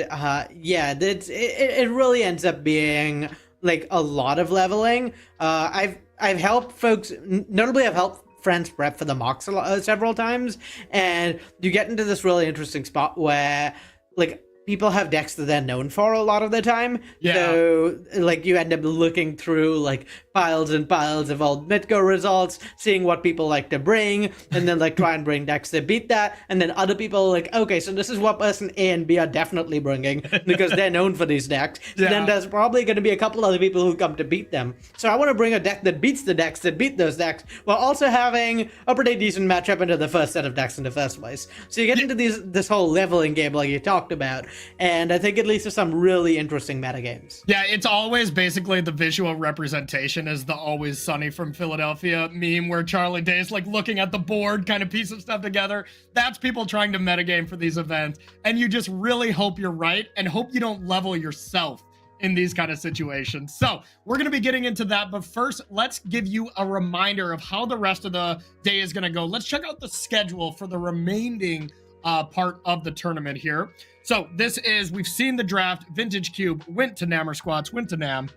yeah, it really ends up being like a lot of leveling. I've helped folks, notably I've helped friends prep for the mocks several times, and you get into this really interesting spot where like people have decks that they're known for a lot of the time. Yeah. So like you end up looking through like piles and piles of old Mitgo results, seeing what people like to bring, and then like try and bring decks that beat that. And then other people are like, okay, so this is what person A and B are definitely bringing because they're known for these decks. So then there's probably going to be a couple other people who come to beat them. So I want to bring a deck that beats the decks that beat those decks while also having a pretty decent matchup into the first set of decks in the first place. So you get into this whole leveling game like you talked about, and I think it leads to some really interesting metagames. Yeah, it's always basically the visual representation is the Always Sunny from Philadelphia meme where Charlie Day's like looking at the board, kind of piecing stuff together. That's people trying to metagame for these events. And you just really hope you're right and hope you don't level yourself in these kind of situations. So we're going to be getting into that. But first, let's give you a reminder of how the rest of the day is going to go. Let's check out the schedule for the remaining part of the tournament here. So this is, we've seen the draft. Vintage Cube went to Nammer Squats, went to Nam.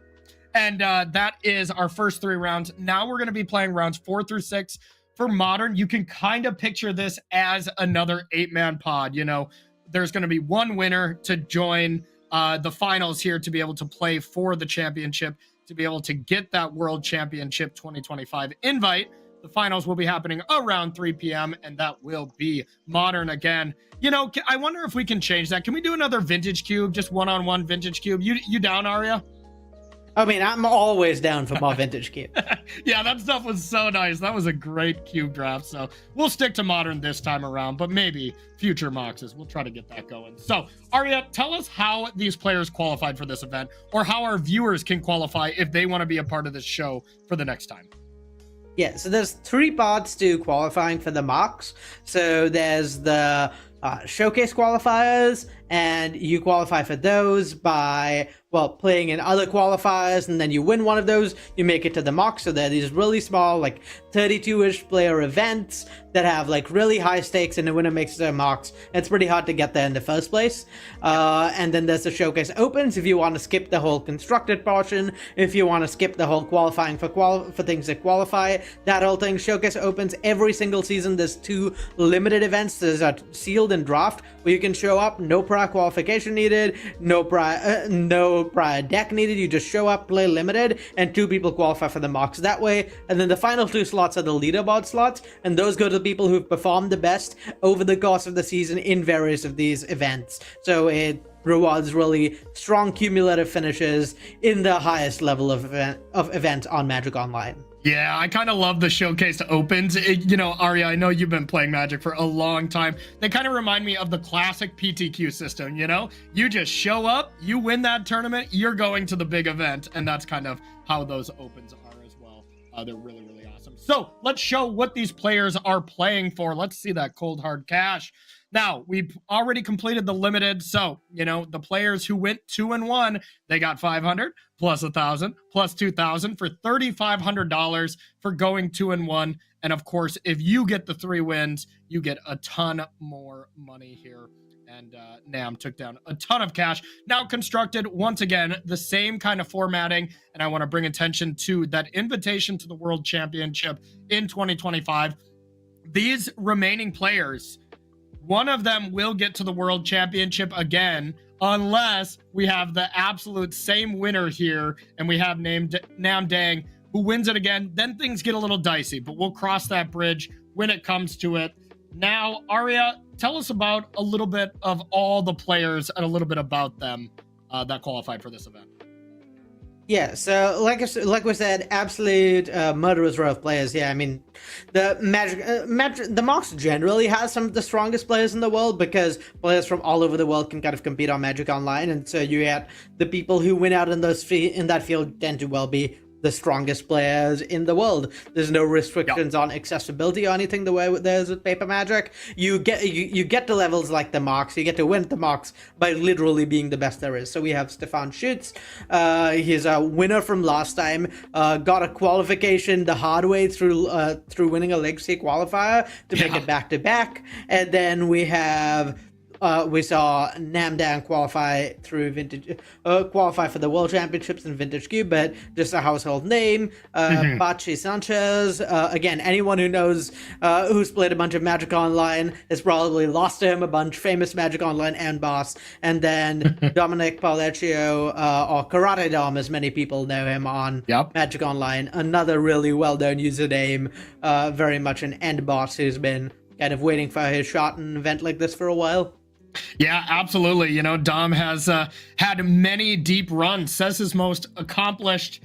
And that is our first 3 rounds. Now we're going to be playing rounds 4 through 6 for Modern. You can kind of picture this as another 8-man pod. You know, there's going to be one winner to join the finals here to be able to play for the championship, to be able to get that World Championship 2025 invite. The finals will be happening around 3 p.m. and that will be Modern again. You know, I wonder if we can change that. Can we do another Vintage Cube, just one-on-one Vintage Cube? You down, Arya? I mean, I'm always down for more Vintage Cube. Yeah, that stuff was so nice. That was a great cube draft. So we'll stick to Modern this time around, but maybe future moxes, we'll try to get that going. So Arya, tell us how these players qualified for this event, or how our viewers can qualify if they want to be a part of this show for the next time. Yeah, so there's 3 parts to qualifying for the mocks. So there's the showcase qualifiers, and you qualify for those by, well, playing in other qualifiers, and then you win one of those, you make it to the mocks. So they're these really small, like 32-ish player events that have like really high stakes, and the winner makes their mocks. It's pretty hard to get there in the first place. And then there's the showcase opens if you want to skip the whole constructed portion, if you want to skip the whole qualifying for things that qualify, that whole thing. Showcase opens every single season. There's 2 limited events. There's a sealed and draft where you can show up, no prior qualification needed, no prior deck needed. You just show up, play limited, and 2 people qualify for the mocks that way. And then the final 2 slots are the leaderboard slots, and those go to the people who've performed the best over the course of the season in various of these events. So it rewards really strong cumulative finishes in the highest level of event on Magic Online. Yeah, I kind of love the showcase opens. You know, Arya, I know you've been playing Magic for a long time. They kind of remind me of the classic PTQ system, you know? You just show up, you win that tournament, you're going to the big event, and that's kind of how those opens are as well. They're really, really awesome. So let's show what these players are playing for. Let's see that cold hard cash. Now, we've already completed the limited, so, you know, the players who went 2-1, they got 500 plus 1,000 plus 2,000 for $3,500 for going 2-1. And of course, if you get the 3 wins, you get a ton more money here. And Nam took down a ton of cash. Now constructed, once again, the same kind of formatting. And I want to bring attention to that invitation to the World Championship in 2025. These remaining players, one of them will get to the World Championship again, unless we have the absolute same winner here and we have Nam Dang who wins it again. Then things get a little dicey, but we'll cross that bridge when it comes to it. Now, Arya, tell us about a little bit of all the players and a little bit about them that qualified for this event. Yeah, so like we said, absolute murderous row of players. Yeah, I mean, the the Mox generally has some of the strongest players in the world because players from all over the world can kind of compete on Magic Online, and so you had the people who win out in that field tend to well be the strongest players in the world. There's no restrictions on accessibility or anything the way there's with Paper Magic. You get to levels like the Mox. You get to win the Mox by literally being the best there is. So we have Stefan Schütz. He's a winner from last time. Got a qualification the hard way through winning a Legacy qualifier to make it back to back. And then we have we saw Namdan qualify through qualify for the World Championships in Vintage Cube, but just a household name. Bachi Sanchez, again, anyone who knows, who's played a bunch of Magic Online has probably lost to him a bunch. Famous Magic Online and boss. And then Dominic Pauleccio, or Karate Dom, as many people know him on Magic Online. Another really well-known username, very much an end boss who's been kind of waiting for his shot in an event like this for a while. Yeah, absolutely. You know, Dom has had many deep runs. Says his most accomplished,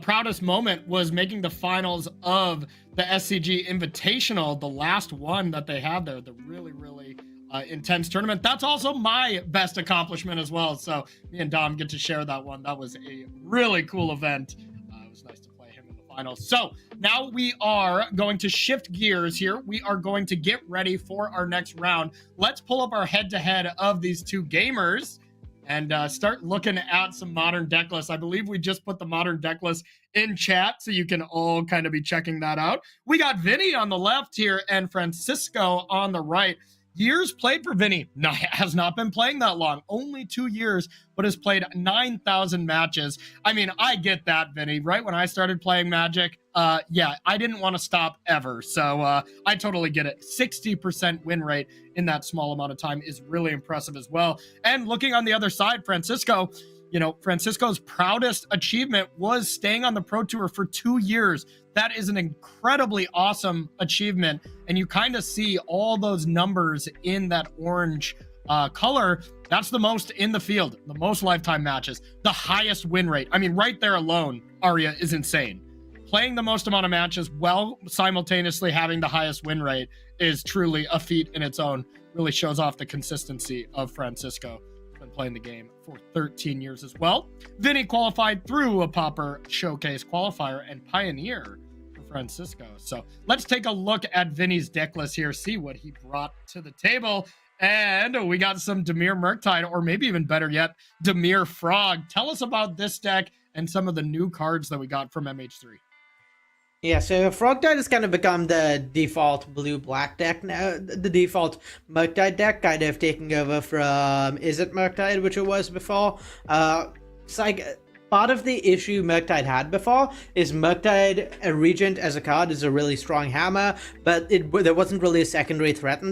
proudest moment was making the finals of the SCG Invitational, the last one that they had there, the really, really intense tournament. That's also my best accomplishment as well. So me and Dom get to share that one. That was a really cool event. It was nice to play him in the finals. So now we are going to shift gears here. We are going to get ready for our next round. Let's pull up our head-to-head of these two gamers and start looking at some modern deck lists. I believe we just put the modern deck list in chat, so you can all kind of be checking that out. We got Vinny on the left here and Francisco on the right. Years played for Vinny. Has not been playing that long. Only 2 years, but has played 9,000 matches. I mean, I get that, Vinny. Right when I started playing Magic, yeah, I didn't want to stop ever. So I totally get it. 60% win rate in that small amount of time is really impressive as well. And looking on the other side, Francisco, you know, Francisco's proudest achievement was staying on the Pro Tour for 2 years. That is an incredibly awesome achievement. And you kind of see all those numbers in that orange color. That's the most in the field, the most lifetime matches, the highest win rate. I mean, right there alone, Arya, is insane. Playing the most amount of matches while simultaneously having the highest win rate is truly a feat in its own. Really shows off the consistency of Francisco. Been playing the game for 13 years as well. Vinny qualified through a Pauper Showcase qualifier and Pioneer for Francisco. So let's take a look at Vinny's deck list here, see what he brought to the table. And we got some Dimir Murktide, or maybe even better yet, Dimir Frog. Tell us about this deck and some of the new cards that we got from MH3. Yeah, so Frogtide has kind of become the default blue-black deck now. The default Murktide deck, kind of taking over from Is It Murktide, which it was before. It's like part of the issue Murktide had before is Murktide, a Regent as a card, is a really strong hammer, but there wasn't really a secondary threat in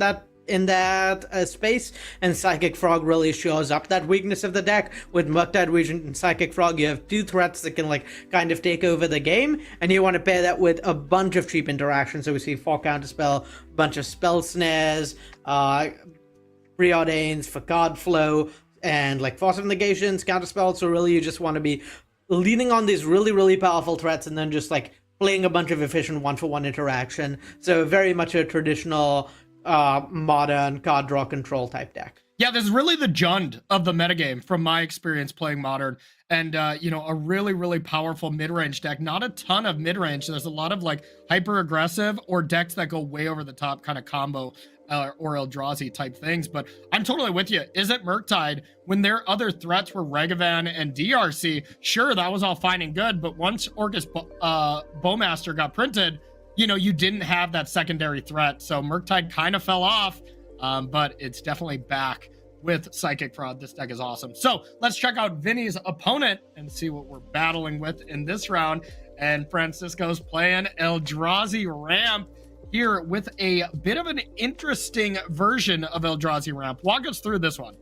that space, and Psychic Frog really shows up that weakness of the deck. With Murktide, Regent, and Psychic Frog, you have two threats that can like kind of take over the game, and you want to pair that with a bunch of cheap interactions. So we see 4 Counterspell, a bunch of Spell Snares, Preordains for card flow, and like Force of Negations, Counterspell. So really you just want to be leaning on these really, really powerful threats and then just like playing a bunch of efficient one-for-one interaction. So very much a traditional modern card draw control type deck. Yeah, this is really the Jund of the metagame from my experience playing Modern. And, you know, a really, really powerful mid-range deck. Not a ton of mid-range. There's a lot of, like, hyper-aggressive or decks that go way over the top kind of combo or Eldrazi type things. But I'm totally with you. Is it Murktide? When their other threats were Regavan and DRC, sure, that was all fine and good. But once Orcus Bowmaster got printed, you didn't have that secondary threat. So Murktide kind of fell off, but it's definitely back with Psychic Fraud. This deck is awesome. So let's check out Vinny's opponent and see what we're battling with in this round. And Francisco's playing Eldrazi Ramp here with a bit of an interesting version of Eldrazi Ramp. Walk us through this one.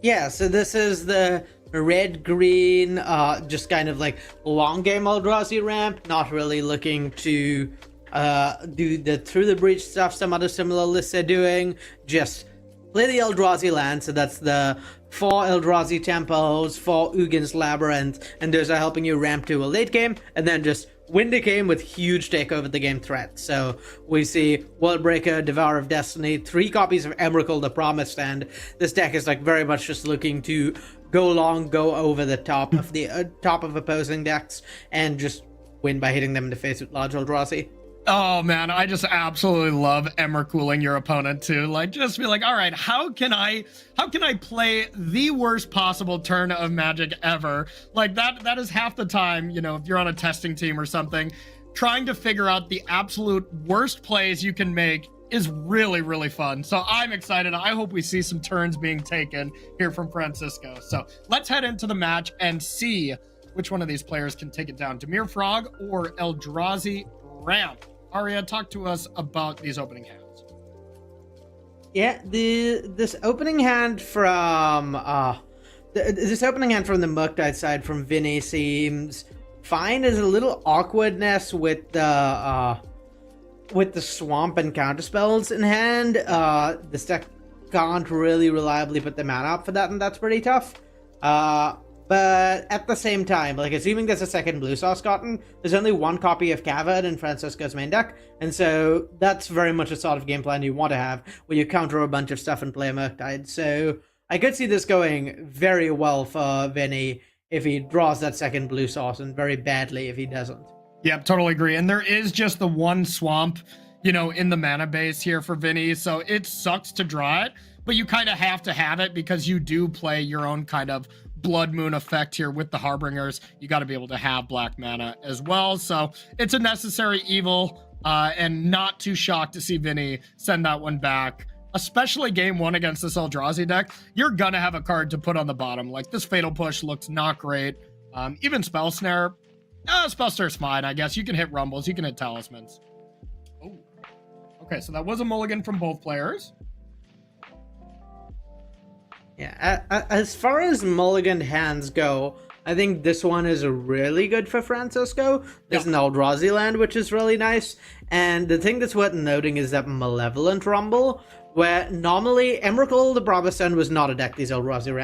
Yeah, so this is the red-green, just kind of like long game Eldrazi Ramp, not really looking to do the Through the Breach stuff some other similar lists are doing, just play the Eldrazi land. So that's the 4 Eldrazi Temples, 4 Ugin's Labyrinth, and those are helping you ramp to a late game, and then just win the game with huge take over the game threats. So we see Worldbreaker, Devourer of Destiny, 3 copies of Emrakul the Promised, and this deck is like very much just looking to go long, go over the top of the top of opposing decks, and just win by hitting them in the face with large Eldrazi. Oh man, I just absolutely love Emrakuling your opponent too. Like, just be like, all right, how can I play the worst possible turn of Magic ever? Like that is half the time, if you're on a testing team or something, trying to figure out the absolute worst plays you can make is really, really fun. So I'm excited. I hope we see some turns being taken here from Francisco. So let's head into the match and see which one of these players can take it down, Dimir Frog or Eldrazi Ramp. Arya, talk to us about these opening hands. Yeah, this opening hand from the Murktide side from Vinny seems fine. There's a little awkwardness with the swamp and counterspells in hand. This deck can't really reliably put the mana up for that, and that's pretty tough. But at the same time, like, assuming there's a second blue sauce gotten, there's only 1 copy of Cavern in Francisco's main deck, and so that's very much a sort of game plan you want to have, where you counter a bunch of stuff and play a Murktide. So I could see this going very well for Vinny if he draws that second blue sauce, and very badly if he doesn't. Yep, totally agree. And there is just the 1 swamp, in the mana base here for Vinny, so it sucks to draw it, but you kind of have to have it because you do play your own kind of Blood Moon effect here with the Harbingers. You got to be able to have black mana as well. So it's a necessary evil, and not too shocked to see Vinny send that one back, especially game 1 against this Eldrazi deck. You're going to have a card to put on the bottom. Like, this Fatal Push looks not great. Even Spell Snare. Spell Snare's fine, I guess. You can hit Rumbles. You can hit Talismans. Oh, okay. So that was a mulligan from both players. Yeah, as far as mulligan hands go, I think this one is really good for Francisco. There's an Eldrazi land, which is really nice. And the thing that's worth noting is that Malevolent Rumble, where normally Emrakul the Brabazon was not a deck these Eldrazi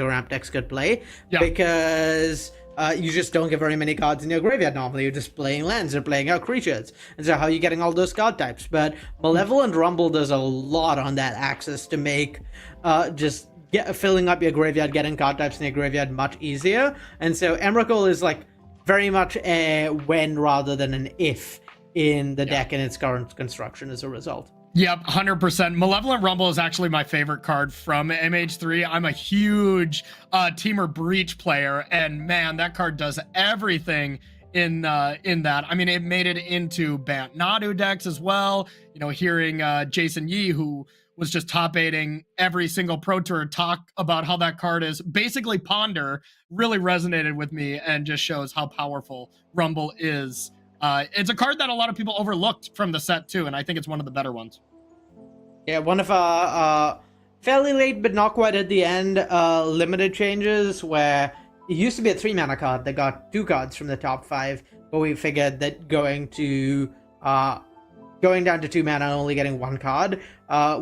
Ramp decks could play, because you just don't get very many cards in your graveyard normally. You're just playing lands or playing out creatures. And so how are you getting all those card types? But Malevolent Rumble does a lot on that axis to make filling up your graveyard, getting card types in your graveyard much easier. And so Emrakul is like very much a when rather than an if in the deck in its current construction as a result. Yep, 100%. Malevolent Rumble is actually my favorite card from MH3. I'm a huge Teamer Breach player, and man, that card does everything in that. I mean, it made it into Bant Nadu decks as well. Hearing Jason Yee, who was just top 8ing every single Pro Tour, talk about how that card is basically Ponder, really resonated with me and just shows how powerful Rumble is. It's a card that a lot of people overlooked from the set too, and I think it's one of the better ones. Yeah, one of our fairly late but not quite at the end limited changes, where it used to be a 3-mana card that got 2 cards from the top 5, but we figured that going down to 2 mana and only getting 1 card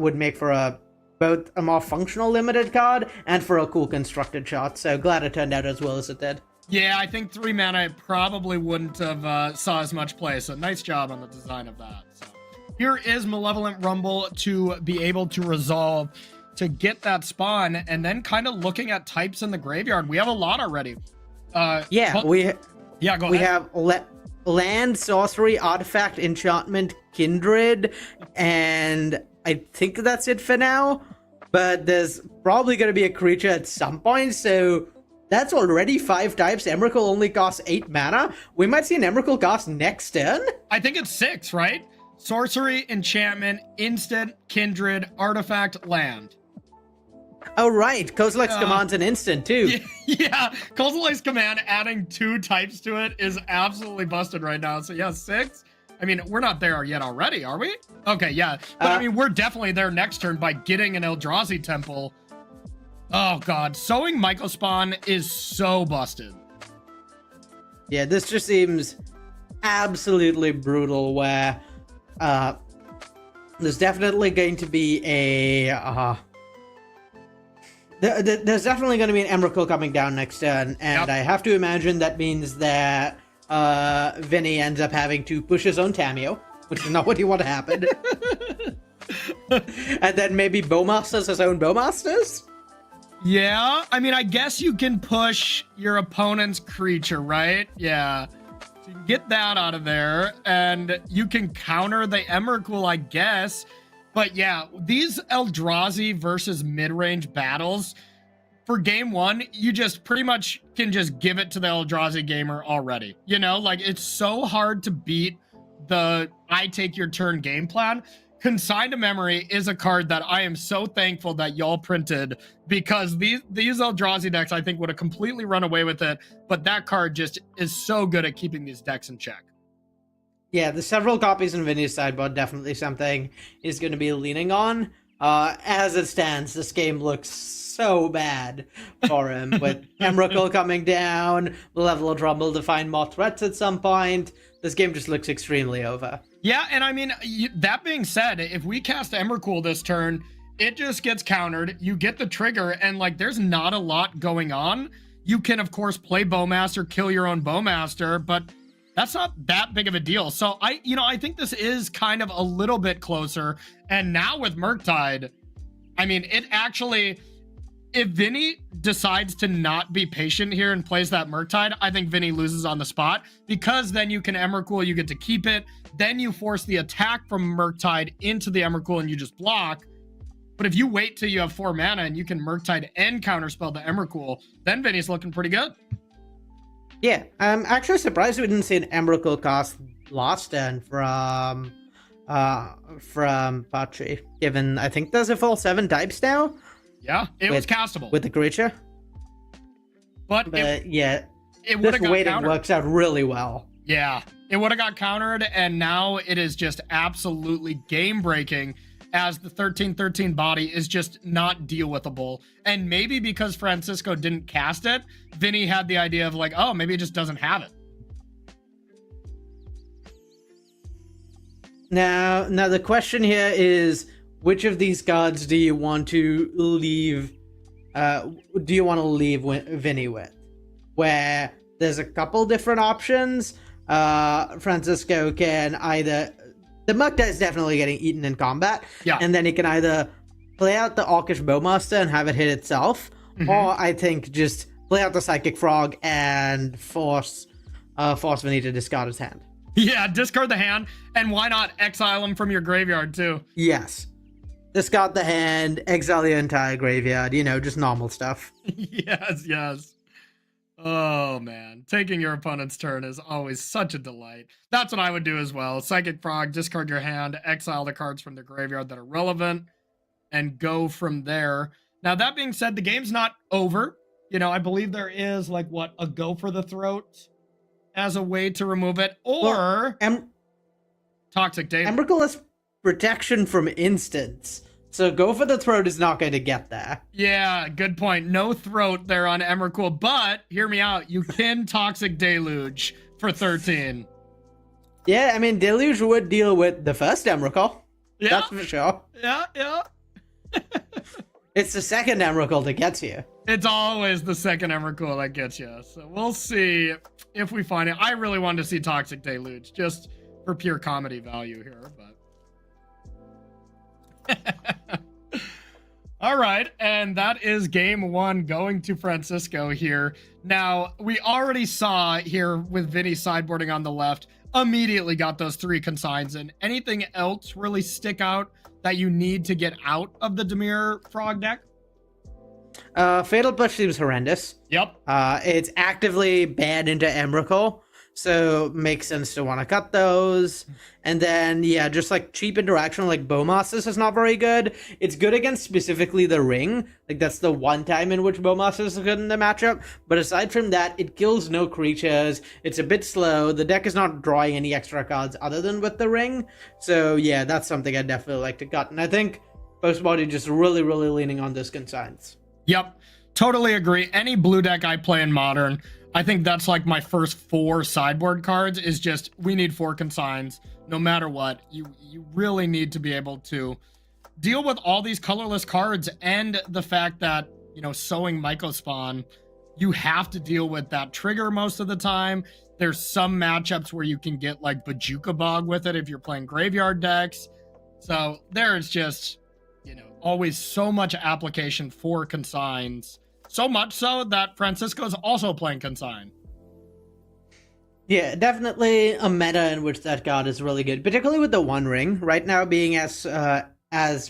would make for both a more functional limited card and for a cool constructed shot. So glad it turned out as well as it did. Yeah, I think 3 mana probably wouldn't have saw as much play, so nice job on the design of that. So here is Malevolent Rumble to be able to resolve to get that spawn, and then kind of looking at types in the graveyard. We have a lot already. We ahead. have land, sorcery, artifact, enchantment, kindred, and I think that's it for now. But there's probably going to be a creature at some point, so That's already 5 types. Emrakul only costs 8 mana. We might see an Emrakul cost next turn. I think it's 6, right? Sorcery, enchantment, instant, kindred, artifact, land. Oh, right. Kozilek's command's an instant, too. Yeah, Kozilek's command adding 2 types to it is absolutely busted right now. So yeah, 6. I mean, we're not there yet already, are we? Okay, yeah. But I mean, we're definitely there next turn by getting an Eldrazi Temple. Oh, God. Sowing Mycospawn is so busted. Yeah, this just seems absolutely brutal where there's definitely going to be a... there's definitely going to be an Emrakul coming down next turn, and I have to imagine that means that Vinny ends up having to push his own Tameo, which is not what you want to happen. And then maybe Bowmasters his own Bowmasters? Yeah, I mean, I guess you can push your opponent's creature, right? Yeah. So you can get that out of there, and you can counter the Emrakul, I guess. But yeah, these Eldrazi versus mid-range battles, for game 1, you just pretty much can just give it to the Eldrazi gamer already. You know, like, it's so hard to beat the I take your turn game plan. Consign to Memory is a card that I am so thankful that y'all printed, because these Eldrazi decks, I think, would have completely run away with it. But that card just is so good at keeping these decks in check. Yeah, the several copies in Vinny's sideboard, definitely something he's going to be leaning on. As it stands, this game looks so bad for him, with Emrakul coming down, the level of Rumble to find more threats at some point. This game just looks extremely over. Yeah, and I mean, that being said, if we cast Emrakul this turn, it just gets countered. You get the trigger, and like, there's not a lot going on. You can, of course, play Bowmaster, kill your own Bowmaster, but that's not that big of a deal. So I think this is kind of a little bit closer. And now with Murktide, I mean, it actually, if Vinny decides to not be patient here and plays that Murktide, I think Vinny loses on the spot, because then you can Emrakul, you get to keep it. Then you force the attack from Murktide into the Emrakul and you just block. But if you wait till you have 4 mana and you can Murktide and counterspell the Emrakul, then Vinny's looking pretty good. Yeah, I'm actually surprised we didn't see an Emrakul cost last turn from Patri, given I think there's a full 7 types now. Yeah, it was castable with the creature. But yeah, it would have got waiting countered. Works out really well. Yeah, it would have got countered, and now it is just absolutely game-breaking, as the 13/13 body is just not deal-withable. And maybe because Francisco didn't cast it, Vinny had the idea of like, oh, maybe it just doesn't have it. Now the question here is, which of these cards do you want to leave? Vinny with? Where there's a couple different options. Francisco can either, the Mukta is definitely getting eaten in combat, and then he can either play out the Orcish Bowmaster and have it hit itself, or I think just play out the Psychic Frog and force Vinny to discard his hand. Yeah, discard the hand, and why not exile him from your graveyard too? Yes. Discard the hand, exile your entire graveyard, just normal stuff. Yes. Oh, man. Taking your opponent's turn is always such a delight. That's what I would do as well. Psychic Frog, discard your hand, exile the cards from the graveyard that are relevant, and go from there. Now, that being said, the game's not over. I believe there is, a Go for the Throat as a way to remove it, or Toxic Data. Emrakul has protection from instants, so Go for the Throat is not going to get there. Yeah, good point. No Throat there on Emrakul, but hear me out. You can Toxic Deluge for 13. Yeah, I mean, Deluge would deal with the first Emrakul. Yeah. That's for sure. Yeah. It's the second Emrakul that gets you. It's always the second Emrakul that gets you. So we'll see if we find it. I really wanted to see Toxic Deluge, just for pure comedy value here, but... All right, and that is game 1 going to Francisco here. Now, we already saw here with Vinny sideboarding on the left, immediately got those 3 consigns in. Anything else really stick out that you need to get out of the Dimir Frog deck? Fatal Push seems horrendous. Yep. It's actively banned into Emrakul, so makes sense to want to cut those. And then, yeah, just like cheap interaction like Bowmasters is not very good. It's good against specifically the ring. Like, that's the one time in which Bowmasters is good in the matchup. But aside from that, it kills no creatures. It's a bit slow. The deck is not drawing any extra cards other than with the ring. So, yeah, that's something I'd definitely like to cut. And I think Postbody just really, really leaning on those consigns. Yep. Totally agree. Any blue deck I play in Modern, I think that's like my first 4 sideboard cards is just, we need 4 consigns. No matter what, you really need to be able to deal with all these colorless cards and the fact that, you know, sowing Mycospawn, you have to deal with that trigger most of the time. There's some matchups where you can get like Bajuka Bog with it if you're playing graveyard decks. So there's just, you know, always so much application for consigns. So much so that Francisco's also playing consign. Yeah, definitely a meta in which that card is really good, particularly with the One Ring right now being as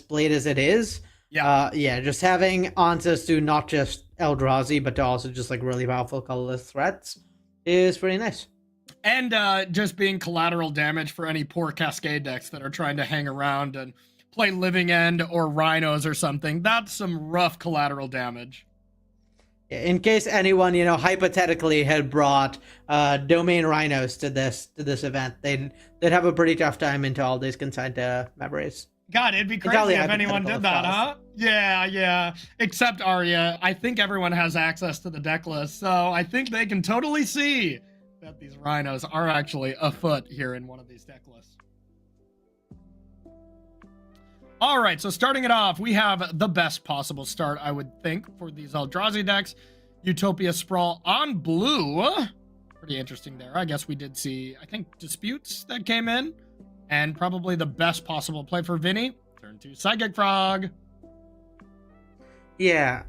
played as it is. Yeah. Yeah, just having answers to not just Eldrazi, but to also just like really powerful colorless threats is pretty nice. And just being collateral damage for any poor Cascade decks that are trying to hang around and play Living End or Rhinos or something. That's some rough collateral damage. In case anyone, you know, hypothetically had brought Domain Rhinos to this event, they'd have a pretty tough time into all these consigned memories. God, it'd be crazy if anyone did that, huh? Yeah. Except Arya. I think everyone has access to the deck list, so I think they can totally see that these Rhinos are actually afoot here in one of these deck lists. All right, so starting it off, we have the best possible start, I would think, for these Eldrazi decks. Utopia Sprawl on blue. Pretty interesting there. I guess we did see, I think, Disputes that came in. And probably the best possible play for Vinny. Turn 2 Psychic Frog. Yeah.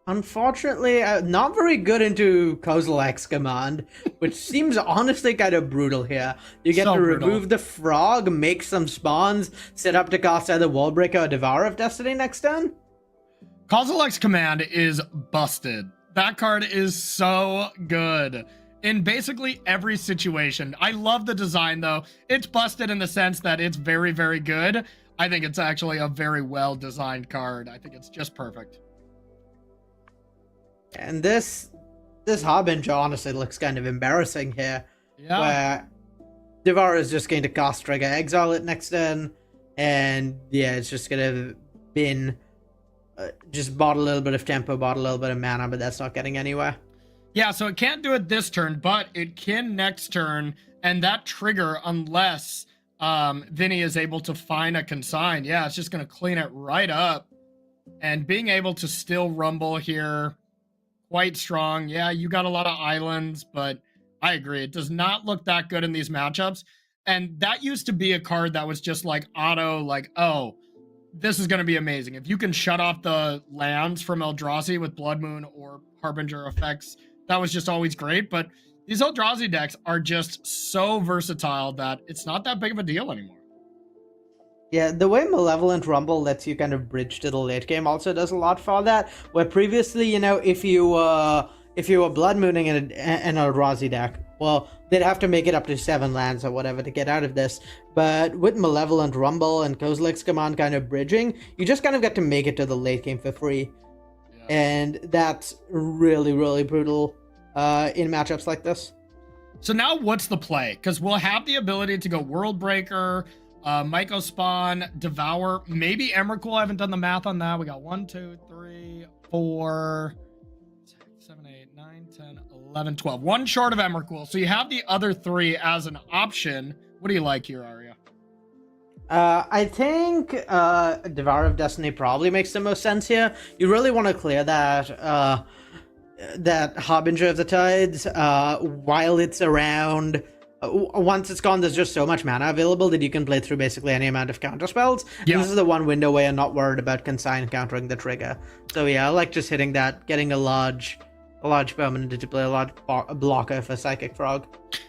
Unfortunately, not very good into Kozilek's command, which seems honestly kind of brutal here. You get to remove the frog, make some spawns, set up to cast either Wallbreaker or Devourer of Destiny next turn. Kozilek's command is busted. That card is so good in basically every situation. I love the design, though. It's busted in the sense that it's very, very good. I think it's actually a very well-designed card. I think it's just perfect. And this Harbinger honestly looks kind of embarrassing here. Yeah. Where Devourer is just going to cast Trigger, exile it next turn, and yeah, it's just going to bin, just bot a little bit of tempo, bot a little bit of mana, but that's not getting anywhere. Yeah, so it can't do it this turn, but it can next turn, and that trigger, unless Vinny is able to find a consign, yeah, it's just going to clean it right up. And being able to still rumble here, quite strong. Yeah, you got a lot of islands, but I agree. It does not look that good in these matchups. And that used to be a card that was just like auto, like, oh, this is going to be amazing. If you can shut off the lands from Eldrazi with Blood Moon or Harbinger effects, that was just always great. But these Eldrazi decks are just so versatile that it's not that big of a deal anymore. Yeah, the way Malevolent Rumble lets you kind of bridge to the late game also does a lot for that. Where previously, you know, if you were Blood Mooning in an Eldrazi deck, well, they'd have to make it up to 7 lands or whatever to get out of this. But with Malevolent Rumble and Kozilek's command kind of bridging, you just kind of get to make it to the late game for free. Yeah. And that's really, really brutal in matchups like this. So now what's the play? Because we'll have the ability to go World Breaker, Mycospawn, Devour, maybe Emrakul. I haven't done the math on that. We got 1, 2, 3, 4, 6, 7, 8, 9, 10, 11, 12. One short of Emrakul. So you have the other 3 as an option. What do you like here, Arya? I think Devourer of Destiny probably makes the most sense here. You really want to clear that Harbinger of the Tides while it's around. Once it's gone, there's just so much mana available that you can play through basically any amount of counterspells. Yeah. And this is the one window where you're not worried about consign countering the trigger. So yeah, I like just hitting that, getting a large permanent to play a large blocker for Psychic Frog.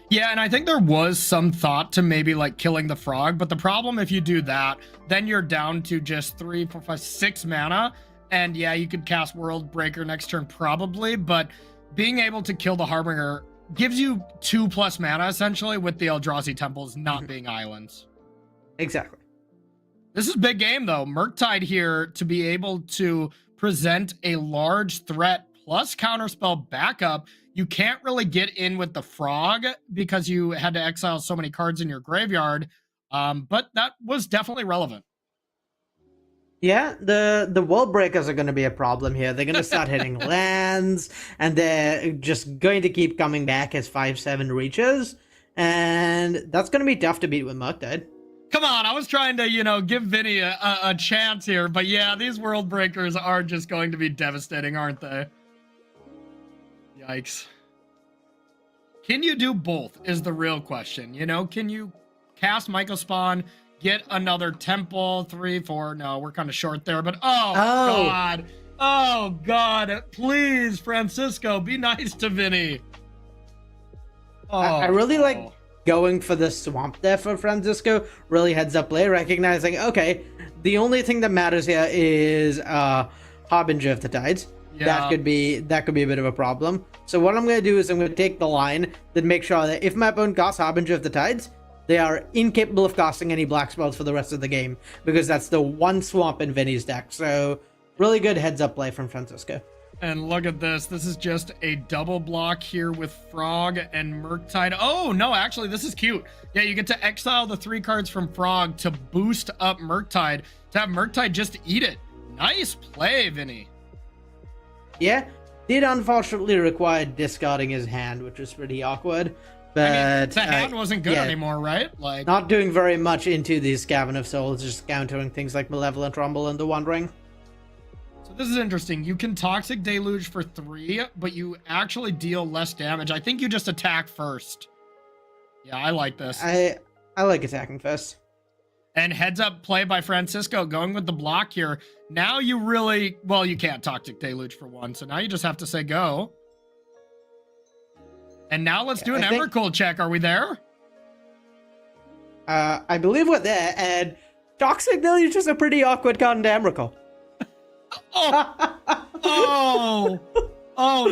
Yeah, and I think there was some thought to maybe like killing the frog, but the problem if you do that, then you're down to just 3, 4, 5, 6 mana, And yeah, you could cast World Breaker next turn probably, but being able to kill the Harbinger gives you 2+ mana essentially, with the Eldrazi temples not being islands. Exactly. This is big game though. Murktide here to be able to present a large threat plus counterspell backup. You can't really get in with the frog because you had to exile so many cards in your graveyard, but that was definitely relevant. Yeah, the World Breakers are going to be a problem here. They're going to start hitting lands, and they're just going to keep coming back as 5/7 reaches, and that's going to be tough to beat with Murktide. Come on, I was trying to, give Vinny a chance here, but yeah, these World Breakers are just going to be devastating, aren't they? Yikes. Can you do both is the real question. Can you cast Mycospawn, get another Temple, 3, 4? No, we're kind of short there, but God. Oh, God. Please, Francisco, be nice to Vinny. I really like going for the swamp there for Francisco. Really heads up play, recognizing, okay, the only thing that matters here is Harbinger of the Tides. Yeah. That could be a bit of a problem. So what I'm going to do is I'm going to take the line that makes sure that if my opponent casts Harbinger of the Tides, they are incapable of casting any black spells for the rest of the game, because that's the one swamp in Vinny's deck. So really good heads up play from Francisco. And look at this. This is just a double block here with Frog and Murktide. Oh, no, actually, this is cute. Yeah, you get to exile the 3 cards from Frog to boost up Murktide, to have Murktide just eat it. Nice play, Vinny. Yeah, did unfortunately require discarding his hand, which was pretty awkward. But the hand wasn't good anymore, right? Like, not doing very much into the Scaven of Souls, just countering things like Malevolent Rumble and the Wandering. So this is interesting. You can Toxic Deluge for 3, but you actually deal less damage. I think you just attack first. Yeah, I like this. I like attacking first. And heads up play by Francisco, going with the block here. Now you really, well, you can't Toxic Deluge for 1, so now you just have to say go. And now let's do an Emrakul check. Are we there? I believe we're there, and Toxic Deluge is a pretty awkward card into Emrakul. Oh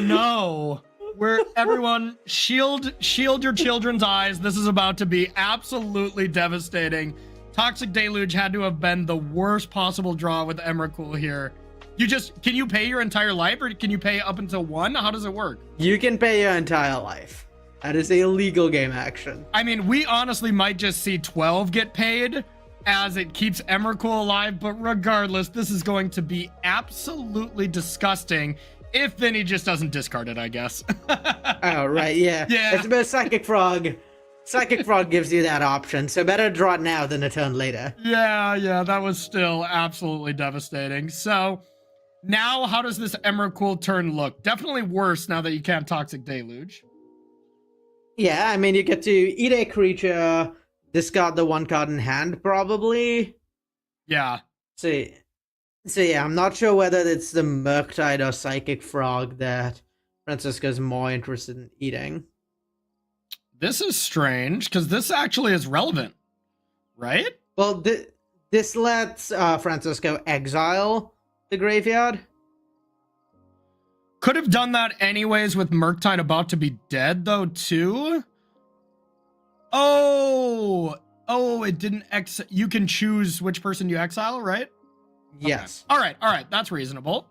no. Where everyone shield your children's eyes. This is about to be absolutely devastating. Toxic Deluge had to have been the worst possible draw with Emrakul here. Can you pay your entire life, or can you pay up until 1? How does it work? You can pay your entire life. That is a legal game action. I mean, we honestly might just see 12 get paid as it keeps Emrakul alive, but regardless, this is going to be absolutely disgusting if Vinny just doesn't discard it, I guess. Oh, right, yeah. It's about Psychic Frog. Psychic Frog gives you that option, so better draw it now than a turn later. Yeah, that was still absolutely devastating. So now how does this Emrakul turn look? Definitely worse now that you can't Toxic Deluge. Yeah, I mean, you get to eat a creature, discard the 1 card in hand, probably. Yeah. So yeah, I'm not sure whether it's the Murktide or Psychic Frog that Francisco's more interested in eating. This is strange, because this actually is relevant, right? Well, this lets Francisco exile the graveyard. Could have done that anyways with Murktide about to be dead, though, too. Oh, it didn't you can choose which person you exile, right? Yes. Okay. All right, that's reasonable.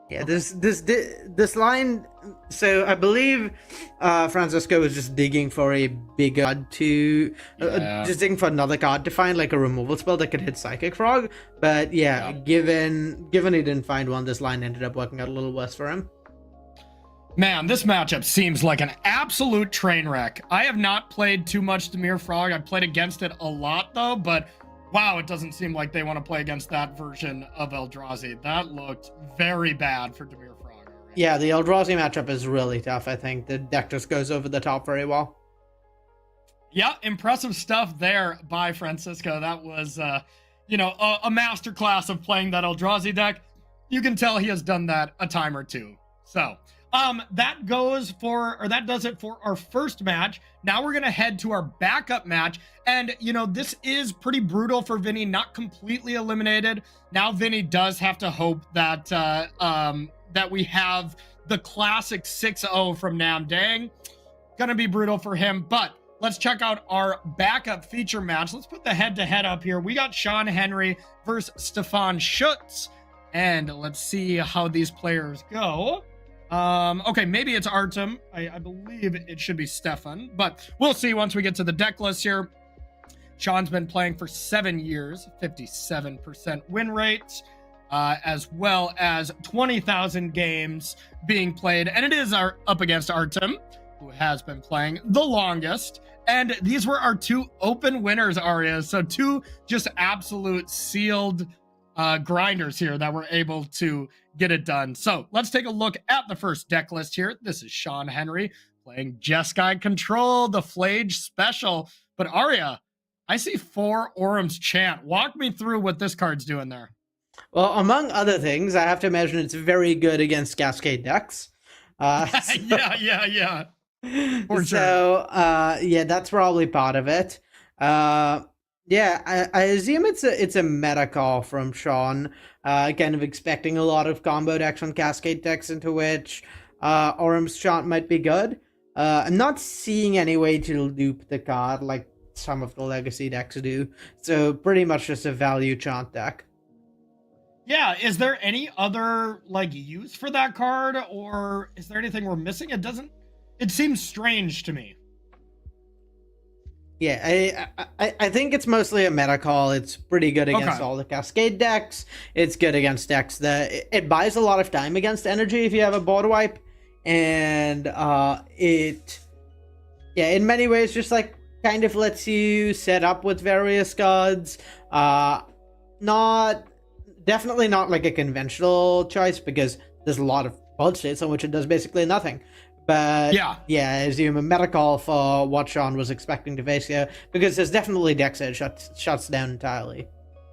Yeah, this line. So I believe Francisco was just digging for a big card to, just digging for another card to find like a removal spell that could hit Psychic Frog. But yeah, given he didn't find one, this line ended up working out a little worse for him. Man, this matchup seems like an absolute train wreck. I have not played too much Dimir Frog. I've played against it a lot though, but wow, it doesn't seem like they want to play against that version of Eldrazi. That looked very bad for Dimir Frog already. Yeah, the Eldrazi matchup is really tough, I think. The deck just goes over the top very well. Yeah, impressive stuff there by Francisco. That was, a masterclass of playing that Eldrazi deck. You can tell he has done that a time or two. So, That does it for our first match. Now we're gonna head to our backup match, and this is pretty brutal for Vinny, not completely eliminated. Now Vinny does have to hope that that we have the classic 6-0 from Namdang. Gonna be brutal for him, but let's check out our backup feature match. Let's put the head-to-head up here. We got Sean Henry versus Stefan Schutz, and let's see how these players go. Okay, maybe it's Artem. I believe it should be Stefan, but we'll see once we get to the deck list here. Sean's been playing for 7 years, 57% win rate, as well as 20,000 games being played, and it is up against Artem, who has been playing the longest. And these were our 2 open winners, Arya. So 2 just absolute sealed grinders here that were able to get it done. So let's take a look at the first deck list here. This is Sean Henry playing Jeskai Control, the Flage Special. But Arya, I see 4 Orum's Chant. Walk me through what this card's doing there. Well, among other things, I have to imagine it's very good against Cascade decks. Yeah. For so, yeah, that's probably part of it. Yeah, I assume it's a meta call from Sean, kind of expecting a lot of combo decks on Cascade decks, into which Orum's Chant might be good. I'm not seeing any way to loop the card like some of the Legacy decks do, so pretty much just a value Chant deck. Yeah, is there any other use for that card, or is there anything we're missing? It seems strange to me. Yeah, I think it's mostly a meta call. It's pretty good against all the Cascade decks. It's good against decks that it buys a lot of time against energy if you have a board wipe, and in many ways just kind of lets you set up with various cards. Definitely not like a conventional choice, because there's a lot of board states on which it does basically nothing. But yeah, I assume a meta call for what Sean was expecting to face here, because there's definitely decks that shuts down entirely.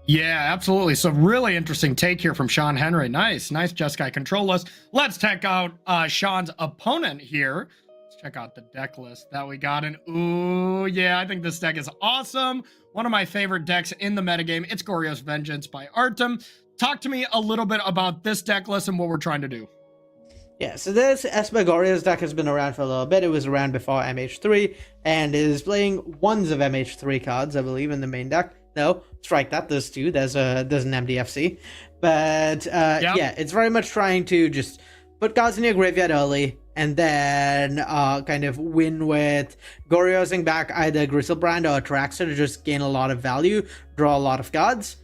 Yeah, absolutely. So really interesting take here from Sean Henry. Nice Jeskai Control list. Let's check out Sean's opponent here. Let's check out the deck list that we got. And ooh, yeah, I think this deck is awesome. One of my favorite decks in the metagame. It's Goryo's Vengeance by Artem. Talk to me a little bit about this deck list and what we're trying to do. Yeah, so this Esper Goryo's deck has been around for a little bit. It was around before MH3 and is playing ones of MH3 cards, I believe, in the main deck. No, strike that. There's 2. There's an MDFC. But yeah, it's very much trying to just put cards in your graveyard early and then kind of win with Goryosing back either Griselbrand or Atraxa to just gain a lot of value, draw a lot of cards.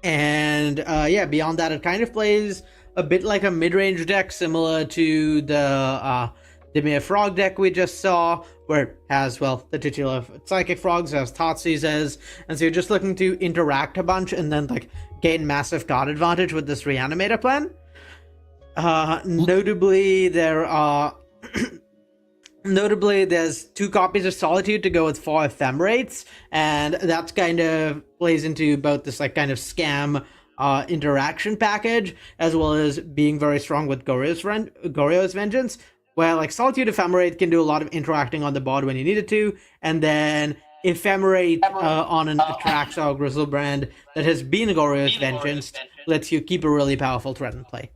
And yeah, beyond that, it kind of plays a bit like a mid-range deck, similar to the Dimir Frog deck we just saw, where it has, well, the titular Psychic Frogs, as Tatsu says, and so you're just looking to interact a bunch and then gain massive card advantage with this Reanimator plan. Notably, there's 2 copies of Solitude to go with 4 Ephemerates, and that kind of plays into both this kind of scam interaction package, as well as being very strong with Goryo's Vengeance, where Solitude Ephemerate can do a lot of interacting on the board when you need it to, and then Ephemerate on an Atraxa or Griselbrand that has been Goryo's Vengeance lets you keep a really powerful threat in play.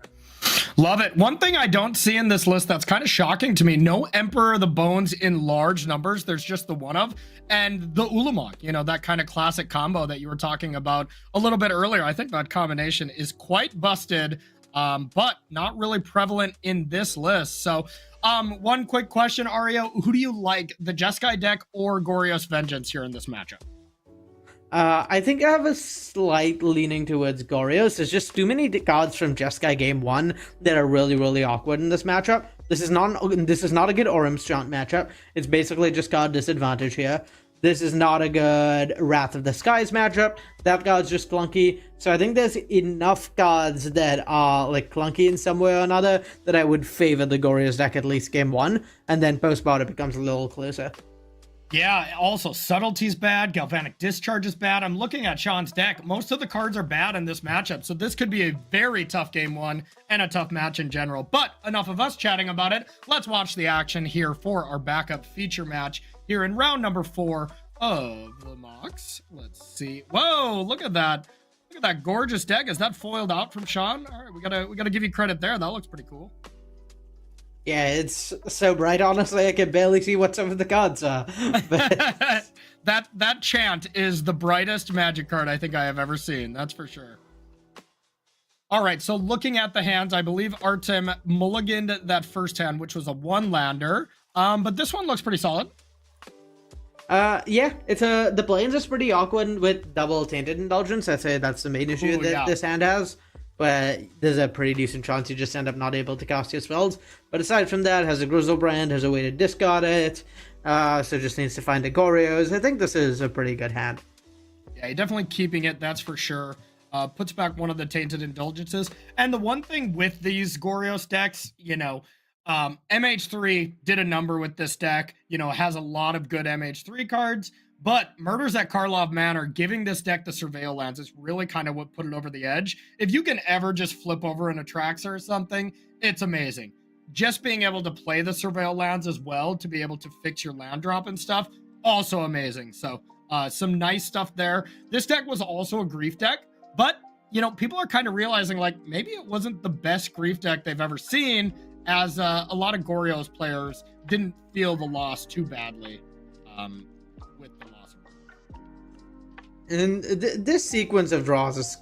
Love it. One thing I don't see in this list that's kind of shocking to me, no Emperor of the Bones in large numbers. There's just the one of, and the Ulamog, that kind of classic combo that you were talking about a little bit earlier. I think that combination is quite busted, but not really prevalent in this list. So one quick question, Ario, who do you like, the Jeskai deck or Goryo's Vengeance here in this matchup? I think I have a slight leaning towards Goryo's. There's just too many cards from Jeskai Game 1 that are really, really awkward in this matchup. This is not a good Orum's Chant matchup. It's basically just card disadvantage here. This is not a good Wrath of the Skies matchup. That card's just clunky. So I think there's enough cards that are clunky in some way or another that I would favor the Goryo's deck at least Game 1, and then post-bout it becomes a little closer. Yeah, also Subtlety's bad, Galvanic Discharge is bad. I'm looking at Sean's deck. Most of the cards are bad in this matchup, so this could be a very tough game one and a tough match in general. But enough of us chatting about it. Let's watch the action here for our backup feature match here in round number 4 of the Mox. Let's see. Whoa, look at that. Look at that gorgeous deck. Is that foiled out from Sean? All right, we gotta give you credit there. That looks pretty cool. Yeah, it's so bright, honestly, I can barely see what some of the cards are. But that chant is the brightest Magic card I think I have ever seen. That's for sure. All right, so looking at the hands, I believe Artem mulliganed that first hand, which was a 1-lander. But this one looks pretty solid. yeah, it's the planes is pretty awkward with double Tainted Indulgence. I'd say that's the main issue that this hand has. But there's a pretty decent chance you just end up not able to cast your spells. But aside from that, has a Grizzlebrand, has a way to discard it, so just needs to find the Gorios. I think this is a pretty good hand. Yeah, you're definitely keeping it, that's for sure. Puts back one of the Tainted Indulgences. And the one thing with these Gorios decks, you know, MH3 did a number with this deck, you know, has a lot of good MH3 cards. But Murders at Karlov Manor, giving this deck the Surveil lands is really kind of what put it over the edge. If you can ever just flip over an Atraxa or something, it's amazing. Just being able to play the Surveil lands as well, to be able to fix your land drop and stuff, also amazing. So some nice stuff there. This deck was also a Grief deck, but, you know, people are kind of realizing, like, maybe it wasn't the best Grief deck they've ever seen, as a lot of Gorios players didn't feel the loss too badly. With the loss of And this sequence of draws is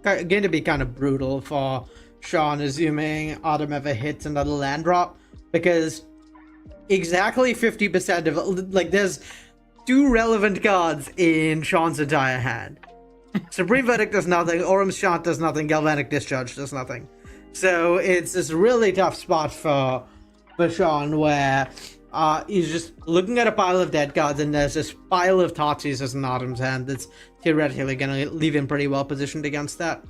going to be kind of brutal for Sean, assuming Autumn ever hits another land drop, because exactly 50% of, like, there's 2 relevant cards in Sean's entire hand. Supreme Verdict does nothing, Orum's Chant does nothing, Galvanic Discharge does nothing. So it's this really tough spot for Sean, where he's just looking at a pile of dead cards, and there's this pile of Thoughtseize as an Autumn's hand that's theoretically going to leave him pretty well positioned against that.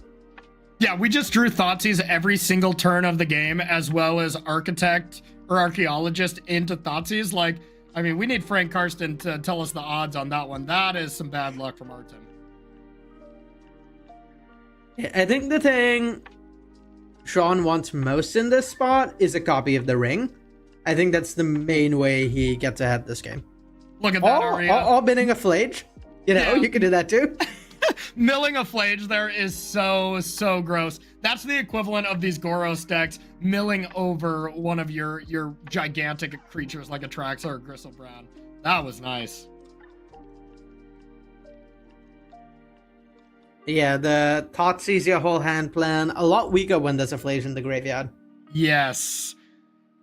Yeah, we just drew Thoughtseize every single turn of the game, as well as Architect or Archaeologist into Thoughtseize. Like, I mean, we need Frank Karsten to tell us the odds on that one. That is some bad luck from Artem. I think the thing Sean wants most in this spot is a copy of the Ring. I think that's the main way he gets ahead this game. Look at that, Aria. Or binning a Flage. You know, you can do that too. Milling a Flage there is so gross. That's the equivalent of these Goros decks milling over one of your gigantic creatures like a Traxa or Grizzlebrand. That was nice. Yeah, the Thoughtseize your whole hand plan, a lot weaker when there's a Flage in the graveyard. Yes.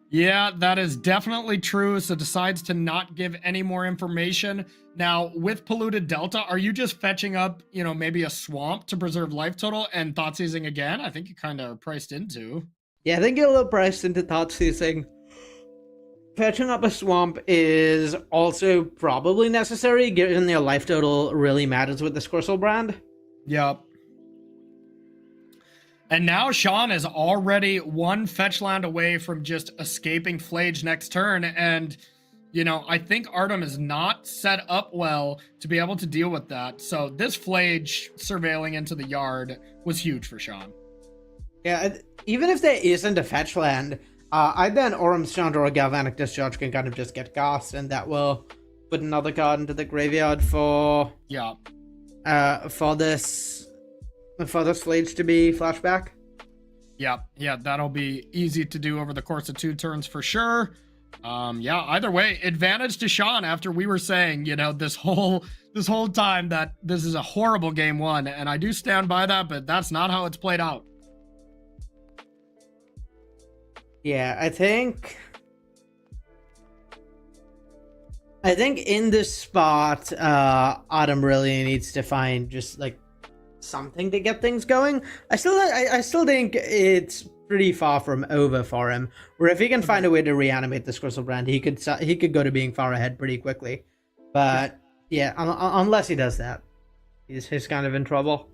Yeah, that is definitely true. So decides to not give any more information. Now, with Polluted Delta, are you just fetching up, you know, maybe a Swamp to preserve life total and Thoughtseizing again? I think you kind of are priced into. Yeah, I think you're a little priced into Thoughtseizing. Fetching up a Swamp is also probably necessary, given your life total really matters with the Grizzlebrand. Yep. And now Sean is already one fetch land away from just escaping Flage next turn. And, you know, I think Artem is not set up well to be able to deal with that. So this Flage surveilling into the yard was huge for Sean. Yeah, even if there isn't a fetch land, either an Orum's Chant or a Galvanic Discharge can kind of just get cast, and that will put another card into the graveyard for this Flage to be flashback. Yeah, that'll be easy to do over the course of 2 turns for sure. Yeah, either way, advantage to Sean after we were saying, you know, this whole time that this is a horrible game 1, and I do stand by that, but that's not how it's played out. Yeah, I think in this spot, Autumn really needs to find just like something to get things going. I still think it's pretty far from over for him. Where if he can find a way to reanimate this Grizzlebrand, he could go to being far ahead pretty quickly. But yeah, unless he does that, he's kind of in trouble.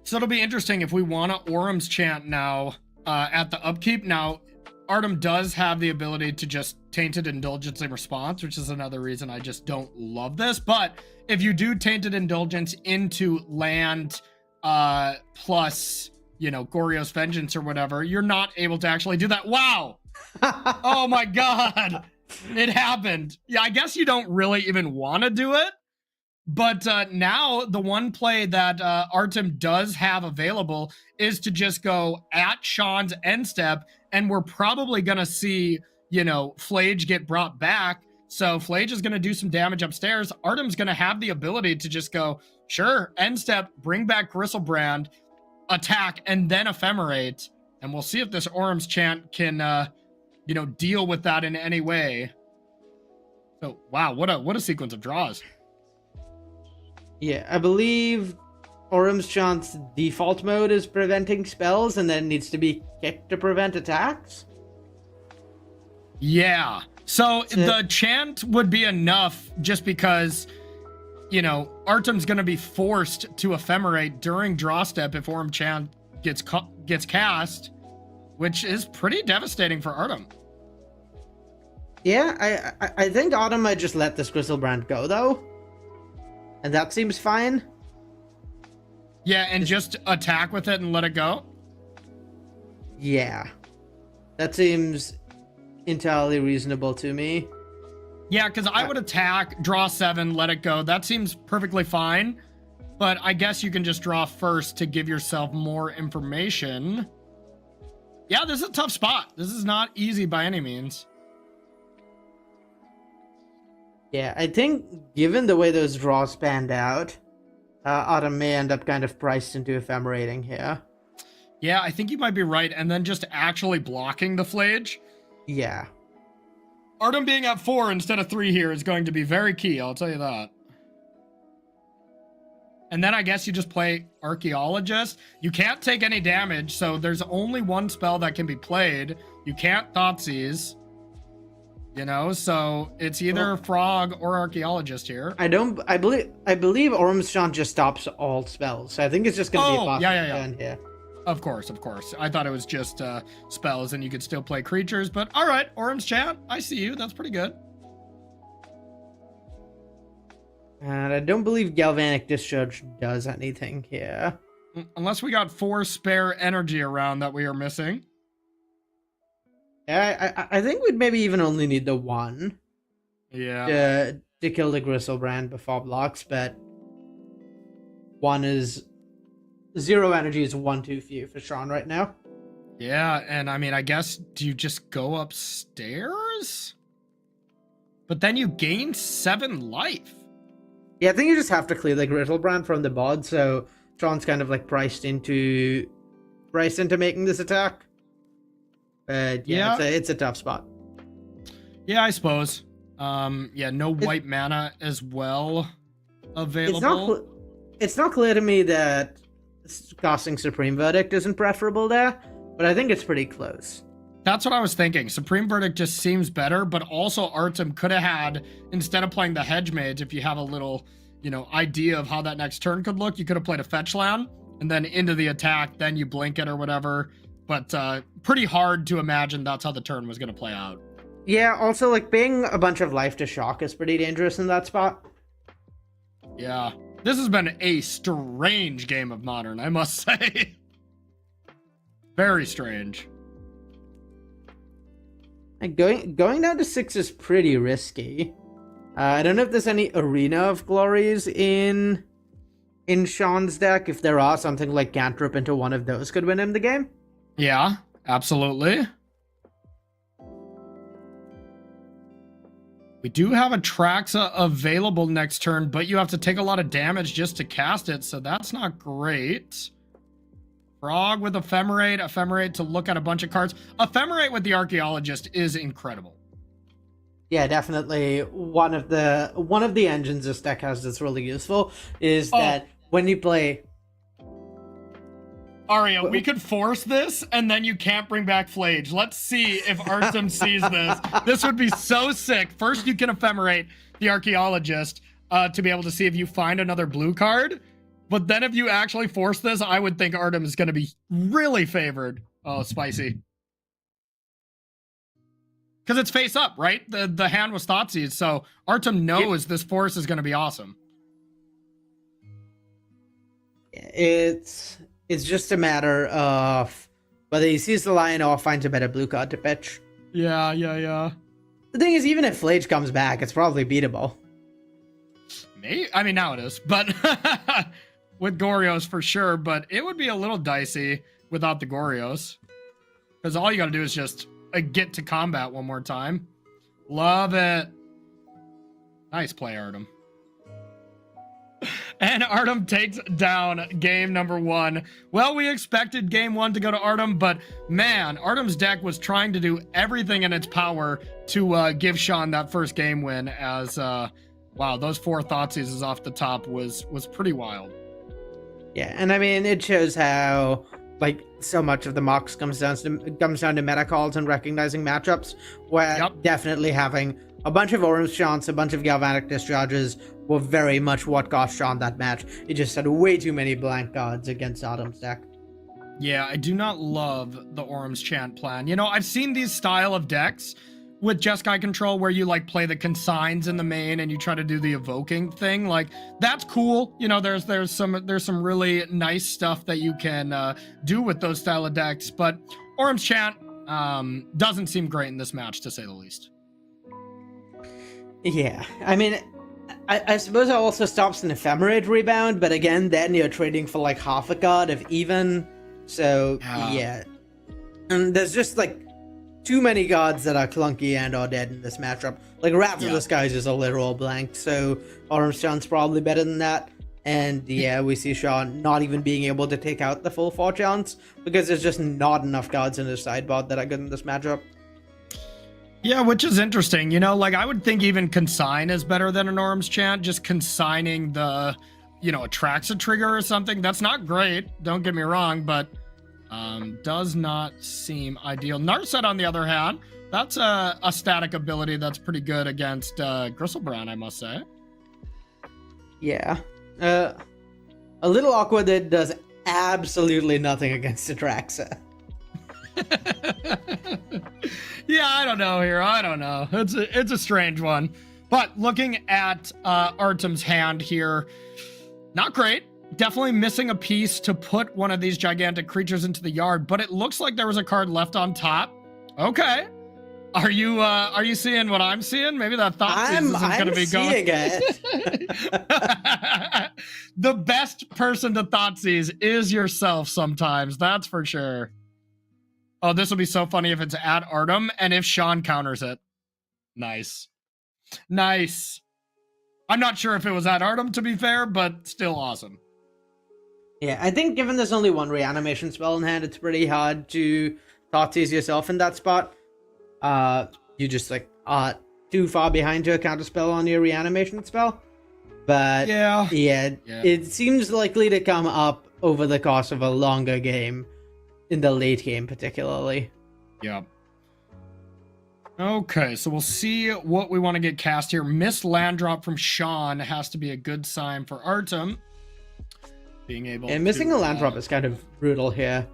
So it'll be interesting if we want to Orum's Chant now at the upkeep. Now, Artem does have the ability to just Tainted Indulgence in response, which is another reason I just don't love this. But if you do Tainted Indulgence into land plus, you know, Goryo's Vengeance or whatever, you're not able to actually do that. Wow! Oh my god! It happened. Yeah, I guess you don't really even want to do it. But now the one play that Artem does have available is to just go at Sean's end step, and we're probably going to see, you know, Flage get brought back. So Flage is going to do some damage upstairs. Artem's going to have the ability to just go, sure, end step, bring back Gristlebrand, attack, and then ephemerate. And we'll see if this Orum's Chant can, you know, deal with that in any way. So, wow, what a sequence of draws. Yeah, I believe Orum's Chant's default mode is preventing spells and then needs to be kicked to prevent attacks. Yeah. So the chant would be enough just because, you know, Artem's going to be forced to ephemerate during draw step if Orum Chant gets cast, which is pretty devastating for Artem. Yeah, I think Autumn might just let this Gristlebrand go, though. And that seems fine. Yeah, and just attack with it and let it go? Yeah. That seems entirely reasonable to me. Yeah, because I would attack, draw 7, let it go. That seems perfectly fine. But I guess you can just draw first to give yourself more information. Yeah, this is a tough spot. This is not easy by any means. Yeah, I think given the way those draws panned out, Autumn may end up kind of priced into ephemerating here. Yeah, I think you might be right. And then just actually blocking the Flage. Yeah. Artem being at 4 instead of 3 here is going to be very key, I'll tell you that. And then I guess you just play Archaeologist. You can't take any damage, so there's only one spell that can be played. You can't Thoughtseize. You know, so it's either Frog or Archaeologist here. I believe Orum's Chant just stops all spells. So I think it's just gonna be a yeah. here. Of course. I thought it was just spells and you could still play creatures, but all right, Orum's Chant, I see you. That's pretty good. And I don't believe Galvanic Discharge does anything here. Unless we got 4 spare energy around that we are missing. Yeah, I think we'd maybe even only need the 1. Yeah. To kill the Gristlebrand before blocks, but 1 is 0 energy is 1 too few for Sean right now. Yeah, and I mean, I guess, do you just go upstairs? But then you gain 7 life. Yeah, I think you just have to clear the Gristlebrand from the board, so Sean's kind of like priced into making this attack. But yeah, it's a tough spot. Yeah, I suppose. Yeah, no white mana as well available. It's not clear to me that casting Supreme Verdict isn't preferable there, but I think it's pretty close. That's what I was thinking. Supreme Verdict just seems better, but also Artem could have had, instead of playing the Hedge Mage, if you have a little, you know, idea of how that next turn could look, you could have played a Fetch Land, and then into the attack, then you blink it or whatever. But pretty hard to imagine that's how the turn was going to play out. Yeah, also, like, paying a bunch of life to shock is pretty dangerous in that spot. Yeah. This has been a strange game of Modern, I must say. Very strange. And going down to 6 is pretty risky. I don't know if there's any Arena of Glories in Sean's deck. If there are, something like Cantrip into one of those could win him the game. Yeah, absolutely. We do have a Traxa available next turn, but you have to take a lot of damage just to cast it, so that's not great. Frog with Ephemerate to look at a bunch of cards. Ephemerate with the Archaeologist is incredible. Yeah, definitely. One of the engines this deck has that's really useful is that when you play... Arya, we could force this, and then you can't bring back Flage. Let's see if Artem sees this. This would be so sick. First, you can Ephemerate the Archaeologist to be able to see if you find another blue card. But then if you actually force this, I would think Artem is going to be really favored. Oh, spicy. Because it's face up, right? The hand was Thoughtseize, so Artem knows this force is going to be awesome. It's just a matter of whether he sees the lion or finds a better blue card to pitch. Yeah. The thing is, even if Flage comes back, it's probably beatable. Maybe, I mean, now it is, but with Goryo's for sure, but it would be a little dicey without the Goryo's. Because all you got to do is just get to combat one more time. Love it. Nice play, Artem. And Artem takes down game number 1. Well, we expected game 1 to go to Artem, but man, Artem's deck was trying to do everything in its power to give Sean that first game win as, wow, those 4 Thoughtseizes off the top was pretty wild. Yeah, and I mean, it shows how, like, so much of the mocks comes down to meta calls and recognizing matchups, where definitely having a bunch of Orange Chants, a bunch of Galvanic Discharges were very much what cost Sean that match. He just had way too many blank cards against Artem's deck. Yeah, I do not love the Orum's Chant plan. You know, I've seen these style of decks with Jeskai control where you like play the consigns in the main and you try to do the evoking thing. Like, that's cool. You know, there's some really nice stuff that you can do with those style of decks, but Orum's Chant doesn't seem great in this match, to say the least. Yeah, I mean, I suppose it also stops an Ephemerate rebound, but again, then you're trading for like half a card of even, so yeah. And there's just like too many cards that are clunky and are dead in this matchup. Like Wrath of the Skies is a literal blank, so Autumn Sean's probably better than that. And yeah, we see Sean not even being able to take out the full 4 chance because there's just not enough cards in his sideboard that are good in this matchup. Yeah, which is interesting. You know, like I would think even Consign is better than an Orum's Chant. Just consigning the, you know, attracts a trigger or something. That's not great. Don't get me wrong, but does not seem ideal. Narset, on the other hand, that's a static ability that's pretty good against Griselbrand, I must say. Yeah. A little awkward that it does absolutely nothing against Atraxa. Yeah, I don't know here. I don't know. It's a strange one. But looking at Artem's hand here, not great. Definitely missing a piece to put one of these gigantic creatures into the yard, but it looks like there was a card left on top. Okay. Are you seeing what I'm seeing? Maybe that Thoughtseize isn't going to be going. It. The best person to Thoughtseize is yourself sometimes. That's for sure. Oh, this will be so funny if it's at Artem and if Sean counters it. Nice. Nice. I'm not sure if it was at Artem, to be fair, but still awesome. Yeah, I think given there's only one reanimation spell in hand, it's pretty hard to Thoughtseize yourself in that spot. You just like are too far behind to counter spell on your reanimation spell. But yeah, it seems likely to come up over the course of a longer game. In the late game, particularly. Yeah. Okay, so we'll see what we want to get cast here. Missed land drop from Sean has to be a good sign for Artem. Being able and missing a land drop is kind of brutal here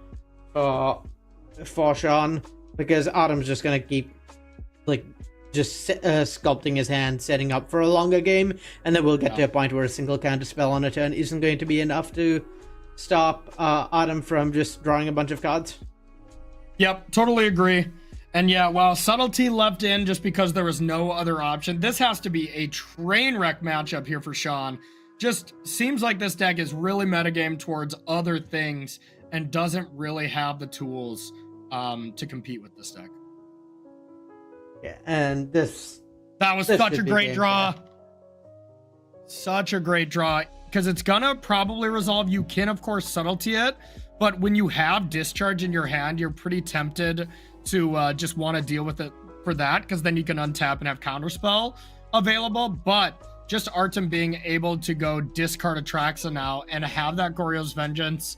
for Sean, because Artem's just going to keep like just sculpting his hand, setting up for a longer game, and then we'll get to a point where a single counter spell on a turn isn't going to be enough to stop Artem from just drawing a bunch of cards. Yep, totally agree. And yeah, while Subtlety left in just because there was no other option, this has to be a train wreck matchup here for Sean. Just seems like this deck is really metagame towards other things and doesn't really have the tools to compete with this deck. Yeah, and that was such a great draw. Such a great draw. Because it's gonna probably resolve. You can, of course, subtlety it, but when you have discharge in your hand, you're pretty tempted to just want to deal with it for that, because then you can untap and have counterspell available. But just Artem being able to go discard Atraxa now and have that Goryo's Vengeance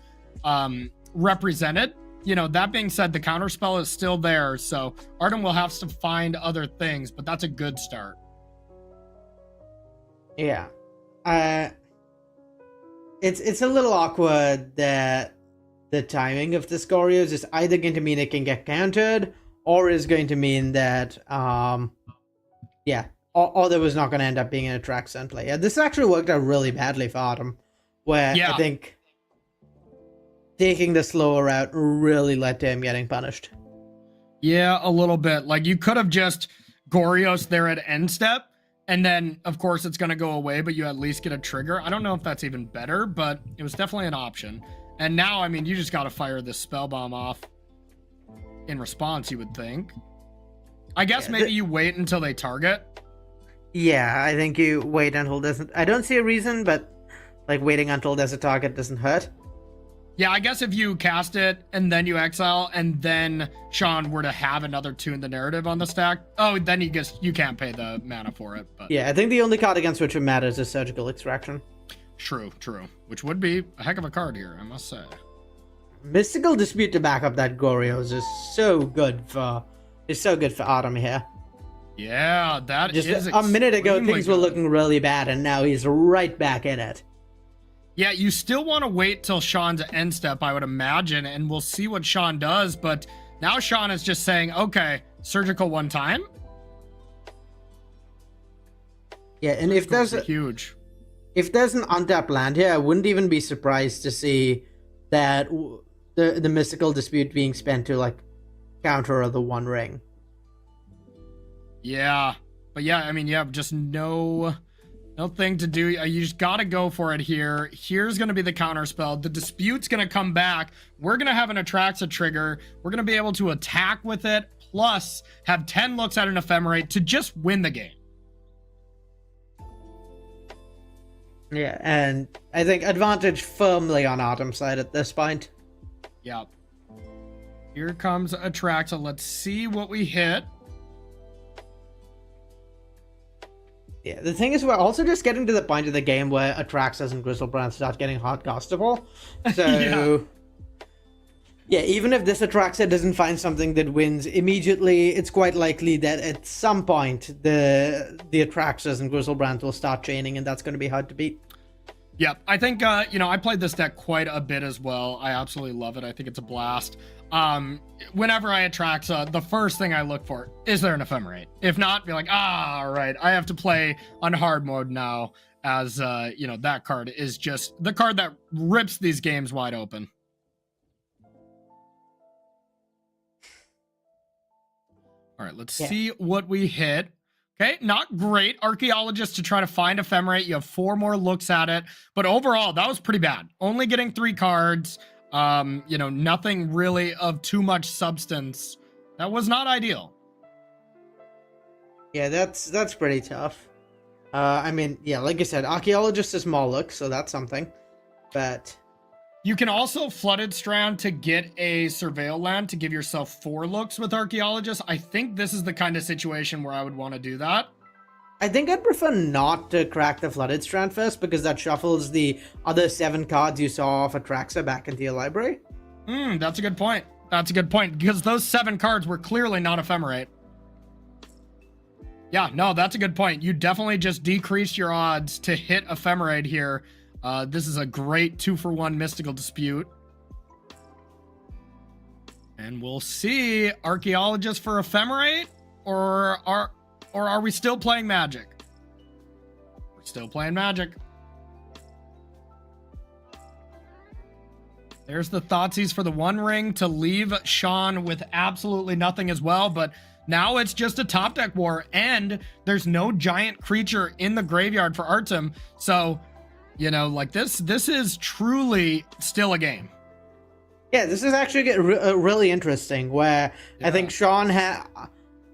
represented. You know, that being said, the counterspell is still there, so Artem will have to find other things, but that's a good start. Yeah. It's a little awkward that the timing of the Goryo's is either going to mean it can get countered, or is going to mean that, yeah, or there was not going to end up being an Atraxa in play. Yeah, this actually worked out really badly for Autumn, where Yeah. I think taking the slower route really led to him getting punished. Yeah, a little bit. Like, you could have just Gorios there at end step, and then, of course, it's going to go away, but you at least get a trigger. I don't know if that's even better, but it was definitely an option. And now, I mean, you just got to fire this spell bomb off in response, you would think. I guess maybe you wait until they target. Yeah, I think you wait until doesn't. I don't see a reason, but like waiting until there's a target doesn't hurt. Yeah, I guess if you cast it and then you exile and then Sean were to have another Tune the Narrative on the stack, oh, then you can't pay the mana for it. But yeah, I think the only card against which it matters is Surgical Extraction. True. Which would be a heck of a card here, I must say. Mystical Dispute to back up that Gorios is so good for Autumn here. Yeah, that Just is a minute ago, extremely things were good. looking really bad, and now he's right back in it. Yeah, you still want to wait till Sean's end step, I would imagine, and we'll see what Sean does. But now Sean is just saying, okay, surgical one time. Yeah, and if there's huge. If there's an untapped land here, I wouldn't even be surprised to see that the Mystical Dispute being spent to like counter the One Ring. Yeah, but yeah, I mean, you have just no thing to do. You just gotta go for it here. Here's gonna be the counter spell. The Dispute's gonna come back. We're gonna have an Atraxa trigger. We're gonna be able to attack with it, plus have 10 looks at an Ephemerate to just win the game. Yeah, and I think advantage firmly on Autumn's side at this point. Yep. Here comes Atraxa. Let's see what we hit. Yeah, the thing is, we're also just getting to the point of the game where Atraxas and Griselbrand start getting hard castable. So, yeah, even if this Atraxa doesn't find something that wins immediately, it's quite likely that at some point the Atraxas and Griselbrand will start chaining, and that's going to be hard to beat. Yep, I think, I played this deck quite a bit as well. I absolutely love it. I think it's a blast. Whenever I Atraxa, the first thing I look for, is there an Ephemerate? If not, be like, all right, I have to play on hard mode now, as, that card is just the card that rips these games wide open. All right, let's see what we hit. Okay, not great. Archaeologist to try to find Ephemerate. You have 4 more looks at it. But overall, that was pretty bad. Only getting 3 cards. Nothing really of too much substance. That was not ideal. Yeah, that's pretty tough. Like I said, Archaeologist is small look, so that's something. But you can also Flooded Strand to get a Surveil land to give yourself 4 looks with Archaeologist. I think this is the kind of situation where I would want to do that. I think I'd prefer not to crack the Flooded Strand first, because that shuffles the other 7 cards you saw off Atraxa back into your library. That's a good point. Because those 7 cards were clearly not Ephemerate. Yeah, no, that's a good point. You definitely just decreased your odds to hit Ephemerate here. This is a great 2-for-1 Mystical Dispute. And we'll see. Archaeologist for Ephemerate? Or are we still playing Magic? We're still playing Magic. There's the Thoughtseize for the One Ring to leave Sean with absolutely nothing as well, but now it's just a top deck war, and there's no giant creature in the graveyard for Artem, so, this is truly still a game. Yeah, this is actually really interesting, where I think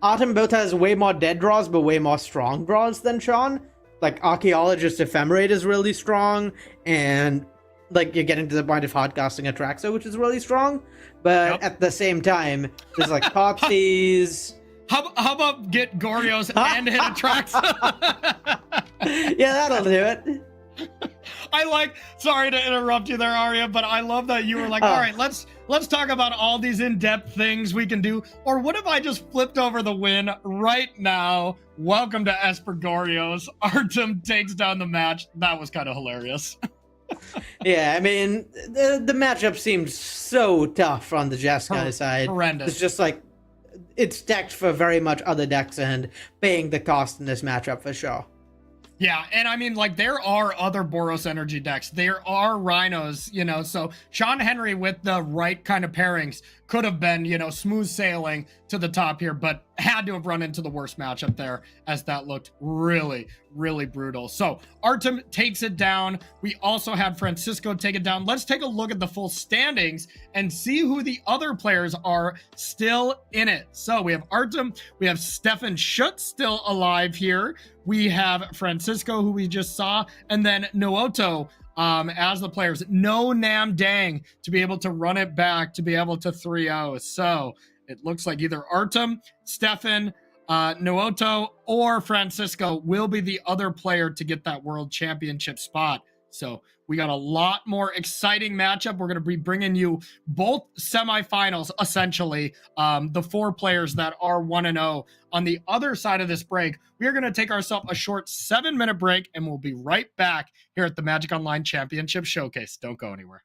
Artem both has way more dead draws, but way more strong draws than Sean. Like, Archaeologist Ephemerate is really strong, and like you're getting to the point of hardcasting Atraxa, which is really strong. But at the same time, there's like Thoughtseize. How about get Gorios and hit Atraxa? Yeah, that'll do it. Sorry to interrupt you there, Arya, but I love that you were like, all right, let's talk about all these in-depth things we can do. Or what if I just flipped over the win right now? Welcome to Esper Gorios. Artem takes down the match. That was kind of hilarious. Yeah, I mean, the matchup seemed so tough on the Jeskai side. Horrendous. It's just like it's decked for very much other decks and paying the cost in this matchup for sure. Yeah, and I mean, like, there are other Boros energy decks. There are Rhinos, you know, so Sean Henry with the right kind of pairings could have been, you know, smooth sailing to the top here, but had to have run into the worst matchup there, as that looked really, really brutal. So Artem takes it down. We also had Francisco take it down. Let's take a look at the full standings and see who the other players are still in it. So we have Artem, we have Stefan Schutt still alive here. We have Francisco, who we just saw, and then Nooto as the players. No Nam Dang to be able to run it back, to be able to 3-0. So it looks like either Artem, Stefan, Nooto, or Francisco will be the other player to get that world championship spot. So we got a lot more exciting matchup. We're going to be bringing you both semifinals, essentially, the 4 players that are 1-0. On the other side of this break, we are going to take ourselves a short 7-minute break, and we'll be right back here at the Magic Online Championship Showcase. Don't go anywhere.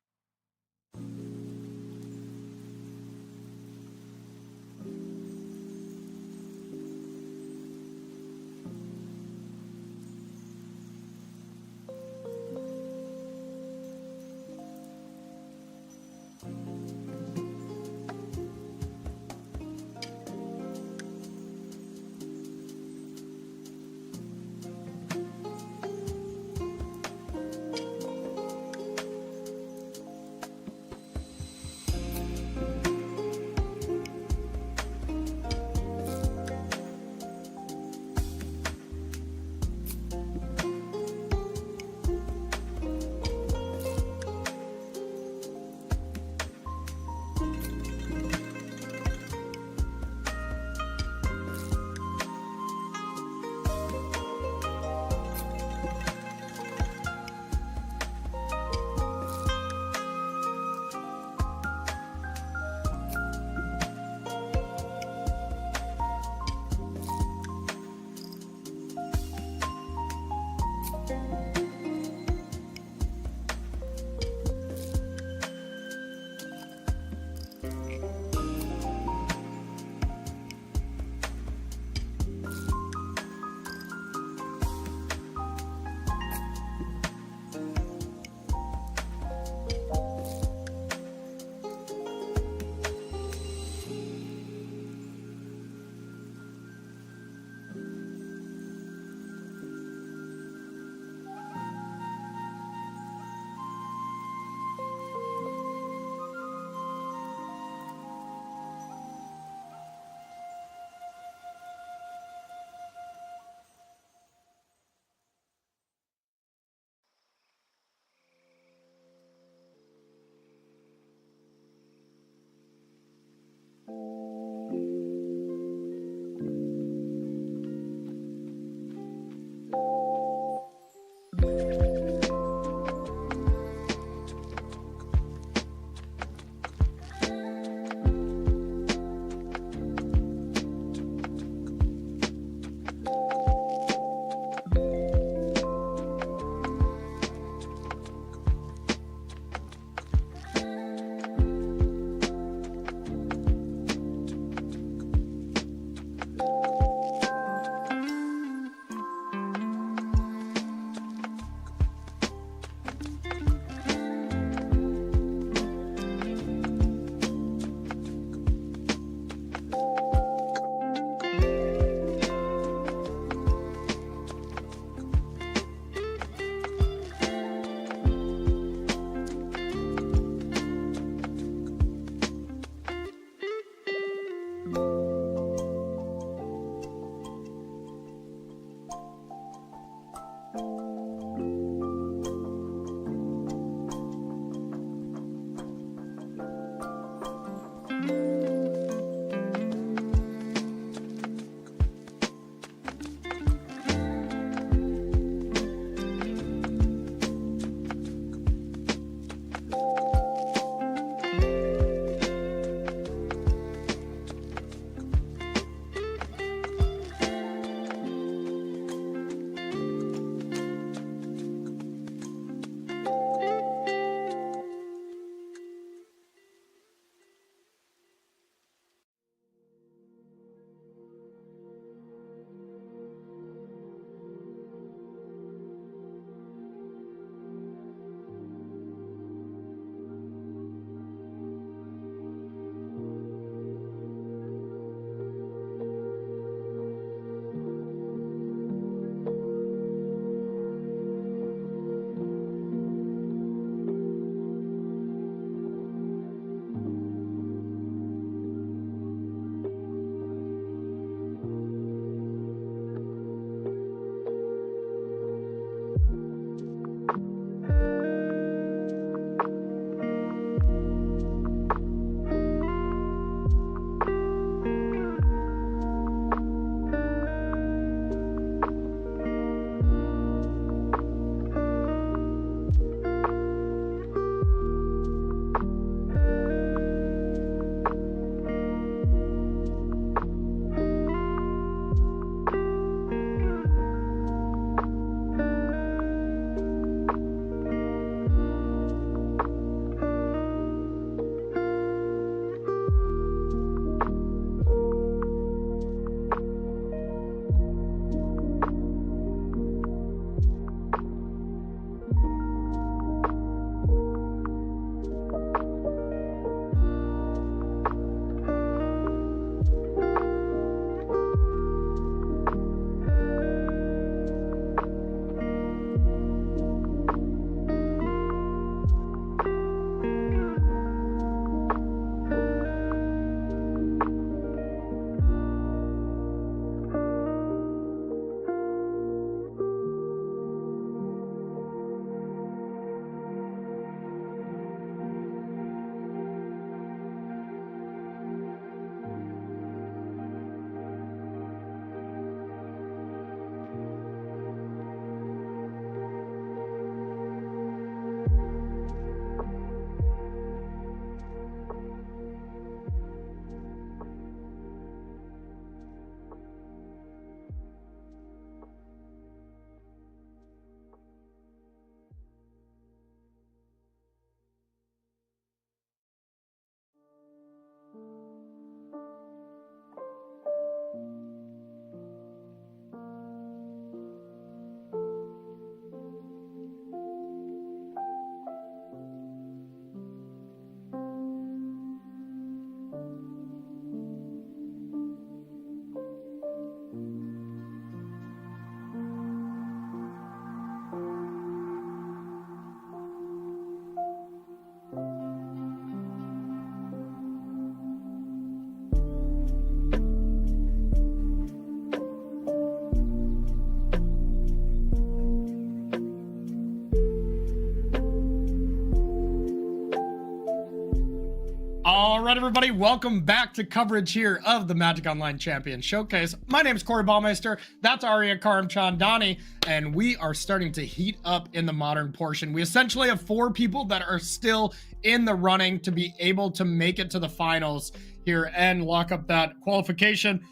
All right, everybody, welcome back to coverage here of the Magic Online Champion Showcase. My name is Corey Ballmeister, that's Arya Karamchandani, and we are starting to heat up in the modern portion. We essentially have 4 people that are still in the running to be able to make it to the finals here and lock up that qualification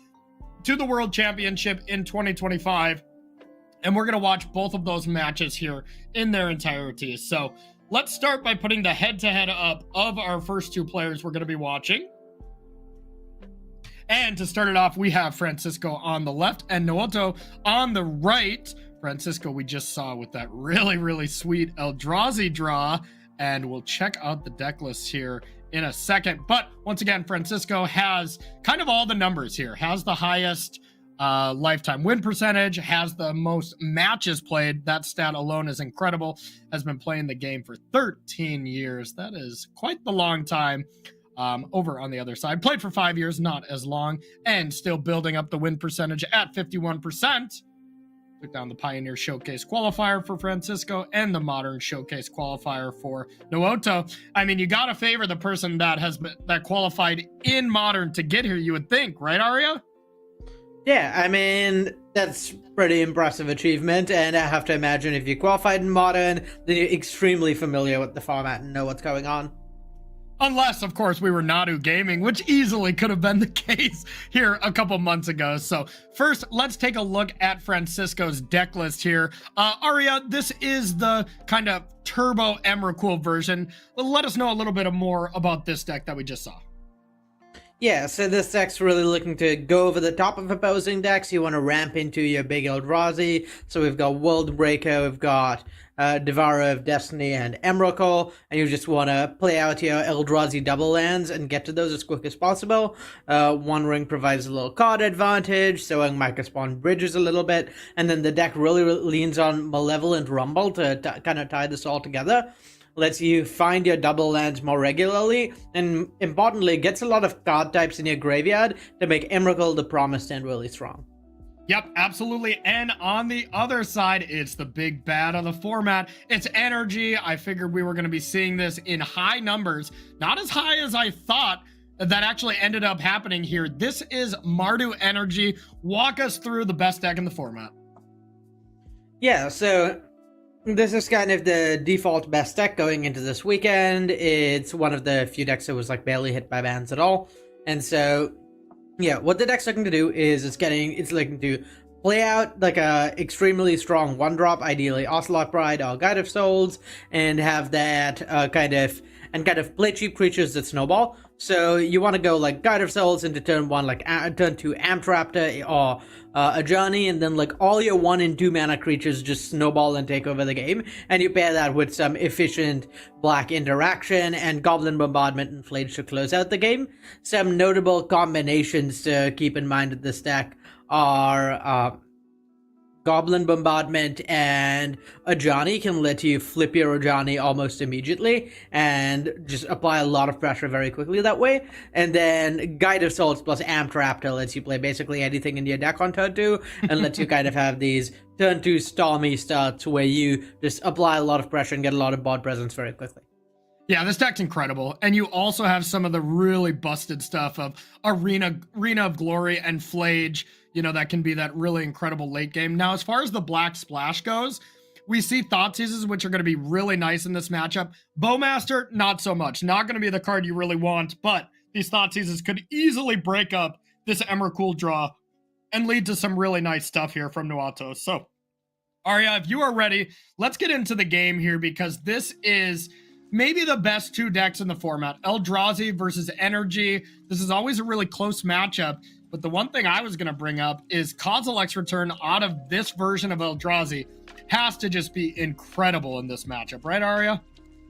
to the World Championship in 2025. And we're going to watch both of those matches here in their entirety. So let's start by putting the head-to-head up of our first 2 players we're going to be watching. And to start it off, we have Francisco on the left and Naoto on the right. Francisco we just saw with that really sweet Eldrazi draw. And we'll check out the deck list here in a second. But once again, Francisco has kind of all the numbers here. Has the highest lifetime win percentage, has the most matches played. That stat alone is incredible. Has been playing the game for 13 years. That is quite the long time. Over on the other side, played for 5 years, not as long, and still building up the win percentage at 51%. Took down the Pioneer Showcase qualifier for Francisco and the Modern Showcase qualifier for Naoto. I mean, you gotta favor the person that qualified in Modern to get here, you would think, right, Arya? Yeah, I mean, that's pretty impressive achievement, and I have to imagine if you qualified in Modern, then you're extremely familiar with the format and know what's going on. Unless, of course, we were Nadu Gaming, which easily could have been the case here a couple months ago. So first, let's take a look at Francisco's deck list here. Arya, this is the kind of turbo Emrakul version. Let us know a little bit more about this deck that we just saw. Yeah, so this deck's really looking to go over the top of opposing decks. You want to ramp into your big Eldrazi. So we've got World Breaker, we've got Devourer of Destiny and Emrakul, and you just want to play out your Eldrazi double lands and get to those as quick as possible. One Ring provides a little card advantage, so Microspawn bridges a little bit, and then the deck really leans on Malevolent Rumble to kind of tie this all together. Lets you find your double lands more regularly, and importantly, gets a lot of card types in your graveyard to make Emrakul the Promised Land really strong. Yep, absolutely. And on the other side, it's the big bad of the format. It's energy. I figured we were going to be seeing this in high numbers. Not as high as I thought. That actually ended up happening here. This is Mardu Energy. Walk us through the best deck in the format. Yeah, so this is kind of the default best deck going into this weekend. It's one of the few decks that was like barely hit by bans at all. And so, yeah, what the deck's looking to do is it's looking to play out like a extremely strong 1-drop, ideally Ocelot Bride or Guide of Souls, and have that kind of play cheap creatures that snowball. So you want to go like Guide of Souls into turn 1, like turn 2 Amped Raptor or a Journey, and then like all your 1 and 2 mana creatures just snowball and take over the game. And you pair that with some efficient black interaction and Goblin Bombardment and Flage to close out the game. Some notable combinations to keep in mind with this deck are Goblin Bombardment and Ajani can let you flip your Ajani almost immediately and just apply a lot of pressure very quickly that way. And then Guide of Souls plus Amped Raptor lets you play basically anything in your deck on turn 2 and lets you kind of have these turn 2 stormy starts where you just apply a lot of pressure and get a lot of board presence very quickly. Yeah, this deck's incredible. And you also have some of the really busted stuff of Arena of Glory and Flage, you know, that can be that really incredible late game. Now, as far as the Black Splash goes, we see Thoughtseizes, which are going to be really nice in this matchup. Bowmaster, not so much. Not going to be the card you really want, but these Thoughtseizes could easily break up this Emrakul draw and lead to some really nice stuff here from Naoto. So, Arya, if you are ready, let's get into the game here, because this is maybe the best 2 decks in the format. Eldrazi versus Energy. This is always a really close matchup. But the one thing I was going to bring up is Kozilek's return out of this version of Eldrazi has to just be incredible in this matchup. Right, Arya?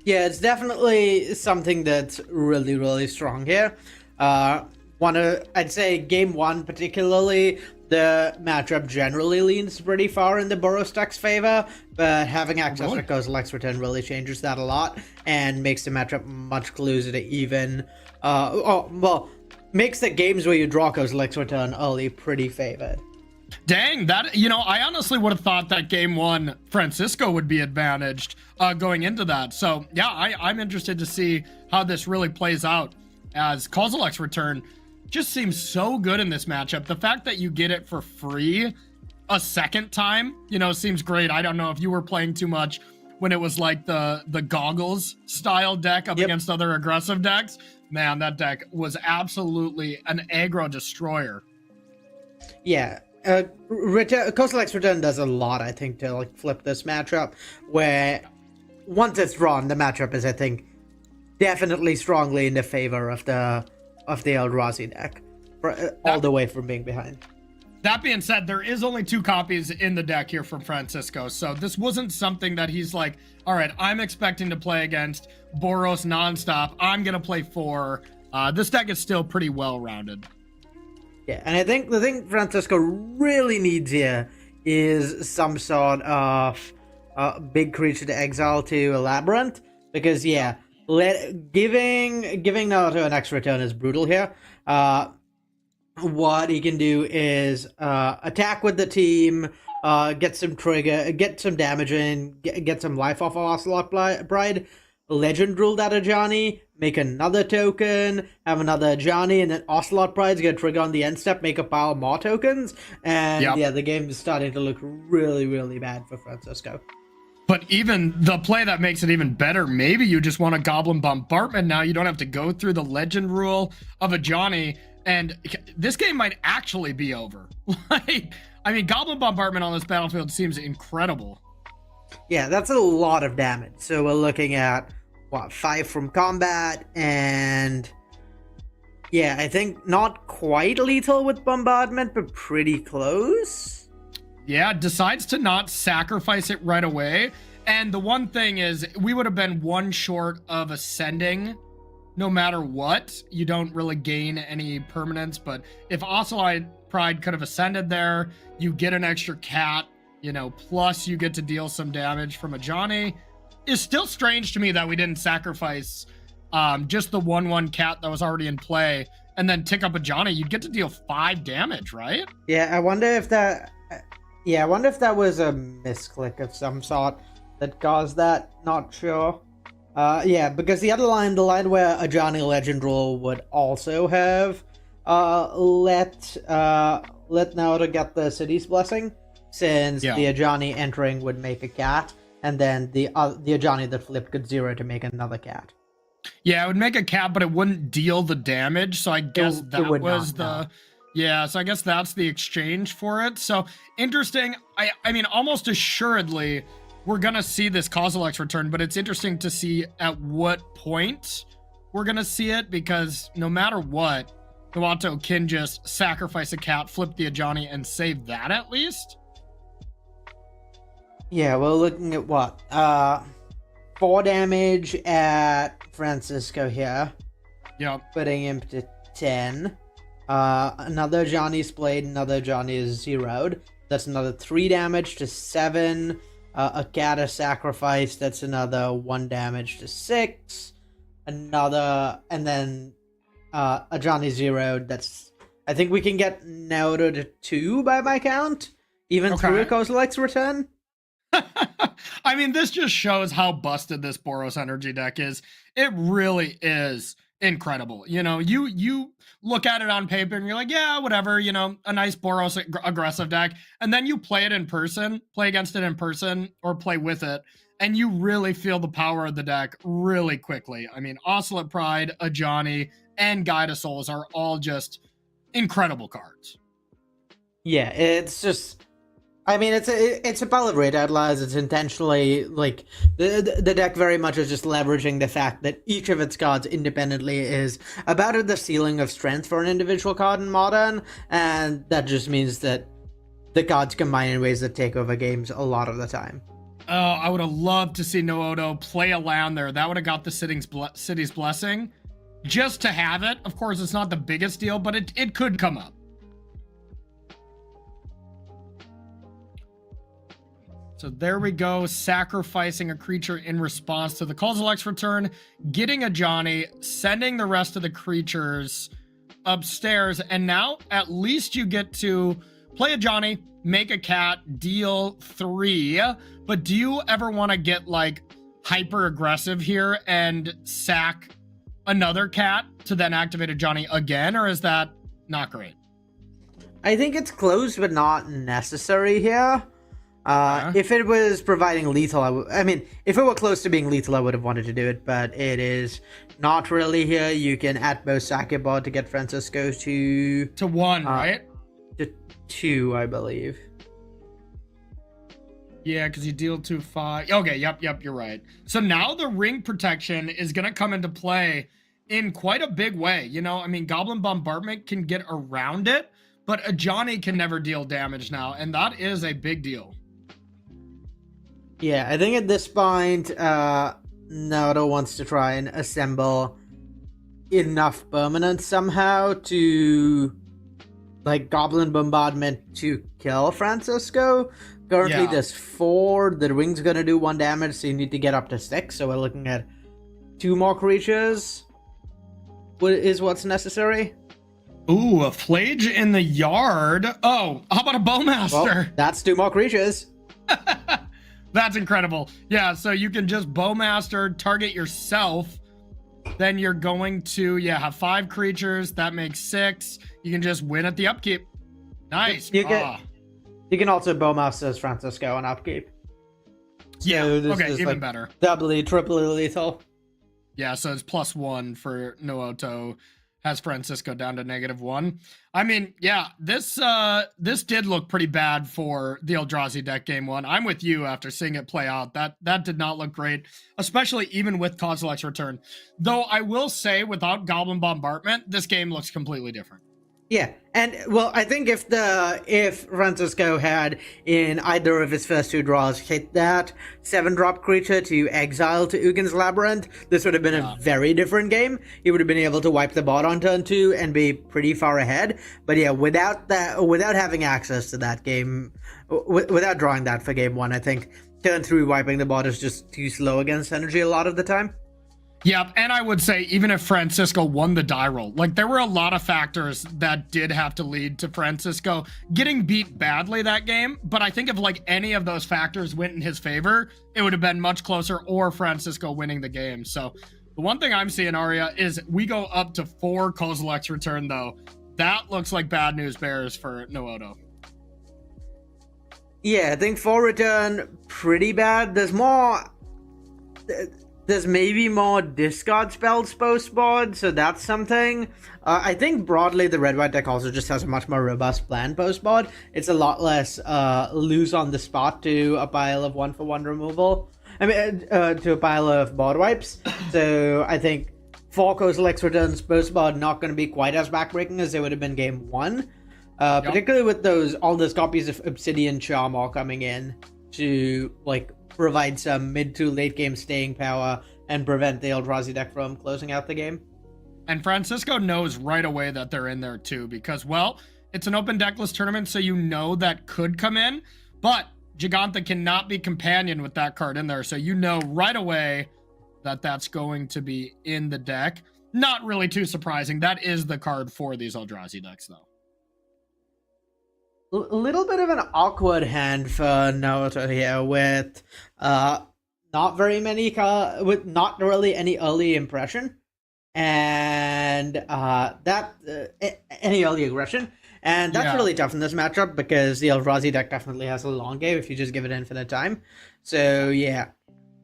Yeah, it's definitely something that's really strong here. I'd say game 1 particularly, the matchup generally leans pretty far in the Boros deck's favor, but having access to Kozilek's return really changes that a lot and makes the matchup much closer to even. Makes the games where you draw Kozilek's return early pretty favored. Dang, that, you know, I honestly would have thought that game 1 Francisco would be advantaged going into that. So yeah, I'm interested to see how this really plays out. as Kozilek's Return just seems so good in this matchup. The fact that you get it for free a second time, you know, seems great. I don't know if you were playing too much when it was like the goggles style deck up against other aggressive decks. Man, that deck was absolutely an aggro destroyer. Yeah. Kozilek's Return does a lot, I think, to like flip this matchup, where once it's drawn, the matchup is, I think, definitely strongly in the favor of the Eldrazi deck, all the way from being behind. That being said, there is only 2 copies in the deck here from Francisco, so this wasn't something that he's like, all right, I'm expecting to play against Boros nonstop. I'm going to play 4. This deck is still pretty well-rounded. Yeah, and I think the thing Francisco really needs here is some sort of big creature to exile to a Labyrinth, because, yeah, giving Naruto an extra turn is brutal here. What he can do is attack with the team, get some trigger, get some damage in, get some life off of Ocelot Bride, Legend Rule that Ajani, make another token, have another Ajani, and then Ocelot Bride's gonna trigger on the end step, make a pile more tokens, and yeah, the game is starting to look really, really bad for Francisco. But even the play that makes it even better, maybe you just want a Goblin Bombardment now. You don't have to go through the Legend Rule of Ajani, and this game might actually be over. Like, I mean, Goblin Bombardment on this battlefield seems incredible. Yeah, that's a lot of damage. So we're looking at, what, 5 from combat, and yeah, I think not quite lethal with Bombardment, but pretty close. Yeah, decides to not sacrifice it right away. And the one thing is, we would have been 1 short of ascending no matter what. You don't really gain any permanence, but if Ocelot Pride could have ascended there, you get an extra cat, you know, plus you get to deal some damage from Ajani. It's still strange to me that we didn't sacrifice just the 1/1 cat that was already in play and then tick up Ajani. You'd get to deal 5 damage, right? Yeah, I wonder if that was a misclick of some sort that caused that. Not sure. Yeah, because the other line, the line where Ajani Legend Rule would also have let Naoto get the City's Blessing, since the Ajani entering would make a cat, and then the Ajani that flipped could 0 to make another cat. Yeah, it would make a cat, but it wouldn't deal the damage, so I guess that was the... Yeah, so I guess that's the exchange for it. So, interesting. I mean, almost assuredly, we're going to see this Kozilek's Return, but it's interesting to see at what point we're going to see it, because no matter what, Naoto can just sacrifice a cat, flip the Ajani, and save that at least. Yeah, we're looking at what? 4 damage at Francisco here. Yep. Putting him to 10. Another Johnny's Blade, another Johnny is zeroed. That's another 3 damage to 7. A cat is sacrificed. That's another 1 damage to 6. Another, and then a Johnny zeroed. That's, I think we can get Naoto to 2 by my count, even through a Kozilek's Return. I mean, this just shows how busted this Boros energy deck is. It really is incredible. You know, you look at it on paper and you're like, yeah, whatever, you know, a nice Boros aggressive deck. And then you play it in person, play against it in person, or play with it, and you really feel the power of the deck really quickly. I mean, Ocelot Pride, Ajani, and Guide of Souls are all just incredible cards. Yeah, it's just... I mean, it's a palette rate outliers. It's intentionally, like, the deck very much is just leveraging the fact that each of its cards independently is about at the ceiling of strength for an individual card in Modern, and that just means that the cards combine in ways that take over games a lot of the time. Oh, I would have loved to see Naoto play a land there. That would have got the City's Blessing. Just to have it. Of course, it's not the biggest deal, but it could come up. So there we go, sacrificing a creature in response to the Kozilek's Return, getting a Johnny, sending the rest of the creatures upstairs, and now at least you get to play a Johnny, make a cat, deal 3. But do you ever want to get like hyper aggressive here and sack another cat to then activate a Johnny again, or is that not great? I think it's close, but not necessary here. If it was providing lethal, I mean, if it were close to being lethal, I would have wanted to do it, but it is not really here. You can at most sack your board to get Francisco to 1, right? To 2, I believe. Yeah, because you deal 2/5. Okay, yep, you're right. So now the ring protection is going to come into play in quite a big way. You know, I mean, Goblin Bombardment can get around it, but a Johnny can never deal damage now, and that is a big deal. Yeah, I think at this point, Naruto wants to try and assemble enough permanents somehow to, like, Goblin Bombardment to kill Francisco. Currently, there's 4. The ring's gonna do 1 damage, so you need to get up to 6. So we're looking at 2 more creatures. What is what's necessary? Ooh, a Flage in the yard. Oh, how about a Bowmaster? Well, that's 2 more creatures. That's incredible. Yeah, so you can just Bowmaster, target yourself. Then you're going to, have 5 creatures. That makes 6. You can just win at the upkeep. Nice. You can also Bowmaster as Francisco on upkeep. Yeah, So okay, even better. Doubly, triply lethal. Yeah, so it's +1 for Naoto. Has Francisco down to -1. I mean, yeah, this did look pretty bad for the Eldrazi deck game 1. I'm with you after seeing it play out. That did not look great, especially even with Kozilek's return. Though I will say, without Goblin Bombardment, this game looks completely different. Yeah, and well, I think if Francisco had in either of his first 2 draws hit that 7-drop creature to exile to Ugin's Labyrinth, this would have been a very different game. He would have been able to wipe the board on turn 2 and be pretty far ahead. But yeah, without having access to that game, without drawing that for game 1, I think turn 3 wiping the board is just too slow against energy a lot of the time. Yep, and I would say even if Francisco won the die roll, like there were a lot of factors that did have to lead to Francisco getting beat badly that game, but I think if like any of those factors went in his favor, it would have been much closer or Francisco winning the game. So the one thing I'm seeing, Arya, is we go up to 4 Kozilek's return though. That looks like bad news bears for Naoto. Yeah, I think 4 return pretty bad. There's maybe more discard spells post-board, so that's something. I think broadly the red-white deck also just has a much more robust plan post-board. It's a lot less lose on the spot to a pile of 1-for-1 removal. I mean, to a pile of board wipes. So I think 4 Kozilek's returns post-board not going to be quite as backbreaking as they would have been game 1. Particularly with all those copies of Obsidian Charm all coming in to, like, provide some mid to late game staying power and prevent the Eldrazi deck from closing out the game. And Francisco knows right away that they're in there too, because, well, it's an open decklist tournament, so you know that could come in, but Giganta cannot be companion with that card in there, so you know right away that that's going to be in the deck. Not really too surprising. That is the card for these Eldrazi decks, though. A little bit of an awkward hand for Naruto here with not really any early impression and any early aggression, and that's really tough in this matchup because the Eldrazi deck definitely has a long game if you just give it infinite time. So yeah,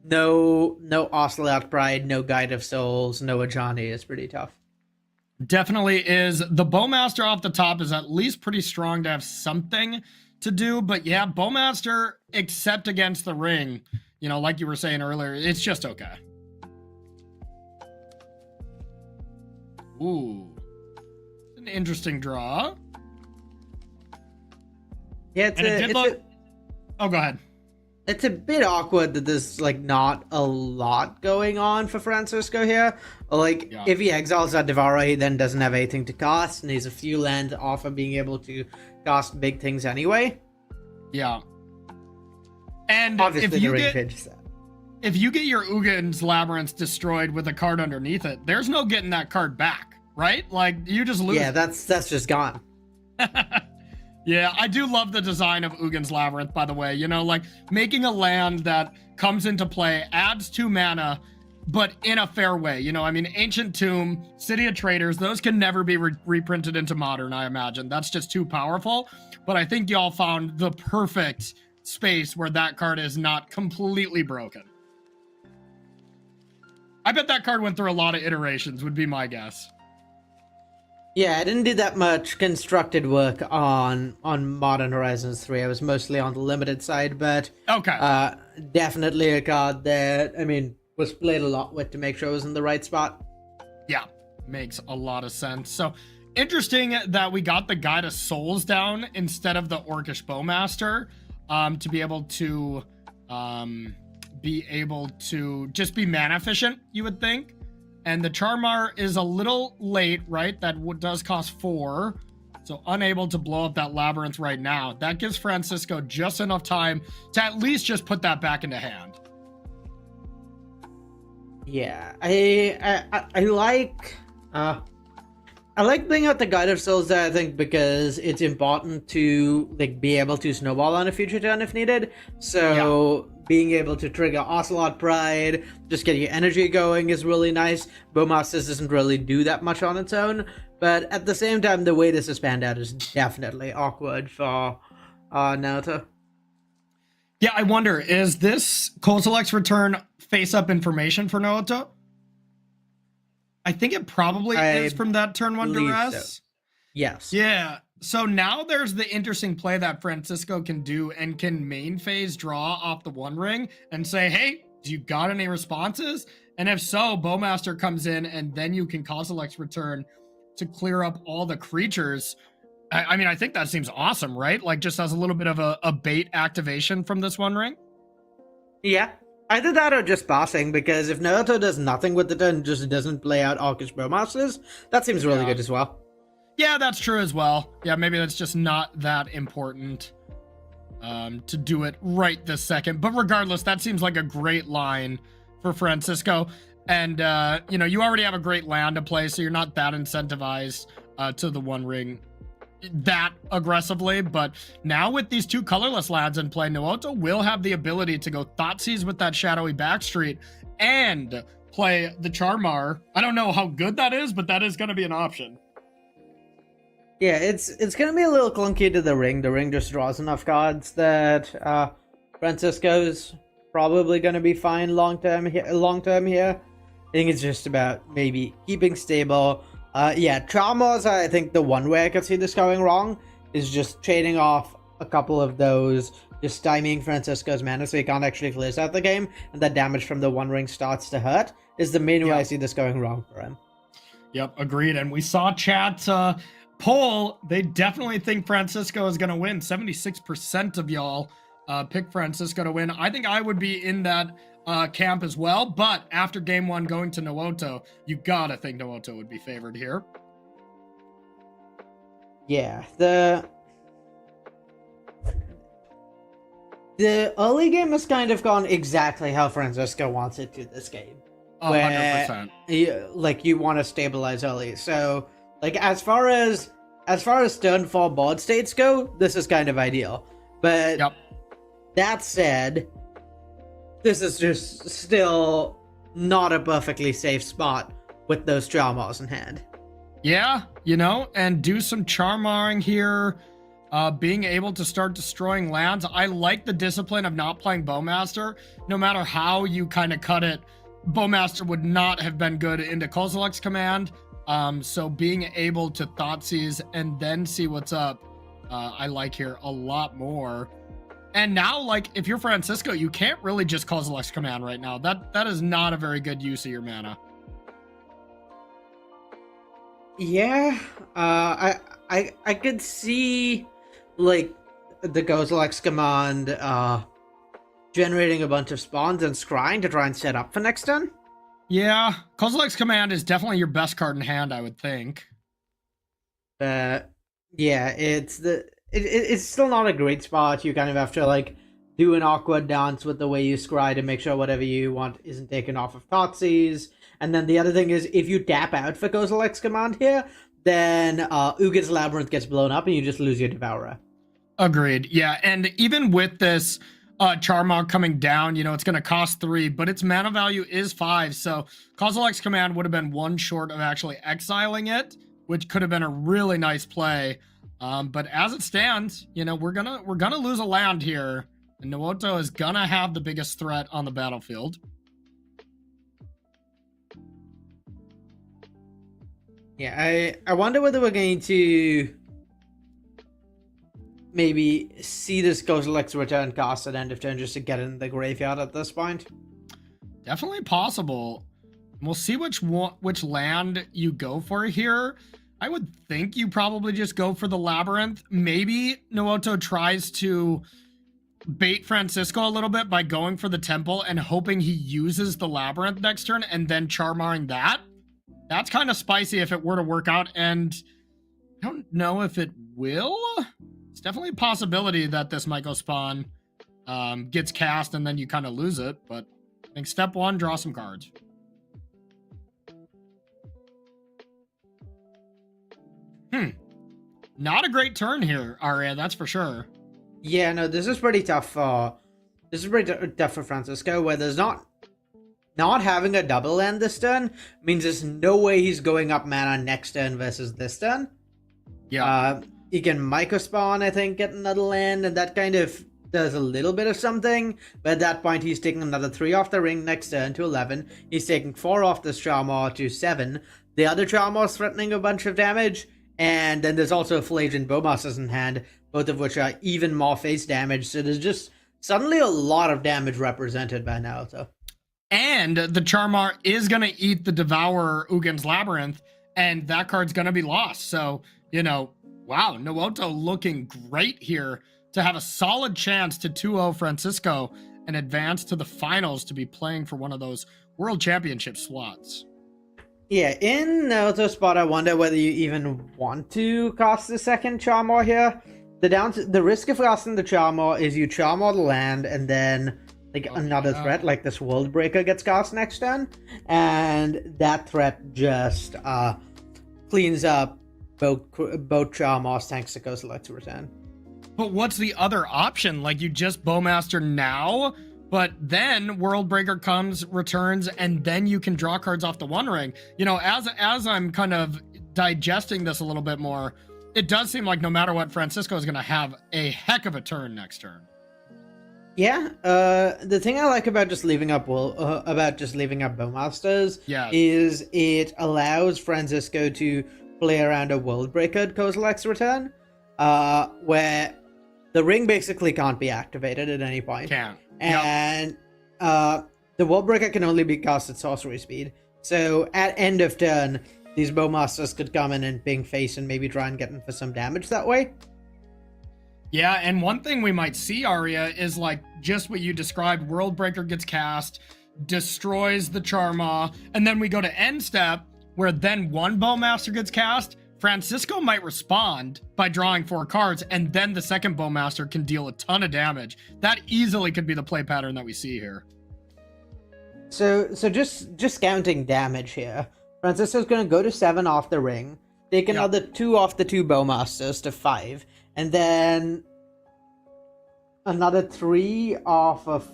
no Ocelot Pride, no Guide of Souls, no Ajani is pretty tough. Definitely is. The Bowmaster off the top is at least pretty strong to have something to do, but yeah, Bowmaster, except against the ring, you know, like you were saying earlier, it's just okay. Ooh, an interesting draw. Yeah, oh, go ahead. It's a bit awkward that there's, like, not a lot going on for Francisco here. Like, if he exiles that Devourer, he then doesn't have anything to cast, and he's a few lands off of being able to cast big things anyway. Yeah. And obviously, if you get your Ugin's Labyrinth destroyed with a card underneath it, there's no getting that card back, right? Like, you just lose. Yeah, that's just gone. Yeah, I do love the design of Ugin's Labyrinth, by the way. You know, like, making a land that comes into play, adds 2 mana, but in a fair way. You know, I mean, Ancient Tomb, City of Traders, those can never be reprinted into Modern, I imagine. That's just too powerful. But I think y'all found the perfect space where that card is not completely broken. I bet that card went through a lot of iterations, would be my guess. Yeah, I didn't do that much constructed work on Modern Horizons 3. I was mostly on the limited side, but okay, definitely a card that, I mean, was played a lot with to make sure it was in the right spot. Yeah, makes a lot of sense. So interesting that we got the Guide of Souls down instead of the Orcish Bowmaster, to be able to just be mana efficient, you would think. And the Charmar is a little late, right? That does cost 4. So unable to blow up that Labyrinth right now. That gives Francisco just enough time to at least just put that back into hand. Yeah, I like bringing out the Guide of Souls there, I think, because it's important to like be able to snowball on a future turn if needed. So being able to trigger Ocelot Pride, just get your energy going is really nice. Bowmasters doesn't really do that much on its own, but at the same time, the way this is panned out is definitely awkward for Naruto. Yeah, I wonder, is this Kozilek's return face-up information for Naruto? I think it probably is from that turn 1 duress. So. Yes. Yeah. So now there's the interesting play that Francisco can do and can main phase draw off the One Ring and say, hey, do you got any responses? And if so, Bowmaster comes in and then you can Kozilek's return to clear up all the creatures. I mean, I think that seems awesome, right? Like just as a little bit of a bait activation from this One Ring. Yeah. Either that or just passing, because if Naruto does nothing with it and just doesn't play out Orcish Bowmasters, that seems really good as well. Yeah, that's true as well. Yeah, maybe that's just not that important to do it right this second. But regardless, that seems like a great line for Francisco. And, you already have a great land to play, so you're not that incentivized to the One Ring that aggressively. But now with these 2 colorless lands in play, Naoto will have the ability to go Thoughtseize with that Shadowy Backstreet and play the Charmar. I don't know how good that is, but that is going to be an option. Yeah, it's gonna be a little clunky to the ring. The ring just draws enough cards that Francisco's probably gonna be fine long term here. I think it's just about maybe keeping stable. Charmars, I think the one way I could see this going wrong is just trading off a couple of those, just stymieing Francisco's mana so he can't actually close out the game, and that damage from the One Ring starts to hurt, is the main way I see this going wrong for him. Yep, agreed. And we saw chat poll, they definitely think Francisco is going to win. 76% of y'all pick Francisco to win. I think I would be in that camp as well, but after game 1 going to Naoto, you gotta think Naoto would be favored here. Yeah, the early game has kind of gone exactly how Francisco wants it to this game. 100%. You want to stabilize early. So, as far as turn 4 board states go, this is kind of ideal. But that said, this is just still not a perfectly safe spot with those Charmars in hand. Yeah, and do some Charmaring here. Being able to start destroying lands. I like the discipline of not playing Bowmaster. No matter how you kind of cut it, Bowmaster would not have been good into Kozilek's command. So being able to Thoughtseize and then see what's up, I like here a lot more. And now, if you're Francisco, you can't really just Kozilek's command right now. That is not a very good use of your mana. Yeah, I could see the Kozilek's command generating a bunch of spawns and scrying to try and set up for next turn. Yeah, Kozilek's command is definitely your best card in hand, I would think. Yeah, it's still not a great spot. You kind of have to do an awkward dance with the way you scry to make sure whatever you want isn't taken off of Thoughtseize. And then the other thing is, if you tap out for Kozilek's command here, then Ugit's Labyrinth gets blown up and you just lose your Devourer. Agreed. Yeah, and even with this Charmog coming down, you know, it's going to cost 3, but its mana value is 5. So Causal X command would have been 1 short of actually exiling it, which could have been a really nice play. But as it stands, you know, we're gonna lose a land here, and Naoto is gonna have the biggest threat on the battlefield. Yeah, I wonder whether we're going to maybe see this Kozilek's return cast at end of turn just to get in the graveyard at this point. Definitely possible. We'll see which land you go for here. I would think you probably just go for the Labyrinth. Maybe Naoto tries to bait Francisco a little bit by going for the Temple and hoping he uses the Labyrinth next turn and then Charmaring that. That's kind of spicy if it were to work out, and I don't know if it will. It's definitely a possibility that this Myco Spawn gets cast and then you kind of lose it, but I think step 1, draw some cards. Not a great turn here, Arya, that's for sure. Yeah, no, this is pretty tough for Francisco, where there's not having a double end this turn means there's no way he's going up mana next turn versus this turn. Yeah. He can Myco Spawn, I think, get another land, and that kind of does a little bit of something, but at that point he's taking another 3 off the ring next turn to 11. He's taking 4 off this Charmar to 7. The other Charmar's threatening a bunch of damage, and then there's also Flagellant Bowmasters in hand, both of which are even more face damage, so there's just suddenly a lot of damage represented by Naoto. And the Charmar is going to eat the Devourer Ugin's Labyrinth, and that card's going to be lost. So, you know, wow, Naoto looking great here to have a solid chance to 2-0 Francisco and advance to the finals to be playing for one of those World Championship slots. Yeah, in Naoto's spot, I wonder whether you even want to cast the second Charmar here. The risk of casting the Charmar is you Charmar the land and then another threat like this World Breaker gets cast next turn, and that threat just cleans up both Charmars thanks to Kozilek's return. But what's the other option? Like, you just Bowmaster now, but then World Breaker comes, returns, and then you can draw cards off the One Ring. You know, as I'm kind of digesting this a little bit more, it does seem like no matter what, Francisco is going to have a heck of a turn next turn. Yeah, the thing I like about just leaving up Bowmasters is it allows Francisco to play around a World Breaker at Kozilek's return, where the ring basically can't be activated at any point. Can't. And the World Breaker can only be cast at sorcery speed. So at end of turn, these Bowmasters could come in and ping face and maybe try and get in for some damage that way. Yeah, and one thing we might see, Arya, is like just what you described. World Breaker gets cast, destroys the Charma, and then we go to end step, where then one Bowmaster gets cast. Francisco might respond by drawing 4 cards, and then the second Bowmaster can deal a ton of damage. That easily could be the play pattern that we see here. So just counting damage here. Francisco's going to go to 7 off the ring, take another 2 off the 2 Bowmasters to 5, and then another 3 off of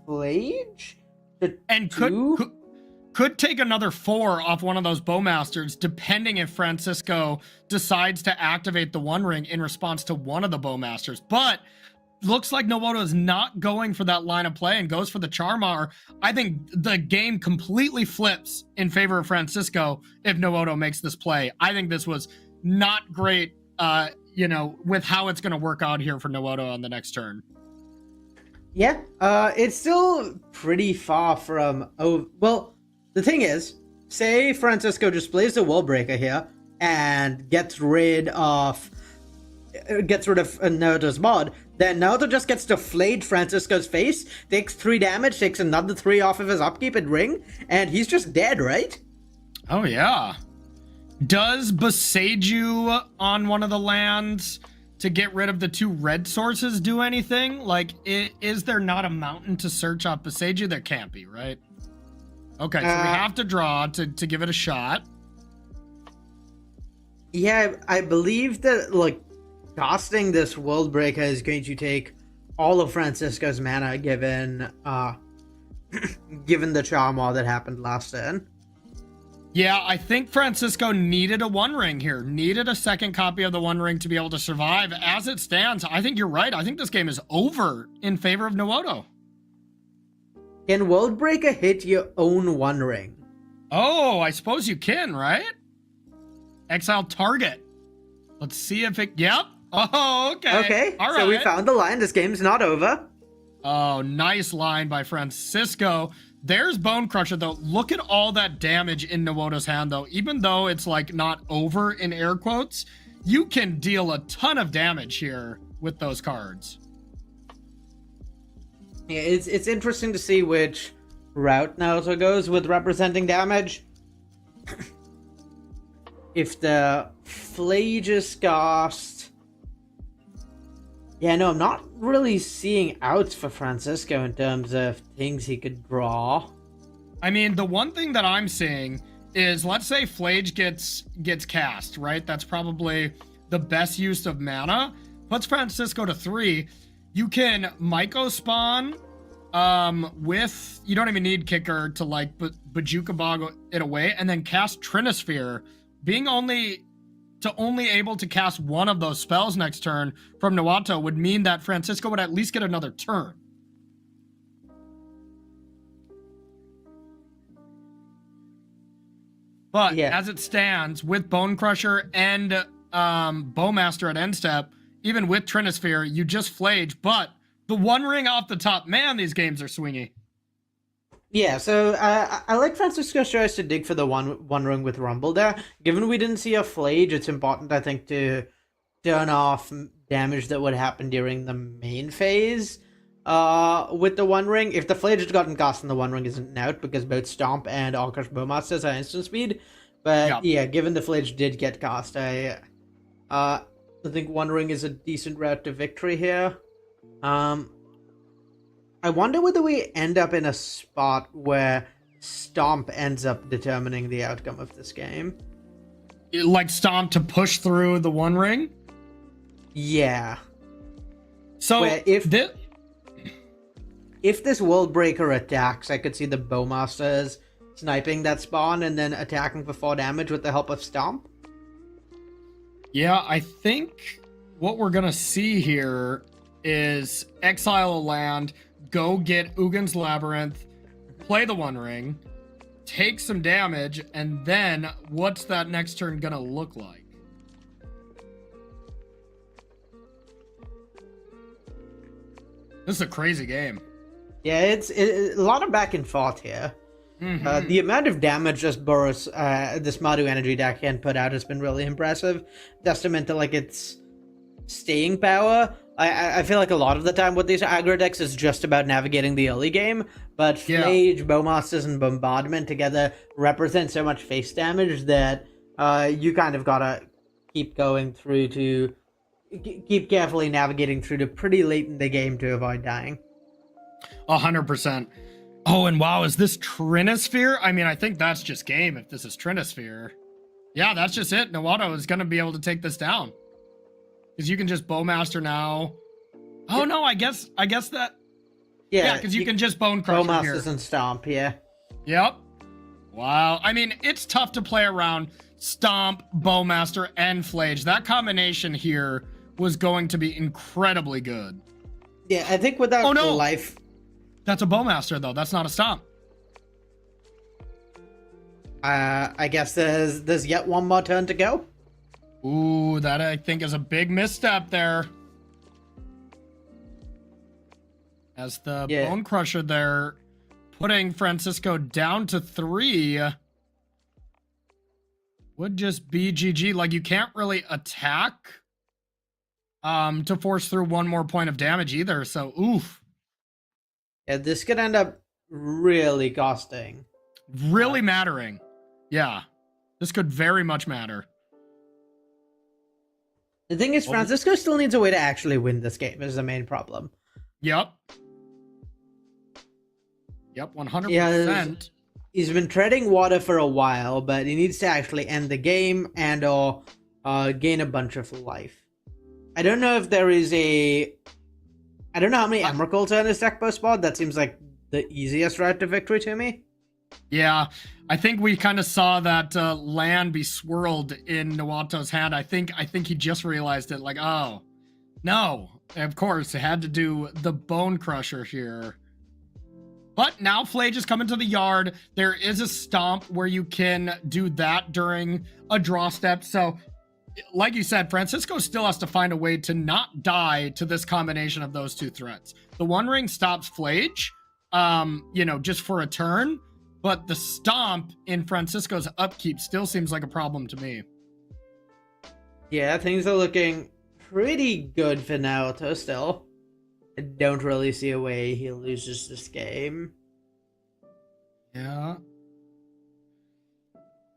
Flage to and 2? Could take another 4 off one of those Bowmasters, depending if Francisco decides to activate the One Ring in response to one of the Bowmasters. But looks like Naoto is not going for that line of play and goes for the Charmar. I think the game completely flips in favor of Francisco if Naoto makes this play. I think this was not great, with how it's going to work out here for Naoto on the next turn. Yeah, it's still pretty far from... the thing is, say Francisco just plays the World Breaker here and gets rid of Naoto's mod, then Naoto just gets to flage Francisco's face, takes 3 damage, takes another 3 off of his upkeep and ring, and he's just dead, right? Oh, yeah. Does Boseiju on one of the lands to get rid of the 2 red sources do anything? Like, is there not a mountain to search off Boseiju? There can't be, right? Okay, so we have to draw to give it a shot. Yeah, I believe that, casting this World Breaker is going to take all of Francisco's mana given given the charm wall that happened last turn. Yeah, I think Francisco needed a One Ring here. Needed a second copy of the One Ring to be able to survive. As it stands, I think you're right. I think this game is over in favor of Nuoto. Can Worldbreaker hit your own One Ring? Oh, I suppose you can, right? Exile target. Let's see if it... Yep. Oh, okay. Okay, all right. so we found the line. This game's not over. Oh, nice line by Francisco. There's Bone Crusher, though. Look at all that damage in Nuoto's hand, though. Even though it's, like, not over in air quotes, you can deal a ton of damage here with those cards. Yeah, it's interesting to see which route Naruto goes with representing damage. If the Flage is cast... Yeah, no, I'm not really seeing outs for Francisco in terms of things he could draw. I mean, the one thing that I'm seeing is, let's say Flage gets cast, right? That's probably the best use of mana. Puts Francisco to 3. You can Myco spawn with... You don't even need Kicker to, like, Bajuka Bog it away, and then cast Trinosphere. Being only able to cast one of those spells next turn from Nuoto would mean that Francisco would at least get another turn. But yeah, as it stands, with Bone Crusher and Bowmaster at end step, even with Trinosphere, you just Flage. But the One Ring off the top, man, these games are swingy. yeah. So I like Francisco's choice to dig for the one ring with Rumble there. Given we didn't see a Flage, it's important, I think, to turn off damage that would happen during the main phase. With the One Ring, if the Flage had gotten cast and the One Ring isn't out because both Stomp and Alkash Bowmasters are instant speed. But yeah, given the Flage did get cast, I think One Ring is a decent route to victory here. I wonder whether we end up in a spot where Stomp ends up determining the outcome of this game. Like Stomp to push through the One Ring? Yeah. So where if this Worldbreaker attacks, I could see the Bowmasters sniping that spawn and then attacking for 4 damage with the help of Stomp. Yeah, I think what we're going to see here is exile a land, go get Ugin's Labyrinth, play the One Ring, take some damage, and then what's that next turn going to look like? This is a crazy game. Yeah, it's a lot of back and forth here. Mm-hmm. The amount of damage this Boros, this Madu energy deck can put out has been really impressive. Testament to like its staying power. I feel like a lot of the time with these aggro decks is just about navigating the early game, but Flage, Bowmasters, and Bombardment together represent so much face damage that you kind of gotta keep going through to keep carefully navigating through to pretty late in the game to avoid dying. 100%. Oh, and wow, is this Trinosphere? I mean, I think that's just game if this is Trinosphere. Yeah, that's just it. Nuoto is going to be able to take this down. Because you can just Bowmaster now. Oh, no, I guess that... Yeah, because you can just Bone Crusher Bowmasters here. and Stomp, yeah. Yep. Wow. I mean, it's tough to play around Stomp, Bowmaster, and Flage. That combination here was going to be incredibly good. Yeah, I think without the life... That's a Bowmaster, though. That's not a Stomp. I guess there's yet one more turn to go. Ooh, that I think is a big misstep there. As the Bone Crusher there, putting Francisco down to 3 would just be GG. Like, you can't really attack to force through one more point of damage either. So, oof. Yeah, this could end up really costing. Really mattering. Yeah. This could very much matter. The thing is, Francisco still needs a way to actually win this game, is the main problem. Yep. Yep, 100%. Yeah, he's been treading water for a while, but he needs to actually end the game and or gain a bunch of life. I don't know if there is a I don't know how many Emrakul's are in his deck post mod. That seems like the easiest route to victory to me. Yeah, I think we kind of saw that land be swirled in Nawato's hand. I think he just realized it. Like, oh no, of course, it had to do the Bone Crusher here. But now Flage is coming to the yard. There is a stomp where you can do that during a draw step. So, like you said, Francisco still has to find a way to not die to this combination of those two threats. The One Ring stops Flage, just for a turn. But the stomp in Francisco's upkeep still seems like a problem to me. Yeah, things are looking pretty good for Naoto still. I don't really see a way he loses this game. Yeah.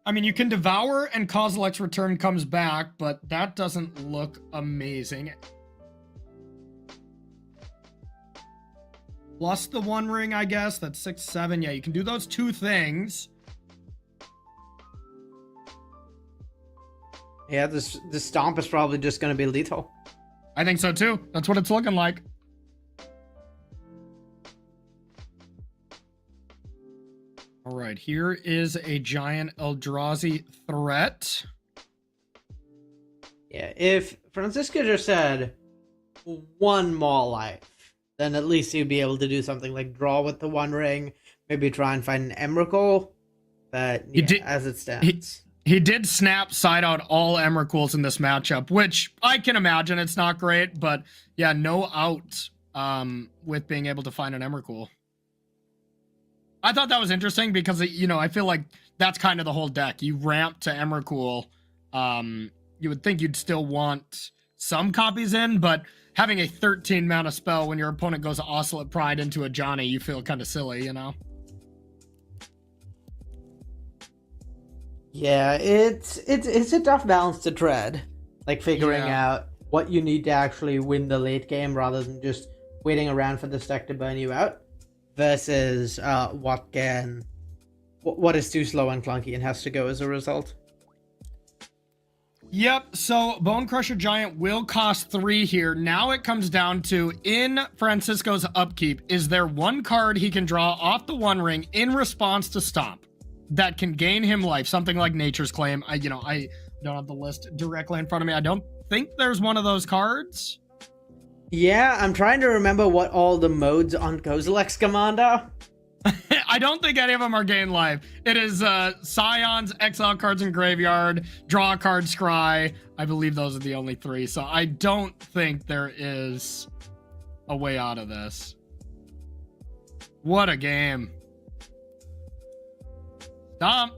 I mean, you can Devour and Kozilek's Return comes back, but that doesn't look amazing. Plus the One Ring, I guess. That's 6, 7. Yeah, you can do those two things. Yeah, this stomp is probably just going to be lethal. I think so, too. That's what it's looking like. All right, here is a giant Eldrazi threat. Yeah, if Francisco just had one more life, then at least he'd be able to do something like draw with the One Ring, maybe try and find an Emrakul. But yeah, as it stands. He did snap side out all Emrakuls in this matchup, which I can imagine it's not great, but yeah, no out with being able to find an Emrakul. I thought that was interesting because, I feel like that's kind of the whole deck. You ramp to Emrakul. You would think you'd still want some copies in, but having a 13 mana spell when your opponent goes Oscillate Pride into a Johnny, you feel kind of silly, Yeah, it's a tough balance to tread. Like figuring out what you need to actually win the late game rather than just waiting around for this deck to burn you out. Versus what is too slow and clunky and has to go as a result. Yep, so Bone Crusher Giant will cost 3 here. Now it comes down to, in Francisco's upkeep, is there one card he can draw off the One Ring in response to Stomp that can gain him life? Something like Nature's Claim. I don't have the list directly in front of me. I don't think there's one of those cards. Yeah, I'm trying to remember what all the modes on Kozilek's command are. I don't think any of them are gain life. It is Scions, exile cards in graveyard, draw a card, scry. I believe those are the only 3. So I don't think there is a way out of this. What a game. Stomp.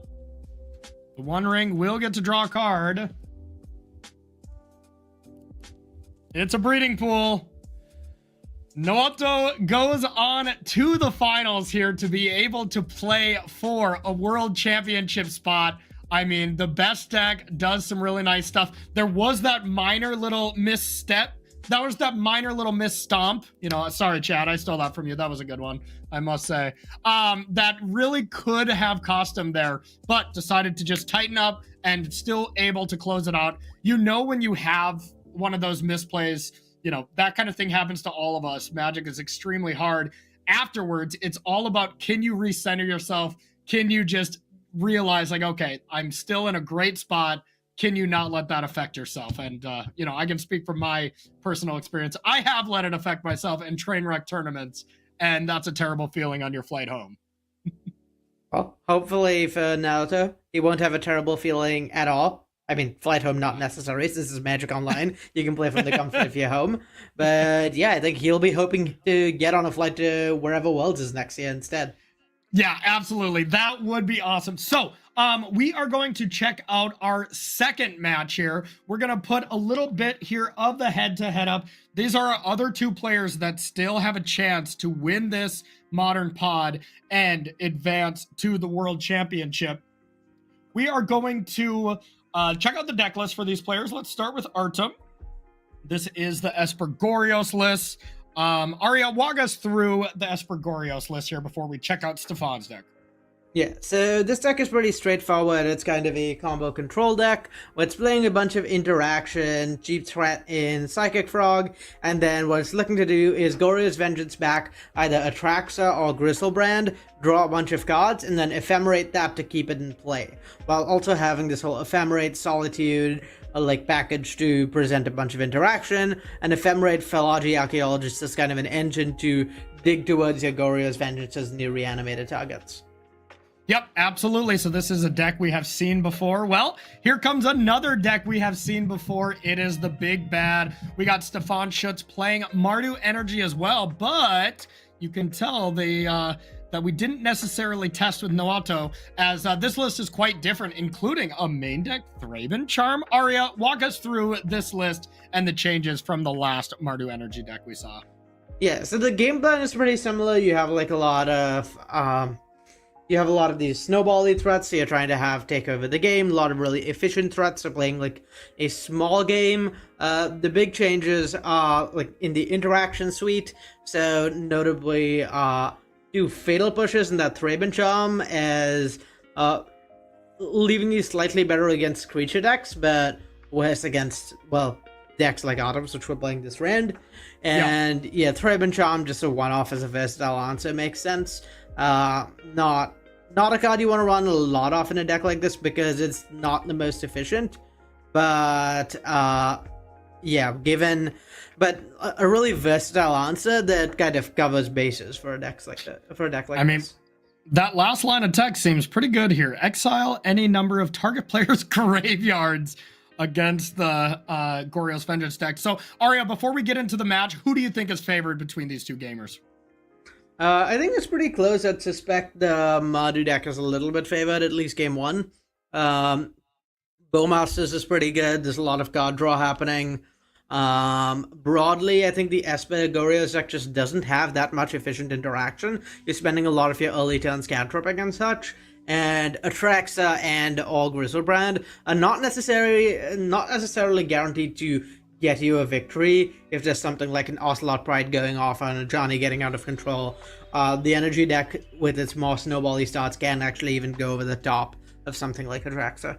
The One Ring will get to draw a card. It's a breeding pool. Naoto goes on to the finals here to be able to play for a world championship spot. I mean, the best deck does some really nice stuff. There was that minor little misstep. That was that minor little misstomp. Sorry, Chad, I stole that from you. That was a good one, I must say. That really could have cost him there, but decided to just tighten up and still able to close it out. When you have one of those misplays, that kind of thing happens to all of us. Magic is extremely hard. Afterwards, it's all about, can you recenter yourself? Can you just realize, like, okay, I'm still in a great spot. Can you not let that affect yourself? And, I can speak from my personal experience. I have let it affect myself in train wreck tournaments, and that's a terrible feeling on your flight home. Well, hopefully for Naoto, he won't have a terrible feeling at all. I mean, flight home not necessary. This is Magic Online. You can play from the comfort of your home. But yeah, I think he'll be hoping to get on a flight to wherever Worlds is next year instead. Yeah, absolutely. That would be awesome. So, we are going to check out our second match here. We're going to put a little bit here of the head-to-head up. These are our other 2 players that still have a chance to win this Modern Pod and advance to the World Championship. We are going to check out the deck list for these players. Let's start with Artem. This is the Espergorios list. Arya, walk us through the Espergorios list here before we check out Stefan's deck. Yeah, so this deck is pretty straightforward. It's kind of a combo control deck where it's playing a bunch of interaction, cheap threat in Psychic Frog, and then what it's looking to do is Goryo's Vengeance back either Atraxa or Griselbrand, draw a bunch of cards, and then ephemerate that to keep it in play, while also having this whole ephemerate Solitude like package to present a bunch of interaction, and ephemerate Philology Archaeologist is kind of an engine to dig towards your Goryo's Vengeance as new reanimated targets. Yep, absolutely. So this is a deck we have seen before. Well, here comes another deck we have seen before. It is the big bad. We got Stefan Schutz playing Mardu Energy as well, but you can tell that we didn't necessarily test with Noato, as this list is quite different, including a main deck Thraben Charm. Arya, walk us through this list and the changes from the last Mardu Energy deck we saw. Yeah, so the game plan is pretty similar. You have like a lot of these snowbally threats, so you're trying to take over the game. A lot of really efficient threats, so playing like a small game. The big changes are like in the interaction suite, so notably do fatal pushes in that Thraben Charm as leaving you slightly better against creature decks, but worse against, well, decks like Autumns, which we're playing this round. And yeah, Thraben Charm, just a one-off as a versatile answer, makes sense. Not a card you want to run a lot off in a deck like this because it's not the most efficient, but yeah, but a really versatile answer that kind of covers bases for a deck like this. I mean, that last line of text seems pretty good here. Exile any number of target players' graveyards against the Goryo's Vengeance deck. So, Arya, before we get into the match, who do you think is favored between these two gamers? I think it's pretty close. I'd suspect the Mardu deck is a little bit favored, at least game one. Bowmasters is pretty good. There's a lot of card draw happening. Broadly, I think the Esper Goryo's deck just doesn't have that much efficient interaction. You're spending a lot of your early turns cantripping and such. And Atraxa and or Griselbrand are not necessarily guaranteed to get you a victory if there's something like an Ocelot Pride going off on a Johnny getting out of control. The energy deck with its more snowbally starts can actually even go over the top of something like Atraxa.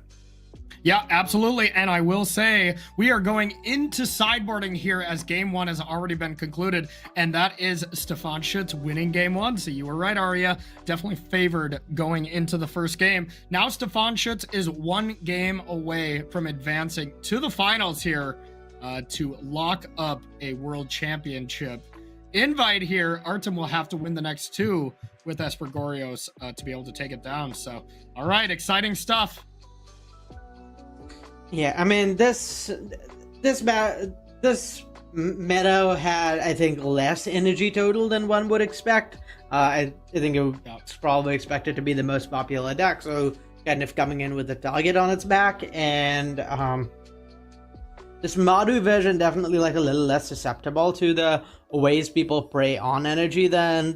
Yeah, absolutely. And I will say we are going into sideboarding here as game one has already been concluded, and that is Stefan Schutz winning game one. So you were right, Arya. Definitely favored going into the first game. Now Stefan Schutz is one game away from advancing to the finals here to lock up a world championship invite here. Artem will have to win the next two with Esper Goryo's to be able to take it down. So, all right, exciting stuff. Yeah, I mean this meta had, I think, less energy total than one would expect. I think it's probably expected to be the most popular deck, so kind of coming in with a target on its back, and this Mardu version definitely like a little less susceptible to the ways people prey on energy than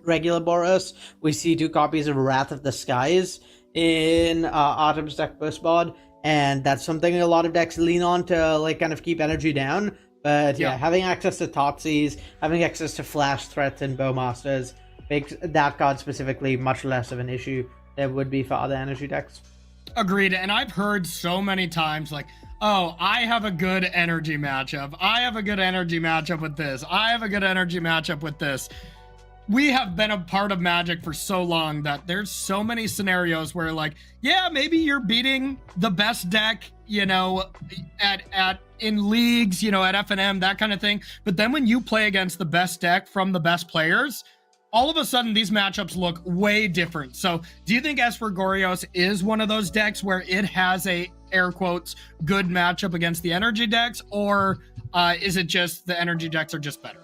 regular Boros. We see 2 copies of Wrath of the Skies in Autumn's deck postboard, and that's something a lot of decks lean on to like kind of keep energy down. But yeah, having access to Thoughtseize, having access to flash threats and Bowmasters makes that card specifically much less of an issue than would be for other energy decks. Agreed. And I've heard so many times like, oh, I have a good energy matchup. I have a good energy matchup with this. I have a good energy matchup with this. We have been a part of Magic for so long that there's so many scenarios where like, yeah, maybe you're beating the best deck, you know, in leagues, you know, at FNM, that kind of thing. But then when you play against the best deck from the best players, all of a sudden these matchups look way different. So do you think Esper Goryo's is one of those decks where it has a air quotes good matchup against the energy decks, or is it just the energy decks are just better?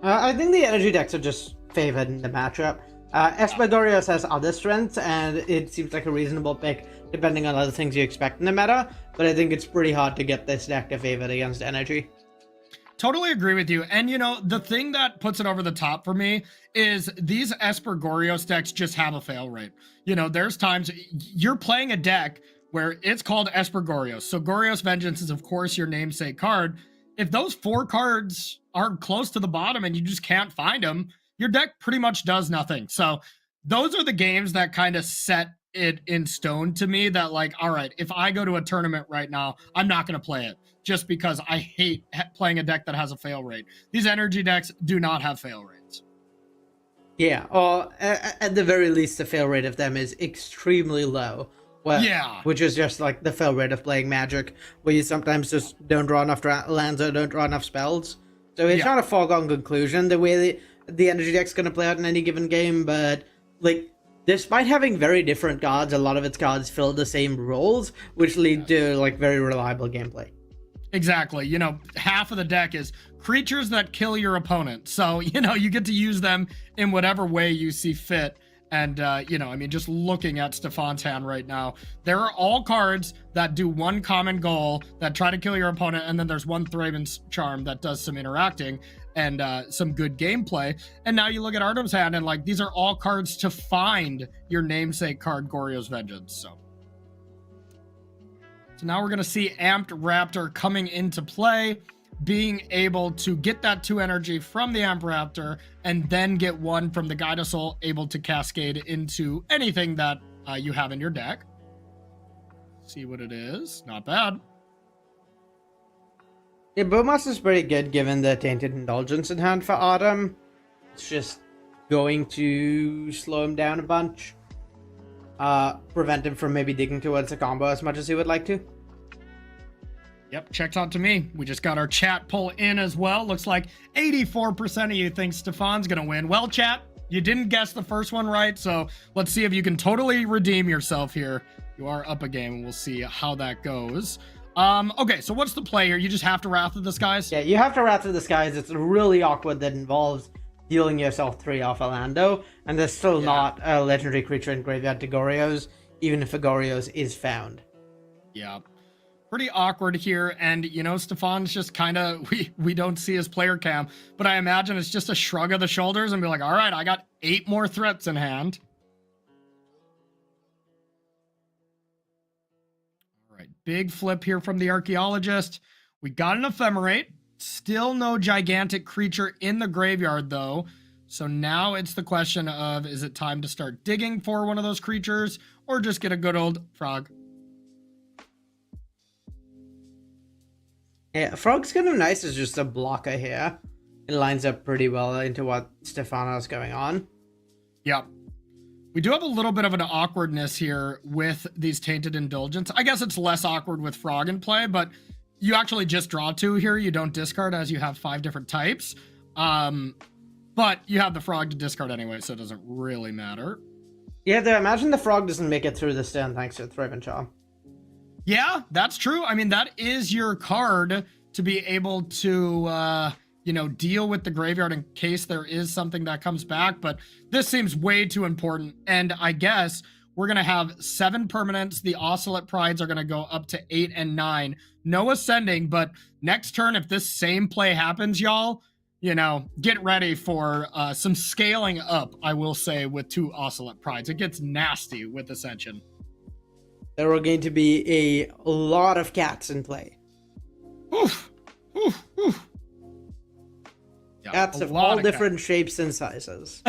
I think the energy decks are just favored in the matchup. Esper Goryo's has other strengths, and it seems like a reasonable pick depending on other things you expect in the meta, but I think it's pretty hard to get this deck to favor against energy. Totally agree with you. And, you know, the thing that puts it over the top for me is these Esper Goryo's decks just have a fail rate. You know, there's times you're playing a deck where it's called Esper Goryo's. So Goryo's Vengeance is, of course, your namesake card. If those 4 cards are close to the bottom and you just can't find them, your deck pretty much does nothing. So those are the games that kind of set it in stone to me that like, all right, if I go to a tournament right now, I'm not going to play it just because I hate playing a deck that has a fail rate. These energy decks do not have fail rates. Yeah, or at the very least, the fail rate of them is extremely low. Well, Yeah. Which is just like the fail rate of playing Magic, where you sometimes just don't draw enough lands or don't draw enough spells. So it's not a foregone conclusion the way the energy deck's going to play out in any given game, but like, despite having very different cards, a lot of its cards fill the same roles, which lead to like very reliable gameplay. Exactly. You know, half of the deck is creatures that kill your opponent. So, you know, you get to use them in whatever way you see fit. And, you know, I mean, just looking at Stefan's hand right now, there are all cards that do one common goal that try to kill your opponent. And then there's one Thraben's Charm that does some interacting and some good gameplay. And now you look at Artem's hand and like, these are all cards to find your namesake card, Goryo's Vengeance. So now we're going to see Amped Raptor coming into play, being able to get that 2 energy from the Amped Raptor and then get 1 from the Guide of Soul, able to cascade into anything that you have in your deck. See what it is. Not bad. Yeah, Bowmaster's pretty good given the Tainted Indulgence in hand for Artem. It's just going to slow him down a bunch. Prevent him from maybe digging towards the combo as much as he would like to. Yep, checks out to me. We just got our chat poll in as well. Looks like 84% of you think Stefan's going to win. Well, chat, you didn't guess the first one right, so let's see if you can totally redeem yourself here. You are up a game, and we'll see how that goes. Okay, so what's the play here? You just have to Wrath of the Skies? Yeah, you have to Wrath of the Skies. It's really awkward that involves dealing yourself 3 off a Lando, and there's still not a legendary creature in graveyard to Goryo's, even if a Goryo's is found. Yeah. Pretty awkward here, and you know, Stefan's just kind of, we don't see his player cam, but I imagine it's just a shrug of the shoulders and be like, all right, I got 8 more threats in hand. All right, big flip here from the Archaeologist. We got an Ephemerate, still no gigantic creature in the graveyard though, so now it's the question of, is it time to start digging for one of those creatures, or just get a good old frog? Yeah, Frog's kind of nice as just a blocker here. It lines up pretty well into what Stefano's going on. Yep. We do have a little bit of an awkwardness here with these Tainted Indulgence. I guess it's less awkward with Frog in play, but you actually just draw 2 here. You don't discard as you have 5 different types. But you have the Frog to discard anyway, so it doesn't really matter. Yeah, though, imagine the Frog doesn't make it through the stand thanks to Thraben Charm. Yeah, that's true. I mean, that is your card to be able to, you know, deal with the graveyard in case there is something that comes back. But this seems way too important. And I guess we're going to have 7 permanents. The Oscillate Prides are going to go up to 8 and 9. No ascending, but next turn, if this same play happens, y'all, you know, get ready for some scaling up, I will say, with 2 Oscillate Prides. It gets nasty with Ascension. There are going to be a lot of cats in play. Oof, oof, oof. Yeah, Cats of all different shapes and sizes.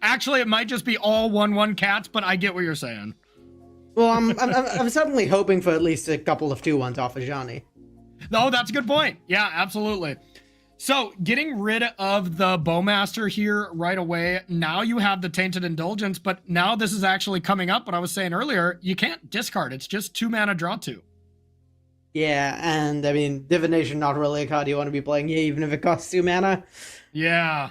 Actually, it might just be all 1/1 cats, but I get what you're saying. Well, I'm certainly hoping for at least a couple of 2/1s off of Johnny. No, that's a good point. Yeah, absolutely. So, getting rid of the Bowmaster here right away, now you have the Tainted Indulgence, but now this is actually coming up, what I was saying earlier, you can't discard. It's just 2 mana, draw 2. Yeah, and I mean, Divination, not really a card you want to be playing, even if it costs 2 mana. Yeah.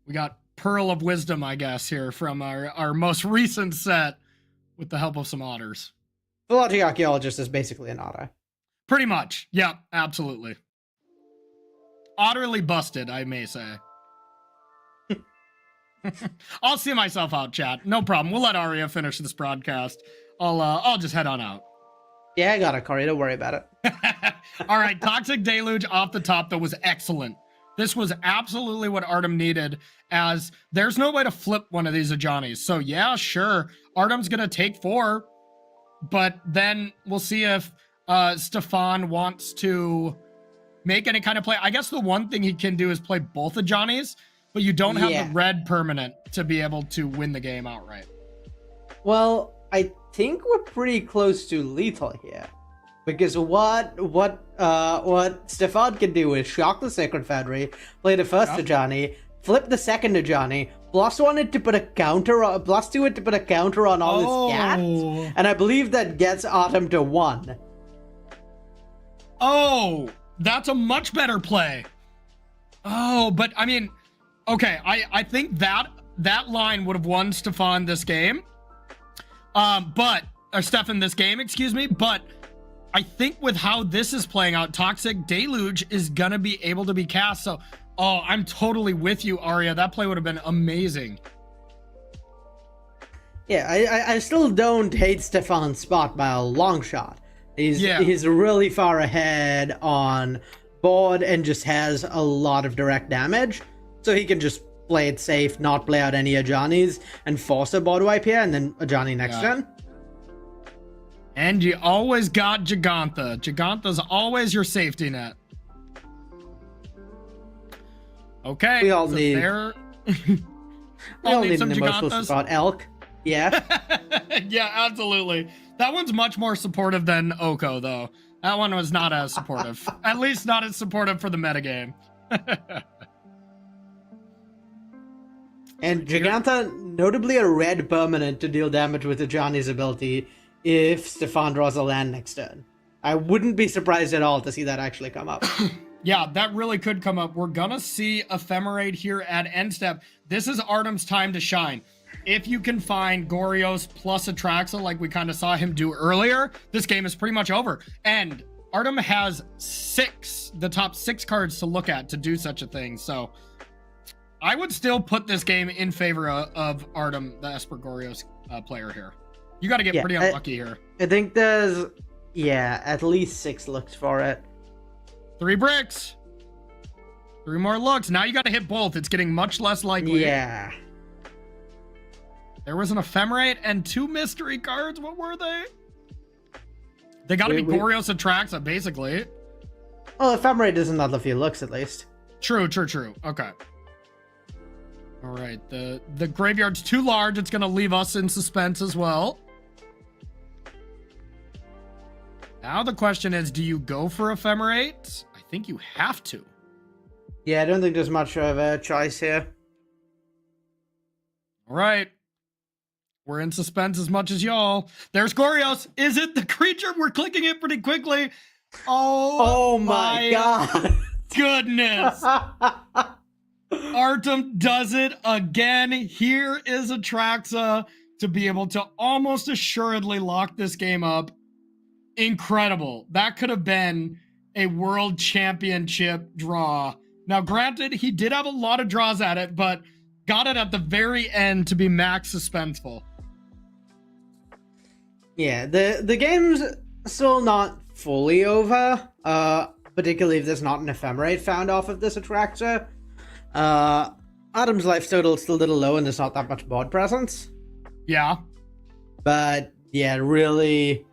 We got Pearl of Wisdom, I guess, here from our most recent set with the help of some otters. The Logic Archaeologist is basically an otter. Pretty much. Yeah, absolutely. Utterly busted, I may say. I'll see myself out, chat. No problem. We'll let Arya finish this broadcast. I'll just head on out. Yeah, I got it, Corey. Don't worry about it. All right, Toxic Deluge off the top, though, was excellent. This was absolutely what Artem needed, as there's no way to flip one of these Ajani's. So, yeah, sure, Artem's going to take 4, but then we'll see if Stefan wants to make any kind of play. I guess the one thing he can do is play both Ajani's, but you don't have Yeah. the red permanent to be able to win the game outright. Well, I think we're pretty close to lethal here. Because what Stefan can do is shock the Sacred Foundry, play the first Ajani, flip the second Ajani, +1 it to put a counter on, +2 it to put a counter on all his cats, and I believe that gets Autumn to 1. Oh, that's a much better play. Oh, but I mean, okay, I think that line would have won Stefan this game. Stefan this game, excuse me, but I think with how this is playing out, Toxic Deluge is gonna be able to be cast. So, oh, I'm totally with you, Arya. That play would have been amazing. Yeah, I still don't hate Stefan's spot by a long shot. He's really far ahead on board and just has a lot of direct damage. So he can just play it safe, not play out any Ajanis, and force a board wipe here, and then Ajani next turn. And you always got Gigantha. Gigantha's always your safety net. Okay. We all need... we all need an emotional support. Elk. Yeah. Yeah, absolutely. That one's much more supportive than Oko, though. That one was not as supportive. At least not as supportive for the metagame. And Gigantha, notably a red permanent to deal damage with Ajani's ability if Stefan draws a land next turn. I wouldn't be surprised at all to see that actually come up. Yeah, that really could come up. We're gonna see Ephemerate here at end step. This is Artem's time to shine. If you can find Gorios plus Atraxa like we kind of saw him do earlier, this game is pretty much over. And Artem has the top 6 cards to look at to do such a thing. So I would still put this game in favor of Artem, the Esper Gorios player here. You got to get pretty unlucky here. I think there's, at least 6 looks for it. 3 bricks. 3 more looks. Now you got to hit both. It's getting much less likely. Yeah. There was an Ephemerate and 2 mystery cards. What were they? They got to be Gorios Atraxa, basically. Well, Ephemerate is another few looks, at least. True. Okay. All right. The graveyard's too large. It's going to leave us in suspense as well. Now the question is, do you go for Ephemerate? I think you have to. Yeah, I don't think there's much of a choice here. All right. We're in suspense as much as y'all. There's Gorios. Is it the creature? We're clicking it pretty quickly. Oh my God. Goodness. Artem does it again. Here is Atraxa to be able to almost assuredly lock this game up. Incredible. That could have been a world championship draw. Now, granted, he did have a lot of draws at it, but got it at the very end to be max suspenseful. Yeah, the game's still not fully over, particularly if there's not an Ephemerate found off of this Atraxa. Adam's life total is still a little low and there's not that much board presence. Yeah. But, yeah, really...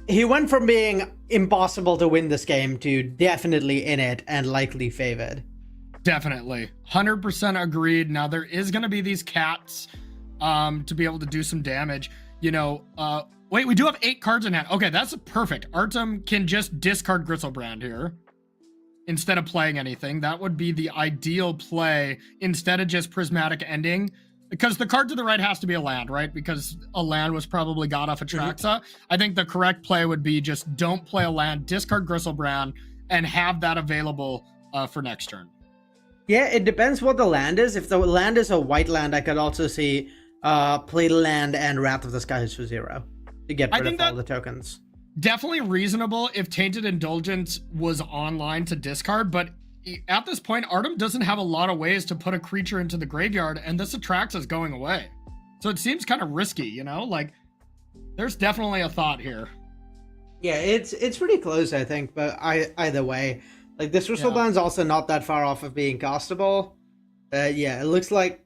He went from being impossible to win this game to definitely in it and likely favored. Definitely. 100% agreed. Now, there is going to be these cats to be able to do some damage. You know, wait, we do have 8 cards in hand. Okay, that's perfect. Artem can just discard Gristlebrand here instead of playing anything. That would be the ideal play instead of just Prismatic Ending. Because the card to the right has to be a land, right? Because a land was probably got off Atraxa. I think the correct play would be just don't play a land, discard Gristlebrand, and have that available for next turn. Yeah, it depends what the land is. If the land is a white land, I could also see play the land and Wrath of the Skies for 0 to get rid of all the tokens. Definitely reasonable if Tainted Indulgence was online to discard, but at this point, Artem doesn't have a lot of ways to put a creature into the graveyard, and this Atraxa is going away. So it seems kind of risky, you know? Like, there's definitely a thought here. Yeah, it's pretty close, I think, but either way. Like, this Crystal Blind's also not that far off of being castable. Yeah, it looks like...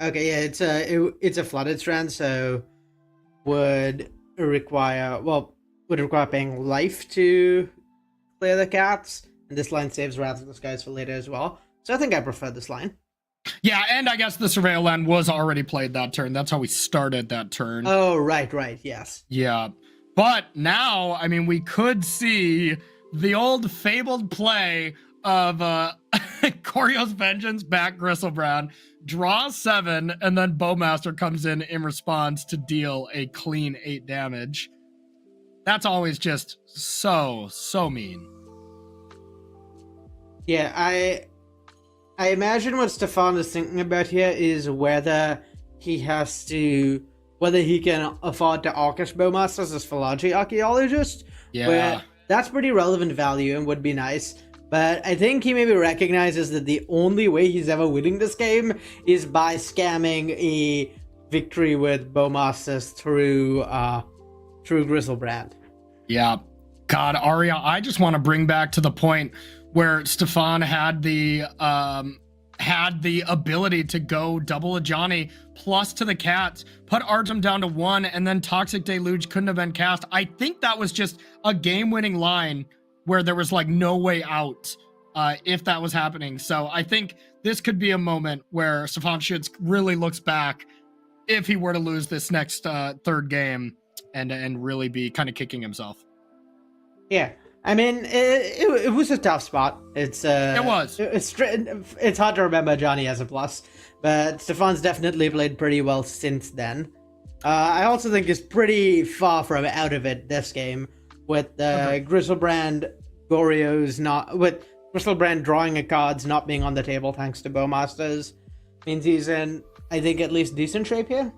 Okay, yeah, it's a Flooded Strand, so would require paying life to clear the cats. And this line saves Wrath of the Skies for later as well. So I think I prefer this line. Yeah, and I guess the Surveil land was already played that turn. That's how we started that turn. Oh, right, yes. Yeah. But now, I mean, we could see the old fabled play of Goryo's Vengeance back Gristlebrand, draw 7, and then Bowmaster comes in response to deal a clean 8 damage. That's always just so mean. Yeah, I imagine what Stefan is thinking about here is whether he can afford to Arkish Bowmasters as Philology Archaeologist. Yeah. Where that's pretty relevant value and would be nice. But I think he maybe recognizes that the only way he's ever winning this game is by scamming a victory with Bowmasters through Grizzlebrand. Yeah. God, Arya, I just want to bring back to the point where Stefan had the ability to go double a Johnny plus to the cats, put Artem down to 1, and then Toxic Deluge couldn't have been cast. I think that was just a game-winning line where there was like no way out if that was happening. So I think this could be a moment where Stefan Schütz really looks back if he were to lose this next third game and really be kind of kicking himself. Yeah. I mean, it was a tough spot. It was. It's hard to remember Johnny as a plus, but Stefan's definitely played pretty well since then. I also think he's pretty far from out of it this game with Grizzlebrand drawing a cards not being on the table thanks to Bowmasters means he's in, I think, at least decent shape here.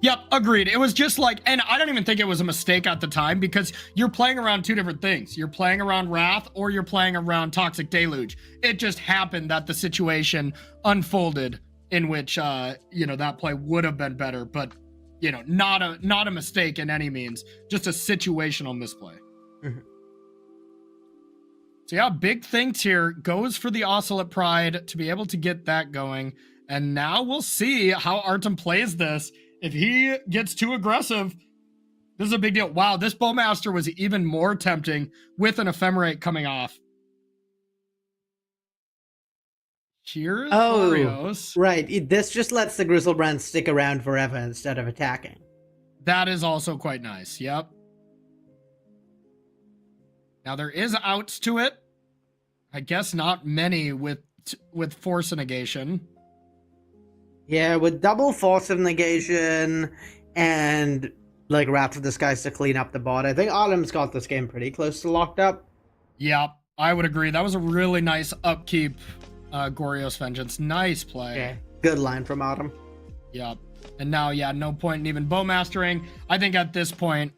Yep, agreed. It was just like, and I don't even think it was a mistake at the time because you're playing around two different things. You're playing around Wrath or you're playing around Toxic Deluge. It just happened that the situation unfolded in which, that play would have been better, but, not a mistake in any means, just a situational misplay. Mm-hmm. So yeah, big things here. Goes for the Ocelot Pride to be able to get that going. And now we'll see how Artem plays this. If he gets too aggressive, this is a big deal. Wow, this Bowmaster was even more tempting with an Ephemerate coming off. Here's Warriors. Right. This just lets the Grizzlebrand stick around forever instead of attacking. That is also quite nice. Yep. Now there is outs to it. I guess not many with Force of Negation. Yeah, with double Force of Negation and like Wrath of the Skies to clean up the board, I think Autumn's got this game pretty close to locked up. Yep, I would agree. That was a really nice upkeep, Goryo's Vengeance. Nice play. Yeah, good line from Autumn. Yep. And now, no point in even Bowmastering. I think at this point,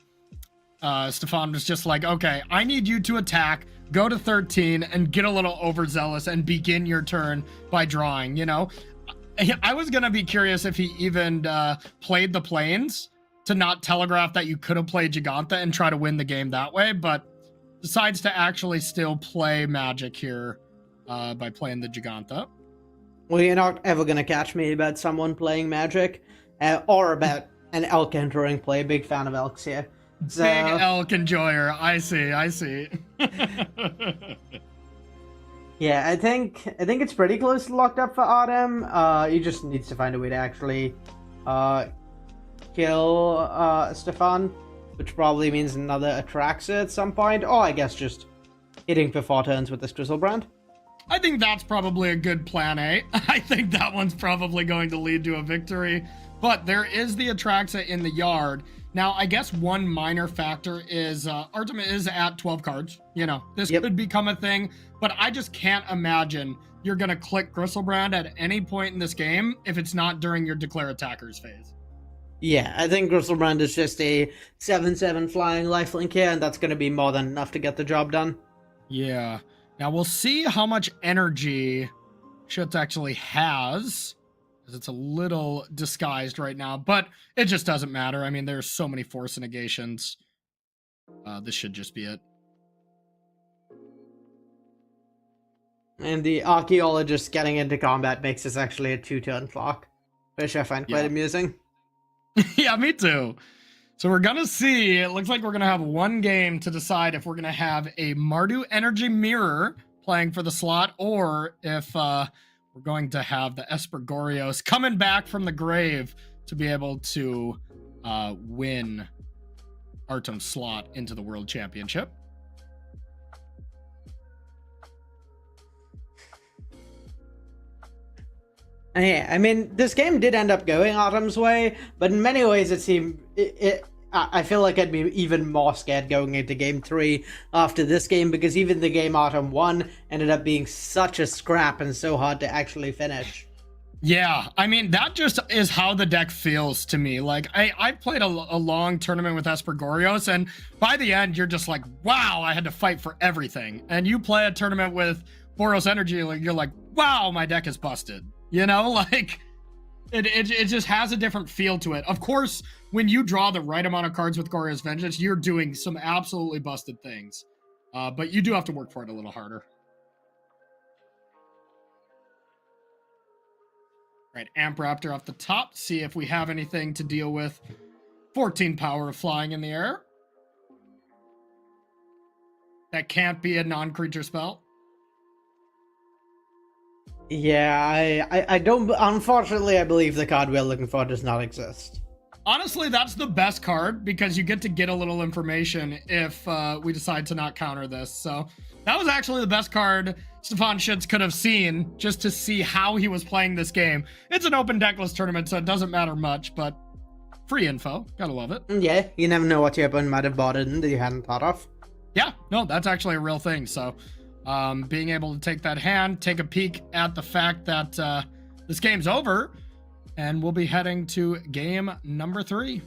Stefan was just like, okay, I need you to attack, go to 13, and get a little overzealous and begin your turn by drawing, I was going to be curious if he even played the Plains to not telegraph that you could have played Giganta and try to win the game that way, but decides to actually still play Magic here by playing the Giganta. Well, you're not ever going to catch me about someone playing Magic or about an elk entering play. Big fan of elks here. So... Big elk enjoyer. I see. Yeah, I think it's pretty close to locked up for Autumn. He just needs to find a way to actually kill Stefan, which probably means another Atraxa at some point. Or I guess just hitting for 4 turns with this Grizzlebrand. I think that's probably a good plan A. I think that one's probably going to lead to a victory. But there is the Atraxa in the yard. Now, I guess one minor factor is Artem is at 12 cards. This could become a thing, but I just can't imagine you're going to click Grizzlebrand at any point in this game if it's not during your Declare Attackers phase. Yeah, I think Grizzlebrand is just a 7/7 flying lifelink here, and that's going to be more than enough to get the job done. Yeah. Now, we'll see how much energy Schütz actually has, because it's a little disguised right now, but it just doesn't matter. I mean, there's so many Force Negations. This should just be it. And the Archaeologist getting into combat makes this actually a 2-turn clock, which I find quite amusing. Yeah, me too. So we're going to see, it looks like we're going to have one game to decide if we're going to have a Mardu Energy Mirror playing for the slot, or if we're going to have the Espergorios coming back from the grave to be able to win Artem's slot into the World Championship. Yeah, I mean, this game did end up going Autumn's way, but in many ways it seemed... I feel like I'd be even more scared going into Game 3 after this game, because even the game Autumn won ended up being such a scrap and so hard to actually finish. Yeah, I mean, that just is how the deck feels to me. Like, I played a long tournament with Espergorios, and by the end, you're just like, wow, I had to fight for everything. And you play a tournament with Boros Energy, like, you're like, wow, my deck is busted. You know, like, it just has a different feel to it. Of course, when you draw the right amount of cards with Gorya's Vengeance, you're doing some absolutely busted things. But you do have to work for it a little harder. Right, Amp Raptor off the top. See if we have anything to deal with. 14 power of flying in the air. That can't be a non-creature spell. Yeah, I don't... Unfortunately, I believe the card we're looking for does not exist. Honestly, that's the best card, because you get to get a little information if we decide to not counter this. So that was actually the best card Stefan Schütz could have seen, just to see how he was playing this game. It's an open deckless tournament, so it doesn't matter much, but free info. Gotta love it. Yeah, you never know what your opponent might have bought in that you hadn't thought of. Yeah, no, that's actually a real thing. So being able to take that hand, take a peek at the fact that this game's over, and we'll be heading to game number 3.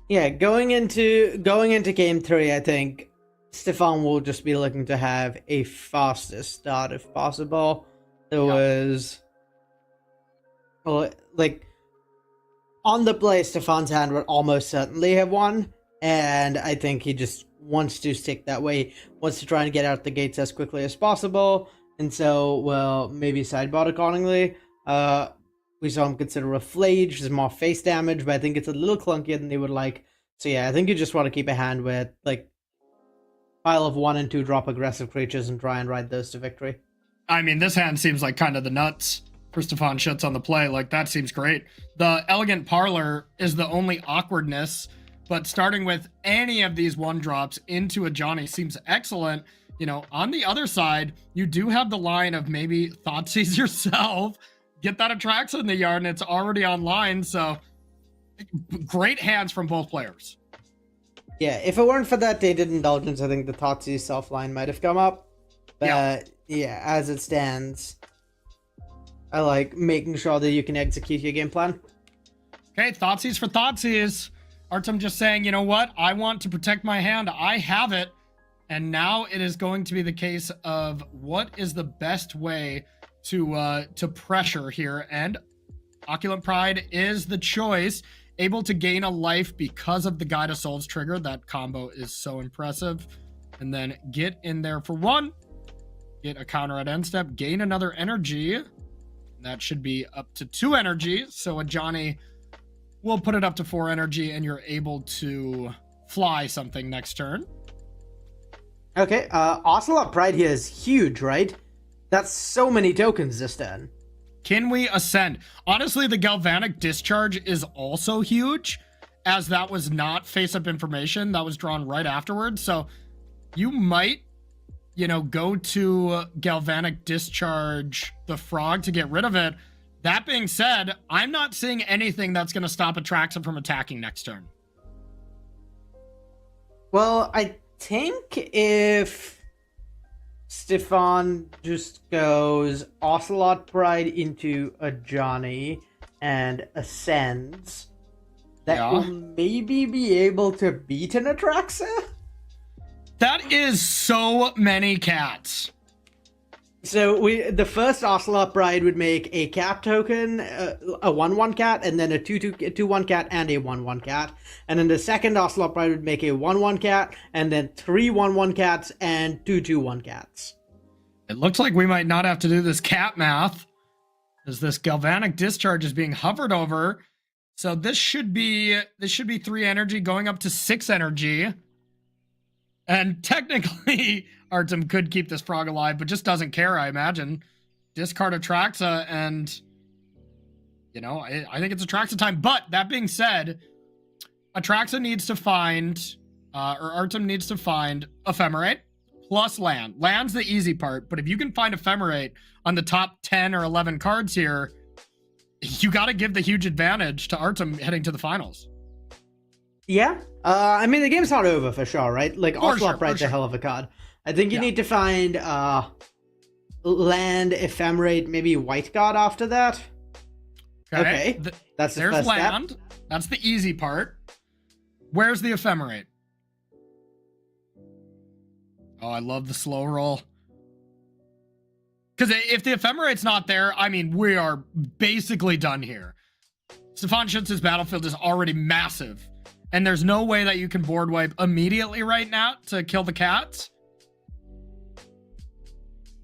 Yeah, going into game 3, I think Stefan will just be looking to have a fastest start if possible. There was, well, like, on the play, Stefan's hand would almost certainly have won, and I think he just wants to stick that way, wants to try and get out the gates as quickly as possible, and so, well, maybe sideboard accordingly. We saw him consider a Flage, there's more face damage, but I think it's a little clunkier than they would like. So yeah, I think you just want to keep a hand with, like, pile of 1 and 2 drop aggressive creatures and try and ride those to victory. I mean, this hand seems like kind of the nuts for Stefan Schütz on the play. Like, that seems great. The Elegant Parlor is the only awkwardness, but starting with any of these 1-drops into a Johnny seems excellent. You know, on the other side, you do have the line of maybe Thoughtseize yourself, get that Atraxa in the yard, and it's already online, so great hands from both players. Yeah, if it weren't for that Dated Indulgence, I think the Thoughtseize self line might have come up. But yeah, as it stands, I like making sure that you can execute your game plan. Okay, Thoughtseize for Thoughtseize. Artem just saying, you know what? I want to protect my hand. I have it. And now it is going to be the case of what is the best way to pressure here. And Opulent Pride is the choice. Able to gain a life because of the Guide of Souls trigger. That combo is so impressive. And then get in there for 1. Get a counter at end step. Gain another energy. That should be up to 2 energy. So a Johnny will put it up to 4 energy, and you're able to fly something next turn. Okay, Ocelot Pride here is huge, right? That's so many tokens this turn. Can we ascend? Honestly, the Galvanic Discharge is also huge, as that was not face-up information. That was drawn right afterwards. So you might, you know, go to Galvanic Discharge the Frog to get rid of it. That being said, I'm not seeing anything that's going to stop Atraxa from attacking next turn. Well, I think if Stefan just goes Ocelot Pride into a Johnny and ascends, that will maybe be able to beat an Atraxa? That is so many cats. So the first Ocelot Pride would make a cat token, a 1/1 cat, and then a 2/1 cat and a 1/1 cat. And then the second Ocelot Pride would make a 1/1 cat, and then 3 1/1 cats and 2/2/1 cats. It looks like we might not have to do this cat math. As this galvanic discharge is being hovered over. So this should be 3 energy going up to 6 energy. And technically, Artem could keep this frog alive, but just doesn't care, I imagine. Discard Atraxa, and I think it's Atraxa time. But that being said, Atraxa needs to find, or Artem needs to find Ephemerate plus land. Land's the easy part, but if you can find Ephemerate on the top 10 or 11 cards here, you got to give the huge advantage to Artem heading to the finals. Yeah. I mean, the game's not over for sure, right? Like, Ocelot Pride's a hell of a card. I think you need to find land, Ephemerate, maybe White God after that. Okay. That's the first land. Step. That's the easy part. Where's the Ephemerate? Oh, I love the slow roll. Because if the Ephemerate's not there, I mean, we are basically done here. Stefan Schutz's battlefield is already massive. And there's no way that you can board wipe immediately right now to kill the cats.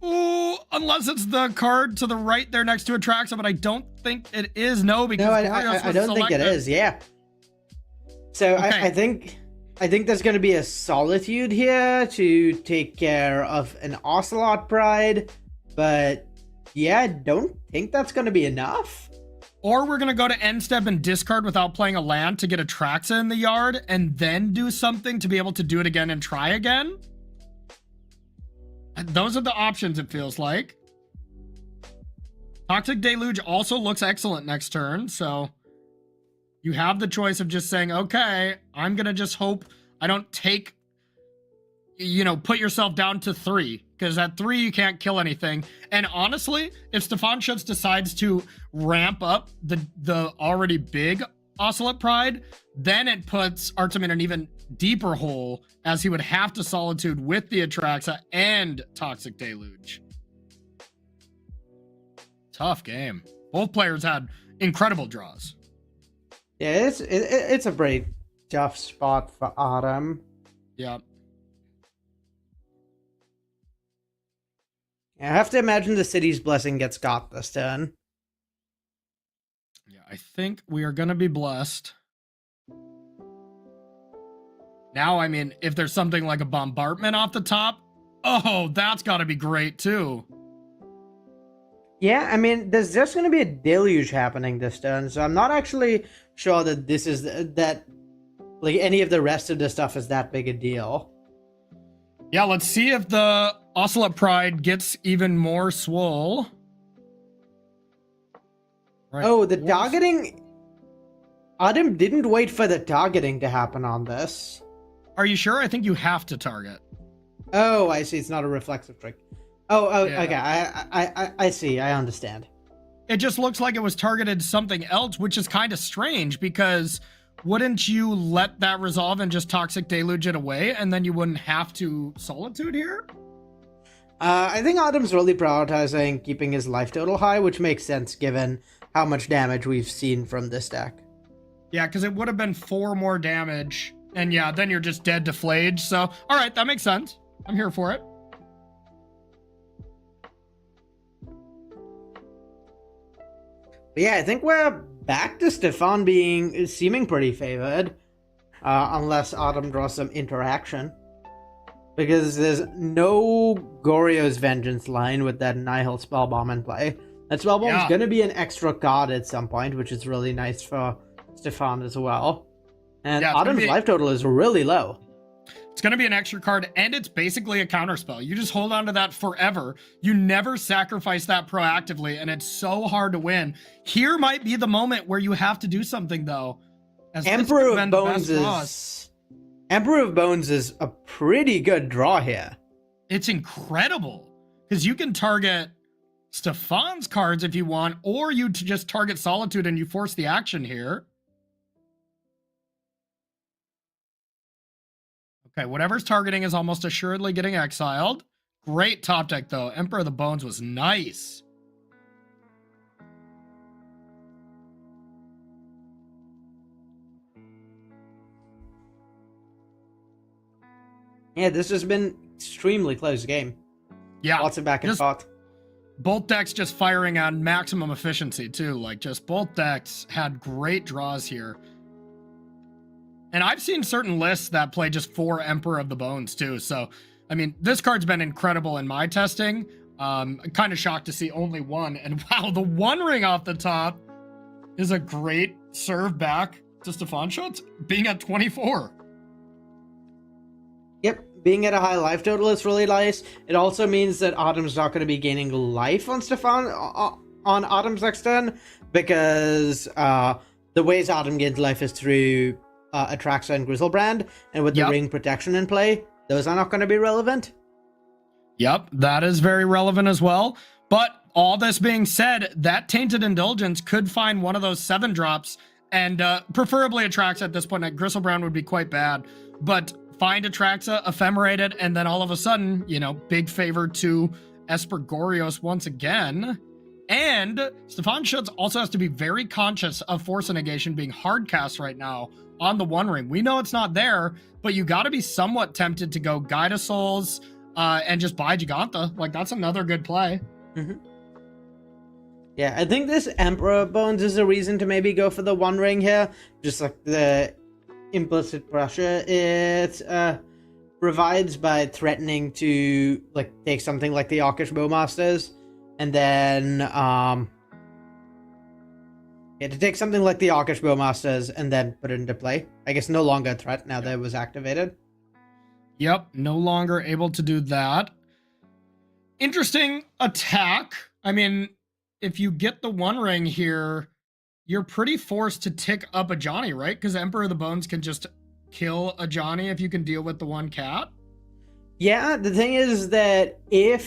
Ooh, unless it's the card to the right there next to Atraxa, but I don't think it is. No, because I don't think it is. Yeah. So okay. I think there's going to be a Solitude here to take care of an Ocelot Pride, but yeah, I don't think that's going to be enough. Or we're going to go to end step and discard without playing a land to get Atraxa in the yard and then do something to be able to do it again and try again. And those are the options, it feels like. Toxic Deluge also looks excellent next turn, so you have the choice of just saying, okay, I'm going to just hope I don't take, put yourself down to 3. Because at 3, you can't kill anything. And honestly, if Stefan Schutz decides to ramp up the already big Ocelot Pride, then it puts Artem in an even deeper hole, as he would have to Solitude with the Atraxa and Toxic Deluge. Tough game. Both players had incredible draws. Yeah, it's a pretty tough spot for Artem. Yeah. I have to imagine the City's Blessing gets got this turn. Yeah, I think we are going to be blessed. Now, I mean, if there's something like a bombardment off the top, oh, that's got to be great too. Yeah, I mean, there's just going to be a deluge happening this turn, so I'm not actually sure that this is like any of the rest of the stuff is that big a deal. Yeah, let's see if the Ocelot Pride gets even more swole. Right. Oh, the targeting... Artem didn't wait for the targeting to happen on this. Are you sure? I think you have to target. Oh, I see. It's not a reflexive trick. Oh, yeah. Okay. I see. I understand. It just looks like it was targeted something else, which is kind of strange because wouldn't you let that resolve and just Toxic Deluge it away and then you wouldn't have to Solitude here? I think Artem's really prioritizing keeping his life total high, which makes sense given how much damage we've seen from this deck. Yeah, because it would have been 4 more damage. And yeah, then you're just dead to Flage. So, all right, that makes sense. I'm here for it. But yeah, I think we're back to Stefan seeming pretty favored. Unless Artem draws some interaction. Because there's no Goryo's Vengeance line with that Nihil Spellbomb in play. That Spellbomb is going to be an extra card at some point, which is really nice for Stefan as well. And Artem's life total is really low. It's going to be an extra card, and it's basically a counterspell. You just hold on to that forever. You never sacrifice that proactively, and it's so hard to win. Here might be the moment where you have to do something, though. Emperor of Bones is a pretty good draw here. It's incredible, because you can target Stefan's cards if you want, or you just target Solitude and you force the action here. Okay, whatever's targeting is almost assuredly getting exiled. Great top deck, though. Emperor of the Bones was nice. Yeah, this has been extremely close game. Yeah. Lots of back and forth. both decks just firing on maximum efficiency too. Like, just both decks had great draws here. And I've seen certain lists that play just 4 Emperor of the Bones too. So, I mean, this card's been incredible in my testing. I'm kind of shocked to see only 1. And wow, the 1 ring off the top is a great serve back to Stefan Schutz, being at 24. Yep, being at a high life total is really nice. It also means that Autumn's not going to be gaining life on Stefan on Autumn's next turn, because the ways Autumn gains life is through Atraxa and Griselbrand, and with the ring protection in play, those are not going to be relevant. Yep, that is very relevant as well. But all this being said, that Tainted Indulgence could find one of those 7 drops, and preferably Atraxa at this point. Griselbrand would be quite bad, but find Atraxa, ephemerate it, and then all of a sudden, you know, big favor to Espergorios once again. And Stefan Schutz also has to be very conscious of Force of Negation being hard cast right now on the 1 ring. We know it's not there, but you got to be somewhat tempted to go Guide of Souls and just buy Giganta. Like, that's another good play. Mm-hmm. Yeah, I think this Emperor Bones is a reason to maybe go for the 1 ring here. Just like the implicit pressure it provides by threatening to like take something like the Orcish Bowmasters, and then to take something like the Orcish Bowmasters and then put it into play. I guess no longer a threat now that it was activated. Yep, no longer able to do that. Interesting attack. I mean, if you get the 1 ring here, you're pretty forced to tick up a Johnny, right? Because Emperor of the Bones can just kill a Johnny if you can deal with the 1 cat. Yeah, the thing is that I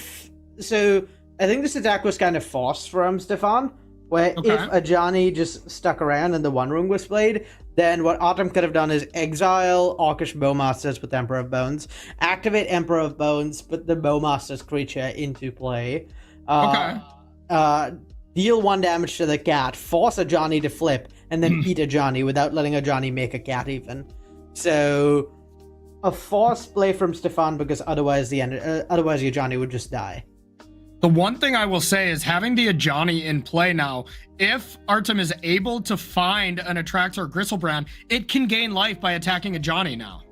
think this attack was kind of forced from Stefan, where if a Johnny just stuck around and the 1 ring was played, then what Autumn could have done is exile Orcish Bowmasters with Emperor of Bones, activate Emperor of Bones, put the Bowmasters creature into play. Deal 1 damage to the cat, force a Johnny to flip, and then eat a Johnny without letting a Johnny make a cat even. So, a forced play from Stefan, because otherwise your Johnny would just die. The one thing I will say is having the Ajani in play now, if Artem is able to find an Atraxa or Griselbrand, it can gain life by attacking Ajani now.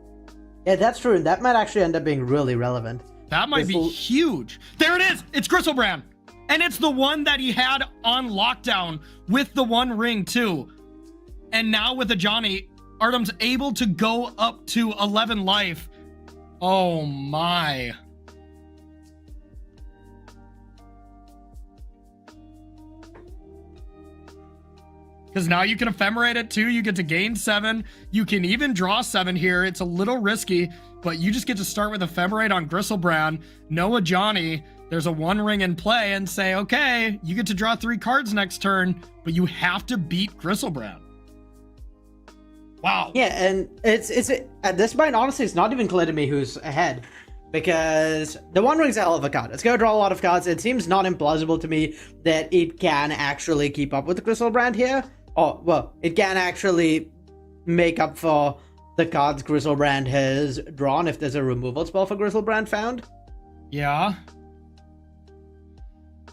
Yeah, that's true. That might actually end up being really relevant. That might be huge. There it is! It's Griselbrand! And it's the one that he had on lockdown with the 1 ring too. And now with Ajani, Artem's able to go up to 11 life. Oh my. Because now you can ephemerate it too. You get to gain 7. You can even draw 7 here. It's a little risky, but you just get to start with ephemerate on Griselbrand, Noah Johnny. There's a 1 ring in play and say, okay, you get to draw 3 cards next turn, but you have to beat Griselbrand. Wow. Yeah, and it's at this point, honestly, it's not even clear to me who's ahead. Because the 1 ring's a hell of a card. It's going to draw a lot of cards. It seems not implausible to me that it can actually keep up with the Griselbrand here. Oh, well, it can actually make up for the cards Griselbrand has drawn if there's a removal spell for Griselbrand found. Yeah.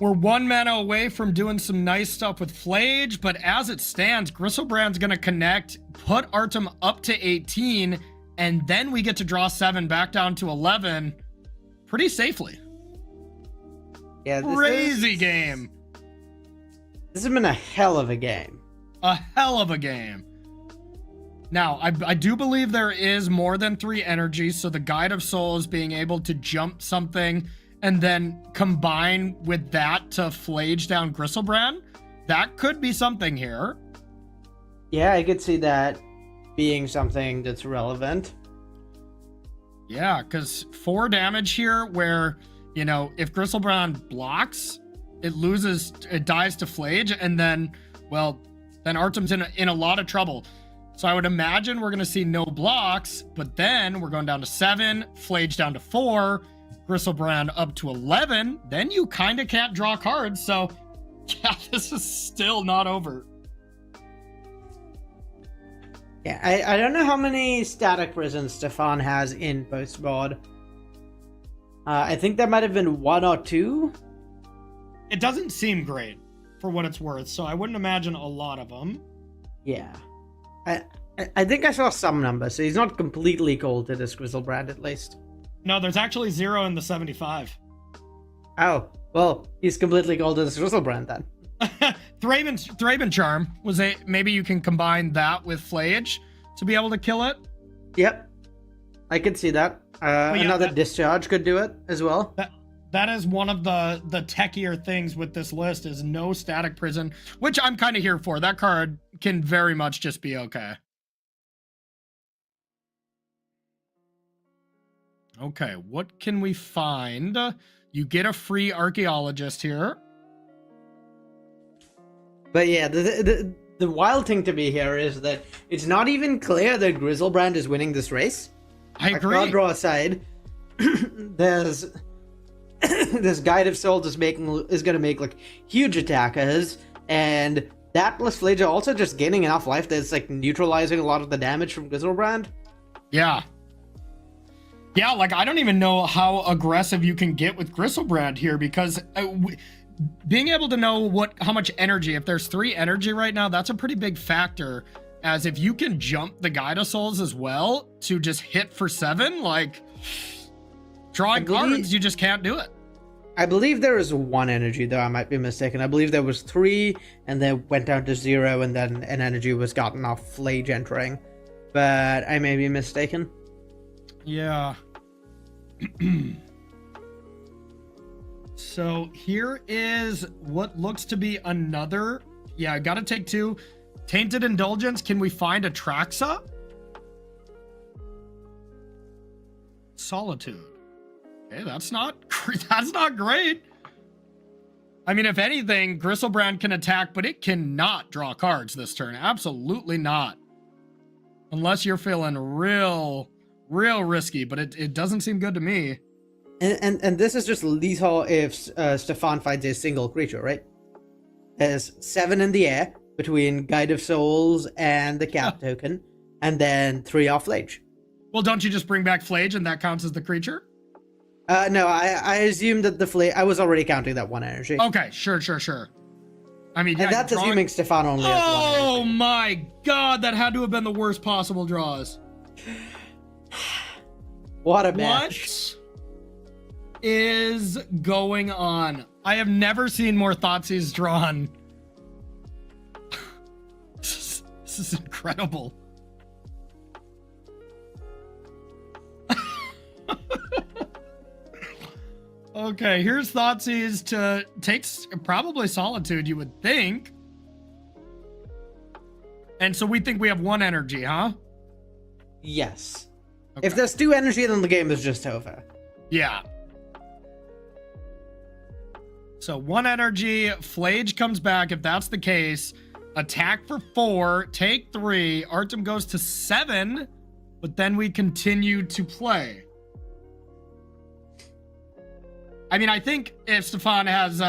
We're 1 mana away from doing some nice stuff with Flage, but as it stands, Griselbrand's going to connect, put Artem up to 18, and then we get to draw 7 back down to 11 pretty safely. Yeah, crazy game. This has been a hell of a game. A hell of a game. Now, I do believe there is more than 3 energies, so the Guide of Souls being able to jump something and then combine with that to Flage down Griselbrand, that could be something here. Yeah, I could see that being something that's relevant. Yeah, because 4 damage here where, you know, if Griselbrand blocks, it dies to Flage, and then, well, then Artem's in a lot of trouble. So I would imagine we're going to see no blocks, but then we're going down to 7, Flage down to 4, Griselbrand up to 11. Then you kind of can't draw cards. So yeah, this is still not over. Yeah, I don't know how many static prisons Stefan has in postboard. I think there might have been 1 or 2. It doesn't seem great for what it's worth, so I wouldn't imagine a lot of them. Yeah. I think I saw some numbers, so he's not completely cold to this Griselbrand at least. No, there's actually 0 in the 75. Oh, well, he's completely cold to this Griselbrand then. Thraben Charm was maybe you can combine that with Flage to be able to kill it. Yep. I could see that. Yeah, Another discharge could do it as well. That is one of the techier things with this list is no static prison, which I'm kind of here for. That card can very much just be okay. Okay, what can we find? You get a free archaeologist here. But yeah, the wild thing to me here is that it's not even clear that Griselbrand is winning this race. I agree. I'll draw aside. There's this Guide of Souls is gonna make like huge attackers, and that plus Flage are also just gaining enough life that's like neutralizing a lot of the damage from Griselbrand. Yeah. Yeah, like I don't even know how aggressive you can get with Griselbrand here because being able to know how much energy, if there's 3 energy right now, that's a pretty big factor. As if you can jump the Guide of Souls as well to just hit for 7, like drawing cards, you just can't do it. I believe there is 1 energy, though I might be mistaken. I believe there was 3, and then went down to 0, and then an energy was gotten off Flage entering. But I may be mistaken. Yeah. So here is what looks to be another. Yeah, I gotta take 2. Tainted Indulgence. Can we find a Traxa? Solitude. Okay, that's not great. I mean, if anything, Griselbrand can attack, but it cannot draw cards this turn. Absolutely not. Unless you're feeling real risky, but it doesn't seem good to me. And this is just lethal if Stefan finds a single creature, right? There's 7 in the air between Guide of Souls and the Cap token, and then 3 off Flage. Well, don't you just bring back Flage and that counts as the creature? No, I assumed that the Flage... I was already counting that 1 energy. Okay, sure. I mean, yeah, and that's assuming Stefan only has 1 energy. Oh my god, that had to have been the worst possible draws. What a match. What is going on? I have never seen more Thoughtseize drawn. This is incredible. Okay, here's Thoughtseize to take probably Solitude, you would think. And so we think we have 1 energy, huh? Yes. Okay. If there's 2 energy, then the game is just over. Yeah. So 1 energy, Flage comes back if that's the case. Attack for 4, take 3. Artem goes to 7, but then we continue to play. I mean, I think if Stefan has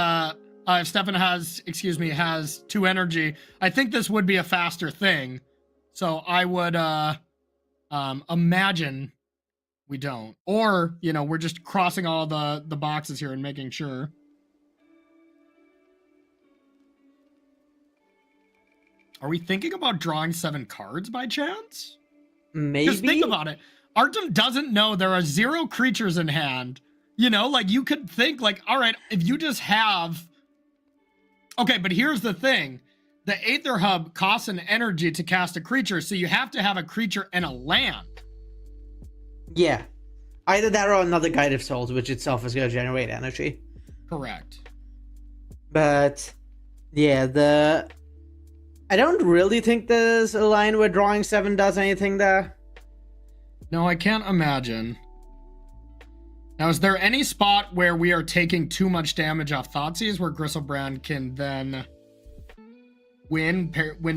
2 energy, I think this would be a faster thing. So I would imagine we don't. Or, we're just crossing all the boxes here and making sure. Are we thinking about drawing 7 cards by chance? Maybe. Just think about it. Artem doesn't know there are 0 creatures in hand. Like you could think like, all right, if you just have... Okay, but here's the thing. The Aether Hub costs an energy to cast a creature, so you have to have a creature and a land. Yeah. Either that or another Guide of Souls, which itself is going to generate energy. Correct. But, yeah, I don't really think there's a line where drawing 7 does anything there. No, I can't imagine. Now, is there any spot where we are taking too much damage off Thoughtseize where Griselbrand can then win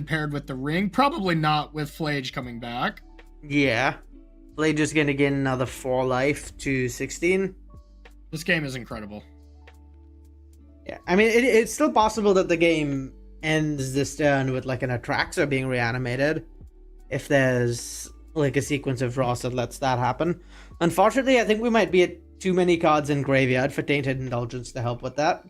paired with the ring? Probably not with Flage coming back. Yeah. Flage is going to gain another 4 life to 16. This game is incredible. Yeah, I mean, it's still possible that the game ends this turn with like an Atraxa being reanimated. If there's like a sequence of draws that lets that happen. Unfortunately, I think we might be at too many cards in graveyard for Tainted Indulgence to help with that.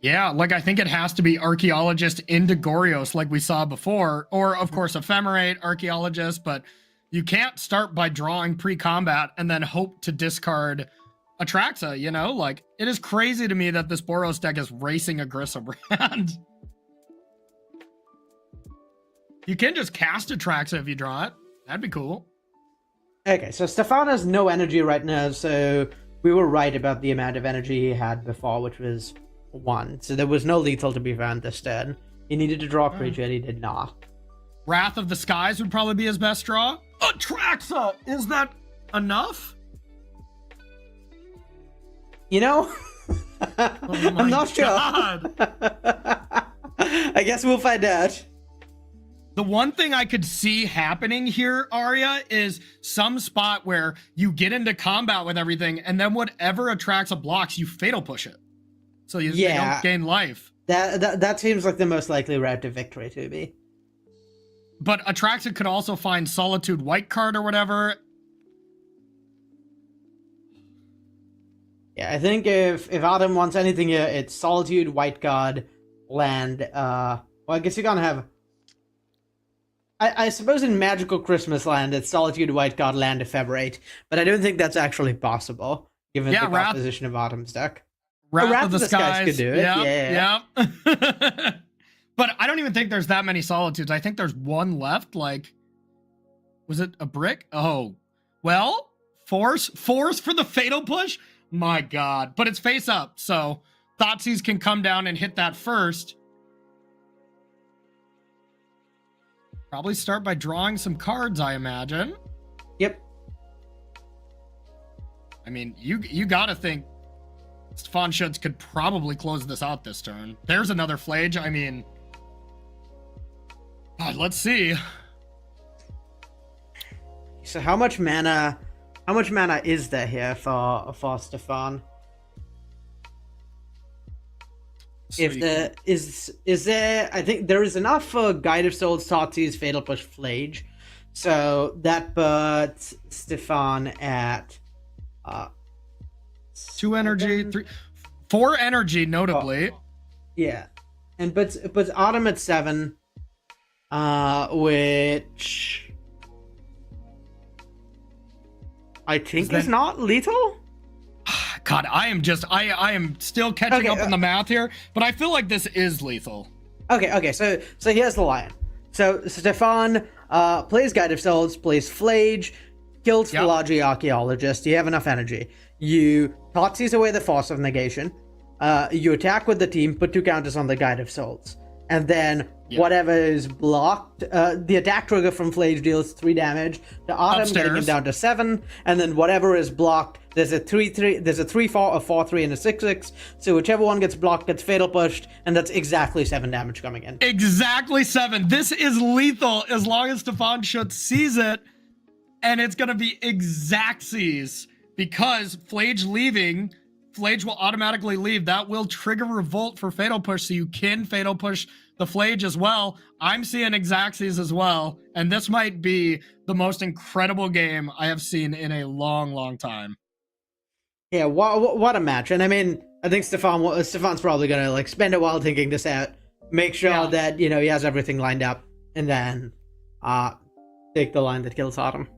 Yeah, like I think it has to be archaeologist into Gorios like we saw before, or of course ephemerate archaeologist, but you can't start by drawing pre-combat and then hope to discard Atraxa, you know? Like, it is crazy to me that this Boros deck is racing aggressive around. You can just cast Atraxa if you draw it. That'd be cool. Okay, so Stefan has no energy right now, so we were right about the amount of energy he had before, which was 1. So there was no lethal to be found this turn. He needed to draw a creature, and he did not. Wrath of the Skies would probably be his best draw. Atraxa! Is that enough? You know? I'm not sure. God. I guess we'll find out. The one thing I could see happening here, Arya, is some spot where you get into combat with everything, and then whatever Atraxa blocks, you fatal push it. So they don't gain life. That seems like the most likely route to victory to me. But Atraxa could also find Solitude White card or whatever. Yeah, I think if Adam wants anything here, it's Solitude, White card, land. Well, I guess you're gonna have. I suppose in Magical Christmas Land, it's Solitude, White card, land, ephemerate, but I don't think that's actually possible given the composition of Adam's deck. Wrath of the Skies could do it. Yeah. But I don't even think there's that many Solitudes. I think there's one left. Like, was it a brick? Oh, well, force for the fatal push. My God, but it's face up, so Thoughtseize can come down and hit that first. Probably start by drawing some cards, I imagine. Yep. I mean, you gotta think Stefan Schutz could probably close this out this turn. There's another Flage. I mean, God, let's see. So how much mana is there here for Stefan? If there is there, I think there is enough for Guide of Souls, Thoughtseize, Fatal Push, Flage. So that puts Stefan at 2 energy, 4 energy, notably. Yeah, and puts Autumn at 7, which I think is not lethal. God, I am still catching up on the math here, but I feel like this is lethal. Okay, so here's the line. So Stefan plays Guide of Souls, plays Flage, kills Philology Archaeologist. You have enough energy. You Thoughtseize away the Force of Negation. You attack with the team, put 2 counters on the Guide of Souls. And then whatever is blocked, the attack trigger from Flage deals 3 damage. The Autumn getting him down to 7, and then whatever is blocked, there's a 3/3, there's a 3/4, a 4/3, and a 6/6. So whichever one gets blocked gets fatal pushed, and that's exactly 7 damage coming in. Exactly 7. This is lethal as long as Stefan Schutz sees it, and it's gonna be Exactsies because Flage leaving. Flage will automatically leave. That will trigger Revolt for Fatal Push, so you can Fatal Push the Flage as well. I'm seeing Exactsies as well, and this might be the most incredible game I have seen in a long, long time. Yeah, what a match. And I mean, I think Stefan's probably going to like spend a while thinking this out, make sure that, you know, he has everything lined up, and then take the line that kills Autumn.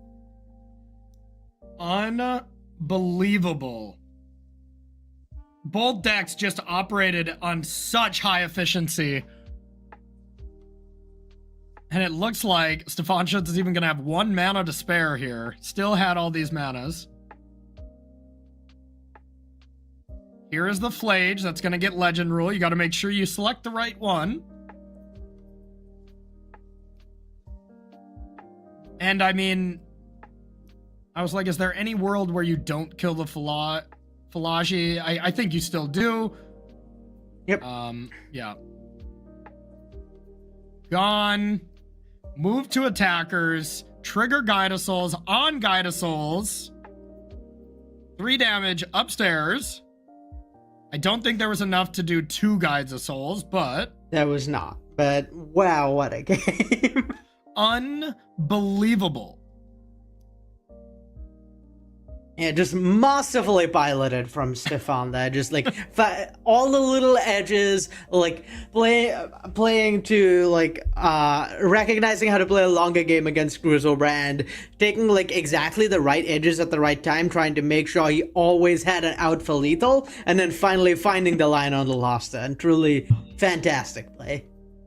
Unbelievable. Both decks just operated on such high efficiency. And it looks like Stefan Schutz is even going to have 1 mana to spare here. Still had all these manas. Here is the Flage. That's going to get Legend Rule. You got to make sure you select the right one. And I mean, I was like, is there any world where you don't kill the Philology? I think you still do. Yep. Yeah. Gone. Move to attackers. Trigger Guide of Souls on Guide of Souls. 3 damage upstairs. I don't think there was enough to do 2 Guides of Souls, but... There was not. But, wow, what a game. Unbelievable. Yeah, just masterfully piloted from Stefan there. Just like all the little edges, like playing to like recognizing how to play a longer game against Grizzlebrand, taking like exactly the right edges at the right time, trying to make sure he always had an out for lethal, and then finally finding the line on the last turn. Truly fantastic play.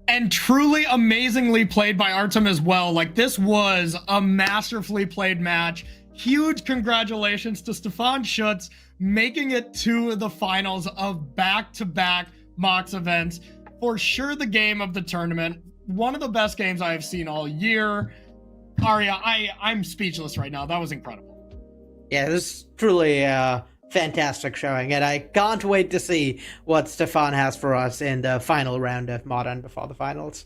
And truly amazingly played by Artem as well. Like, this was a masterfully played match. Huge congratulations to Stefan Schutz making it to the finals of back-to-back Mox events. For sure the game of the tournament. One of the best games I have seen all year. Arya, I'm speechless right now. That was incredible. Yeah, this is truly a fantastic showing, and I can't wait to see what Stefan has for us in the final round of Modern before the finals.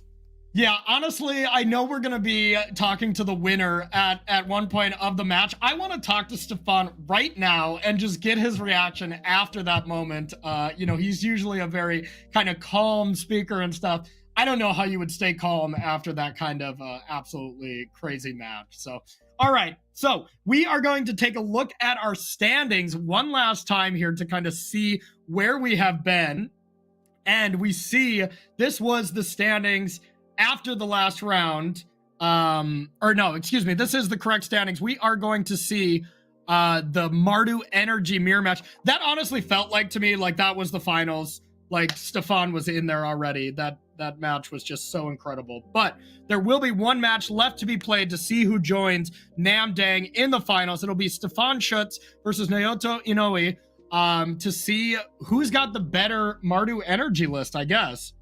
Yeah, honestly, I know we're going to be talking to the winner at one point of the match. I want to talk to Stefan right now and just get his reaction after that moment. He's usually a very kind of calm speaker and stuff. I don't know how you would stay calm after that kind of absolutely crazy match. So, all right. So we are going to take a look at our standings one last time here to kind of see where we have been. And we see this was the standings after the last round. This is the correct standings. We are going to see the Mardu Energy mirror match. That honestly felt like to me like that was the finals. Like Stefan was in there already. That match was just so incredible. But there will be one match left to be played to see who joins Namdang in the finals. It'll be Stefan Schutz versus Naoto Inoue to see who's got the better Mardu Energy list, I guess.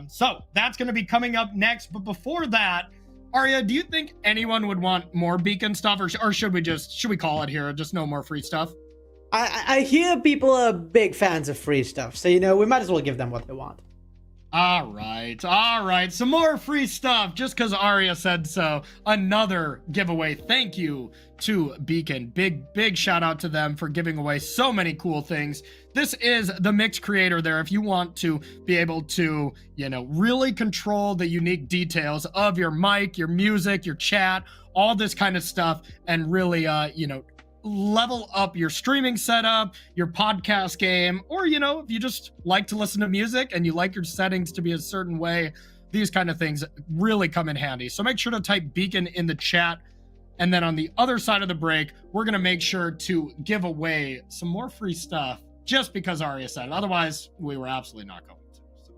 So that's going to be coming up next. But before that, Arya, do you think anyone would want more beacon stuff, or should we call it here? Just no more free stuff? I hear people are big fans of free stuff, so we might as well give them what they want. All right. Some more free stuff just because Arya said so. Another giveaway. Thank you to Beacon. Big shout out to them for giving away so many cool things. This is the Mix Creator there. If you want to be able to, really control the unique details of your mic, your music, your chat, all this kind of stuff, and really, level up your streaming setup, your podcast game, or if you just like to listen to music and you like your settings to be a certain way, these kind of things really come in handy. So make sure to type Beacon in the chat, and then on the other side of the break, we're going to make sure to give away some more free stuff just because Arya said it. Otherwise, we were absolutely not going to. So.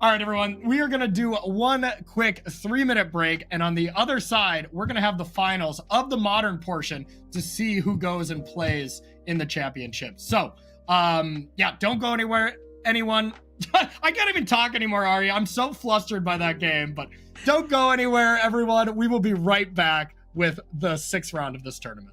All right, everyone, we are going to do one quick 3-minute break. And on the other side, we're going to have the finals of the modern portion to see who goes and plays in the championship. So, don't go anywhere, anyone. I can't even talk anymore, Arya. I'm so flustered by that game, but don't go anywhere, everyone. We will be right back with the 6th round of this tournament.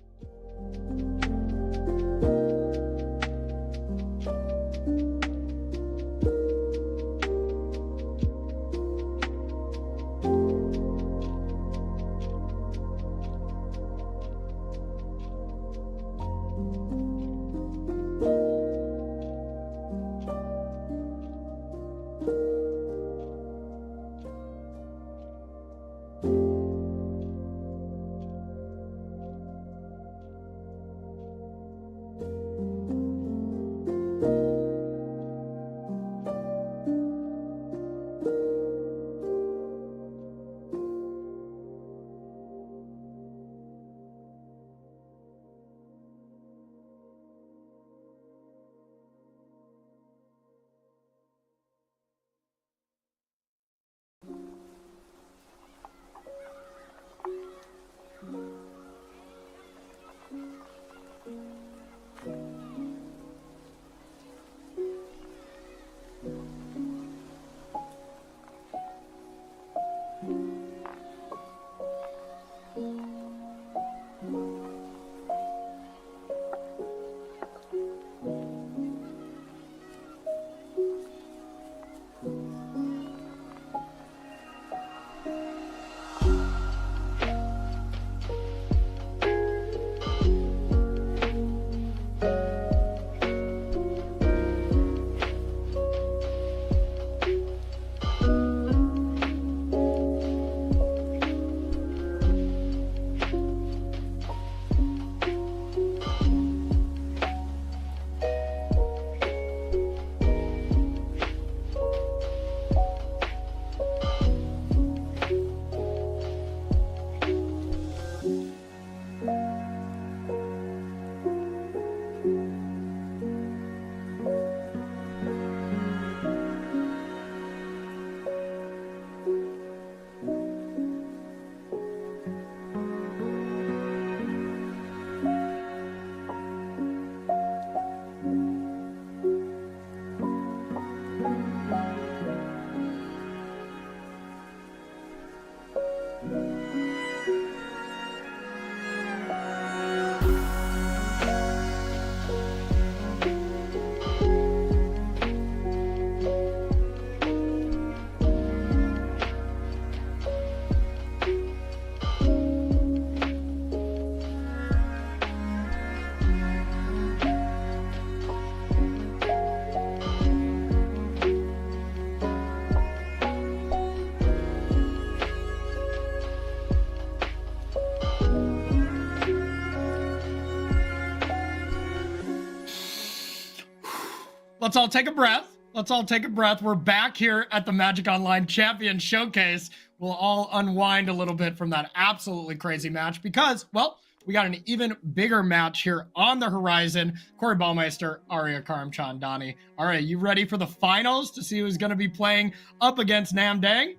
let's all take a breath. Let's all take a breath. We're back here at the Magic Online Champion Showcase. We'll all unwind a little bit from that absolutely crazy match because, well, we got an even bigger match here on the horizon. Corey Ballmeister, Arya Karamchandani. Arya, you ready for the finals to see who's going to be playing up against Nam Dang?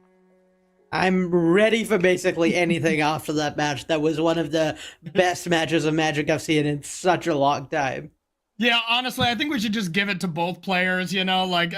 I'm ready for basically anything after that match. That was one of the best matches of Magic I've seen in such a long time. Yeah, honestly, I think we should just give it to both players, you know, like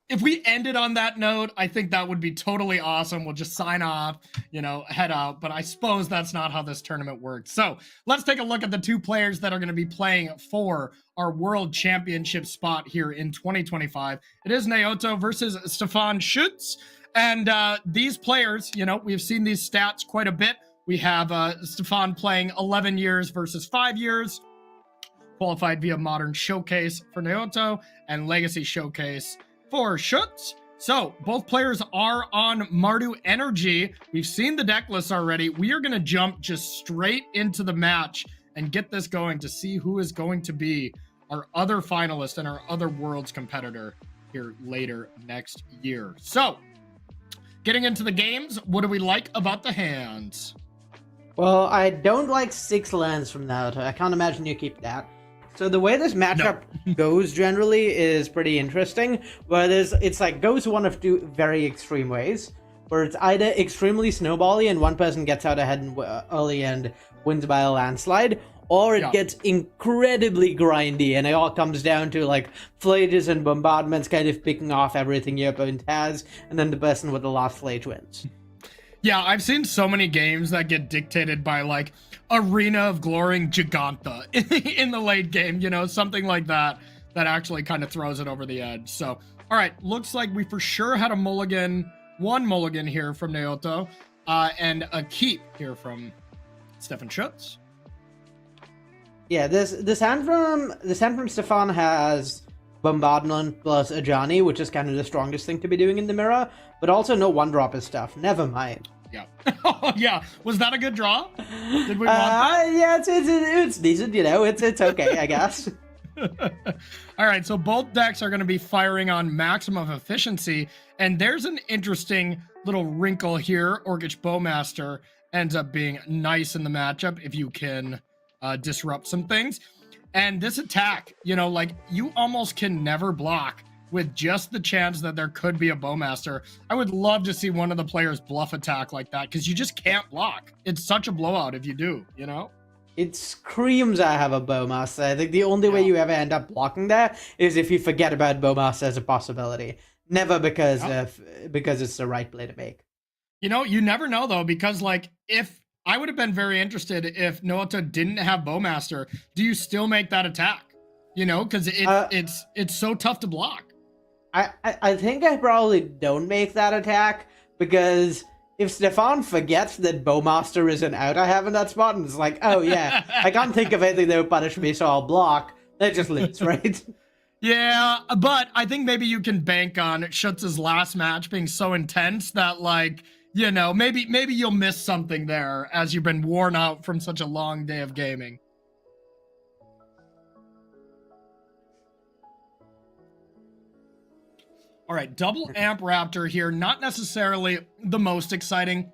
if we ended on that note, I think that would be totally awesome. We'll just sign off, you know, head out. But I suppose that's not how this tournament works. So let's take a look at the two players that are going to be playing for our World Championship spot here in 2025. It is Naoto versus Stefan Schutz. And these players, you know, we've seen these stats quite a bit. We have Stefan playing 11 years versus 5 years. Qualified via Modern Showcase for Naoto and Legacy Showcase for Schutz. So both players are on Mardu Energy. We've seen the deck lists already. We are going to jump just straight into the match and get this going to see who is going to be our other finalist and our other Worlds competitor here later next year. So getting into the games, what do we like about the hands? Well, I don't like 6 lands from Naruto. I can't imagine you keep that. So the way this matchup goes generally is pretty interesting, where it's like goes one of two very extreme ways, where it's either extremely snowbally and one person gets out ahead early and wins by a landslide, or it gets incredibly grindy and it all comes down to like flages and bombardments kind of picking off everything your opponent has, and then the person with the last flage wins. Yeah, I've seen so many games that get dictated by like Arena of Glorying Giganta in the late game, you know, something like that actually kind of throws it over the edge. So, all right, looks like we for sure had one mulligan here from Naoto, and a keep here from Stefan Schutz. Yeah, this hand from Stefan has Bombardment plus Ajani, which is kind of the strongest thing to be doing in the mirror, but also no one-dropper stuff. Never mind. Yeah. Oh, yeah. Was that a good draw? Did we want that? Yeah, it's decent, you know. It's okay, I guess. All right, so both decks are going to be firing on maximum efficiency, and there's an interesting little wrinkle here. Orcish Bowmaster ends up being nice in the matchup if you can disrupt some things. And this attack, you know, like you almost can never block with just the chance that there could be a Bowmaster. I would love to see one of the players bluff attack like that because you just can't block. It's such a blowout if you do, you know? It screams I have a Bowmaster. I think the only way you ever end up blocking that is if you forget about Bowmaster as a possibility. Never because it's the right play to make. You know, you never know though, because like if I would have been very interested if Naoto didn't have Bowmaster, do you still make that attack? You know, because it's so tough to block. I think I probably don't make that attack because if Stefan forgets that Bowmaster is an out I have in that spot and it's like, oh yeah, I can't think of anything that would punish me, so I'll block, they just lose, right? Yeah, but I think maybe you can bank on Schutz's last match being so intense that like, you know, maybe you'll miss something there as you've been worn out from such a long day of gaming. All right, double Amp Raptor here, not necessarily the most exciting.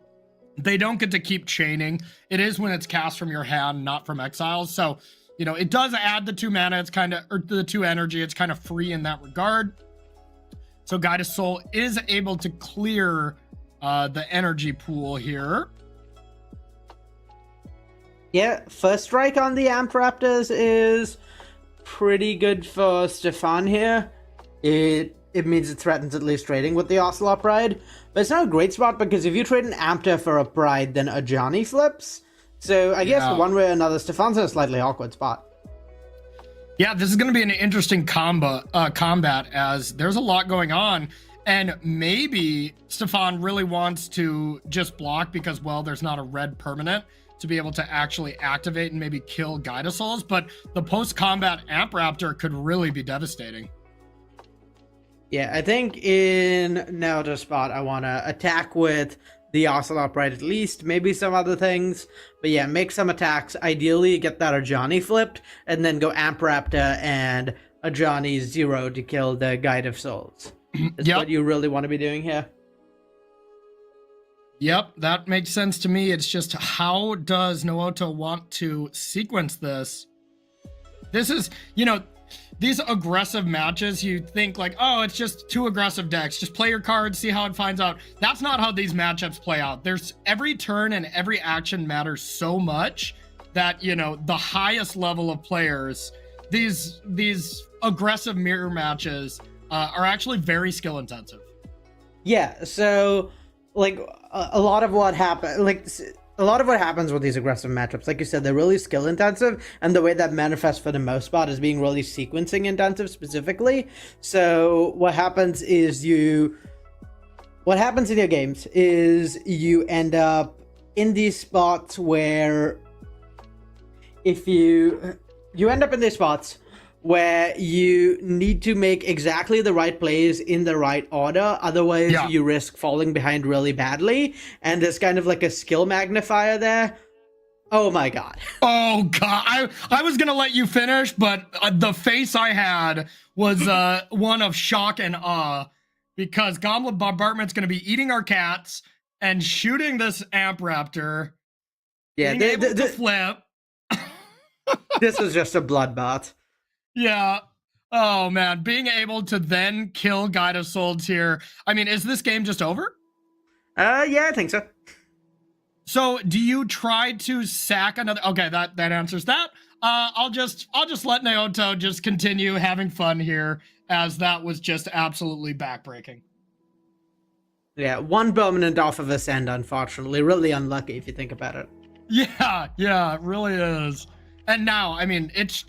They don't get to keep chaining. It is when it's cast from your hand, not from exiles. So, you know, it does add the 2 mana. It's kind of, or the 2 energy. It's kind of free in that regard. So Guided Soul is able to clear the energy pool here. Yeah, first strike on the Amp Raptors is pretty good for Stefan here. It means it threatens at least trading with the Ocelot Pride. But it's not a great spot because if you trade an Ampter for a Pride, then a Johnny flips. So I guess one way or another, Stefan's in a slightly awkward spot. Yeah, this is going to be an interesting combat as there's a lot going on. And maybe Stefan really wants to just block because, well, there's not a red permanent to be able to actually activate and maybe kill Gyda-Souls. But the post-combat Amp Raptor could really be devastating. Yeah, I think in Naruto's spot, I want to attack with the Ocelot Pride at least, maybe some other things. But yeah, make some attacks. Ideally, get that Ajani flipped, and then go Amp Raptor and a Johnny 0 to kill the Guide of Souls. Is Yep. what you really want to be doing here. Yep, that makes sense to me. It's just, how does Naoto want to sequence this? This is, these aggressive matches, you think like, oh, it's just two aggressive decks. Just play your cards, see how it finds out. That's not how these matchups play out. There's every turn and every action matters so much that, the highest level of players, these aggressive mirror matches are actually very skill intensive. Yeah, so like a lot of what happens with these aggressive matchups, like you said, they're really skill intensive, and the way that manifests for the most part is being really sequencing intensive specifically. So what happens in your games is you end up in these spots where you need to make exactly the right plays in the right order. Otherwise, you risk falling behind really badly. And there's kind of like a skill magnifier there. Oh my god. Oh god. I was going to let you finish, but the face I had was one of shock and awe, because Goblin Bombardment's going to be eating our cats and shooting this Amp Raptor. Yeah, being able to flip. This is just a bloodbath. Yeah. Oh man, being able to then kill Guide of Souls here. I mean, is this game just over? Yeah, I think so. So, do you try to sack another? Okay, that answers that. I'll just let Naoto just continue having fun here, as that was just absolutely backbreaking. Yeah, one permanent off of Ascend, unfortunately. Really unlucky if you think about it. Yeah, it really is. And now, I mean, it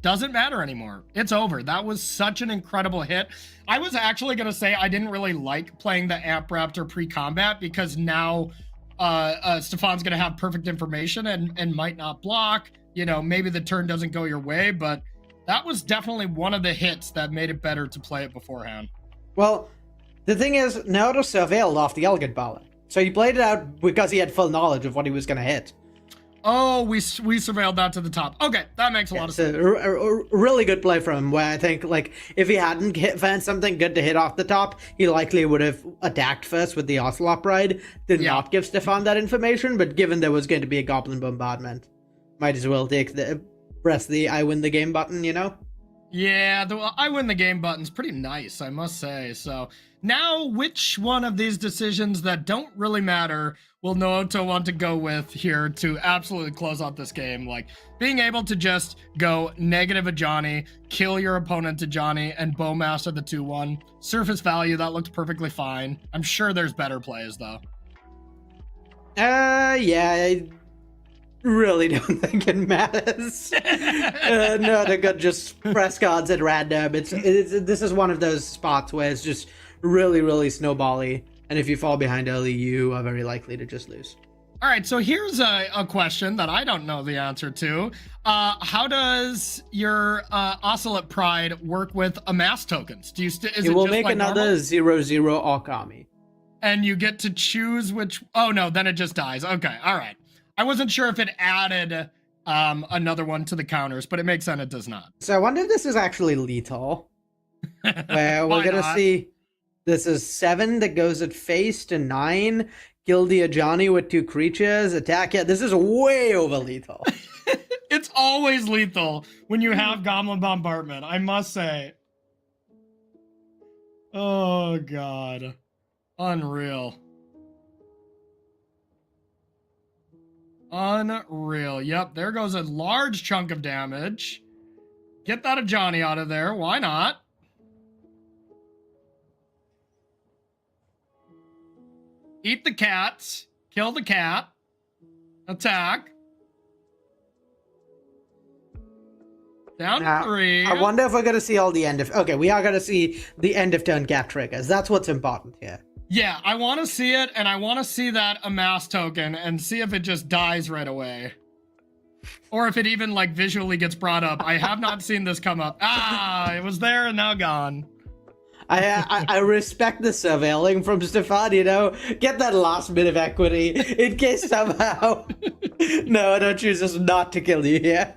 doesn't matter anymore. It's over. That was such an incredible hit. I was actually going to say I didn't really like playing the Amp Raptor pre-combat, because now Stefan's going to have perfect information and might not block. Maybe the turn doesn't go your way, but that was definitely one of the hits that made it better to play it beforehand. Well, the thing is, Naoto surveilled off the Elegant Ballad. So he played it out because he had full knowledge of what he was going to hit. Oh, we surveilled that to the top. Okay, that makes a lot of sense. A really good play from him, where I think, like, if he hadn't found something good to hit off the top, he likely would have attacked first with the Ocelot Ride, did not give Stefan that information, but given there was going to be a Goblin Bombardment, might as well press the I win the game button, Yeah, the I win the game button's pretty nice, I must say. So now, which one of these decisions that don't really matter will Naoto want to go with here to absolutely close out this game? Like, being able to just go negative a Johnny, kill your opponent to Johnny, and Bowmaster the 2-1. Surface value, that looked perfectly fine. I'm sure there's better plays, though. Yeah, I really don't think it matters. No, they're good. Just press cards at random. This is one of those spots where it's just really, really snowbally. And if you fall behind early, you are very likely to just lose. All right, so here's a question that I don't know the answer to. How does your Ocelot Pride work with amass tokens? You will make another 0/0 Orkami. And you get to choose which... Oh, no, then it just dies. Okay, all right. I wasn't sure if it added another one to the counters, but it makes sense it does not. So I wonder if this is actually lethal. Where we're going to see... This is 7 that goes at face to 9. Kill the Ajani with 2 creatures. Attack. Yeah, this is way over lethal. It's always lethal when you have Goblin Bombardment, I must say. Oh, God. Unreal. Unreal. Yep, there goes a large chunk of damage. Get that Ajani out of there. Why not? Eat the cats. Kill the cat. Attack. Down to 3. I wonder if we're going to see all the end of... Okay, we are going to see the end of turn cat triggers. That's what's important here. Yeah, I want to see it, and I want to see that amass token and see if it just dies right away. Or if it even, like, visually gets brought up. I have not seen this come up. Ah, it was there and now gone. I respect the surveilling from Stefan, Get that last bit of equity in case somehow... No, I don't choose us not to kill you here.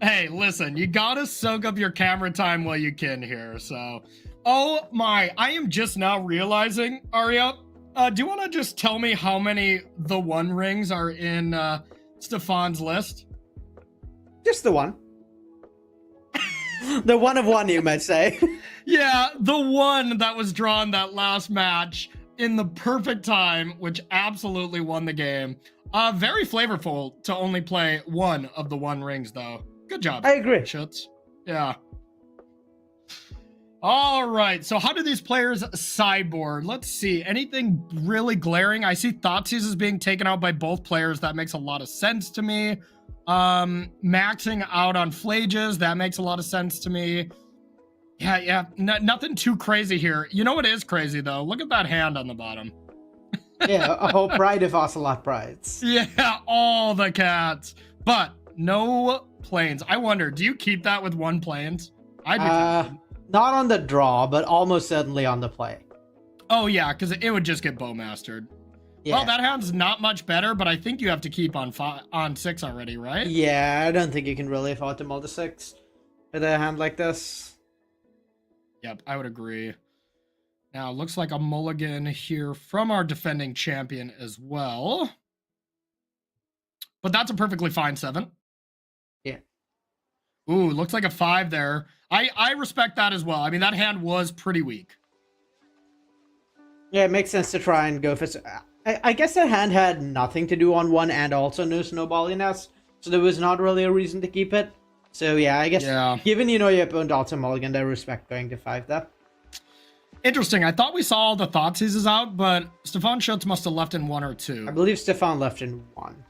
Hey, listen, you gotta soak up your camera time while you can here, so. Oh my, I am just now realizing, Arya, do you want to just tell me how many the one rings are in Stefan's list? Just the one. The one of one, you might say. Yeah, the one that was drawn that last match in the perfect time, which absolutely won the game. Very flavorful to only play one of the one rings, though. Good job. I agree. Schutz. Yeah. All right, so how do these players sideboard? Let's see. Anything really glaring? I see Thoughtseize is being taken out by both players. That makes a lot of sense to me. Maxing out on Flages. That makes a lot of sense to me. Yeah. Nothing too crazy here. You know what is crazy, though? Look at that hand on the bottom. Yeah, a whole pride of Ocelot Brides. Yeah, all the cats. But no planes. I wonder, do you keep that with one planes? I'd be tempted. Not on the draw, but almost certainly on the play. Oh, yeah, because it would just get bowmastered. Yeah. Well, that hand's not much better, but I think you have to keep on 6 already, right? Yeah, I don't think you can really afford to mull to 6 with a hand like this. Yep, I would agree. Now, looks like a mulligan here from our defending champion as well. But that's a perfectly fine 7. Yeah. Ooh, looks like a 5 there. I respect that as well. I mean, that hand was pretty weak. Yeah, it makes sense to try and go for... I guess that hand had nothing to do on 1 and also no snowballiness, so there was not really a reason to keep it. So yeah, I guess given you know your opponent also mulliganed, I respect going to 5 there. Interesting. I thought we saw all the Thoughtseizes out, but Stefan Schutz must have left in 1 or 2. I believe Stefan left in 1.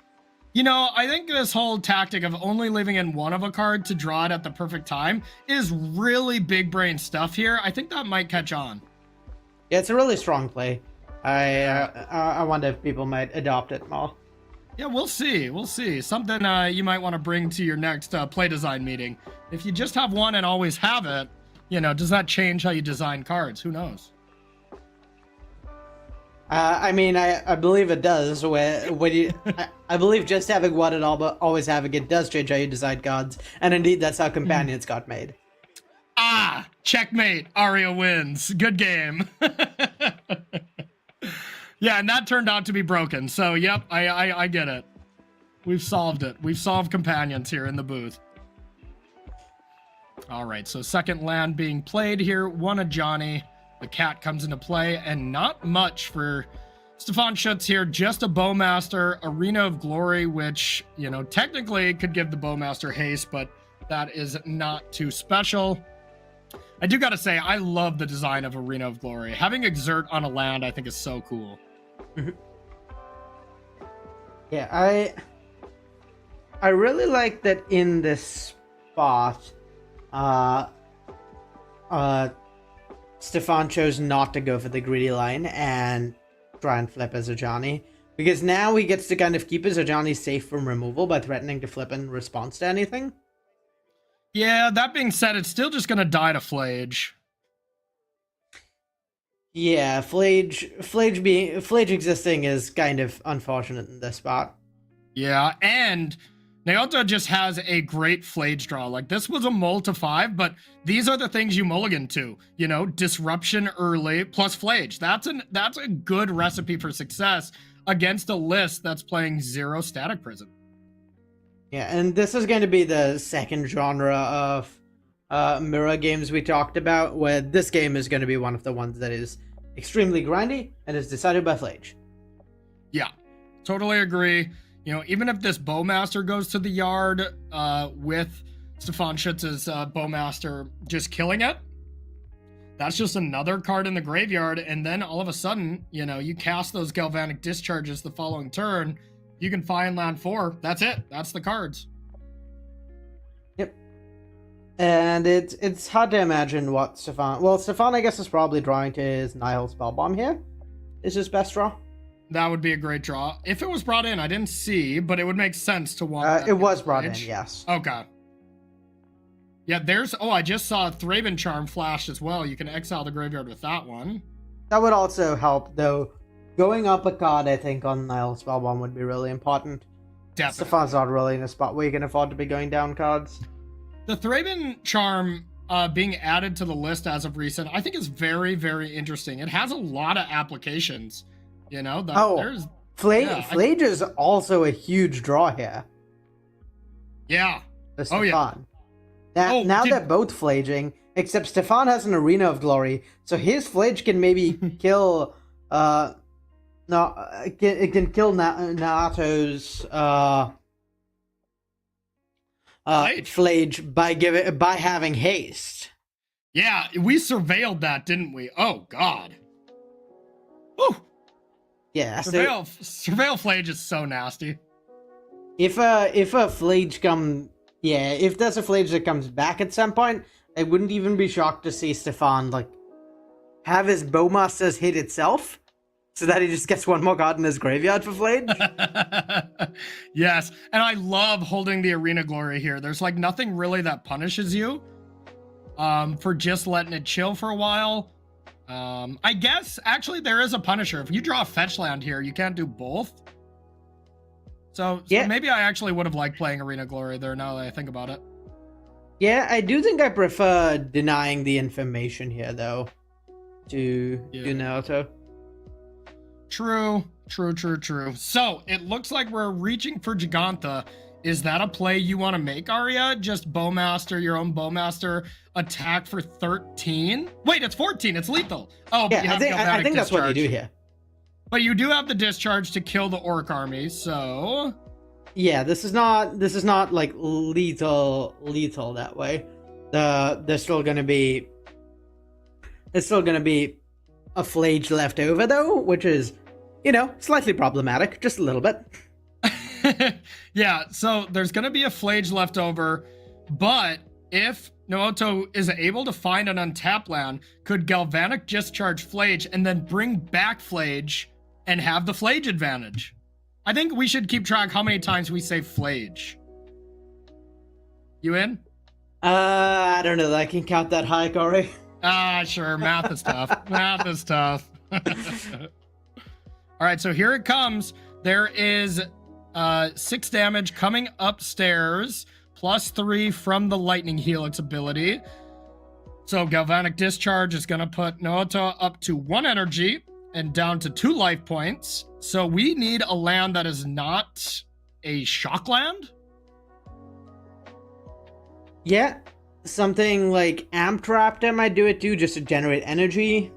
You know, I think this whole tactic of only leaving in 1 of a card to draw it at the perfect time is really big brain stuff here. I think that might catch on. Yeah, it's a really strong play. I wonder if people might adopt it more. Yeah, we'll see. We'll see. Something you might want to bring to your next play design meeting. If you just have 1 and always have it, you know, does that change how you design cards? Who knows? I mean, I believe it does. I believe just having 1 and always having it does change how you design cards, and indeed, that's how companions got made. Ah, checkmate. Arya wins. Good game. Yeah, and that turned out to be broken. So, yep, I get it. We've solved it. We've solved companions here in the booth. All right, so second land being played here. 1 of Johnny. The cat comes into play, and not much for Stefan Schutz here. Just a Bowmaster, Arena of Glory, which, you know, technically could give the Bowmaster haste, but that is not too special. I do gotta say, I love the design of Arena of Glory. Having Exert on a land, I think, is so cool. Yeah, I really like that in this spot, Stefan chose not to go for the greedy line and try and flip as a Johnny, because now he gets to kind of keep his Johnny safe from removal by threatening to flip in response to anything. Yeah, that being said, it's still just gonna die to Flage. Yeah, Flage existing is kind of unfortunate in this spot. Yeah, and Naota just has a great Flage draw. Like, this was a mull to 5, but these are the things you mulligan to. You know, disruption early plus Flage. That's a good recipe for success against a list that's playing 0 Static Prison. Yeah, and this is going to be the second genre of mirror games we talked about, where this game is going to be one of the ones that is extremely grindy and is decided by Flage. Yeah, totally agree. You know, even if this Bowmaster goes to the yard with Stefan Schutz's Bowmaster just killing it, that's just another card in the graveyard. And then all of a sudden, you know, you cast those Galvanic Discharges the following turn, you can find land 4. That's it. That's the cards. Yep. And it's hard to imagine what Stefan... Well, Stefan, I guess, is probably drawing to his Nihil Spellbomb here. Is his best draw. That would be a great draw. If it was brought in, I didn't see, but it would make sense to want it was brought in, yes. Okay. Yeah, there's... Oh, I just saw Thraben Charm flashed as well. You can exile the graveyard with that one. That would also help, though. Going up a card, I think, on Nihil Spellbomb would be really important. Definitely. Stefan's not really in a spot where you can afford to be going down cards. The Thraben charm being added to the list as of recent, I think is very, very interesting. It has a lot of applications. You know, there's Flage is also a huge draw here. Yeah. For Oh yeah. Now they're both flaging, except Stefan has an Arena of Glory, so his flage can maybe kill it can kill Nato's flage by having haste. Yeah, we surveilled that, didn't we? Oh god. Woo. Yeah, surveil flage is so nasty. If there's a flage that comes back at some point, I wouldn't even be shocked to see Stefan like have his Bowmasters hit itself, so that he just gets one more card in his graveyard for flage. Yes, and I love holding the Arena Glory here. There's like nothing really that punishes you for just letting it chill for a while. I guess actually there is a punisher. If you draw a fetch land here, you can't do both. So maybe I actually would have liked playing Arena Glory there now that I think about it. Yeah, I do think I prefer denying the information here, though, to Naruto. True. So, it looks like we're reaching for Giganta. Is that a play you want to make, Arya? Just Bowmaster, your own Bowmaster, attack for 13? Wait, it's 14. It's lethal. Oh, but yeah, I think that's what you do here. But you do have the discharge to kill the Orc army, so yeah, this is not like lethal that way. There's still gonna be a flage left over though, which is, slightly problematic, just a little bit. Yeah, so there's gonna be a flage left over, but if Naoto is able to find an untapped land, could Galvanic discharge flage and then bring back flage and have the flage advantage? I think we should keep track how many times we say flage. You in? I don't know that I can count that high, Corey. Sure. Math is tough. Math is tough. All right, so here it comes. There is 6 damage coming upstairs, +3 from the Lightning Helix ability. So Galvanic Discharge is going to put Naoto up to 1 energy and down to 2 life points. So we need a land that is not a shock land. Yeah, something like Amp Raptor might do it too, just to generate energy.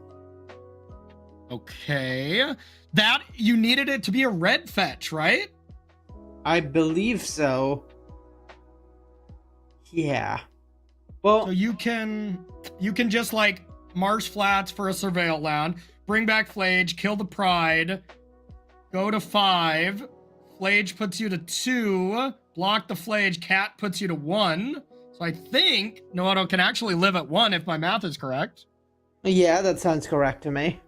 Okay. That, you needed it to be a red fetch, right? I believe so. Yeah. Well, so you can just like Marsh Flats for a Surveil land, bring back Flage, kill the Pride, go to 5, Flage puts you to 2, block the Flage, Cat puts you to 1. So I think Naoto can actually live at 1 if my math is correct. Yeah, that sounds correct to me.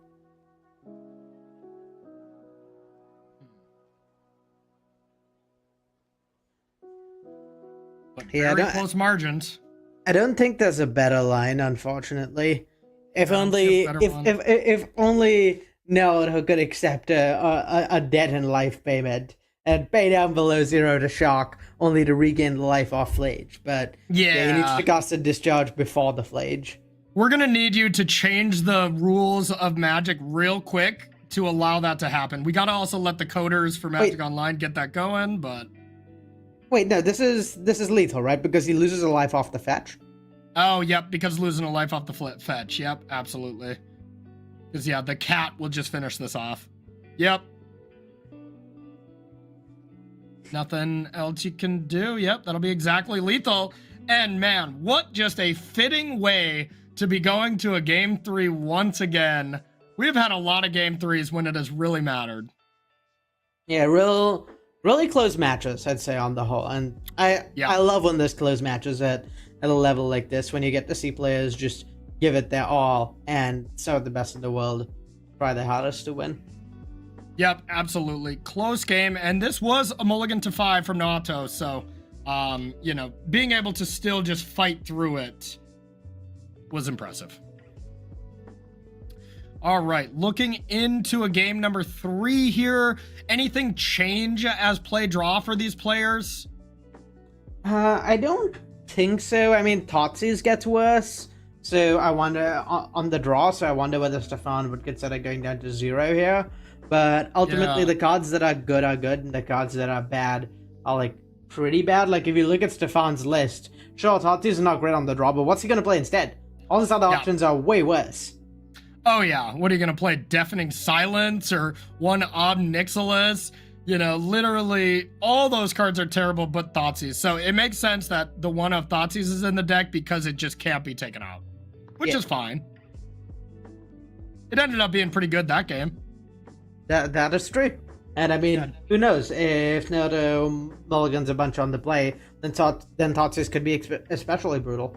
But very close margins. I don't think there's a better line, unfortunately. If only Naoto could accept a dead in life payment and pay down below 0 to shock, only to regain the life off Flage. But yeah, he needs to cast a discharge before the Flage. We're gonna need you to change the rules of Magic real quick to allow that to happen. We gotta also let the coders for Magic Online get that going, but... Wait, no, this is lethal, right? Because he loses a life off the fetch? Oh, yep, because losing a life off the fetch. Yep, absolutely. Because, yeah, the cat will just finish this off. Yep. Nothing else you can do. Yep, that'll be exactly lethal. And, man, what just a fitting way to be going to a Game 3 once again. We've had a lot of Game 3s when it has really mattered. Yeah, really close matches, I'd say, on the whole. And I love when there's close matches at a level like this, when you get to see players just give it their all, and so the best in the world try their hardest to win. Yep, absolutely. Close game, and this was a mulligan to 5 from Naoto, so, being able to still just fight through it was impressive. All right, looking into a game number 3 here. Anything change as play draw for these players? I don't think so. I mean, Totsi's gets worse. So I wonder on the draw. So I wonder whether Stefan would consider going down to 0 here. But ultimately, Yeah. the cards that are good, and the cards that are bad are like pretty bad. Like if you look at Stefan's list, sure, Totsi's not great on the draw, but what's he gonna play instead? All his other options are way worse. Oh yeah, what are you gonna play? Deafening Silence or one Ob Nixilis? You know, literally all those cards are terrible but Thoughtseize. So it makes sense that the one of Thoughtseize is in the deck because it just can't be taken out. Which is fine. It ended up being pretty good that game. That is true. And I mean, who knows? If Naruto mulligans a bunch on the play, then Thoughtseize could be especially brutal.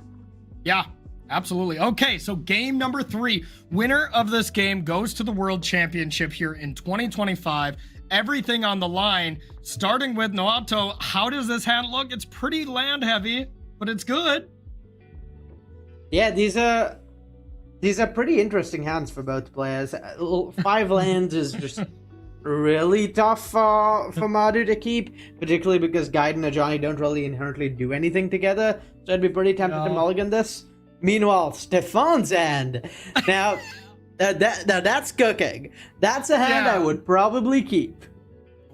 Yeah, absolutely. Okay, so game number 3. Winner of this game goes to the World Championship here in 2025. Everything on the line, starting with Naoto. How does this hand look? It's pretty land heavy, but it's good. Yeah, these are pretty interesting hands for both players. 5 lands is just really tough for Madu to keep, particularly because Guide and Ajani don't really inherently do anything together. So I'd be pretty tempted to mulligan this. Meanwhile, Stefan's hand. Now, that's cooking. That's a hand I would probably keep.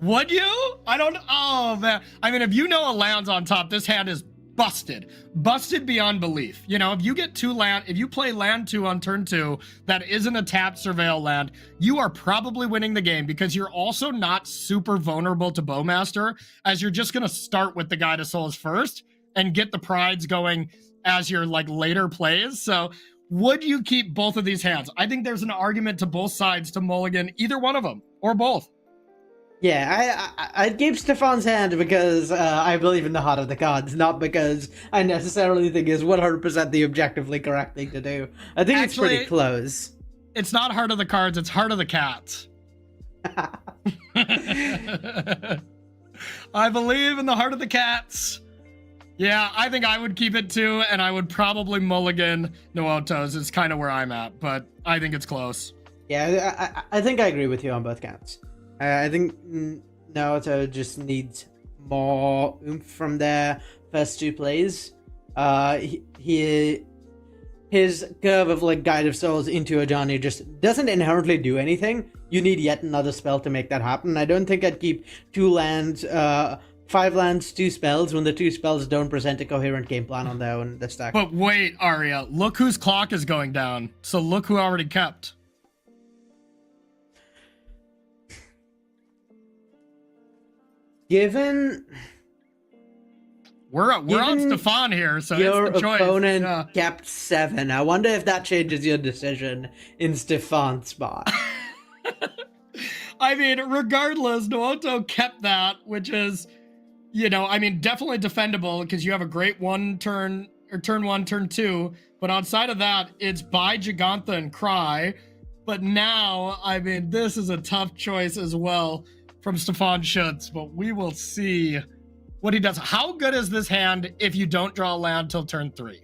Would you? I don't. Oh man. I mean, if you know a land's on top, this hand is busted beyond belief. You know, if you get 2 land, if you play land 2 on turn 2 that isn't a tapped surveil land, you are probably winning the game because you're also not super vulnerable to Bowmaster, as you're just gonna start with the Guide of Souls first and get the prides going as your like later plays. So would you keep both of these hands? I think there's an argument to both sides to mulligan either one of them or both. Yeah, I'd keep Stefan's hand because I believe in the heart of the cards, not because I necessarily think it's 100% the objectively correct thing to do. I think it's pretty close. It's not heart of the cards, it's heart of the cats. I believe in the heart of the cats. Yeah, I think I would keep it too, and I would probably mulligan Naoto's is kind of where I'm at, but I think it's close. Yeah, I think I agree with you on both counts. I think Naruto just needs more oomph from their first 2 plays. His curve of like Guide of Souls into Ajani just doesn't inherently do anything. You need yet another spell to make that happen. I don't think I'd keep 2 lands, 5 lands, 2 spells when the 2 spells don't present a coherent game plan on their own in the stack. But wait, Arya, look whose clock is going down. So look who already kept. Given we're on Stefan here, so your it's the choice. Opponent kept 7. I wonder if that changes your decision in Stefan's spot. I mean, regardless, Naoto kept that, which is, you know, I mean, definitely defendable because you have a great turn 1, turn 2. But outside of that, it's buy Gigantha and Cry. But now, I mean, this is a tough choice as well from Stefan Schutz, but we will see what he does. How good is this hand if you don't draw a land till turn 3?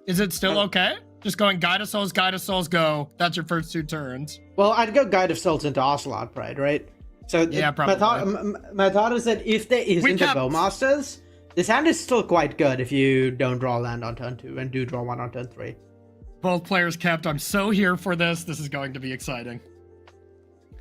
Is it still okay? Just going Guide of Souls, go. That's your first 2 turns. Well, I'd go Guide of Souls into Ocelot Pride, right? So yeah, probably. My thought is that if there isn't a Bowmasters, this hand is still quite good if you don't draw a land on turn 2 and do draw one on turn 3. Both players kept. I'm so here for this. This is going to be exciting.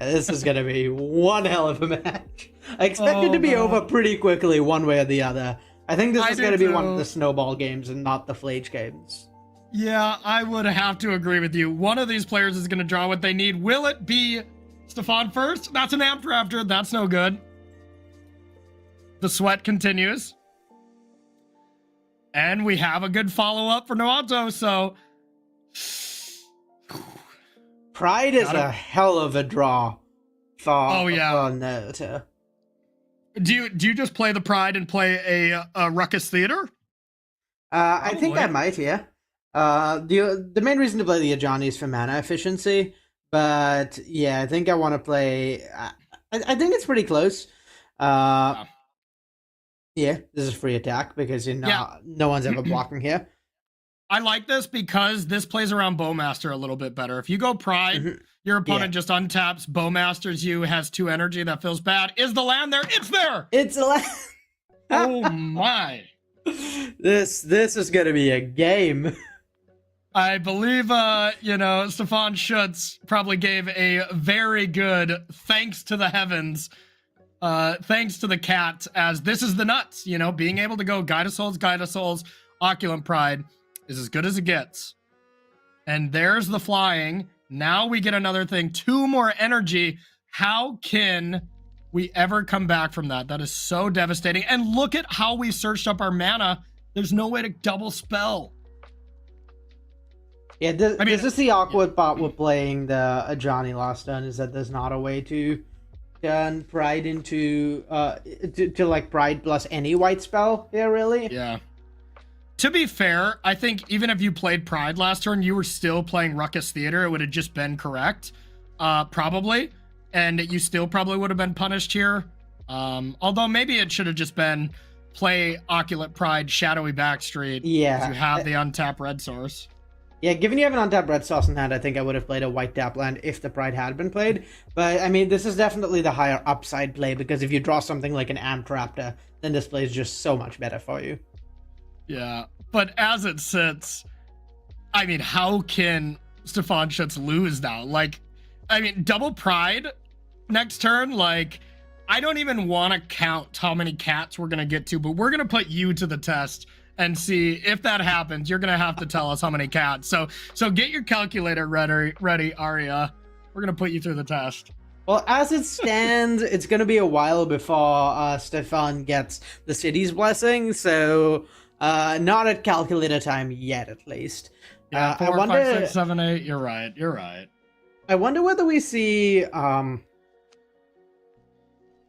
This is going to be one hell of a match. I expect it to be over pretty quickly, one way or the other. I think this is going to be one of the snowball games and not the Flage games. Yeah, I would have to agree with you. One of these players is going to draw what they need. Will it be Stefan first? That's an amp drafter. That's no good. The sweat continues. And we have a good follow-up for Naoto, so... Pride is a hell of a draw for Naruto. Do you just play the Pride and play a Ruckus Theater? I think I might, yeah. The main reason to play the Ajani is for mana efficiency, but yeah, I think I want to play... I think it's pretty close. Yeah, this is free attack because no one's ever blocking here. I like this because this plays around Bowmaster a little bit better. If you go Pride, your opponent just untaps, Bowmasters you, has 2 energy, that feels bad. Is the land there? It's there! It's a land! Oh my. This is gonna be a game. I believe, Stefan Schutz probably gave a very good thanks to the heavens, thanks to the cat, as this is the nuts, being able to go Guide of Souls, Opulent Pride is as good as it gets. And there's the flying. Now we get another thing, 2 more energy. How can we ever come back from that? That is so devastating. And look at how we searched up our mana. There's no way to double spell. Yeah, this is the awkward part with playing the Johnny Last Turn, is that there's not a way to turn Pride into to like Pride plus any white spell here, really. Yeah. To be fair, I think even if you played Pride last turn, you were still playing Ruckus Theater. It would have just been correct, probably, and you still probably would have been punished here. Although maybe it should have just been play Opulent Pride, Shadowy Backstreet. Yeah, you have the untapped red source. Yeah, given you have an untapped red sauce in hand, I think I would have played a white tap land if the Pride had been played. But, I mean, this is definitely the higher upside play, because if you draw something like an Amped Raptor, then this play is just so much better for you. Yeah, but as it sits, I mean, how can Stefan Schutz lose now? Like, I mean, double Pride next turn, like, I don't even want to count how many cats we're going to get to, but we're going to put you to the test and see if that happens. You're gonna have to tell us how many cats. So get your calculator ready, Arya. We're gonna put you through the test. Well, as it stands, it's gonna be a while before Stefan gets the city's blessing. So not at calculator time yet, at least. Yeah, 4, I wonder, 5, 6, 7, 8. You're right. I wonder whether we see. No,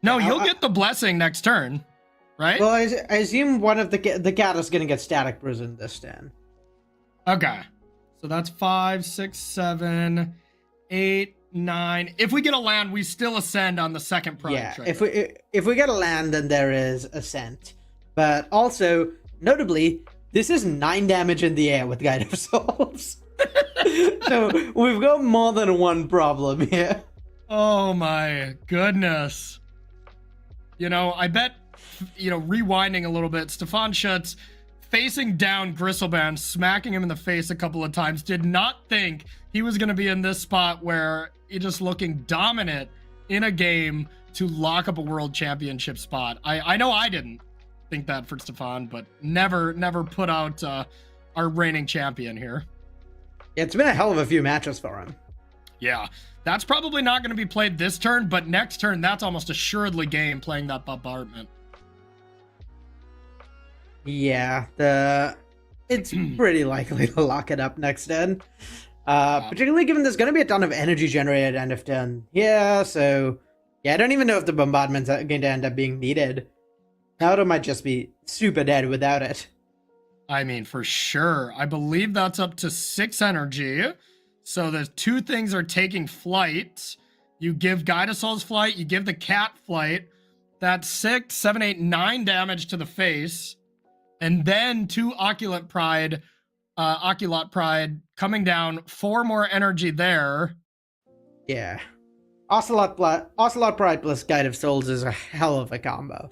you'll get the blessing next turn. Right? Well, I assume one of the cat is going to get Static Prison this turn. Okay. So that's 5, 6, 7, 8, 9. If we get a land, we still ascend on the second Pride. Yeah, trigger. if we get a land, then there is Ascent. But also, notably, this is 9 damage in the air with Guide of Souls. So we've got more than one problem here. Oh my goodness. I bet, rewinding a little bit, Stefan Schutz facing down Gristleband, smacking him in the face a couple of times, did not think he was going to be in this spot where he just looking dominant in a game to lock up a world championship spot. I know I didn't think that for Stefan, but never put out our reigning champion here. Yeah, it's been a hell of a few matches for him. Yeah, that's probably not going to be played this turn, but next turn, that's almost assuredly game playing that bombardment. Yeah, it's pretty likely to lock it up next turn. Particularly given there's going to be a ton of energy generated end of turn. Yeah, so yeah, I don't even know if the bombardment's going to end up being needed. Naruto might just be super dead without it. I mean, for sure. I believe that's up to 6 energy. So the 2 things are taking flight. You give Guide of Souls flight, you give the cat flight. That's 6, 7, 8, 9 damage to the face. And then 2 Opulent Pride coming down, 4 more energy there. Yeah. Ocelot Pride plus Guide of Souls is a hell of a combo.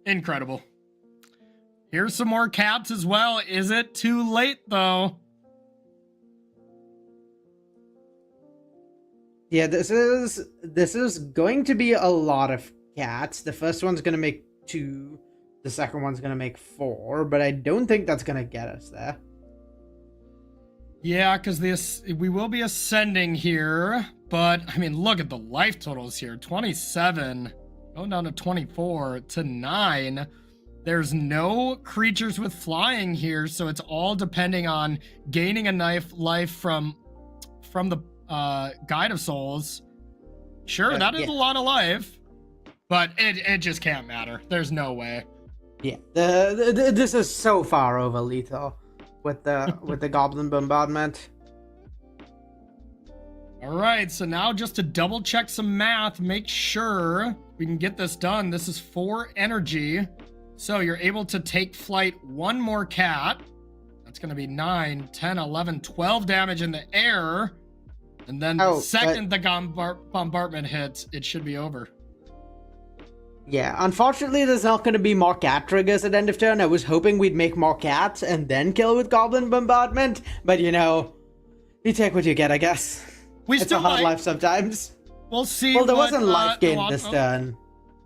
Incredible. Here's some more cats as well. Is it too late, though? Yeah, this is going to be a lot of cats. The first one's going to make 2. The second one's going to make 4, but I don't think that's going to get us there. Yeah, because we will be ascending here, but, I mean, look at the life totals here. 27, going down to 24, to 9. There's no creatures with flying here, so it's all depending on gaining a life from the Guide of Souls. Sure, that is a lot of life, but it just can't matter. There's no way. Yeah, this is so far over lethal with the Goblin Bombardment. All right, so now just to double check some math, make sure we can get this done. This is 4 energy, so you're able to take flight 1 more cat. That's going to be 9, 10, 11, 12 damage in the air. And then the second the bombardment hits, it should be over. Yeah, unfortunately, there's not going to be more cat triggers at end of turn. I was hoping we'd make more cats and then kill with Goblin Bombardment, but you know, you take what you get, I guess. It's still a hard might. life sometimes. We'll see. Well, there what, wasn't life gain Nuance- this turn,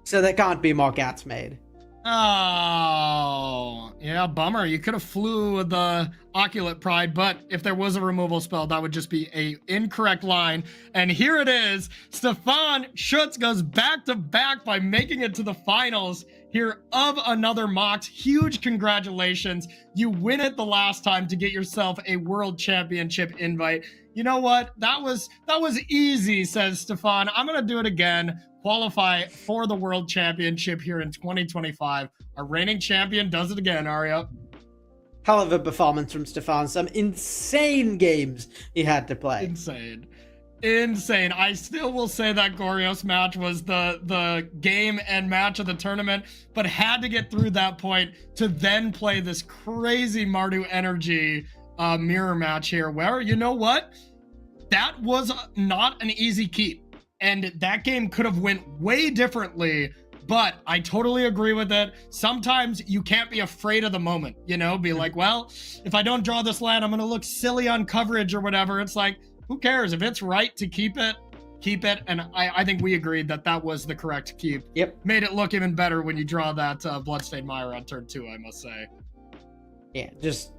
so there can't be more cats made. Oh, yeah, bummer. You could have flew the Oculate Pride, but if there was a removal spell, that would just be a incorrect line. And here it is. Stefan Schutz goes back to back by making it to the finals here of another Mox. Huge congratulations. You win it the last time to get yourself a World Championship invite. You know what? That was easy, says Stefan. I'm going to do it again. Qualify for the World Championship here in 2025. Our reigning champion does it again, Arya. Hell of a performance from Stefan. Some insane games he had to play. Insane. I still will say that Gorios match was the game and match of the tournament, but had to get through that point to then play this crazy Mardu Energy mirror match here, where, you know what? That was not an easy keep. And that game could have went way differently, but I totally agree with it. Sometimes you can't be afraid of the moment, you know? Be like, well, if I don't draw this land, I'm going to look silly on coverage or whatever. It's like, who cares? If it's right to keep it, keep it. And I think we agreed that that was the correct keep. Yep. Made it look even better when you draw that Bloodstained Mire on turn 2, I must say. Yeah, just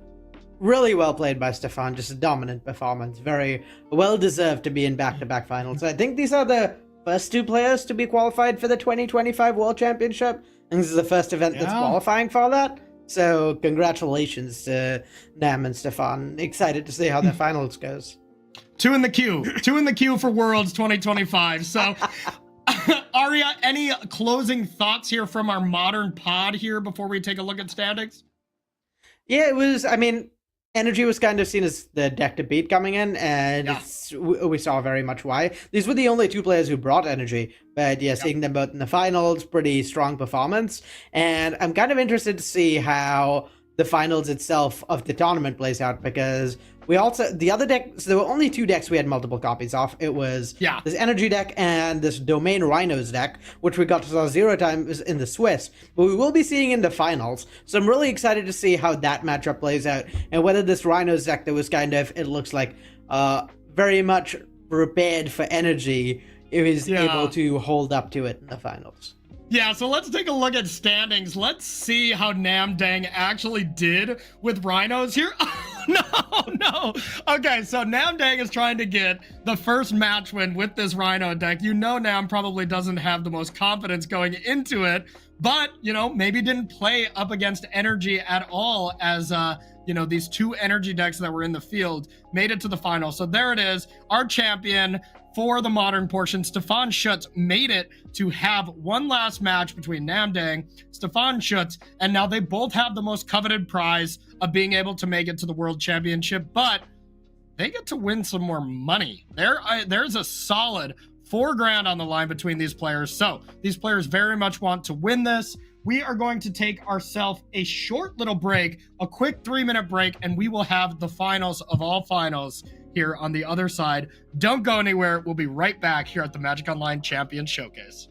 really well played by Stefan. Just a dominant performance. Very well deserved to be in back-to-back finals. I think these are the first two players to be qualified for the 2025 World Championship. And this is the first event that's qualifying for that. So congratulations to Nam and Stefan. Excited to see how the finals goes. Two in the queue for Worlds 2025. So Arya, any closing thoughts here from our modern pod here before we take a look at standings? Yeah, it was, I mean, Energy was kind of seen as the deck to beat coming in, and we saw very much why. These were the only two players who brought Energy, but yeah, seeing them both in the finals, pretty strong performance. And I'm kind of interested to see how the finals itself of the tournament plays out, because we also, the other decks, there were only two decks we had multiple copies of. It was this Energy deck and this Domain Rhinos deck, which we got to saw 0 times in the Swiss, but we will be seeing in the finals. So I'm really excited to see how that matchup plays out, and whether this Rhinos deck that was kind of, it looks like, very much prepared for Energy, is able to hold up to it in the finals. Yeah, so let's take a look at standings. Let's see how Namdang actually did with Rhinos here. No. Okay, so Namdang is trying to get the first match win with this Rhino deck. You know Nam probably doesn't have the most confidence going into it, but, you know, maybe didn't play up against Energy at all, as, you know, these two Energy decks that were in the field made it to the final. So there it is, our champion for the modern portion. Stefan Schutz made it to have one last match between Namdang, Stefan Schutz, and now they both have the most coveted prize of being able to make it to the World Championship, but they get to win some more money. There's a solid $4,000 on the line between these players, so these players very much want to win this. We are going to take ourselves a short little break, a quick 3-minute break, and we will have the finals of all finals here on the other side. Don't go anywhere. We'll be right back here at the Magic Online Champions Showcase.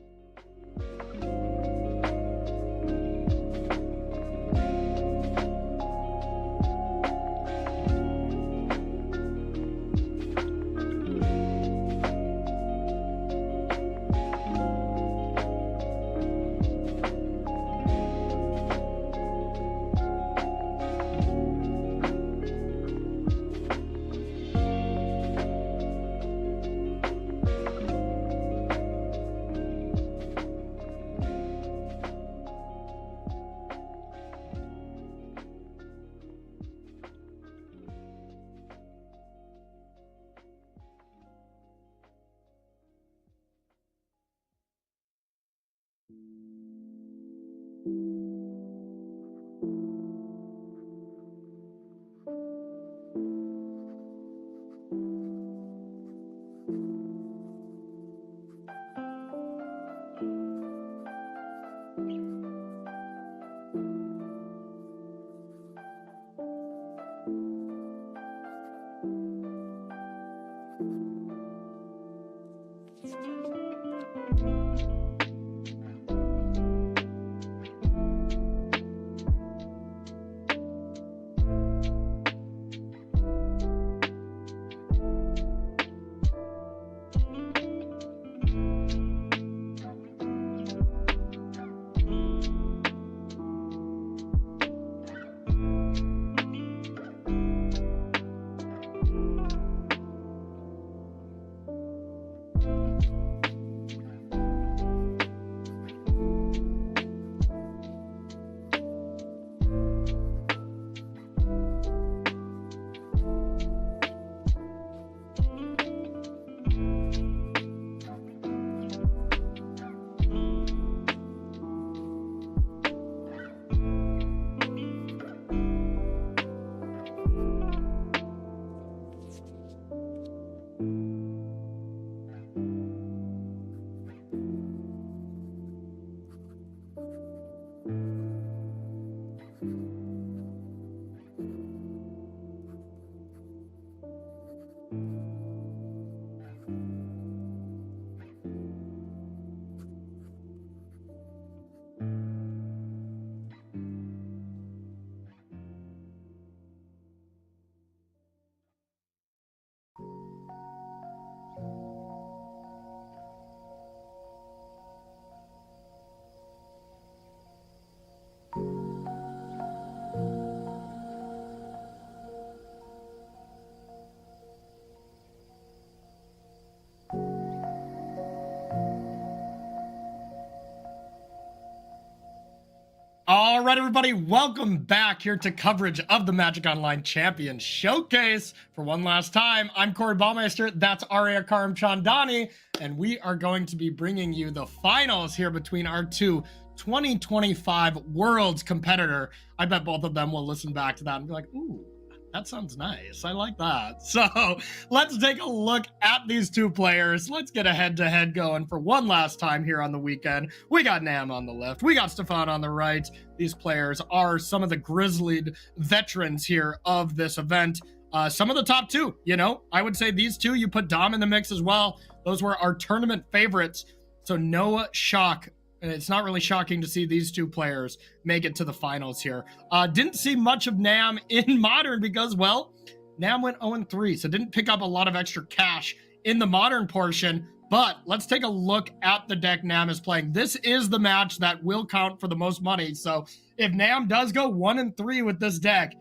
All right, everybody, welcome back here to coverage of the Magic Online Champion Showcase. For one last time, I'm Corey Ballmeister, that's Arya Karamchandani, and we are going to be bringing you the finals here between our two 2025 Worlds competitor. I bet both of them will listen back to that and be like, ooh, that sounds nice. I like that. So let's take a look at these two players. Let's get a head-to-head going for one last time here on the weekend. We got Nam on the left. We got Stefan on the right. These players are some of the grizzlied veterans here of this event. Some of the top two, you know, I would say these two, you put Dom in the mix as well. Those were our tournament favorites. So no shock. It's not really shocking to see these two players make it to the finals here. Didn't see much of Nam in Modern because, well, Nam went 0-3, so didn't pick up a lot of extra cash in the Modern portion. But let's take a look at the deck Nam is playing. This is the match that will count for the most money. So if Nam does go 1-3 with this deck,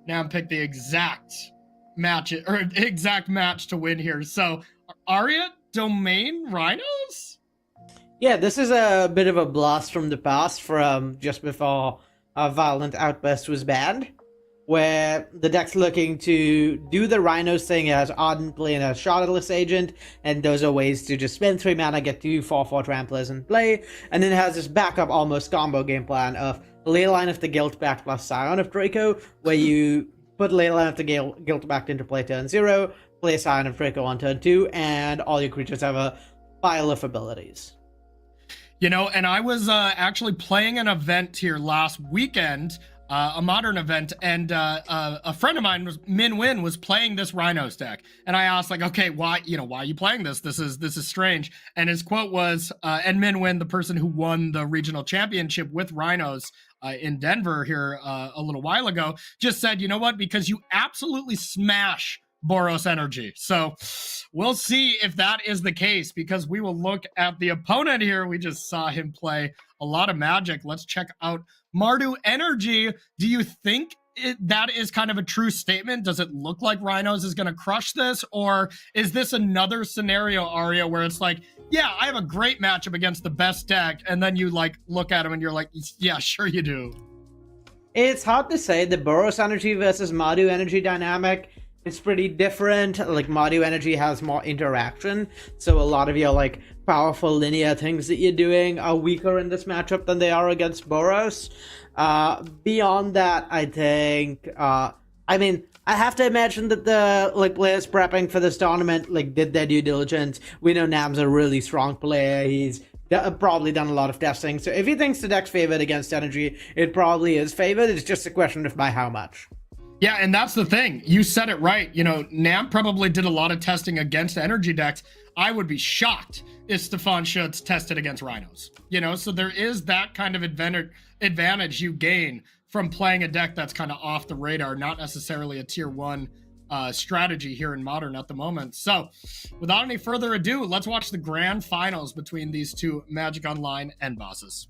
Nam picked the exact match to win here. So Arya, Domain, Rhinos? Yeah, this is a bit of a blast from the past from just before Violent Outburst was banned, where the deck's looking to do the Rhinos thing as Ardent playing a Shardless Agent, and those are ways to just spend 3 mana, get 2 4/4 Tramplers in play, and then it has this backup almost combo game plan of Leyline of the Guilt-backed plus Scion of Draco, where you put Leyline of the Guilt-backed into play turn 0, play Scion of Draco on turn 2, and all your creatures have a pile of abilities. You know, and I was actually playing an event here last weekend, a Modern event, and a friend of mine, Min Win, was playing this Rhinos deck, and I asked, like, okay, why are you playing this? This is strange. And his quote was, and Min Win, the person who won the regional championship with Rhinos in Denver here a little while ago, just said, you know what? Because you absolutely smash Boros energy. So we'll see if that is the case, because we will look at the opponent here. We just saw him play a lot of Magic. Let's check out Mardu energy. Do you think that is kind of a true statement? Does it look like Rhinos is going to crush this, or is this another scenario, Arya, where it's like, yeah, I have a great matchup against the best deck, and then you like look at him and you're like, yeah, sure you do? It's hard to say. The Boros energy versus Mardu energy dynamic, it's pretty different. Like, Mardu energy has more interaction, so a lot of your like powerful linear things that you're doing are weaker in this matchup than they are against Boros. Beyond that, I think I mean, I have to imagine that the like players prepping for this tournament like did their due diligence. We know Nam's a really strong player. He's probably done a lot of testing, so if he thinks the deck's favored against energy, it probably is favored. It's just a question of by how much. Yeah, and that's the thing. You said it right. You know, Nam probably did a lot of testing against energy decks. I would be shocked if Stefan Schutz tested against Rhinos. You know, so there is that kind of advantage you gain from playing a deck that's kind of off the radar, not necessarily a tier 1 strategy here in Modern at the moment. So without any further ado, let's watch the grand finals between these two Magic Online end bosses.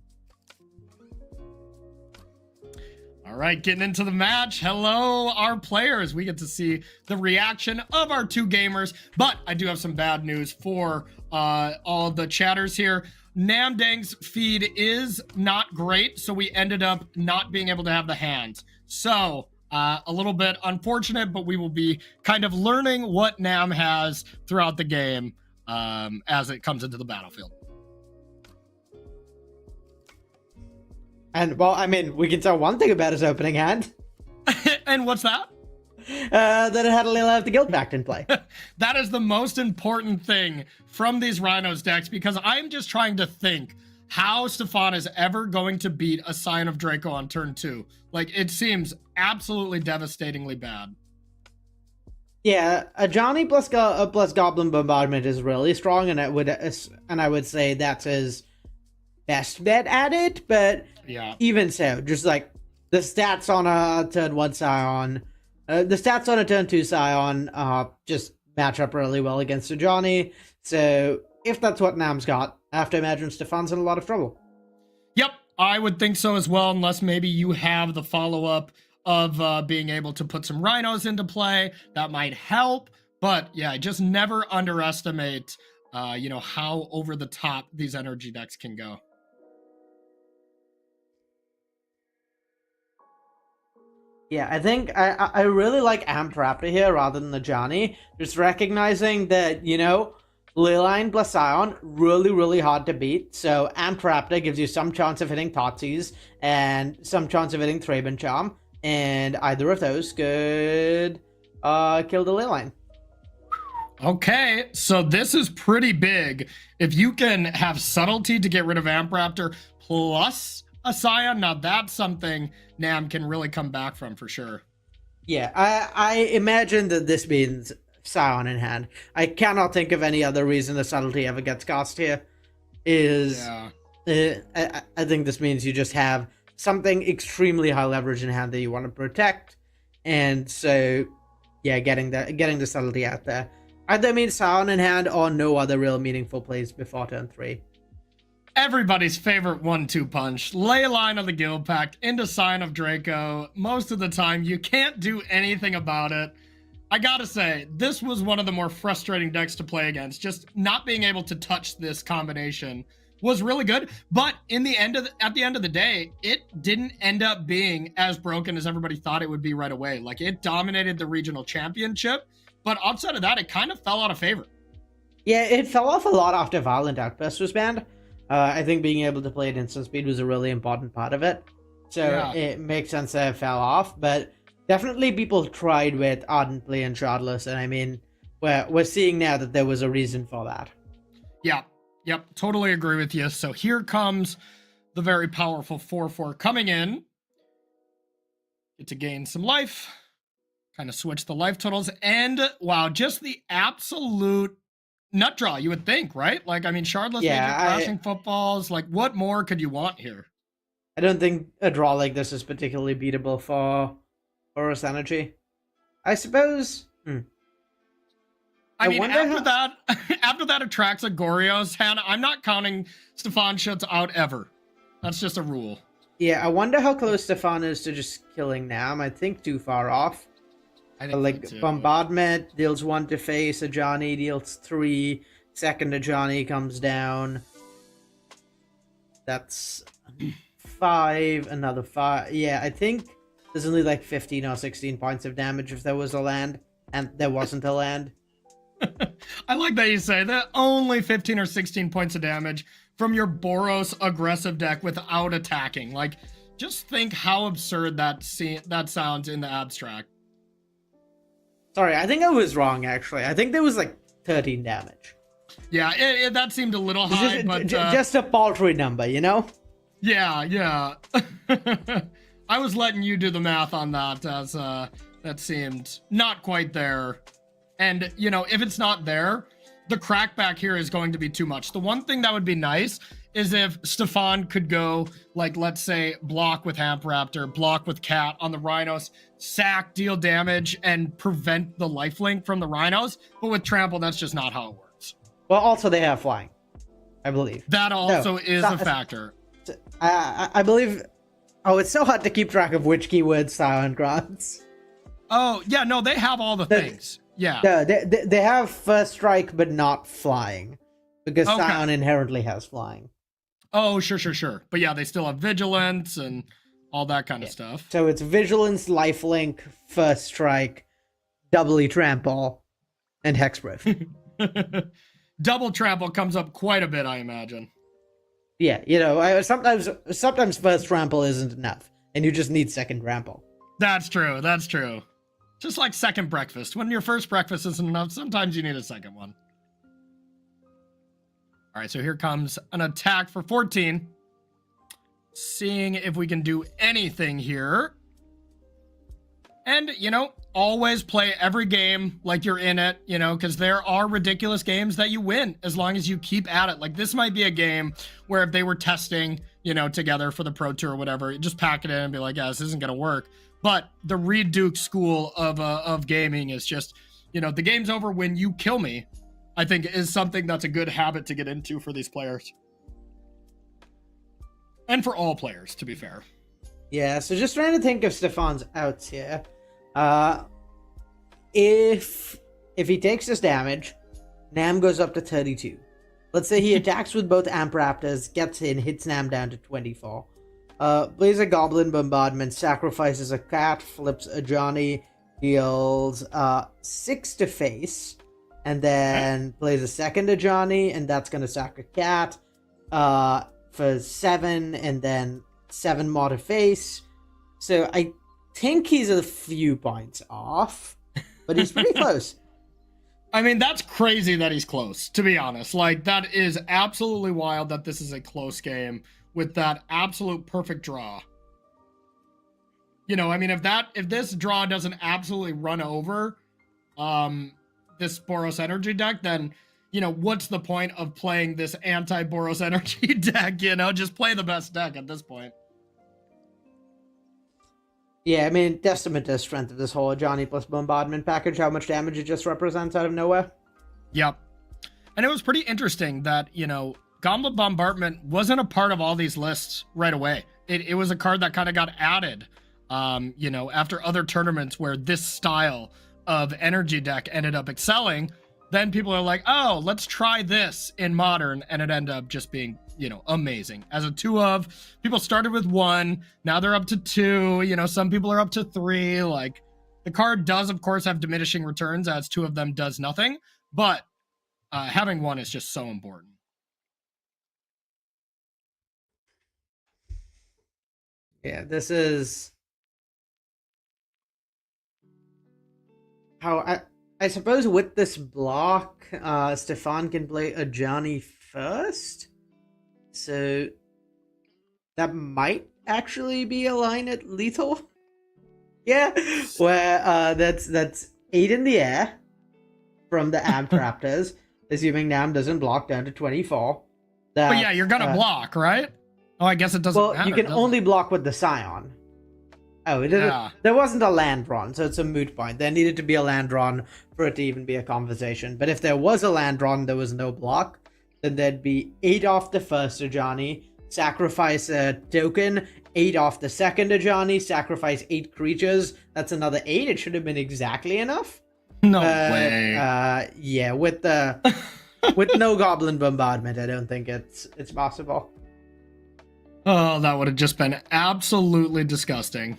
All right, getting into the match. Hello, our players. We get to see the reaction of our two gamers, but I do have some bad news for all the chatters here. Namdang's feed is not great, so we ended up not being able to have the hands. So a little bit unfortunate, but we will be kind of learning what Nam has throughout the game as it comes into the battlefield. And, well, I mean, we can tell one thing about his opening hand. And what's that? That it had a little of the Guilt-backed in play. That is the most important thing from these Rhinos decks, because I'm just trying to think how Stefan is ever going to beat a Scion of Draco on turn 2. Like, it seems absolutely devastatingly bad. Yeah, a Johnny plus Goblin Bombardment is really strong, and I would say that's his best bet at it, but yeah, even so, just like the stats on a turn 1 Scion, the stats on a turn 2 Scion just match up really well against a Johnny. So if that's what Nam's got, I have to imagine Stefan's in a lot of trouble. Yep, I would think so as well, unless maybe you have the follow-up of being able to put some Rhinos into play. That might help, but yeah, just never underestimate you know, how over the top these energy decks can go. Yeah, I think I really like Amp Raptor here rather than the Johnny. Just recognizing that, Leyline plus Scion, really, really hard to beat. So Amp Raptor gives you some chance of hitting Thoughtseize and some chance of hitting Thraben Charm. And either of those could kill the Leyline. Okay, so this is pretty big. If you can have subtlety to get rid of Amp Raptor plus a Scion, now that's something Nam can really come back from for sure. Yeah, I imagine that this means Scion in hand. I cannot think of any other reason the subtlety ever gets cast here. I think this means you just have something extremely high leverage in hand that you want to protect, and so yeah, getting the subtlety out there either means Scion in hand or no other real meaningful plays before turn 3. Everybody's favorite 1-2 punch. Leyline of the Guild Pact into Sign of Draco. Most of the time, you can't do anything about it. I gotta say, this was one of the more frustrating decks to play against. Just not being able to touch this combination was really good. But at the end of the day, it didn't end up being as broken as everybody thought it would be right away. Like, it dominated the regional championship, but outside of that, it kind of fell out of favor. Yeah, it fell off a lot after Violent Outburst was banned. I think being able to play at instant speed was a really important part of it. So yeah, it makes sense that it fell off, but definitely people tried with Ardent Play and Shardless, and I mean, we're seeing now that there was a reason for that. Yep, totally agree with you. So here comes the very powerful 4/4 coming in. Get to gain some life, kind of switch the life totals, and wow, just the absolute nut draw, you would think, right? Like, I mean, Shardless, crashing footballs. Like, what more could you want here? I don't think a draw like this is particularly beatable for Horus Energy. I suppose. I mean, after that attracts a Goryo's hand, I'm not counting Stefan Schutz out ever. That's just a rule. Yeah, I wonder how close Stefan is to just killing Nam. I think too far off. I think like Bombardment deals 1 to face, Ajani deals 3, second Ajani comes down. That's 5, another 5. Yeah, I think there's only like 15 or 16 points of damage if there was a land, and there wasn't a land. I like that you say that. Only 15 or 16 points of damage from your Boros aggressive deck without attacking. Like, just think how absurd that sounds in the abstract. Sorry, I think I was wrong, actually. I think there was like 13 damage. Yeah, that seemed a little high, but... just a paltry number, you know? Yeah. I was letting you do the math on that, as that seemed not quite there. And, if it's not there, the crackback here is going to be too much. The one thing that would be nice is if Stefan could go, like, let's say, block with Amp Raptor, block with Cat on the Rhinos, sack, deal damage, and prevent the lifelink from the Rhinos. But with Trample, that's just not how it works. Well, also they have flying, I believe. That also is a factor. I believe... Oh, it's so hard to keep track of which keywords Scion grants. Oh, yeah, no, they have all the things. Yeah. They have First Strike, but not flying. Because Scion inherently has flying. Oh, sure. But yeah, they still have Vigilance and all that kind of stuff. So it's Vigilance, Lifelink, First Strike, doubly Trample, and Hexproof. Double Trample comes up quite a bit, I imagine. Yeah, sometimes First Trample isn't enough, and you just need Second Trample. That's true. Just like Second Breakfast. When your first breakfast isn't enough, sometimes you need a second one. All right, so here comes an attack for 14. Seeing if we can do anything here. And, always play every game like you're in it, because there are ridiculous games that you win as long as you keep at it. Like, this might be a game where if they were testing, together for the Pro Tour or whatever, just pack it in and be like, yeah, this isn't going to work. But the Reed Duke school of gaming is just, the game's over when you kill me, I think is something that's a good habit to get into for these players. And for all players, to be fair. Yeah, so just trying to think of Stefan's outs here. If he takes this damage, Nam goes up to 32. Let's say he attacks with both Amp Raptors, gets in, hits Nam down to 24. Plays a Goblin Bombardment, sacrifices a cat, flips a Johnny, deals 6 to face, and then plays a second Ajani, and that's going to sack a cat for 7, and then 7 more to face. So I think he's a few points off, but he's pretty close. I mean, that's crazy that he's close, to be honest. Like, that is absolutely wild that this is a close game with that absolute perfect draw. You know, I mean, if this draw doesn't absolutely run over this Boros Energy deck, then, you know, what's the point of playing this anti-Boros Energy deck? You know, just play the best deck at this point. Yeah, I mean, testament to the strength of this whole Johnny plus Bombardment package, how much damage it just represents out of nowhere. Yep. And it was pretty interesting that, you know, Gauntlet Bombardment wasn't a part of all these lists right away. It was a card that kind of got added, you know, after other tournaments where this style of energy deck ended up excelling. Then people are like, oh, let's try this in Modern, and it ended up just being, you know, amazing. As a 2 of, people started with 1, now they're up to 2, you know, some people are up to 3. Like, the card does, of course, have diminishing returns, as 2 of them does nothing, but having 1 is just so important. Yeah, this is how I suppose with this block, Stefan can play a Johnny first. So that might actually be a line at lethal. Yeah, where that's 8 in the air from the Amp Raptors, assuming Nam doesn't block down to 24. But yeah, you're gonna block, right? Oh, I guess it doesn't matter. Well, you can only block with the Scion. Oh, it didn't. Yeah. There wasn't a land drawn, so it's a moot point. There needed to be a land drawn for it to even be a conversation. But if there was a land drawn, there was no block, then there'd be 8 off the first Ajani, sacrifice a token, 8 off the second Ajani, sacrifice 8 creatures. That's another 8. It should have been exactly enough. No way. Yeah, with the with no Goblin Bombardment, I don't think it's possible. Oh, that would have just been absolutely disgusting.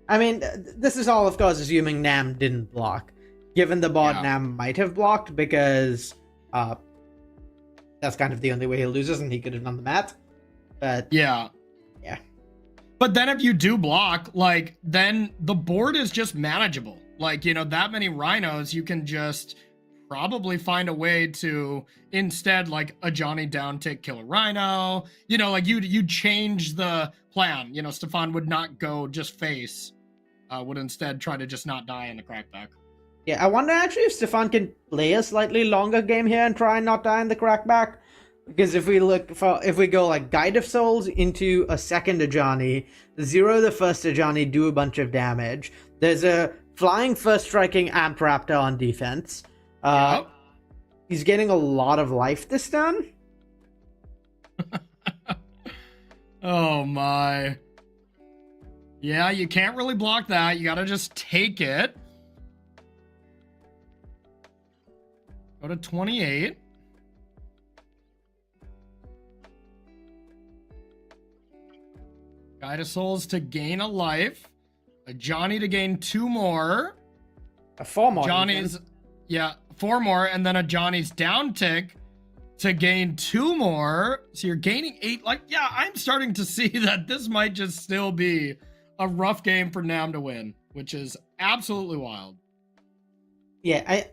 I mean, this is all, of course, assuming Nam didn't block. Given the bot, Nam might have blocked because that's kind of the only way he loses, and he could have done the mat. But yeah. But then if you do block, like, then the board is just manageable. Like, you know, that many rhinos, you can just probably find a way to instead, like, a Johnny down tick kill a rhino. You know, like, you change the plan. You know, Stefan would not go just face, would instead try to just not die in the crackback. Yeah, I wonder actually if Stefan can play a slightly longer game here and try and not die in the crackback. Because if we go like Guide of Souls into a second Ajani, 0 the first Ajani, do a bunch of damage. There's a flying first striking Amp Raptor on defense. Yep. He's getting a lot of life this turn. Oh my. Yeah, you can't really block that. You gotta just take it. Go to 28. Guide of Souls to gain a life. A Johnny to gain 2 more. A 4 more. Johnny's, yeah, 4 more, and then a Johnny's down tick to gain 2 more. So you're gaining 8. Like, yeah, I'm starting to see that this might just still be a rough game for Nam to win, which is absolutely wild. Yeah,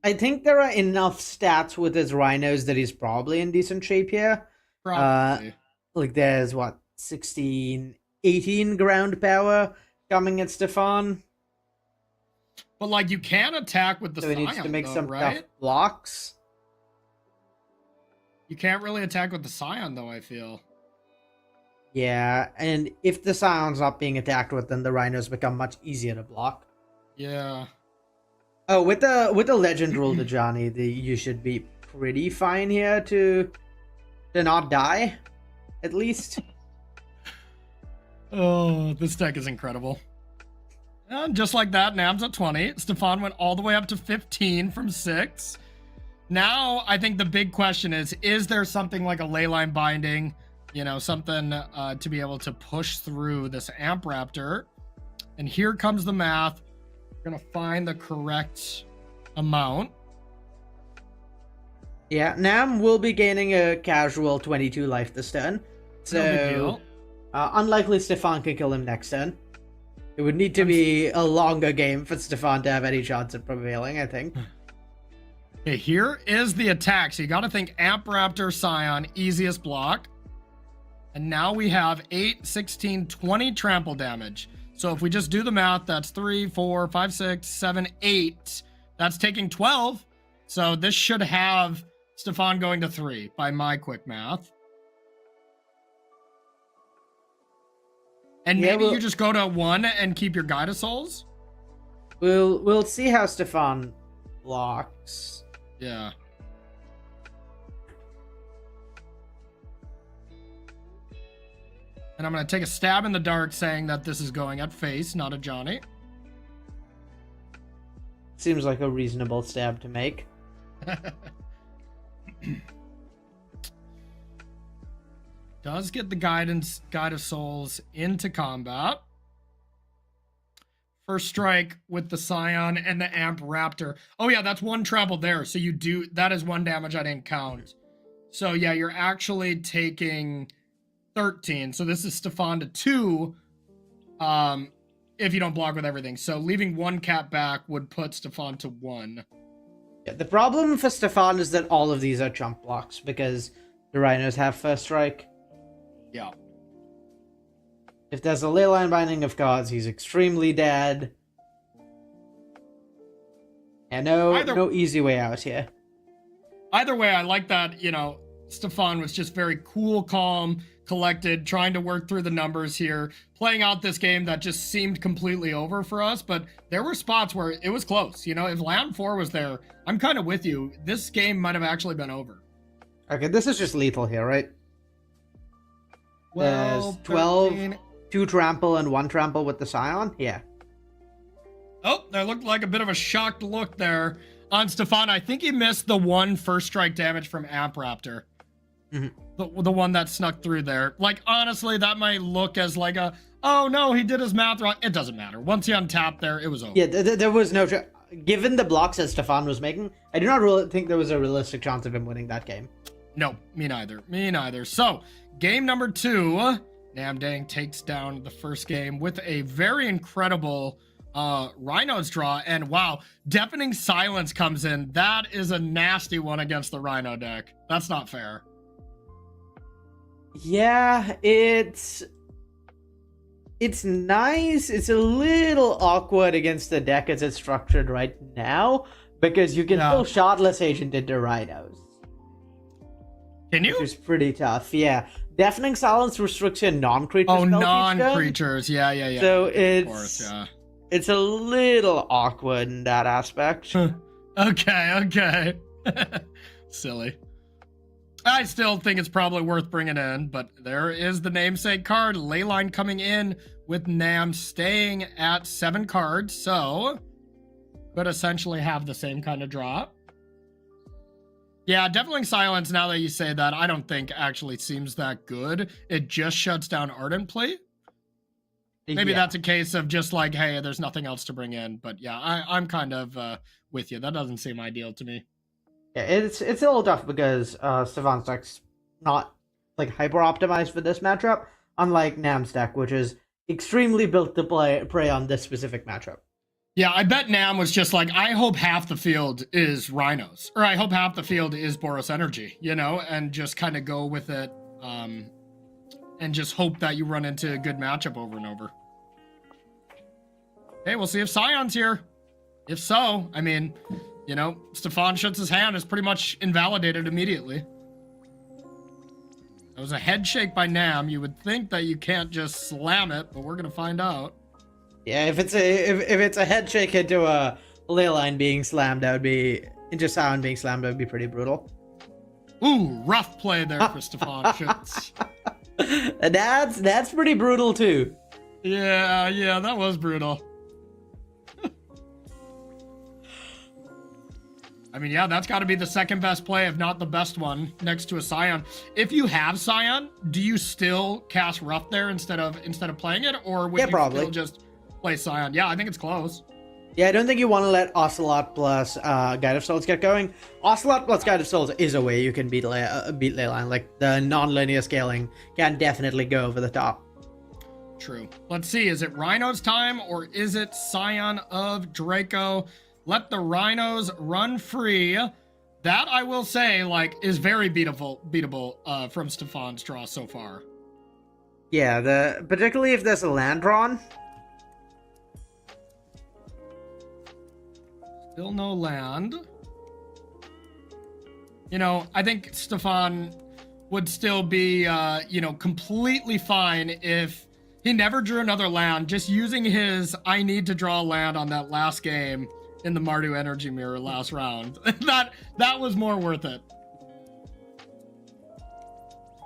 I think there are enough stats with his rhinos that he's probably in decent shape here. Probably. Like there's what, 18 ground power coming at Stefan. But like you can attack with the so he Scion, needs to make some right? tough blocks. You can't really attack with the Scion though, I feel. Yeah, and if the Scion's not being attacked with, then the rhinos become much easier to block. Yeah. Oh, with the legend rule to Johnny, you should be pretty fine here to not die, at least. Oh, this deck is incredible. And just like that, Nam's at 20. Stefan went all the way up to 15 from 6. Now, I think the big question is there something like a leyline binding, you know, something to be able to push through this Amp Raptor? And here comes the math. We're going to find the correct amount. Yeah, Nam will be gaining a casual 22 life this turn. So, No big deal. Unlikely Stefan can kill him next turn. It would need to be a longer game for Stefan to have any chance of prevailing, I think. Okay, here is the attack. So you got to think Amp Raptor, Scion, easiest block. And now we have 8, 16, 20 trample damage. So if we just do the math, that's 3, 4, 5, 6, 7, 8. That's taking 12. So this should have Stefan going to 3 by my quick math. And maybe you just go to 1 and keep your Guide of Souls? We'll see how Stefan blocks. Yeah. And I'm going to take a stab in the dark saying that this is going at face, not a Johnny. Seems like a reasonable stab to make. Does get the Guide of Souls into combat. First strike with the Scion and the Amp Raptor. Oh yeah, that's 1 trample there. So that is 1 damage I didn't count. So yeah, you're actually taking 13. So this is Stefan to 2. If you don't block with everything. So leaving 1 cap back would put Stefan to 1. Yeah, the problem for Stefan is that all of these are chump blocks because the Rhinos have first strike. Yeah. If there's a leyline binding of cards, he's extremely dead. And no easy way out here. Either way, I like that, you know, Stefan was just very cool, calm, collected, trying to work through the numbers here, playing out this game that just seemed completely over for us. But there were spots where it was close. You know, if Land 4 was there, I'm kind of with you. This game might have actually been over. Okay, this is just lethal here, right? 12, 12, 13. 2 trample and 1 trample with the Scion? Yeah. Oh, that looked like a bit of a shocked look there on Stefan. I think he missed the 1 first strike damage from Amp Raptor. Mm-hmm. The one that snuck through there. Like, honestly, that might look as like a, oh no, he did his math wrong. It doesn't matter. Once he untapped there, it was over. Yeah, there was no... Given the blocks that Stefan was making, I do not really think there was a realistic chance of him winning that game. No, me neither. Me neither. So, game number 2, Namdang takes down the first game with a very incredible Rhinos draw. And wow, Deafening Silence comes in. That is a nasty one against the Rhino deck. That's not fair. Yeah, it's nice. It's a little awkward against the deck as it's structured right now because you can pull Shardless Agent into Rhinos. Can you? Which is pretty tough, yeah. Deafening Silence restricts your non-creatures. Oh, non-creatures. Yeah. So of course, it's a little awkward in that aspect. Okay. Silly. I still think it's probably worth bringing in, but there is the namesake card. Leyline coming in with Nam staying at 7 cards, so could essentially have the same kind of draw. Yeah, Deafening Silence, now that you say that, I don't think actually seems that good. It just shuts down Ardent Plea. Maybe that's a case of just like, hey, there's nothing else to bring in. But yeah, I'm kind of with you. That doesn't seem ideal to me. Yeah, it's a little tough because Stefan's deck's not like hyper optimized for this matchup, unlike Nam's deck, which is extremely built to prey on this specific matchup. Yeah, I bet Nam was just like, I hope half the field is Rhinos, or I hope half the field is Boros Energy, you know, and just kind of go with it, and just hope that you run into a good matchup over and over. Okay, we'll see if Scion's here. If so, I mean, you know, Stefan shuts his hand is pretty much invalidated immediately. That was a head shake by Nam. You would think that you can't just slam it, but we're gonna find out. Yeah, if it's a head shake into a leyline being slammed, that would be into Scion being slammed. That would be pretty brutal. Ooh, rough play there for Stefan Schutz. That's pretty brutal too. Yeah, that was brutal. I mean, yeah, that's got to be the second best play, if not the best one, next to a Scion. If you have Scion, do you still cast Rough there instead of playing it, or would you still just play Scion? Yeah, I think it's close. Yeah, I don't think you want to let Ocelot plus Guide of Souls get going. Ocelot plus Guide of Souls is a way you can beat Leyline. Like, the non-linear scaling can definitely go over the top. True. Let's see, is it Rhino's time, or is it Scion of Draco? Let the Rhinos run free. That, I will say, like, is very beatable from Stefan's draw so far. Yeah, particularly if there's a land drawn. Still no land. You know, I think Stefan would still be, you know, completely fine if he never drew another land, just using his I need to draw land on that last game in the Mardu Energy Mirror last round. that was more worth it.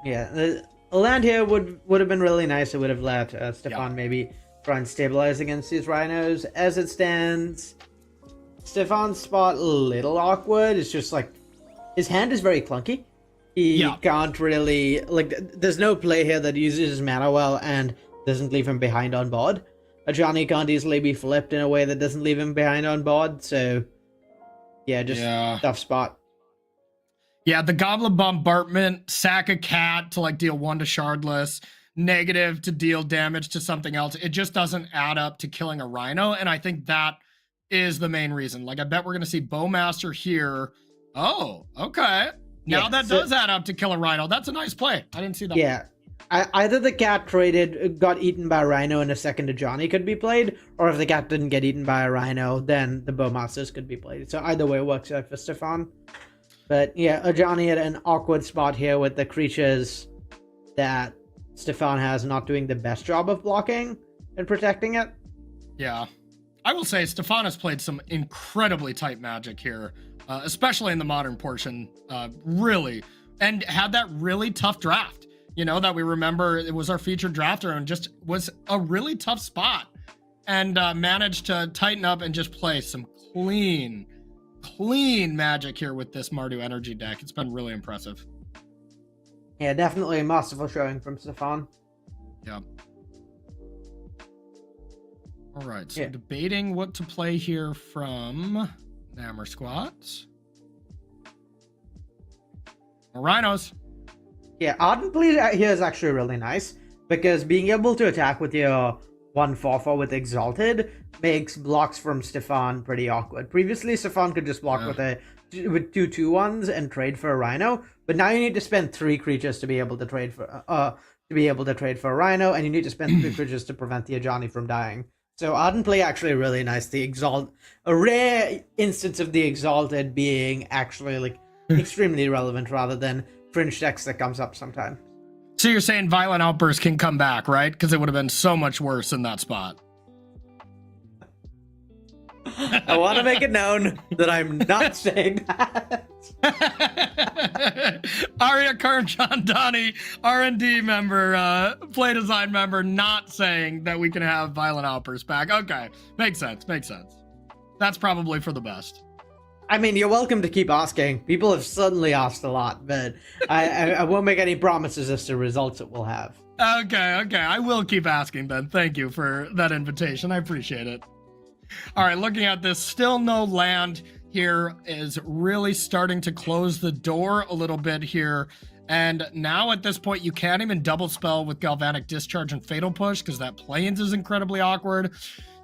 Yeah, a land here would have been really nice. It would have let Stefan maybe try and stabilize against these Rhinos. As it stands, Stefan's spot a little awkward. It's just like his hand is very clunky. He can't really, like, there's no play here that uses his mana well and doesn't leave him behind on board. Ajani can't easily be flipped in a way that doesn't leave him behind on board, so yeah, just tough spot. Yeah, the Goblin Bombardment, sack a cat to like deal 1 to Shardless, negative to deal damage to something else. It just doesn't add up to killing a Rhino, and I think that is the main reason. Like, I bet we're going to see Bowmaster here. Oh, okay. Now that does add up to kill a Rhino. That's a nice play. I didn't see that. Yeah. Either the cat got eaten by a Rhino and a second Ajani could be played, or if the cat didn't get eaten by a Rhino, then the Bowmasters could be played. So either way works out for Stefan. But yeah, Ajani at an awkward spot here with the creatures that Stefan has not doing the best job of blocking and protecting it. Yeah. I will say Stefan has played some incredibly tight Magic here, especially in the modern portion, really, and had that really tough draft. You know, that we remember it was our featured drafter and just was a really tough spot, and managed to tighten up and just play some clean Magic here with this Mardu Energy deck. It's been really impressive. Yeah, definitely a masterful showing from Stefan. Yeah. All right, so debating what to play here from Nammer Squats. Rhinos. Yeah, Ardent Bleed here is actually really nice, because being able to attack with your 1/4/4 with Exalted makes blocks from Stefan pretty awkward. Previously, Stefan could just block with 2 2/1s and trade for a Rhino, but now you need to spend 3 creatures to be able to trade for a Rhino, and you need to spend 3 creatures to prevent the Ajani from dying. So Ardent Play actually really nice. A rare instance of the Exalted being actually like extremely relevant rather than fringe decks that comes up sometime. So you're saying Violent Outburst can come back, right? Because it would have been so much worse in that spot. I want to make it known that I'm not saying that. Arya Karamchandani, R&D member, play design member, not saying that we can have Violent Outburst back. Okay, makes sense. That's probably for the best. I mean, you're welcome to keep asking. People have suddenly asked a lot, but I won't make any promises as to results it will have. Okay. I will keep asking then. Thank you for that invitation. I appreciate it. All right, looking at this, still no land here is really starting to close the door a little bit here. And now at this point, you can't even double spell with Galvanic Discharge and Fatal Push because that Plains is incredibly awkward.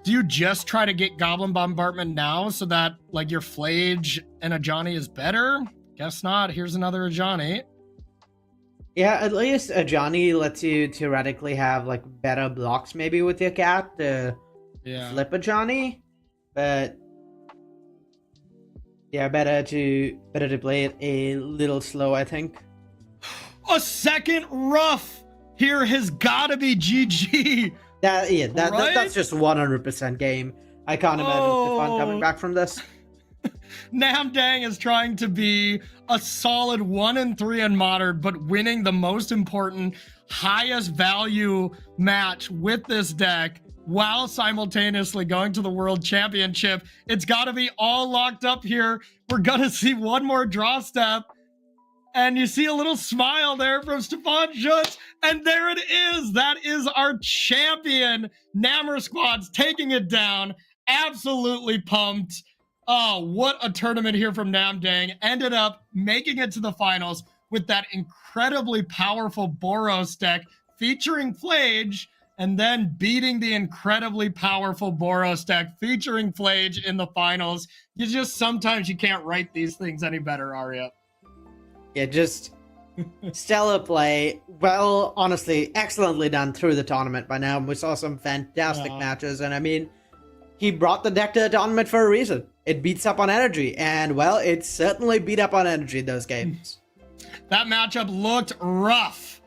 Do you just try to get Goblin Bombardment now so that like your Flage and Ajani is better? Guess not. Here's another Ajani. Yeah, at least Ajani lets you theoretically have like better blocks maybe with your cat to flip Ajani. But yeah, better to play it a little slow, I think. A second rough here has got to be GG. That's just 100% game. I can't imagine Stefan coming back from this. Namdang is trying to be a solid 1-3 in Modern, but winning the most important, highest value match with this deck while simultaneously going to the World Championship. It's got to be all locked up here. We're going to see one more draw step. And you see a little smile there from Stefan Schutz. And there it is. That is our champion. Nammer Squad's taking it down. Absolutely pumped. Oh, what a tournament here from Namdang. Ended up making it to the finals with that incredibly powerful Boros deck featuring Flage, and then beating the incredibly powerful Boros deck featuring Flage in the finals. Sometimes you can't write these things any better, Arya. Yeah, just stellar play. Well, honestly, excellently done through the tournament by now. We saw some fantastic matches, and I mean, he brought the deck to the tournament for a reason. It beats up on energy, and well, it certainly beat up on energy in those games. That matchup looked rough,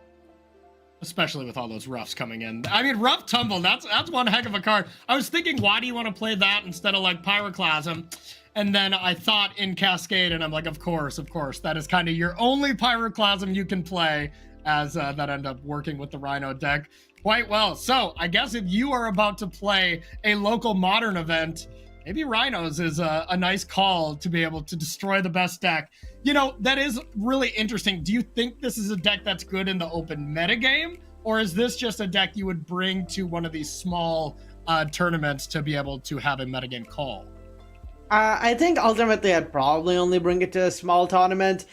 especially with all those roughs coming in. I mean, rough tumble, that's one heck of a card. I was thinking, why do you want to play that instead of like Pyroclasm? And then I thought in Cascade, and I'm like, of course, that is kind of your only Pyroclasm you can play, as that ended up working with the Rhino deck quite well. So I guess if you are about to play a local Modern event, maybe Rhinos is a nice call to be able to destroy the best deck. You know, that is really interesting. Do you think this is a deck that's good in the open metagame? Or is this just a deck you would bring to one of these small tournaments to be able to have a metagame call? I think ultimately I'd probably only bring it to a small tournament.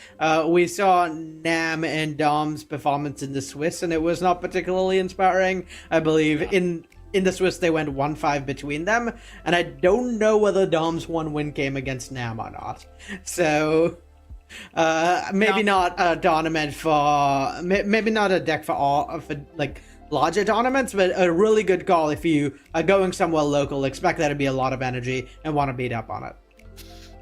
We saw Nam and Dom's performance in the Swiss, and it was not particularly inspiring. I believe in the Swiss they went 1-5 between them, and I don't know whether Dom's one win came against Nam or not. So maybe not a tournament for maybe not a deck for all for like larger tournaments, but a really good call if you are going somewhere local. Expect there to be a lot of energy and want to beat up on it.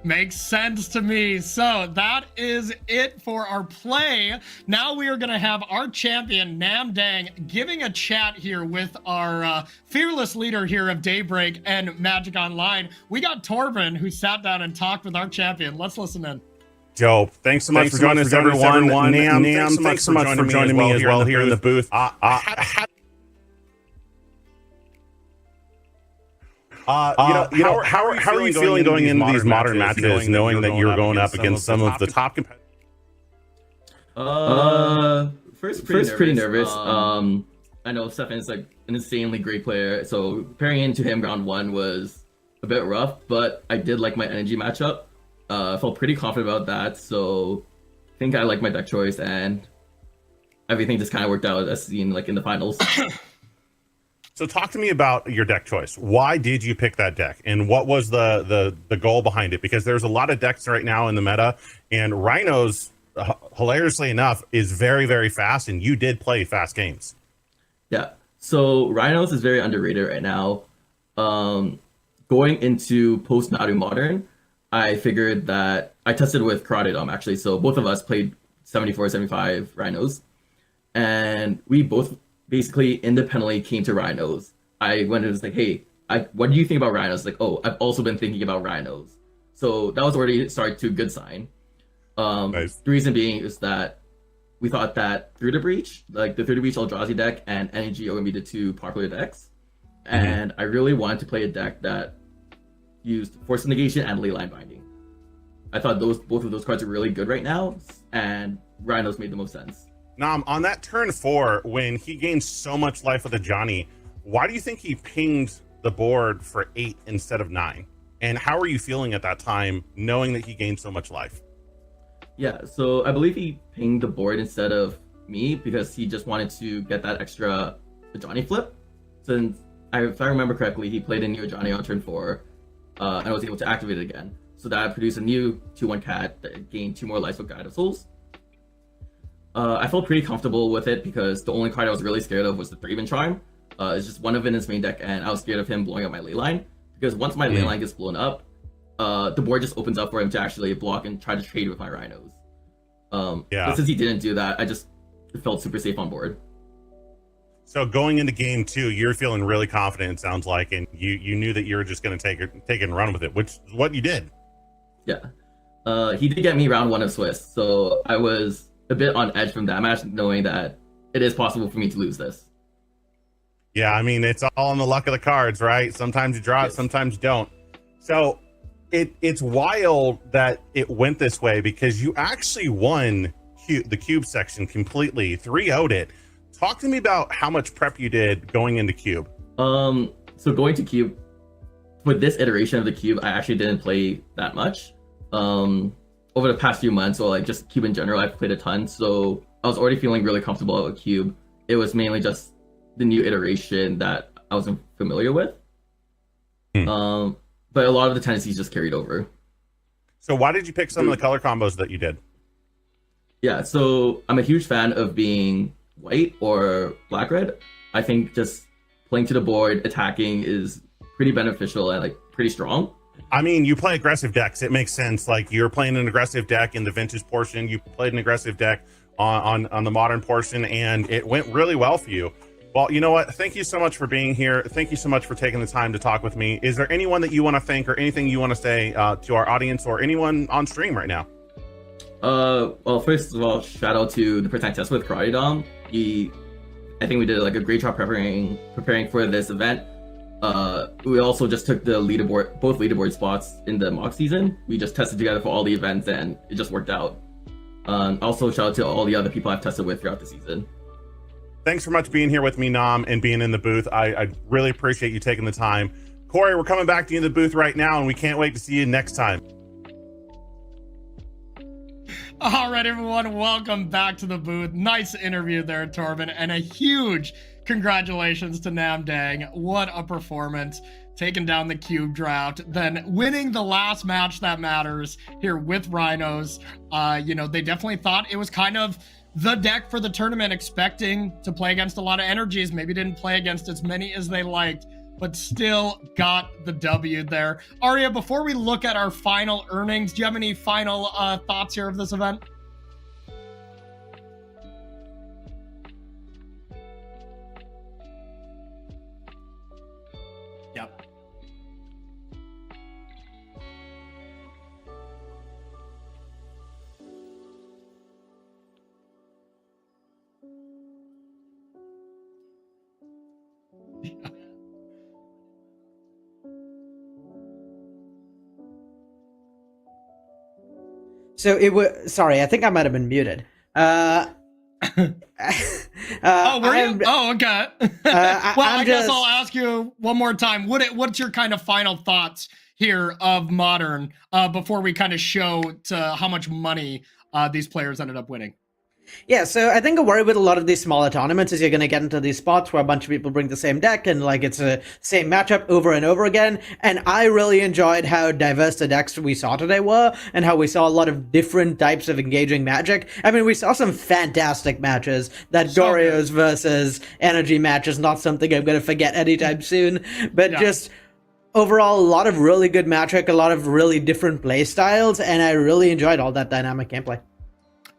Makes sense to me. So that is it for our play. Now we are going to have our champion, Namdang, giving a chat here with our fearless leader here of Daybreak and Magic Online. We got Torben, who sat down and talked with our champion. Let's listen in. Dope. Thanks so much for joining us, everyone. Nam, thanks so much for joining me as well here in the booth. How are you feeling going into these modern matches, knowing that you're going up against some of the top competitors? First, pretty nervous. I know Stefan's like an insanely great player, so pairing into him round one was a bit rough, but I did like my energy matchup. I felt pretty confident about that, so I think I like my deck choice, and everything just kind of worked out as seen like in the finals. So talk to me about your deck choice. Why did you pick that deck, and what was the goal behind it? Because there's a lot of decks right now in the meta, and Rhinos, hilariously enough, is very, very fast, and you did play fast games. Yeah, so Rhinos is very underrated right now. Going into post-Nadu Modern, I figured that I tested with Karate Dom actually, so both of us played 74, 75 Rhinos, and we both basically independently came to Rhinos. I went and was like, hey, what do you think about Rhinos? Like, oh, I've also been thinking about Rhinos. So that was already started to a good sign. Nice. The reason being is that we thought that Through the Breach, like the Through the Breach Eldrazi deck and Energy are going to be the two popular decks. And I really wanted to play a deck that used Force Negation and Leyline Binding. I thought both of those cards are really good right now, and Rhinos made the most sense. Nam, on that turn 4, when he gained so much life with a Johnny, why do you think he pinged the board for 8 instead of 9? And how are you feeling at that time, knowing that he gained so much life? Yeah, so I believe he pinged the board instead of me because he just wanted to get that extra Johnny flip. Since, if I remember correctly, he played a new Johnny on turn 4, and I was able to activate it again. So that produced a new 2/1 cat that gained 2 more lives with Guide of Souls. I felt pretty comfortable with it because the only card I was really scared of was the Thraben Charm. It's just one of in his main deck, and I was scared of him blowing up my Leyline. Because once my Leyline gets blown up, the board just opens up for him to actually block and try to trade with my Rhinos. But since he didn't do that, I just felt super safe on board. So going into game 2, you're feeling really confident, it sounds like, and you knew that you were just going to take it and run with it, which is what you did. Yeah. He did get me round 1 of Swiss, so I was a bit on edge from that match, knowing that it is possible for me to lose this. Yeah, I mean, it's all on the luck of the cards, right? Sometimes you draw it, Yes. sometimes you don't. So it's wild that it went this way because you actually won the cube section completely, 3-0'd it. Talk to me about how much prep you did going into cube. So going to cube, with this iteration of the cube, I actually didn't play that much. Over the past few months, or like just cube in general, I've played a ton. So I was already feeling really comfortable with cube. It was mainly just the new iteration that I wasn't familiar with. But a lot of the tendencies just carried over. So why did you pick some of the color combos that you did? Yeah, so I'm a huge fan of being white or black-red. I think just playing to the board, attacking is pretty beneficial and like pretty strong. I mean, you play aggressive decks. It makes sense. Like you're playing an aggressive deck in the vintage portion. You played an aggressive deck on the modern portion, and it went really well for you. Well, you know what? Thank you so much for being here. Thank you so much for taking the time to talk with me. Is there anyone that you want to thank or anything you want to say to our audience or anyone on stream right now? Well, first of all, shout out to the Protect Test with Karate Dom. I think we did like a great job preparing for this event. We also just took both leaderboard spots in the mock season. We just tested together for all the events and it just worked out. Also, shout out to all the other people I've tested with throughout the season. Thanks so much being here with me, Nam, and being in the booth. I really appreciate you taking the time. Corey, we're coming back to you in the booth right now, and we can't wait to see you next time. All right, everyone, welcome back to the booth. Nice interview there, Torben, and a huge congratulations to Nam Dang. What a performance, taking down the cube drought, then winning the last match that matters here with Rhinos. They definitely thought it was kind of the deck for the tournament, expecting to play against a lot of energies. Maybe didn't play against as many as they liked, but still got the W there. Arya, before we look at our final earnings, do you have any final thoughts here of this event? Yep. So it was. Sorry, I think I might have been muted. Oh, were you? Oh, okay. I guess I'll ask you one more time. What's your kind of final thoughts here of Modern before we kind of show to how much money these players ended up winning? Yeah, so I think a worry with a lot of these smaller tournaments is you're going to get into these spots where a bunch of people bring the same deck and like it's a same matchup over and over again. And I really enjoyed how diverse the decks we saw today were and how we saw a lot of different types of engaging magic. I mean, we saw some fantastic matches. That Goryo's versus Energy match is not something I'm going to forget anytime soon, but just overall, a lot of really good magic, a lot of really different play styles, and I really enjoyed all that dynamic gameplay.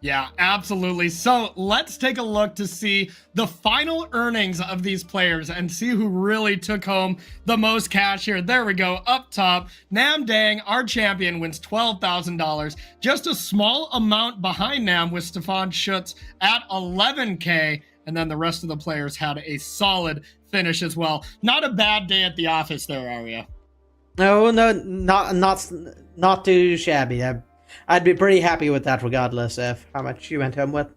Yeah, absolutely. So let's take a look to see the final earnings of these players and see who really took home the most cash here. There we go. Up top, Nam Dang, our champion, wins $12,000. Just a small amount behind Nam with Stefan Schutz at $11K. And then the rest of the players had a solid finish as well. Not a bad day at the office there, Arya. No, not too shabby. I'd be pretty happy with that regardless of how much you went home with.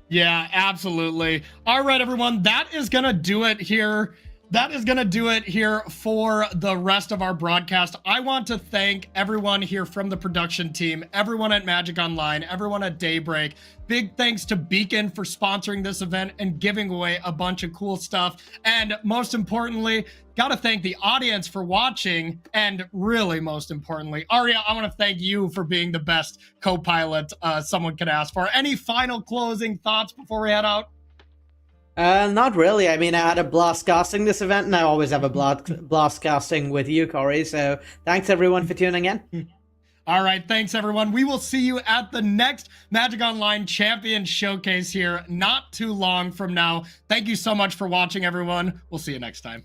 Yeah, absolutely. All right, everyone, that is going to do it here. That is going to do it here for the rest of our broadcast. I want to thank everyone here from the production team, everyone at Magic Online, everyone at Daybreak. Big thanks to Beacon for sponsoring this event and giving away a bunch of cool stuff. And most importantly, got to thank the audience for watching. And really, most importantly, Arya, I want to thank you for being the best co-pilot someone could ask for. Any final closing thoughts before we head out? Not really. I mean, I had a blast casting this event, and I always have a blast casting with you, Corey. So thanks everyone for tuning in. All right, thanks everyone. We will see you at the next Magic Online Champion Showcase here not too long from now. Thank you so much for watching, everyone. We'll see you next time.